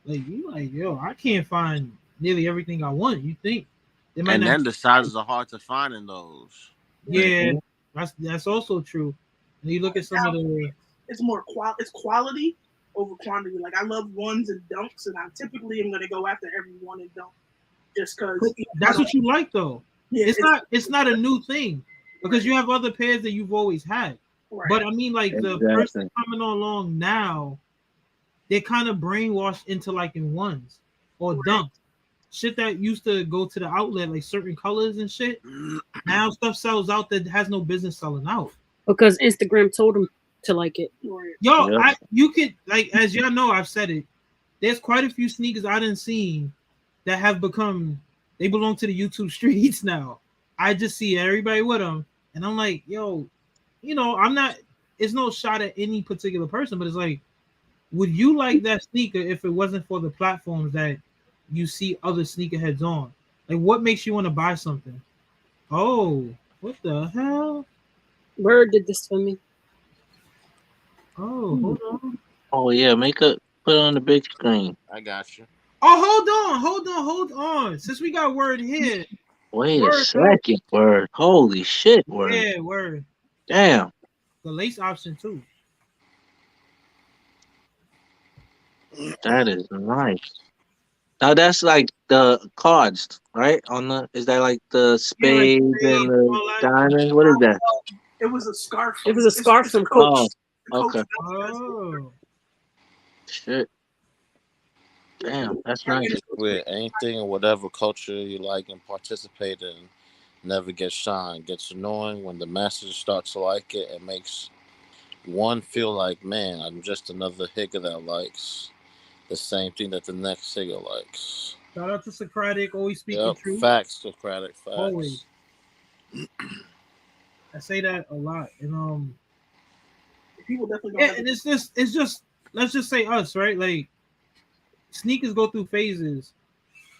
Like you, like yo, I can't find nearly everything I want. You think? They might And not. then the sizes are hard to find in those. Yeah, that's also true. And you look at some of the. It's more it's quality over quantity. Like I love ones and dunks, and I typically am gonna go after every one and dunk, just because. That's what you like, though. Yeah, it's not a new thing because you have other pairs that you've always had. Right. But I mean, like the person coming along now, they're kind of brainwashed into liking ones or dunks. Shit that used to go to the outlet, like certain colors and shit. Now stuff sells out that has no business selling out. Because Instagram told them to like it. Yo, you could, like, as y'all know, I've said it. There's quite a few sneakers I didn't see that have become, they belong to the YouTube streets now. I just see everybody with them, and I'm like, yo, you know, I'm not, it's no shot at any particular person, but it's like, would you like that sneaker if it wasn't for the platforms that you see other sneakerheads on? Like, what makes you want to buy something? Oh, what the hell? Bird did this for me. Oh, hold on. Oh yeah, put it on the big screen. I got you. Oh, hold on. Since we got word here. Wait a second, Word. Holy shit, Word. Yeah, word. Damn. The lace option too. That is nice. Now that's like the cards, right? Is that like the spades and the diamonds? What is that? It was a scarf. It was a scarf from Coach. Oh, okay. Oh. Shit. Damn, that's nice. With anything or whatever culture you like and participate in, never gets shine. Gets annoying when the masses start to like it. It makes one feel like, man, I'm just another higger that likes the same thing that the next higger likes. Shout out to Socratic, always speaking truth. Facts, Socratic, facts. Always. I say that a lot, and people definitely. Yeah, and it's just let's just say us, right? Like sneakers go through phases,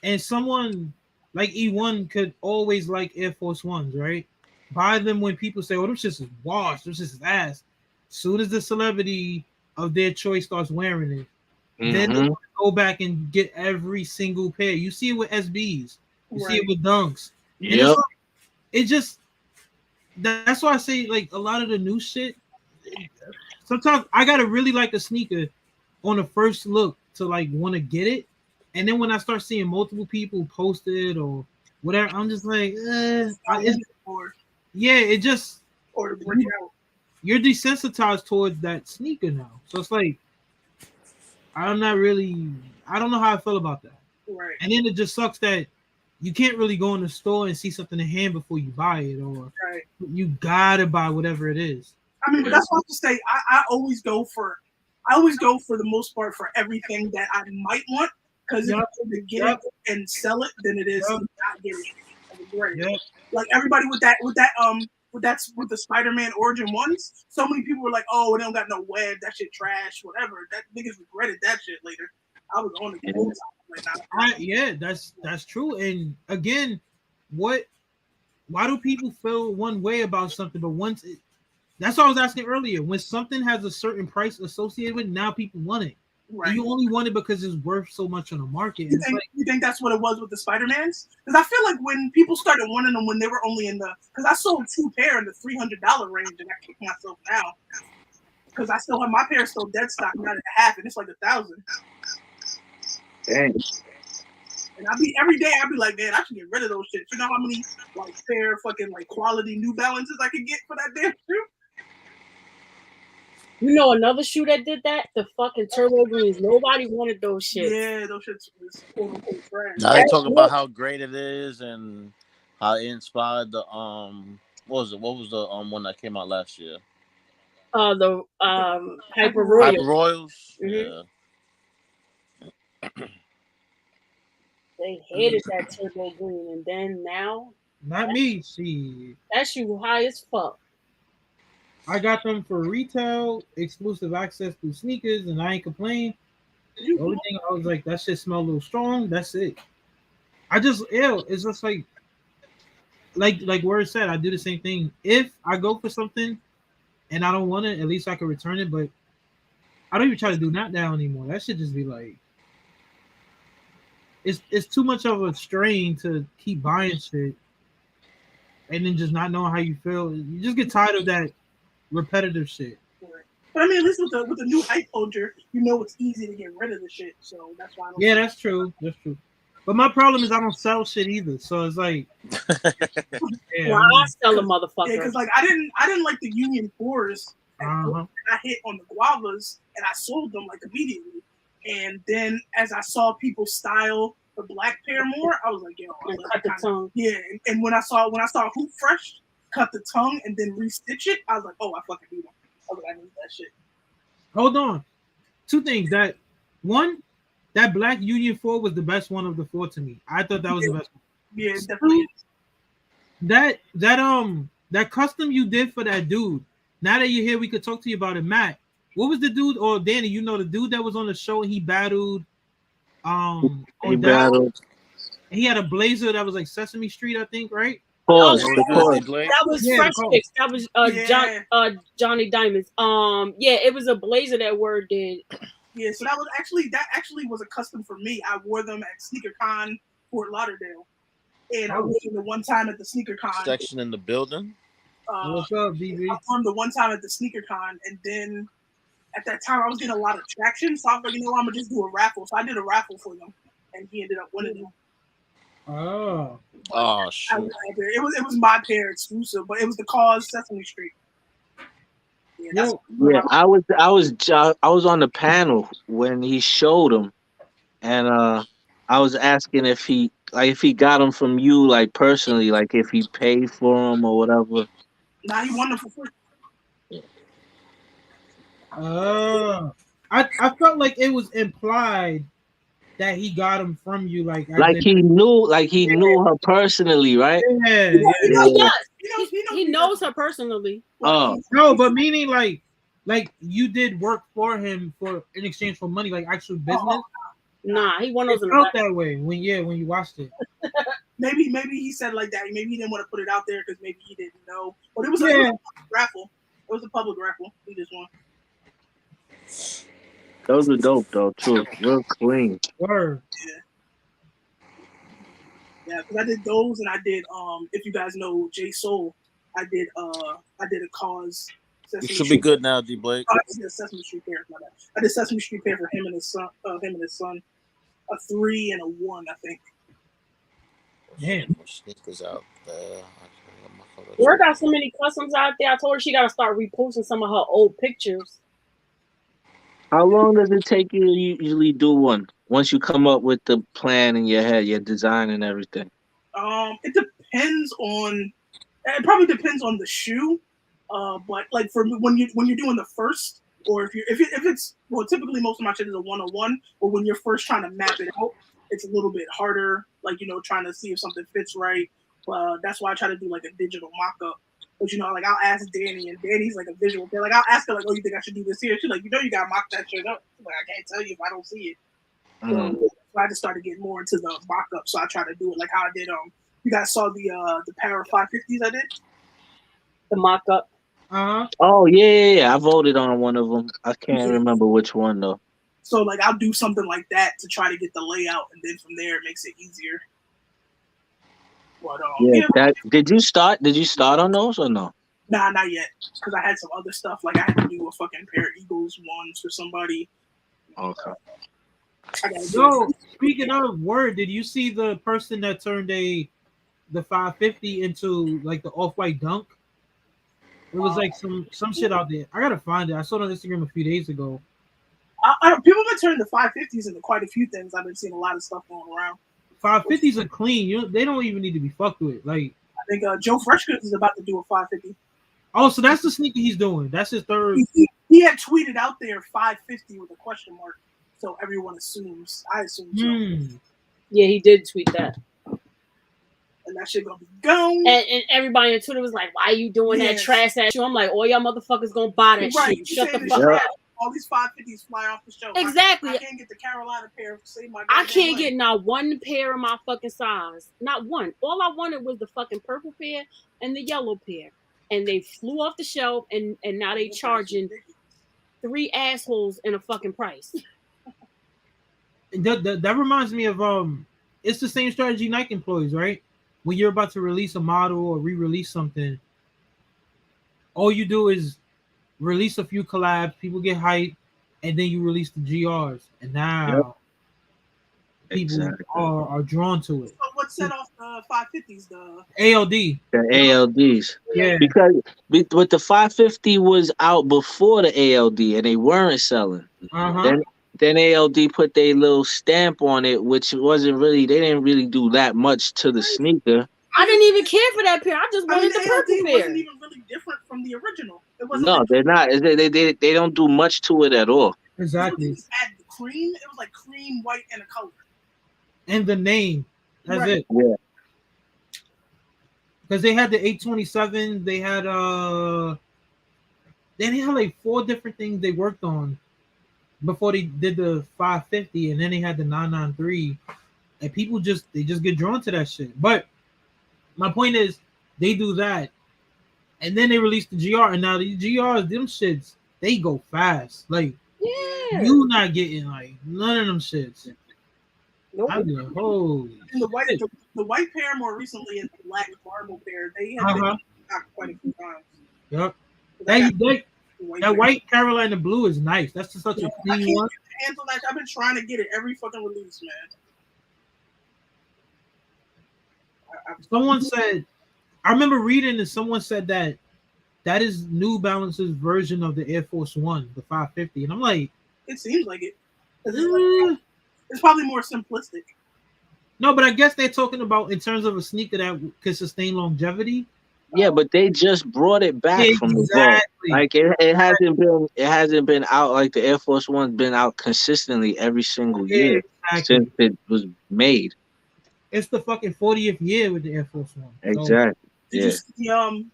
and someone like E1 could always like Air Force Ones, right? Buy them when people say, "Oh, them shits is washed, them shits is ass." Soon as the celebrity of their choice starts wearing it, then they go back and get every single pair. You see it with SBs, you see it with Dunks. Yep. It just that's why I say like a lot of the new shit. Sometimes I gotta really like a sneaker on the first look to like want to get it, and then when I start seeing multiple people post it or whatever, I'm just like, it just or to bring it out. You're desensitized towards that sneaker now, so it's like I don't know how I feel about that. Right. And then it just sucks that you can't really go in the store and see something in hand before you buy it, or you gotta buy whatever it is. I mean, but that's what I have to say. I always go for the most part for everything that I might want, because if I'm to get it and sell it, then it is not getting it. Great. Like everybody with the Spider-Man Origin ones, so many people were like, "Oh, they don't got no web. That shit trash. Whatever." That niggas regretted that shit later. I was on the whole time. That's true. And again, why do people feel one way about something, but once that's what I was asking earlier. When something has a certain price associated with it, now people want it. Right. And you only want it because it's worth so much on the market. You think that's what it was with the Spider-Mans? Because I feel like when people started wanting them when they were only in because I sold 2 pair in the $300 range, and I kicked myself now because I still have my pair still dead stock, not at half, and it's like 1,000. Dang. And I be every day I be like, man, I should get rid of those shit. You know how many like fair fucking like quality New Balances I could get for that damn shoe? You know another shoe that did that? The fucking turbo greens. Nobody wanted those shits. Yeah, those shits was quote unquote trash. Now they talk about how great it is and how it inspired the what was the one that came out last year? The Hyper Royal. Hyper Royals. Mhm. Yeah. They hated that turbo green, and then now Not me. See, that shoe high as fuck. I got them for retail, exclusive access through sneakers, and I ain't complain. The only thing I was like, that shit smell a little strong. That's it. I just it's just like Word said, I do the same thing. If I go for something and I don't want it, at least I can return it. But I don't even try to do that now anymore. That should just be like, it's too much of a strain to keep buying shit and then just not knowing how you feel. You just get tired of that repetitive shit. But I mean, at least with the new hype culture, you know it's easy to get rid of the shit. So that's why. Yeah, that's true. That's true. But my problem is I don't sell shit either. So it's like, yeah, Well, I sell a motherfucker. Yeah, because like I didn't like the Union 4s. Uh-huh. I hit on the guavas and I sold them like immediately. And then as I saw people style the black pair more, I was like, yo, cut the tongue. Yeah, and when I saw Hoop Fresh cut the tongue and then restitch it, I was like, oh, I fucking need them. I was like, I need that shit. Hold on. Two things. That black Union 4 was the best one of the four to me. I thought that was the best one. Yeah, it definitely is. That custom you did for that dude. Now that you're here, we could talk to you about it. Matt, what was the dude, or Danny, you know the dude that was on the show and he battled he had a blazer that was like Sesame Street, I think, right? That was Yeah, Fresh Pause. Kicks. That was Johnny Diamonds. Yeah, it was a blazer that Word did. Yeah, so that actually was a custom for me. I wore them at SneakerCon Fort Lauderdale, and I wore them the one time at the SneakerCon Section in the building. What's up, BB? I wore them the one time at the SneakerCon, and then at that time I was getting a lot of traction, so I was like, you know what, I'm gonna just do a raffle. So I did a raffle for them, and he ended up winning them. Oh shit! It was my pair exclusive, but it was the Cause Sesame Street. Yeah, I was on the panel when he showed them, and I was asking if he got them from you, like personally, like if he paid for them or whatever. Nah, he won them for free. I felt like it was implied that he got him from you, like he knew her personally, right? Yeah, He knows her personally. Oh no, but meaning like you did work for him in exchange for money, like actual business. Nah, he one of those. It felt that way when you watched it. Maybe he said like that. Maybe he didn't want to put it out there because maybe he didn't know. But it was a public raffle. It was a public raffle. He just won. Those are dope though, too. Real clean. Word. Yeah, because I did those, and I did if you guys know J Soul, I did a Cause. You should be good now, D Blake. I did Sesame Street pair. My bad. I did Sesame Street pair for him and his son. A 3 and a 1, I think. Damn. Sneakers out there. Word got so many customs out there. I told her she got to start reposting some of her old pictures. How long does it take you to usually do one? Once you come up with the plan in your head, your design and everything. It depends on. It probably depends on the shoe. But like for when you're doing the first, or if it's well, typically most of my shit is a 101. But when you're first trying to map it out, it's a little bit harder. Like trying to see if something fits right. That's why I try to do like a digital mock-up. But like I'll ask Danny, and Danny's like a visual. Like I'll ask her like, "Oh, you think I should do this here?" She's like, "You gotta mock that shit up." She's like, "I can't tell you if I don't see it." So I just started getting more into the mock-up. So I try to do it like how I did. You guys saw the Power 550s I did. The mock-up. Oh yeah. I voted on one of them. I can't remember which one though. So like I'll do something like that to try to get the layout, and then from there it makes it easier. But, did you start on those or no? Nah, not yet. Because I had some other stuff. Like I had to do a fucking pair of Eagles ones for somebody. Okay. I gotta Yo, speaking of word, did you see the person that turned the 550 into like the off-white dunk? It was like some shit out there. I gotta find it. I saw it on Instagram a few days ago. People have been turning the 550s into quite a few things. I've been seeing a lot of stuff going around. 550s are clean. They don't even need to be fucked with. Like, I think Joe Freshgoods is about to do a 550. Oh, so that's the sneaker he's doing. That's his third. He had tweeted out there 550 with a question mark, so everyone assumes. I assume so. Yeah, he did tweet that. And that shit gonna be gone. And everybody on Twitter was like, "Why are you doing that trash ass shoe?" I'm like, "All y'all motherfuckers gonna buy that shit. Shut the fuck up." All these 550s fly off the show. Exactly. I can't get the Carolina pair. Save my. I can't get not one pair of my fucking size. Not one. All I wanted was the fucking purple pair and the yellow pair. And they flew off the shelf, and now they charging 3 assholes in a fucking price. That reminds me of it's the same strategy Nike employs, right? When you're about to release a model or re-release something, all you do is release a few collabs, people get hyped, and then you release the GRs, and now people are drawn to it. So what set off the 550s? The ALD. The ALDs. Yeah. Because with the 550 was out before the ALD and they weren't selling. Then ALD put their little stamp on it, which wasn't really, they didn't really do that much to the sneaker. I didn't even care for that pair. I just wanted the purple ALD pair. wasn't even really different from the original. It wasn't. No, they're not. They don't do much to it at all. Exactly. It just had the cream. It was like cream, white, and a color. And the name. That's Right. it. Yeah. Because they had the 827, they had like 4 different things they worked on before they did the 550, and then they had the 993, and people just get drawn to that shit. But my point is, they do that, and then they release the GR, and now the GRs, them shits, they go fast. Like, you not getting like none of them shits. Nope. I be like, holy. And the white pair more recently and the black marble pair, they have been out quite a few times. Yep. That white Carolina blue is nice. That's just such a clean one. I've been trying to get it every fucking release, man. Someone said, I remember reading and someone said that is New Balance's version of the Air Force One, the 550. And I'm like, it seems like it. It's probably more simplistic. No, but I guess they're talking about in terms of a sneaker that could sustain longevity. Yeah, but they just brought it back from the vault. Like it hasn't been out like the Air Force One's been out consistently every single year since it was made. It's the fucking 40th year with the Air Force One. Exactly. Did you see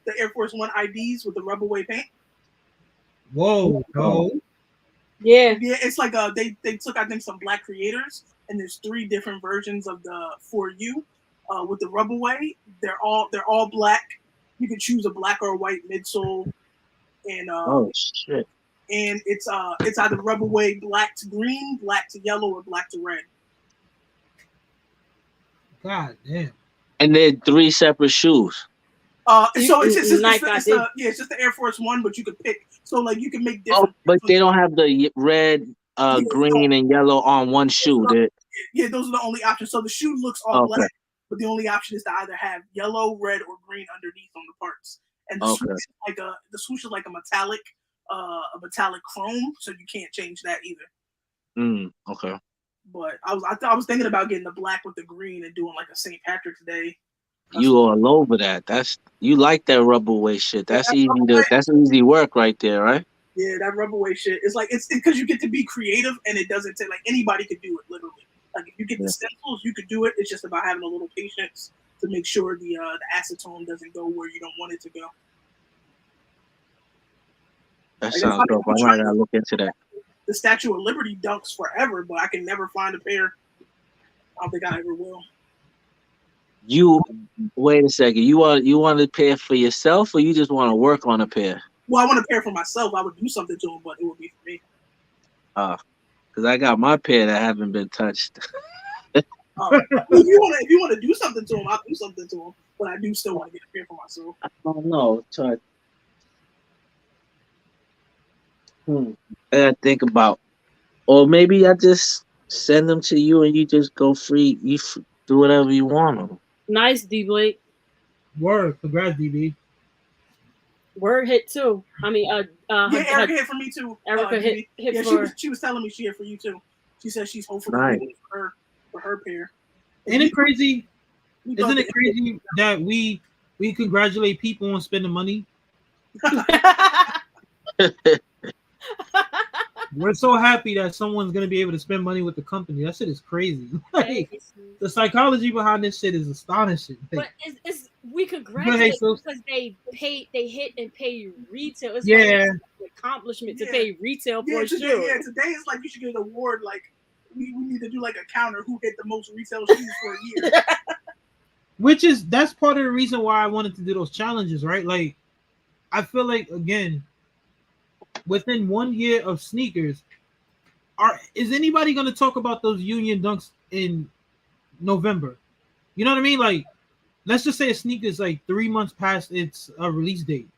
the Air Force One IDs with the rubberway paint? Whoa, no. Yeah, it's like they took I think some black creators, and there's 3 different versions of the For You with the rubberway. They're all black. You can choose a black or a white midsole, and oh shit! And it's either rubberway black to green, black to yellow, or black to red. God damn! And they're 3 separate shoes. So it's just the Air Force One, but you could pick. So like you can make different. Oh, but they don't have the red, green, and yellow on one shoe. Yeah, those are the only options. So the shoe looks all black, but the only option is to either have yellow, red, or green underneath on the parts. And the swoosh is like a metallic chrome, so you can't change that either. Okay. But I was thinking about getting the black with the green and doing like a St. Patrick's Day. You all over that. You like that rubberway shit. That's easy work right there, right? Yeah, that rubberway shit. It's because you get to be creative, and it doesn't take like anybody could do it literally. Like if you get the stencils, you could do it. It's just about having a little patience to make sure the acetone doesn't go where you don't want it to go. That sounds dope. I might gotta look into that. The Statue of Liberty dunks forever, but I can never find a pair. I don't think I ever will. You wait a second. You want a pair for yourself, or you just want to work on a pair? Well, I want a pair for myself. I would do something to them, but it would be for me. Because I got my pair that haven't been touched. If you want to do something to them, I'll do something to them. But I do still want to get a pair for myself. I don't know. I gotta think about, or maybe I just send them to you, and you just go free. Do whatever you want on them. Nice, D Blake. Word, congrats, DB. Word hit too. I mean, Yeah, Erica hit for me too. Erica hit yeah, for. she was telling me she hit for you too. She said she's hopefully Nice. for her pair. Isn't it crazy? Isn't it crazy that we congratulate people on spending money? We're so happy that someone's gonna be able to spend money with the company. That shit is crazy. Like, the psychology behind this shit is astonishing. But it's we congratulate so- because they hit and pay retail. It's Yeah. like an accomplishment to pay retail for a shoe. Today it's like you should get an award. Like we need to do like a counter who hit the most retail shoes for a year. That's part of the reason why I wanted to do those challenges, right? Like, I feel like, again, within 1 year of sneakers, is anybody going to talk about those Union Dunks in November? You know what I mean? Like, let's just say a sneaker is like 3 months past its release date.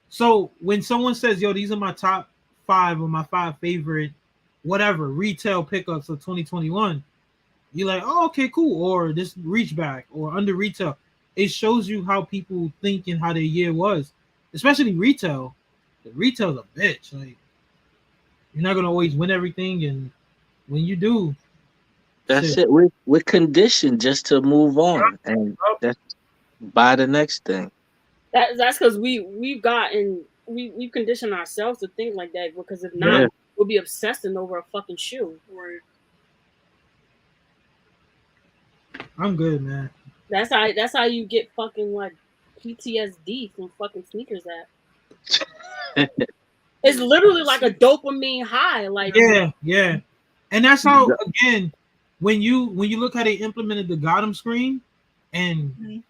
So when someone says, yo, these are my top 5 or my 5 favorite whatever retail pickups of 2021, you're like, oh, okay, cool. Or this reach back or under retail. It shows you how people think and how their year was, especially retail. The retail's a bitch. Like, you're not gonna always win everything, and when you do, That's it. We're conditioned just to move on, and that's buy the next thing. That's because we've conditioned ourselves to think like that, because if not, we'll be obsessing over a fucking shoe. Right. I'm good, man. That's how you get fucking like PTSD from fucking sneakers. It's literally like a dopamine high. Like yeah, and that's how, again, when you look how they implemented the Gotham screen, and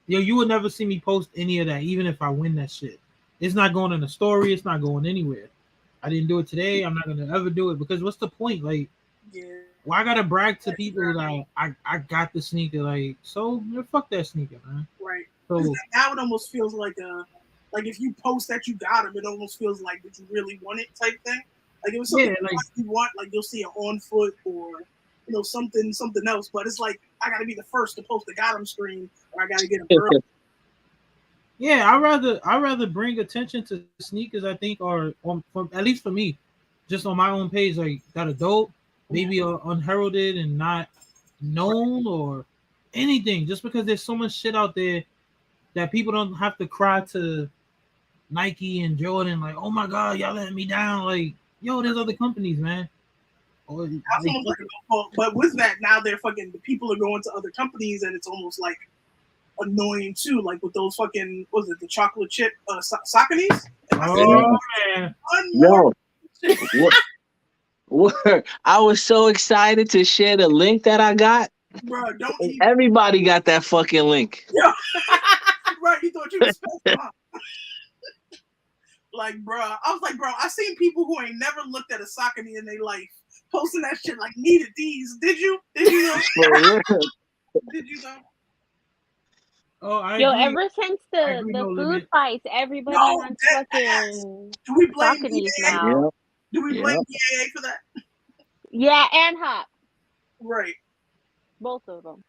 you would never see me post any of that, even if I win that shit. It's not going in the story. It's not going anywhere. I didn't do it today. I'm not gonna ever do it, because what's the point? Like, why I gotta brag to people that I got the sneaker? Like, so fuck that sneaker, man. Right. So now it almost feels like if you post that you got them, it almost feels like did you really want it type thing. Like it was something you want, like you'll see it on foot or something else. But it's like I gotta be the first to post the got them screen, or I gotta get them early. Yeah, I rather bring attention to sneakers. I think are at least for me, just on my own page, like that are dope, maybe unheralded and not known or anything. Just because there's so much shit out there that people don't have to cry to Nike and Jordan like, oh my god, y'all letting me down. Like, yo, there's other companies, man. But with that, now the people are going to other companies, and it's almost like annoying too. Like with those fucking, was it the chocolate chip Sauconys? Oh man, Yo, what? I was so excited to share the link that I got. Bro, Everybody got that fucking link. Yeah. Right, you thought you was special, huh? Like, bro, I was like, bro, I seen people who ain't never looked at a Saucony in their life posting that shit like, needed these. Did you? Did you know? Did you know? Oh, ever since the food fights, everybody wants fucking Do we blame Sauconys EA? now. Do we blame EA for that? Yeah, and Hop. Right. Both of them.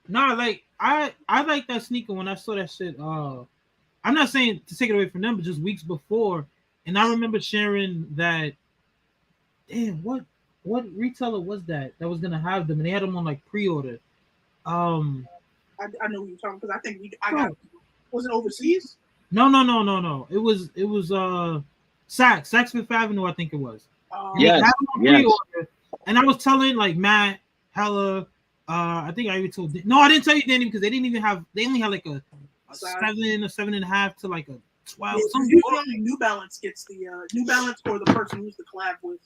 Nah, like I like that sneaker when I saw that shit. I'm not saying to take it away from them, but just weeks before, and I remember sharing that. Damn, what retailer was that was gonna have them, and they had them on like pre-order. I know what you're talking, because I think I got. Was it overseas? No. It was Saks Fifth Avenue, I think it was. Yes. Pre-order, and I was telling like Matt, Hella, I think I even told. No, I didn't tell you Danny, because they only had like a 7 or 7.5 to like a 12. Yeah, usually New Balance gets the New Balance or the person who's the collab with,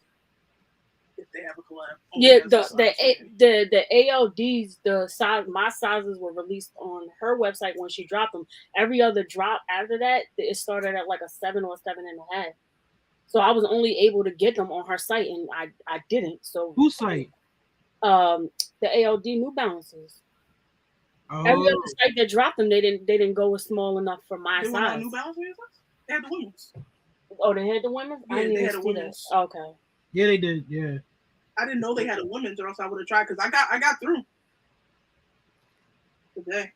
if they have a collab. Yeah, the ALDs, my sizes were released on her website when she dropped them. Every other drop after that, it started at like a 7 or 7.5. So I was only able to get them on her site, and I didn't. So whose site? The ALD New Balances. Oh. Every other site that dropped them, they didn't go small enough for my They size. New Balances? They had the women's. Oh, they had the women's? Yeah, I didn't they even had the see that. women's. Okay. Yeah, they did. Yeah. I didn't know they had a women's, or else I would have tried because I got through today.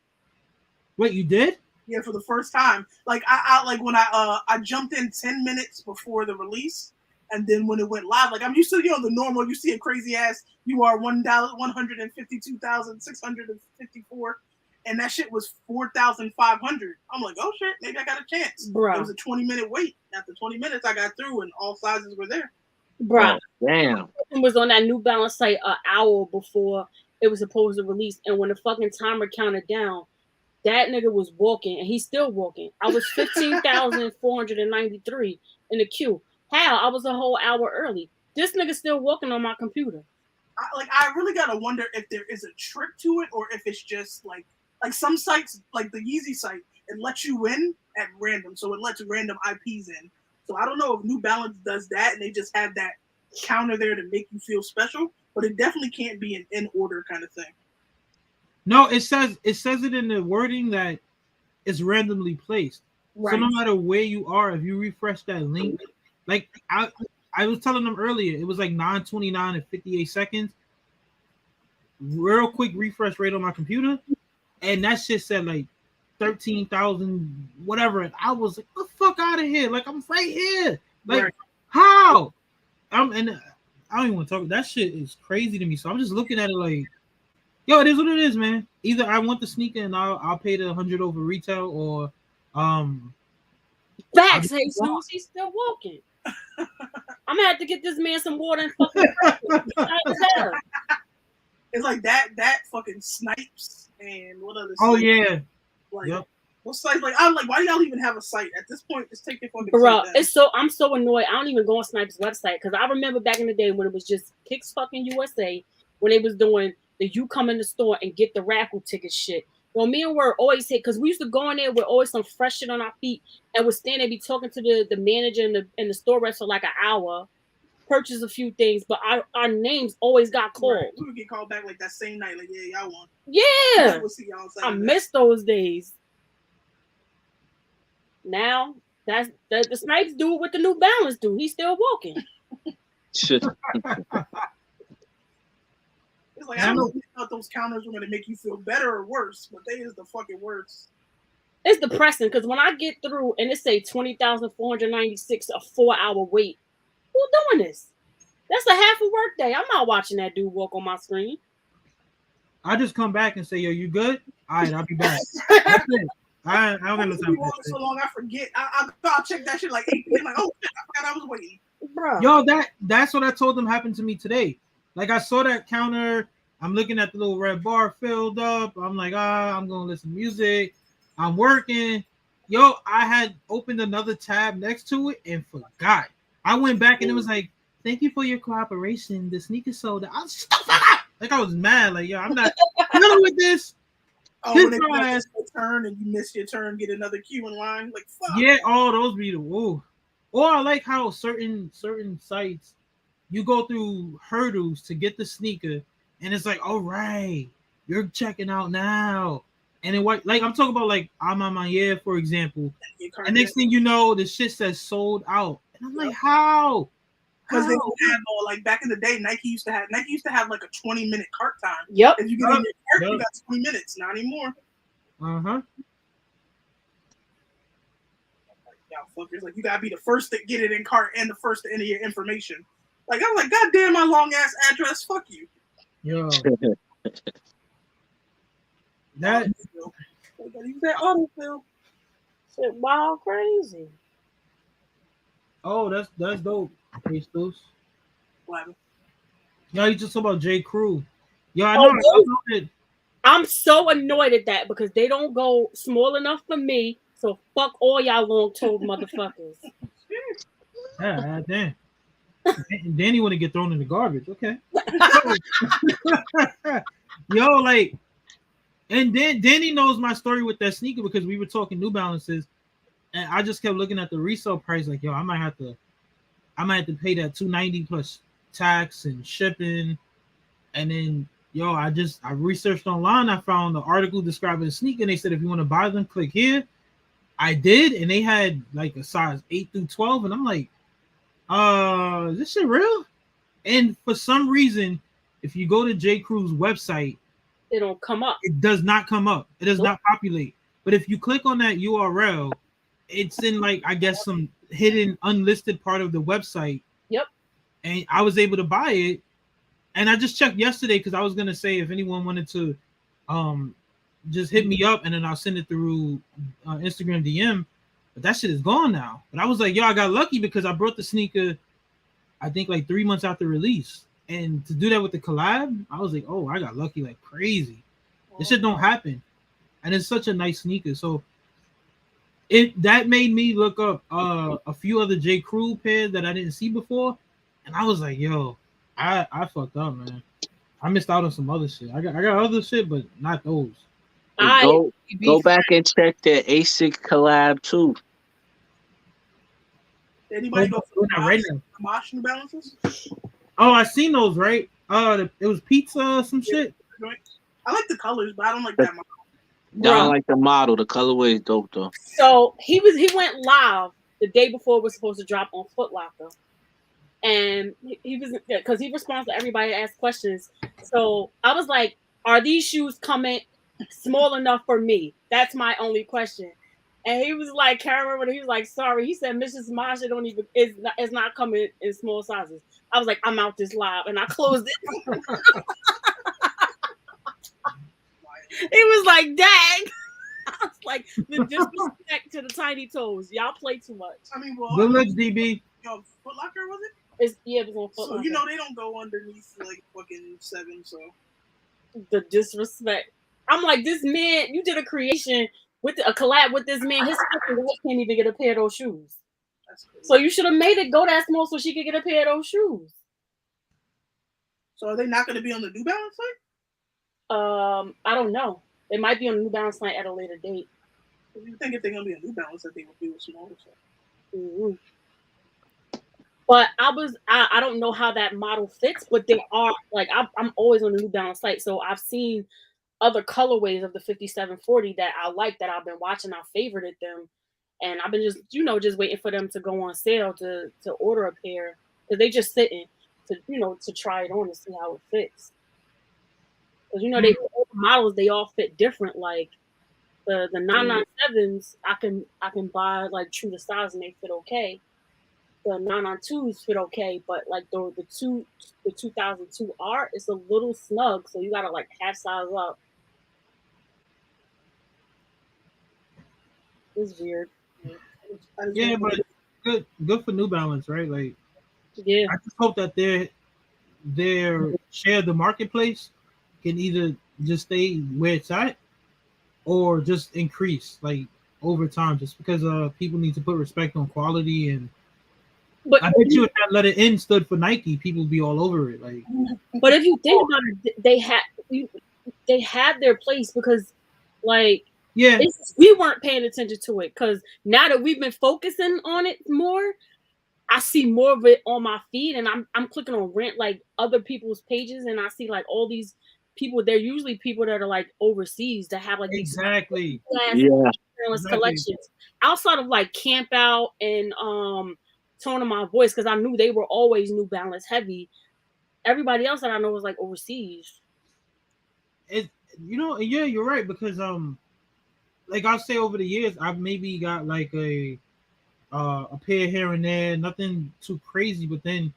Wait, you did? Yeah, for the first time. Like I like when I jumped in 10 minutes before the release, and then when it went live, like I'm used to the normal. You see a crazy ass, you are 152,654, and that shit was 4,500. I'm like, oh shit, maybe I got a chance. Bruh. It was a 20-minute wait. After 20 minutes, I got through, and all sizes were there. Bruh. Damn. It was on that New Balance site an hour before it was supposed to release, and when the fucking timer counted down, that nigga was walking, and he's still walking. I was 15,493 in the queue. How? I was a whole hour early. This nigga still walking on my computer. I really gotta wonder if there is a trick to it, or if it's just like some sites, like the Yeezy site, it lets you in at random, so it lets random IPs in. So I don't know if New Balance does that, and they just have that counter there to make you feel special, but it definitely can't be an in order kind of thing. No, it says it in the wording that it's randomly placed. Right. So no matter where you are, if you refresh that link, like I was telling them earlier, it was like 9:29 and 58 seconds. Real quick refresh rate on my computer, and that shit said like 13,000 whatever. And I was like, "Get the fuck out of here!" Like I'm right here. Like Right. how? I don't even want to talk. That shit is crazy to me. So I'm just looking at it like, yo, it is what it is, man. Either I want the sneaker and I'll pay the 100 over retail, or Facts, hey Snooze, he's still walking. I'm gonna have to get this man some water and fucking It's like that fucking Snipes and what other oh site? yeah. Like Yep. what site? Like I'm like, why do y'all even have a site at this point? Just take your fucking Bro, site down. I'm so annoyed. I don't even go on Snipes' website because I remember back in the day when it was just Kicks fucking USA when they was doing the you come in the store and get the raffle ticket shit. Well, me and Word always hit because we used to go in there with always some fresh shit on our feet and would stand there, be talking to the manager and the store rep for like an hour, purchase a few things, but our names always got called. Right. We would get called back like that same night, like y'all won. Yeah, We'll see y'all I Saturday. miss those days. Now that's the Snipes do what the New Balance do. He's still walking. Shit. It's like I don't know if you thought those counters were gonna make you feel better or worse, but they is the fucking worst. It's depressing because when I get through and it say 20,496, a 4-hour wait, who doing this? That's a half a work day. I'm not watching that dude walk on my screen. I just come back and say, yo, you good? All right, I'll be back. That's it. I don't got no time for that So long, I forget. I'll check that shit like 8 p.m. Like, oh shit, I forgot I was waiting. Bro. Yo, that's what I told them happened to me today. Like I saw that counter, I'm looking at the little red bar filled up. I'm like, I'm gonna listen to music. I'm working. Yo, I had opened another tab next to it and forgot. I went back and it was like, thank you for your cooperation. The sneaker sold out. I was like, I was mad. Like, yo, I'm not dealing with this. Oh, when they miss your turn and you miss your turn, get another queue in line. Like, fuck. Yeah, all those be the woo. Or I like how certain sites you go through hurdles to get the sneaker, and it's like, all right, you're checking out now. And then what? Like I'm talking about, like I'm on my year, for example. And next thing you know, the shit says sold out, and I'm like, how? Because they don't have all, like back in the day, Nike used to have like a 20-minute cart time. Yep. If you get in your cart, you got 20 minutes. Not anymore. Uh-huh. Y'all fuckers, like you gotta be the first to get it in cart and the first to enter your information. Like I'm like, God damn my long ass address, fuck you. Yo. That use that autofill. Shit, wild crazy. Oh, that's dope. Jesus. What? Yo, you just talk about J. Crew. Yo, I Oh, know. I know that. I'm so annoyed at that because they don't go small enough for me. So fuck all y'all long-toed motherfuckers. Yeah, damn. Danny want to get thrown in the garbage. Okay. Yo, like, and then Danny knows my story with that sneaker because we were talking New Balances, and I just kept looking at the resale price. Like, yo, I might have to pay that $290 plus tax and shipping, and then yo, I researched online. I found the article describing the sneaker, and they said if you want to buy them, click here. I did, and they had like a size 8 through 12, and I'm like, is this shit real? And for some reason, if you go to J. Crew's website, it don't come up. It does not come up. It does not populate. But if you click on that URL, it's in like, I guess, some hidden unlisted part of the website. Yep. And I was able to buy it. And I just checked yesterday because I was gonna say if anyone wanted to just hit me up and then I'll send it through Instagram DM. But that shit is gone now. But I was like, yo, I got lucky because I brought the sneaker, I think like 3 months after release. And to do that with the collab, I was like, oh, I got lucky like crazy. This shit don't happen. And it's such a nice sneaker. So that made me look up a few other J. Crew pairs that I didn't see before. And I was like, yo, I fucked up, man. I missed out on some other shit. I got other shit, but not those. Go back and check the ASIC collab too. Anybody go for the right now. Mosh New Balances? Oh, I seen those, right? It was pizza, some shit. I like the colors, but I don't like that model. I don't like the model. The colorway is dope though. So he went live the day before it was supposed to drop on Foot Locker. And he was, because he responds to everybody that asks questions. So I was like, are these shoes coming small enough for me? That's my only question. And he was like, Karen, he was like, sorry. He said, Mrs. Masha it's not coming in small sizes. I was like, I'm out this live, and I closed it. He was like, dang. I was like, the disrespect to the tiny toes. Y'all play too much. I mean, well, good looks, DB. Yo, Foot Locker, was it? It was on Foot Locker. So, you know, they don't go underneath like fucking 7, so. The disrespect. I'm like, this man, you did a creation with a collab with this man. His fucking wife can't even get a pair of those shoes. So you should have made it go that small so she could get a pair of those shoes. So are they not going to be on the New Balance site? I don't know. It might be on the New Balance site at a later date. You think if they're going to be on New Balance, that they would be with smaller stuff? Mm-hmm. But I don't know how that model fits, but they are like I'm always on the New Balance site, so I've seen other colorways of the 5740 that I like, that I've been watching. I favorited them, and I've been just waiting for them to go on sale to order a pair, because they just sitting to try it on and see how it fits. Because they all the models, they all fit different. Like the 997s, I can buy like true to size and they fit okay. The 992s fit okay, but like the 2002R is a little snug, so you gotta like half size up. It's weird. Yeah, but good for New Balance, right? Like, yeah. I just hope that their share of the marketplace can either just stay where it's at or just increase like over time, just because people need to put respect on quality. And but I bet you if that Let It In stood for Nike, people would be all over it. Like, but if you think about it, they had their place, because like, yeah, we weren't paying attention to it, because now that we've been focusing on it more, I see more of it on my feed, and I'm clicking on like other people's pages, and I see like all these people. They're usually people that are like overseas that have like exactly collections outside of like Camp Out and Tone of My Voice, because I knew they were always New Balance heavy. Everybody else that I know was like overseas. Yeah, you're right, because like I'll say over the years, I've maybe got like a pair here and there, nothing too crazy, but then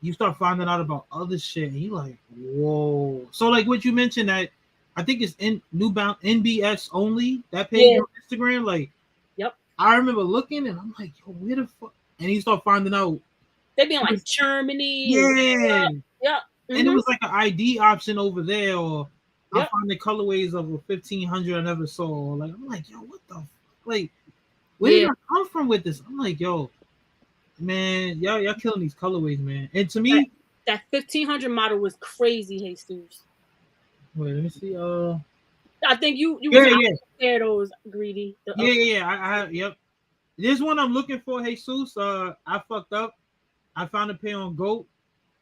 you start finding out about other shit, and you're like, whoa. So like what you mentioned, that I think it's in New Balance NBS only, that page on Instagram. Like, yep, I remember looking, and I'm like, yo, where the fuck? And you start finding out they be in like Germany. Yeah. Yeah. And it was like an ID option over there, or I find the colorways of a 1500 I never saw. Like, I'm like, yo, what the fuck? Like, where did I come from with this? I'm like, yo, man, y'all killing these colorways, man. And to me, that 1500 model was crazy, Jesus. Wait, let me see. I think you pair those, Greedy. Yep. There's one I'm looking for, Jesus. I fucked up. I found a pair on GOAT.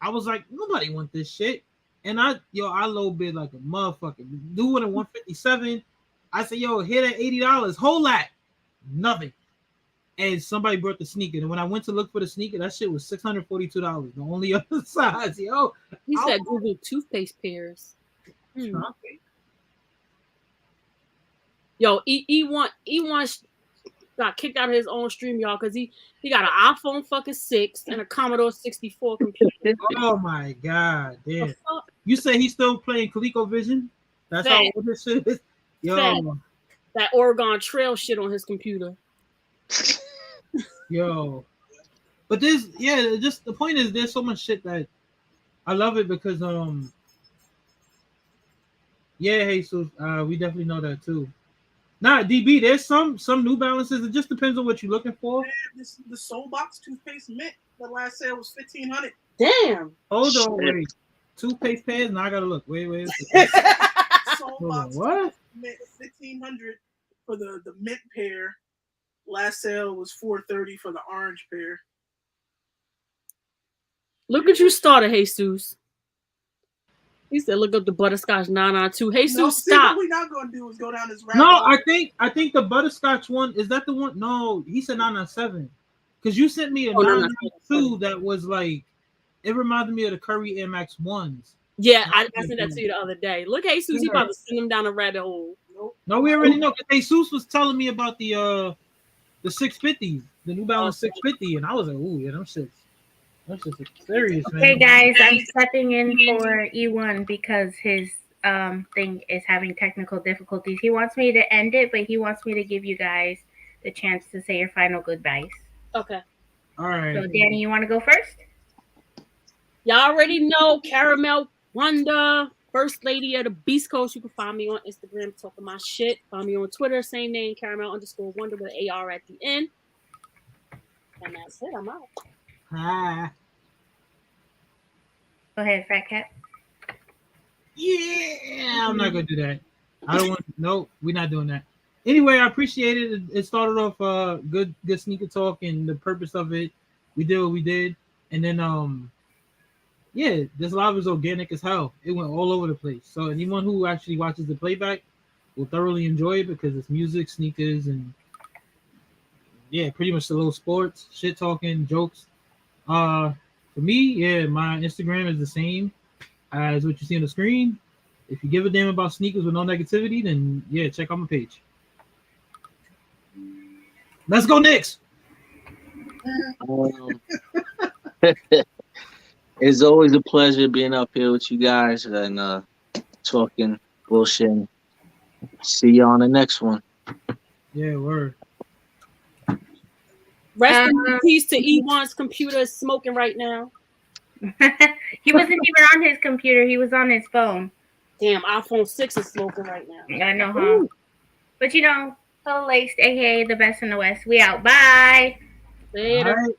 I was like, nobody want this shit. And I low bid like a motherfucker. Do one at 157. I said, yo, hit at $80. Whole lot. Nothing. and somebody brought the sneaker. And when I went to look for the sneaker, that shit was $642. The only other size, yo. He said Google toothpaste pairs. Huh? Yo, E1 got kicked out of his own stream, y'all, because he got an iPhone fucking 6 and a Commodore 64 computer. Oh my god, damn. You say he's still playing ColecoVision? That's how old this shit is? Yo. Fat. That Oregon Trail shit on his computer. Yo. But just the point is there's so much shit that I love it because Jesus, we definitely know that too. Nah, DB, there's some New Balances. It just depends on what you're looking for. Man, the Soul Box toothpaste mint. The last sale was $1,500. Damn. Hold on, wait. Toothpaste pairs? Now I gotta look. Wait. Soul Box What? Mint, $1,500 for the mint pair. Last sale was $430 for the orange pair. Look at you started, Jesus. He said, "Look up the butterscotch 992." Jesus, See, stop. what we're not going to do is go down this rabbit No, hole. I think the butterscotch one is that the one. No, he said 997 because you sent me a 992 that was like it reminded me of the Curry Air Max ones. Yeah, I sent that to you the other day. Look, Jesus, he about to send him down a rabbit hole. No, we already know because Jesus was telling me about the 650s, the New Balance 650, and I was like, ooh, yeah, them shits. That's just serious, man. Okay, guys, I'm stepping in for E1 because his thing is having technical difficulties. He wants me to end it, but he wants me to give you guys the chance to say your final goodbyes. Okay. All right. So, Danny, you want to go first? Y'all already know Caramel Wonder, First Lady of the Beast Coast. You can find me on Instagram talking my shit. Find me on Twitter, same name, Caramel_Wonder with an AR at the end. And that's it. I'm out. Hi. Go ahead, Fat Cat. Yeah, I'm not gonna do that. I don't want. No, we're not doing that. Anyway, I appreciate it. It started off good sneaker talk, and the purpose of it, we did what we did, and then this live is organic as hell. It went all over the place. So anyone who actually watches the playback will thoroughly enjoy it because it's music, sneakers, and pretty much a little sports, shit talking, jokes. For me, my Instagram is the same as what you see on the screen. If you give a damn about sneakers with no negativity, then check out my page. Let's go, Knicks. It's always a pleasure being up here with you guys and talking bullshit. See you on the next one. Yeah, word. Rest in peace to E1's computer is smoking right now. He wasn't even on his computer. He was on his phone. Damn, iPhone 6 is smoking right now. I know, huh? But Hello Laced, aka the best in the West. We out. Bye. Later. All right.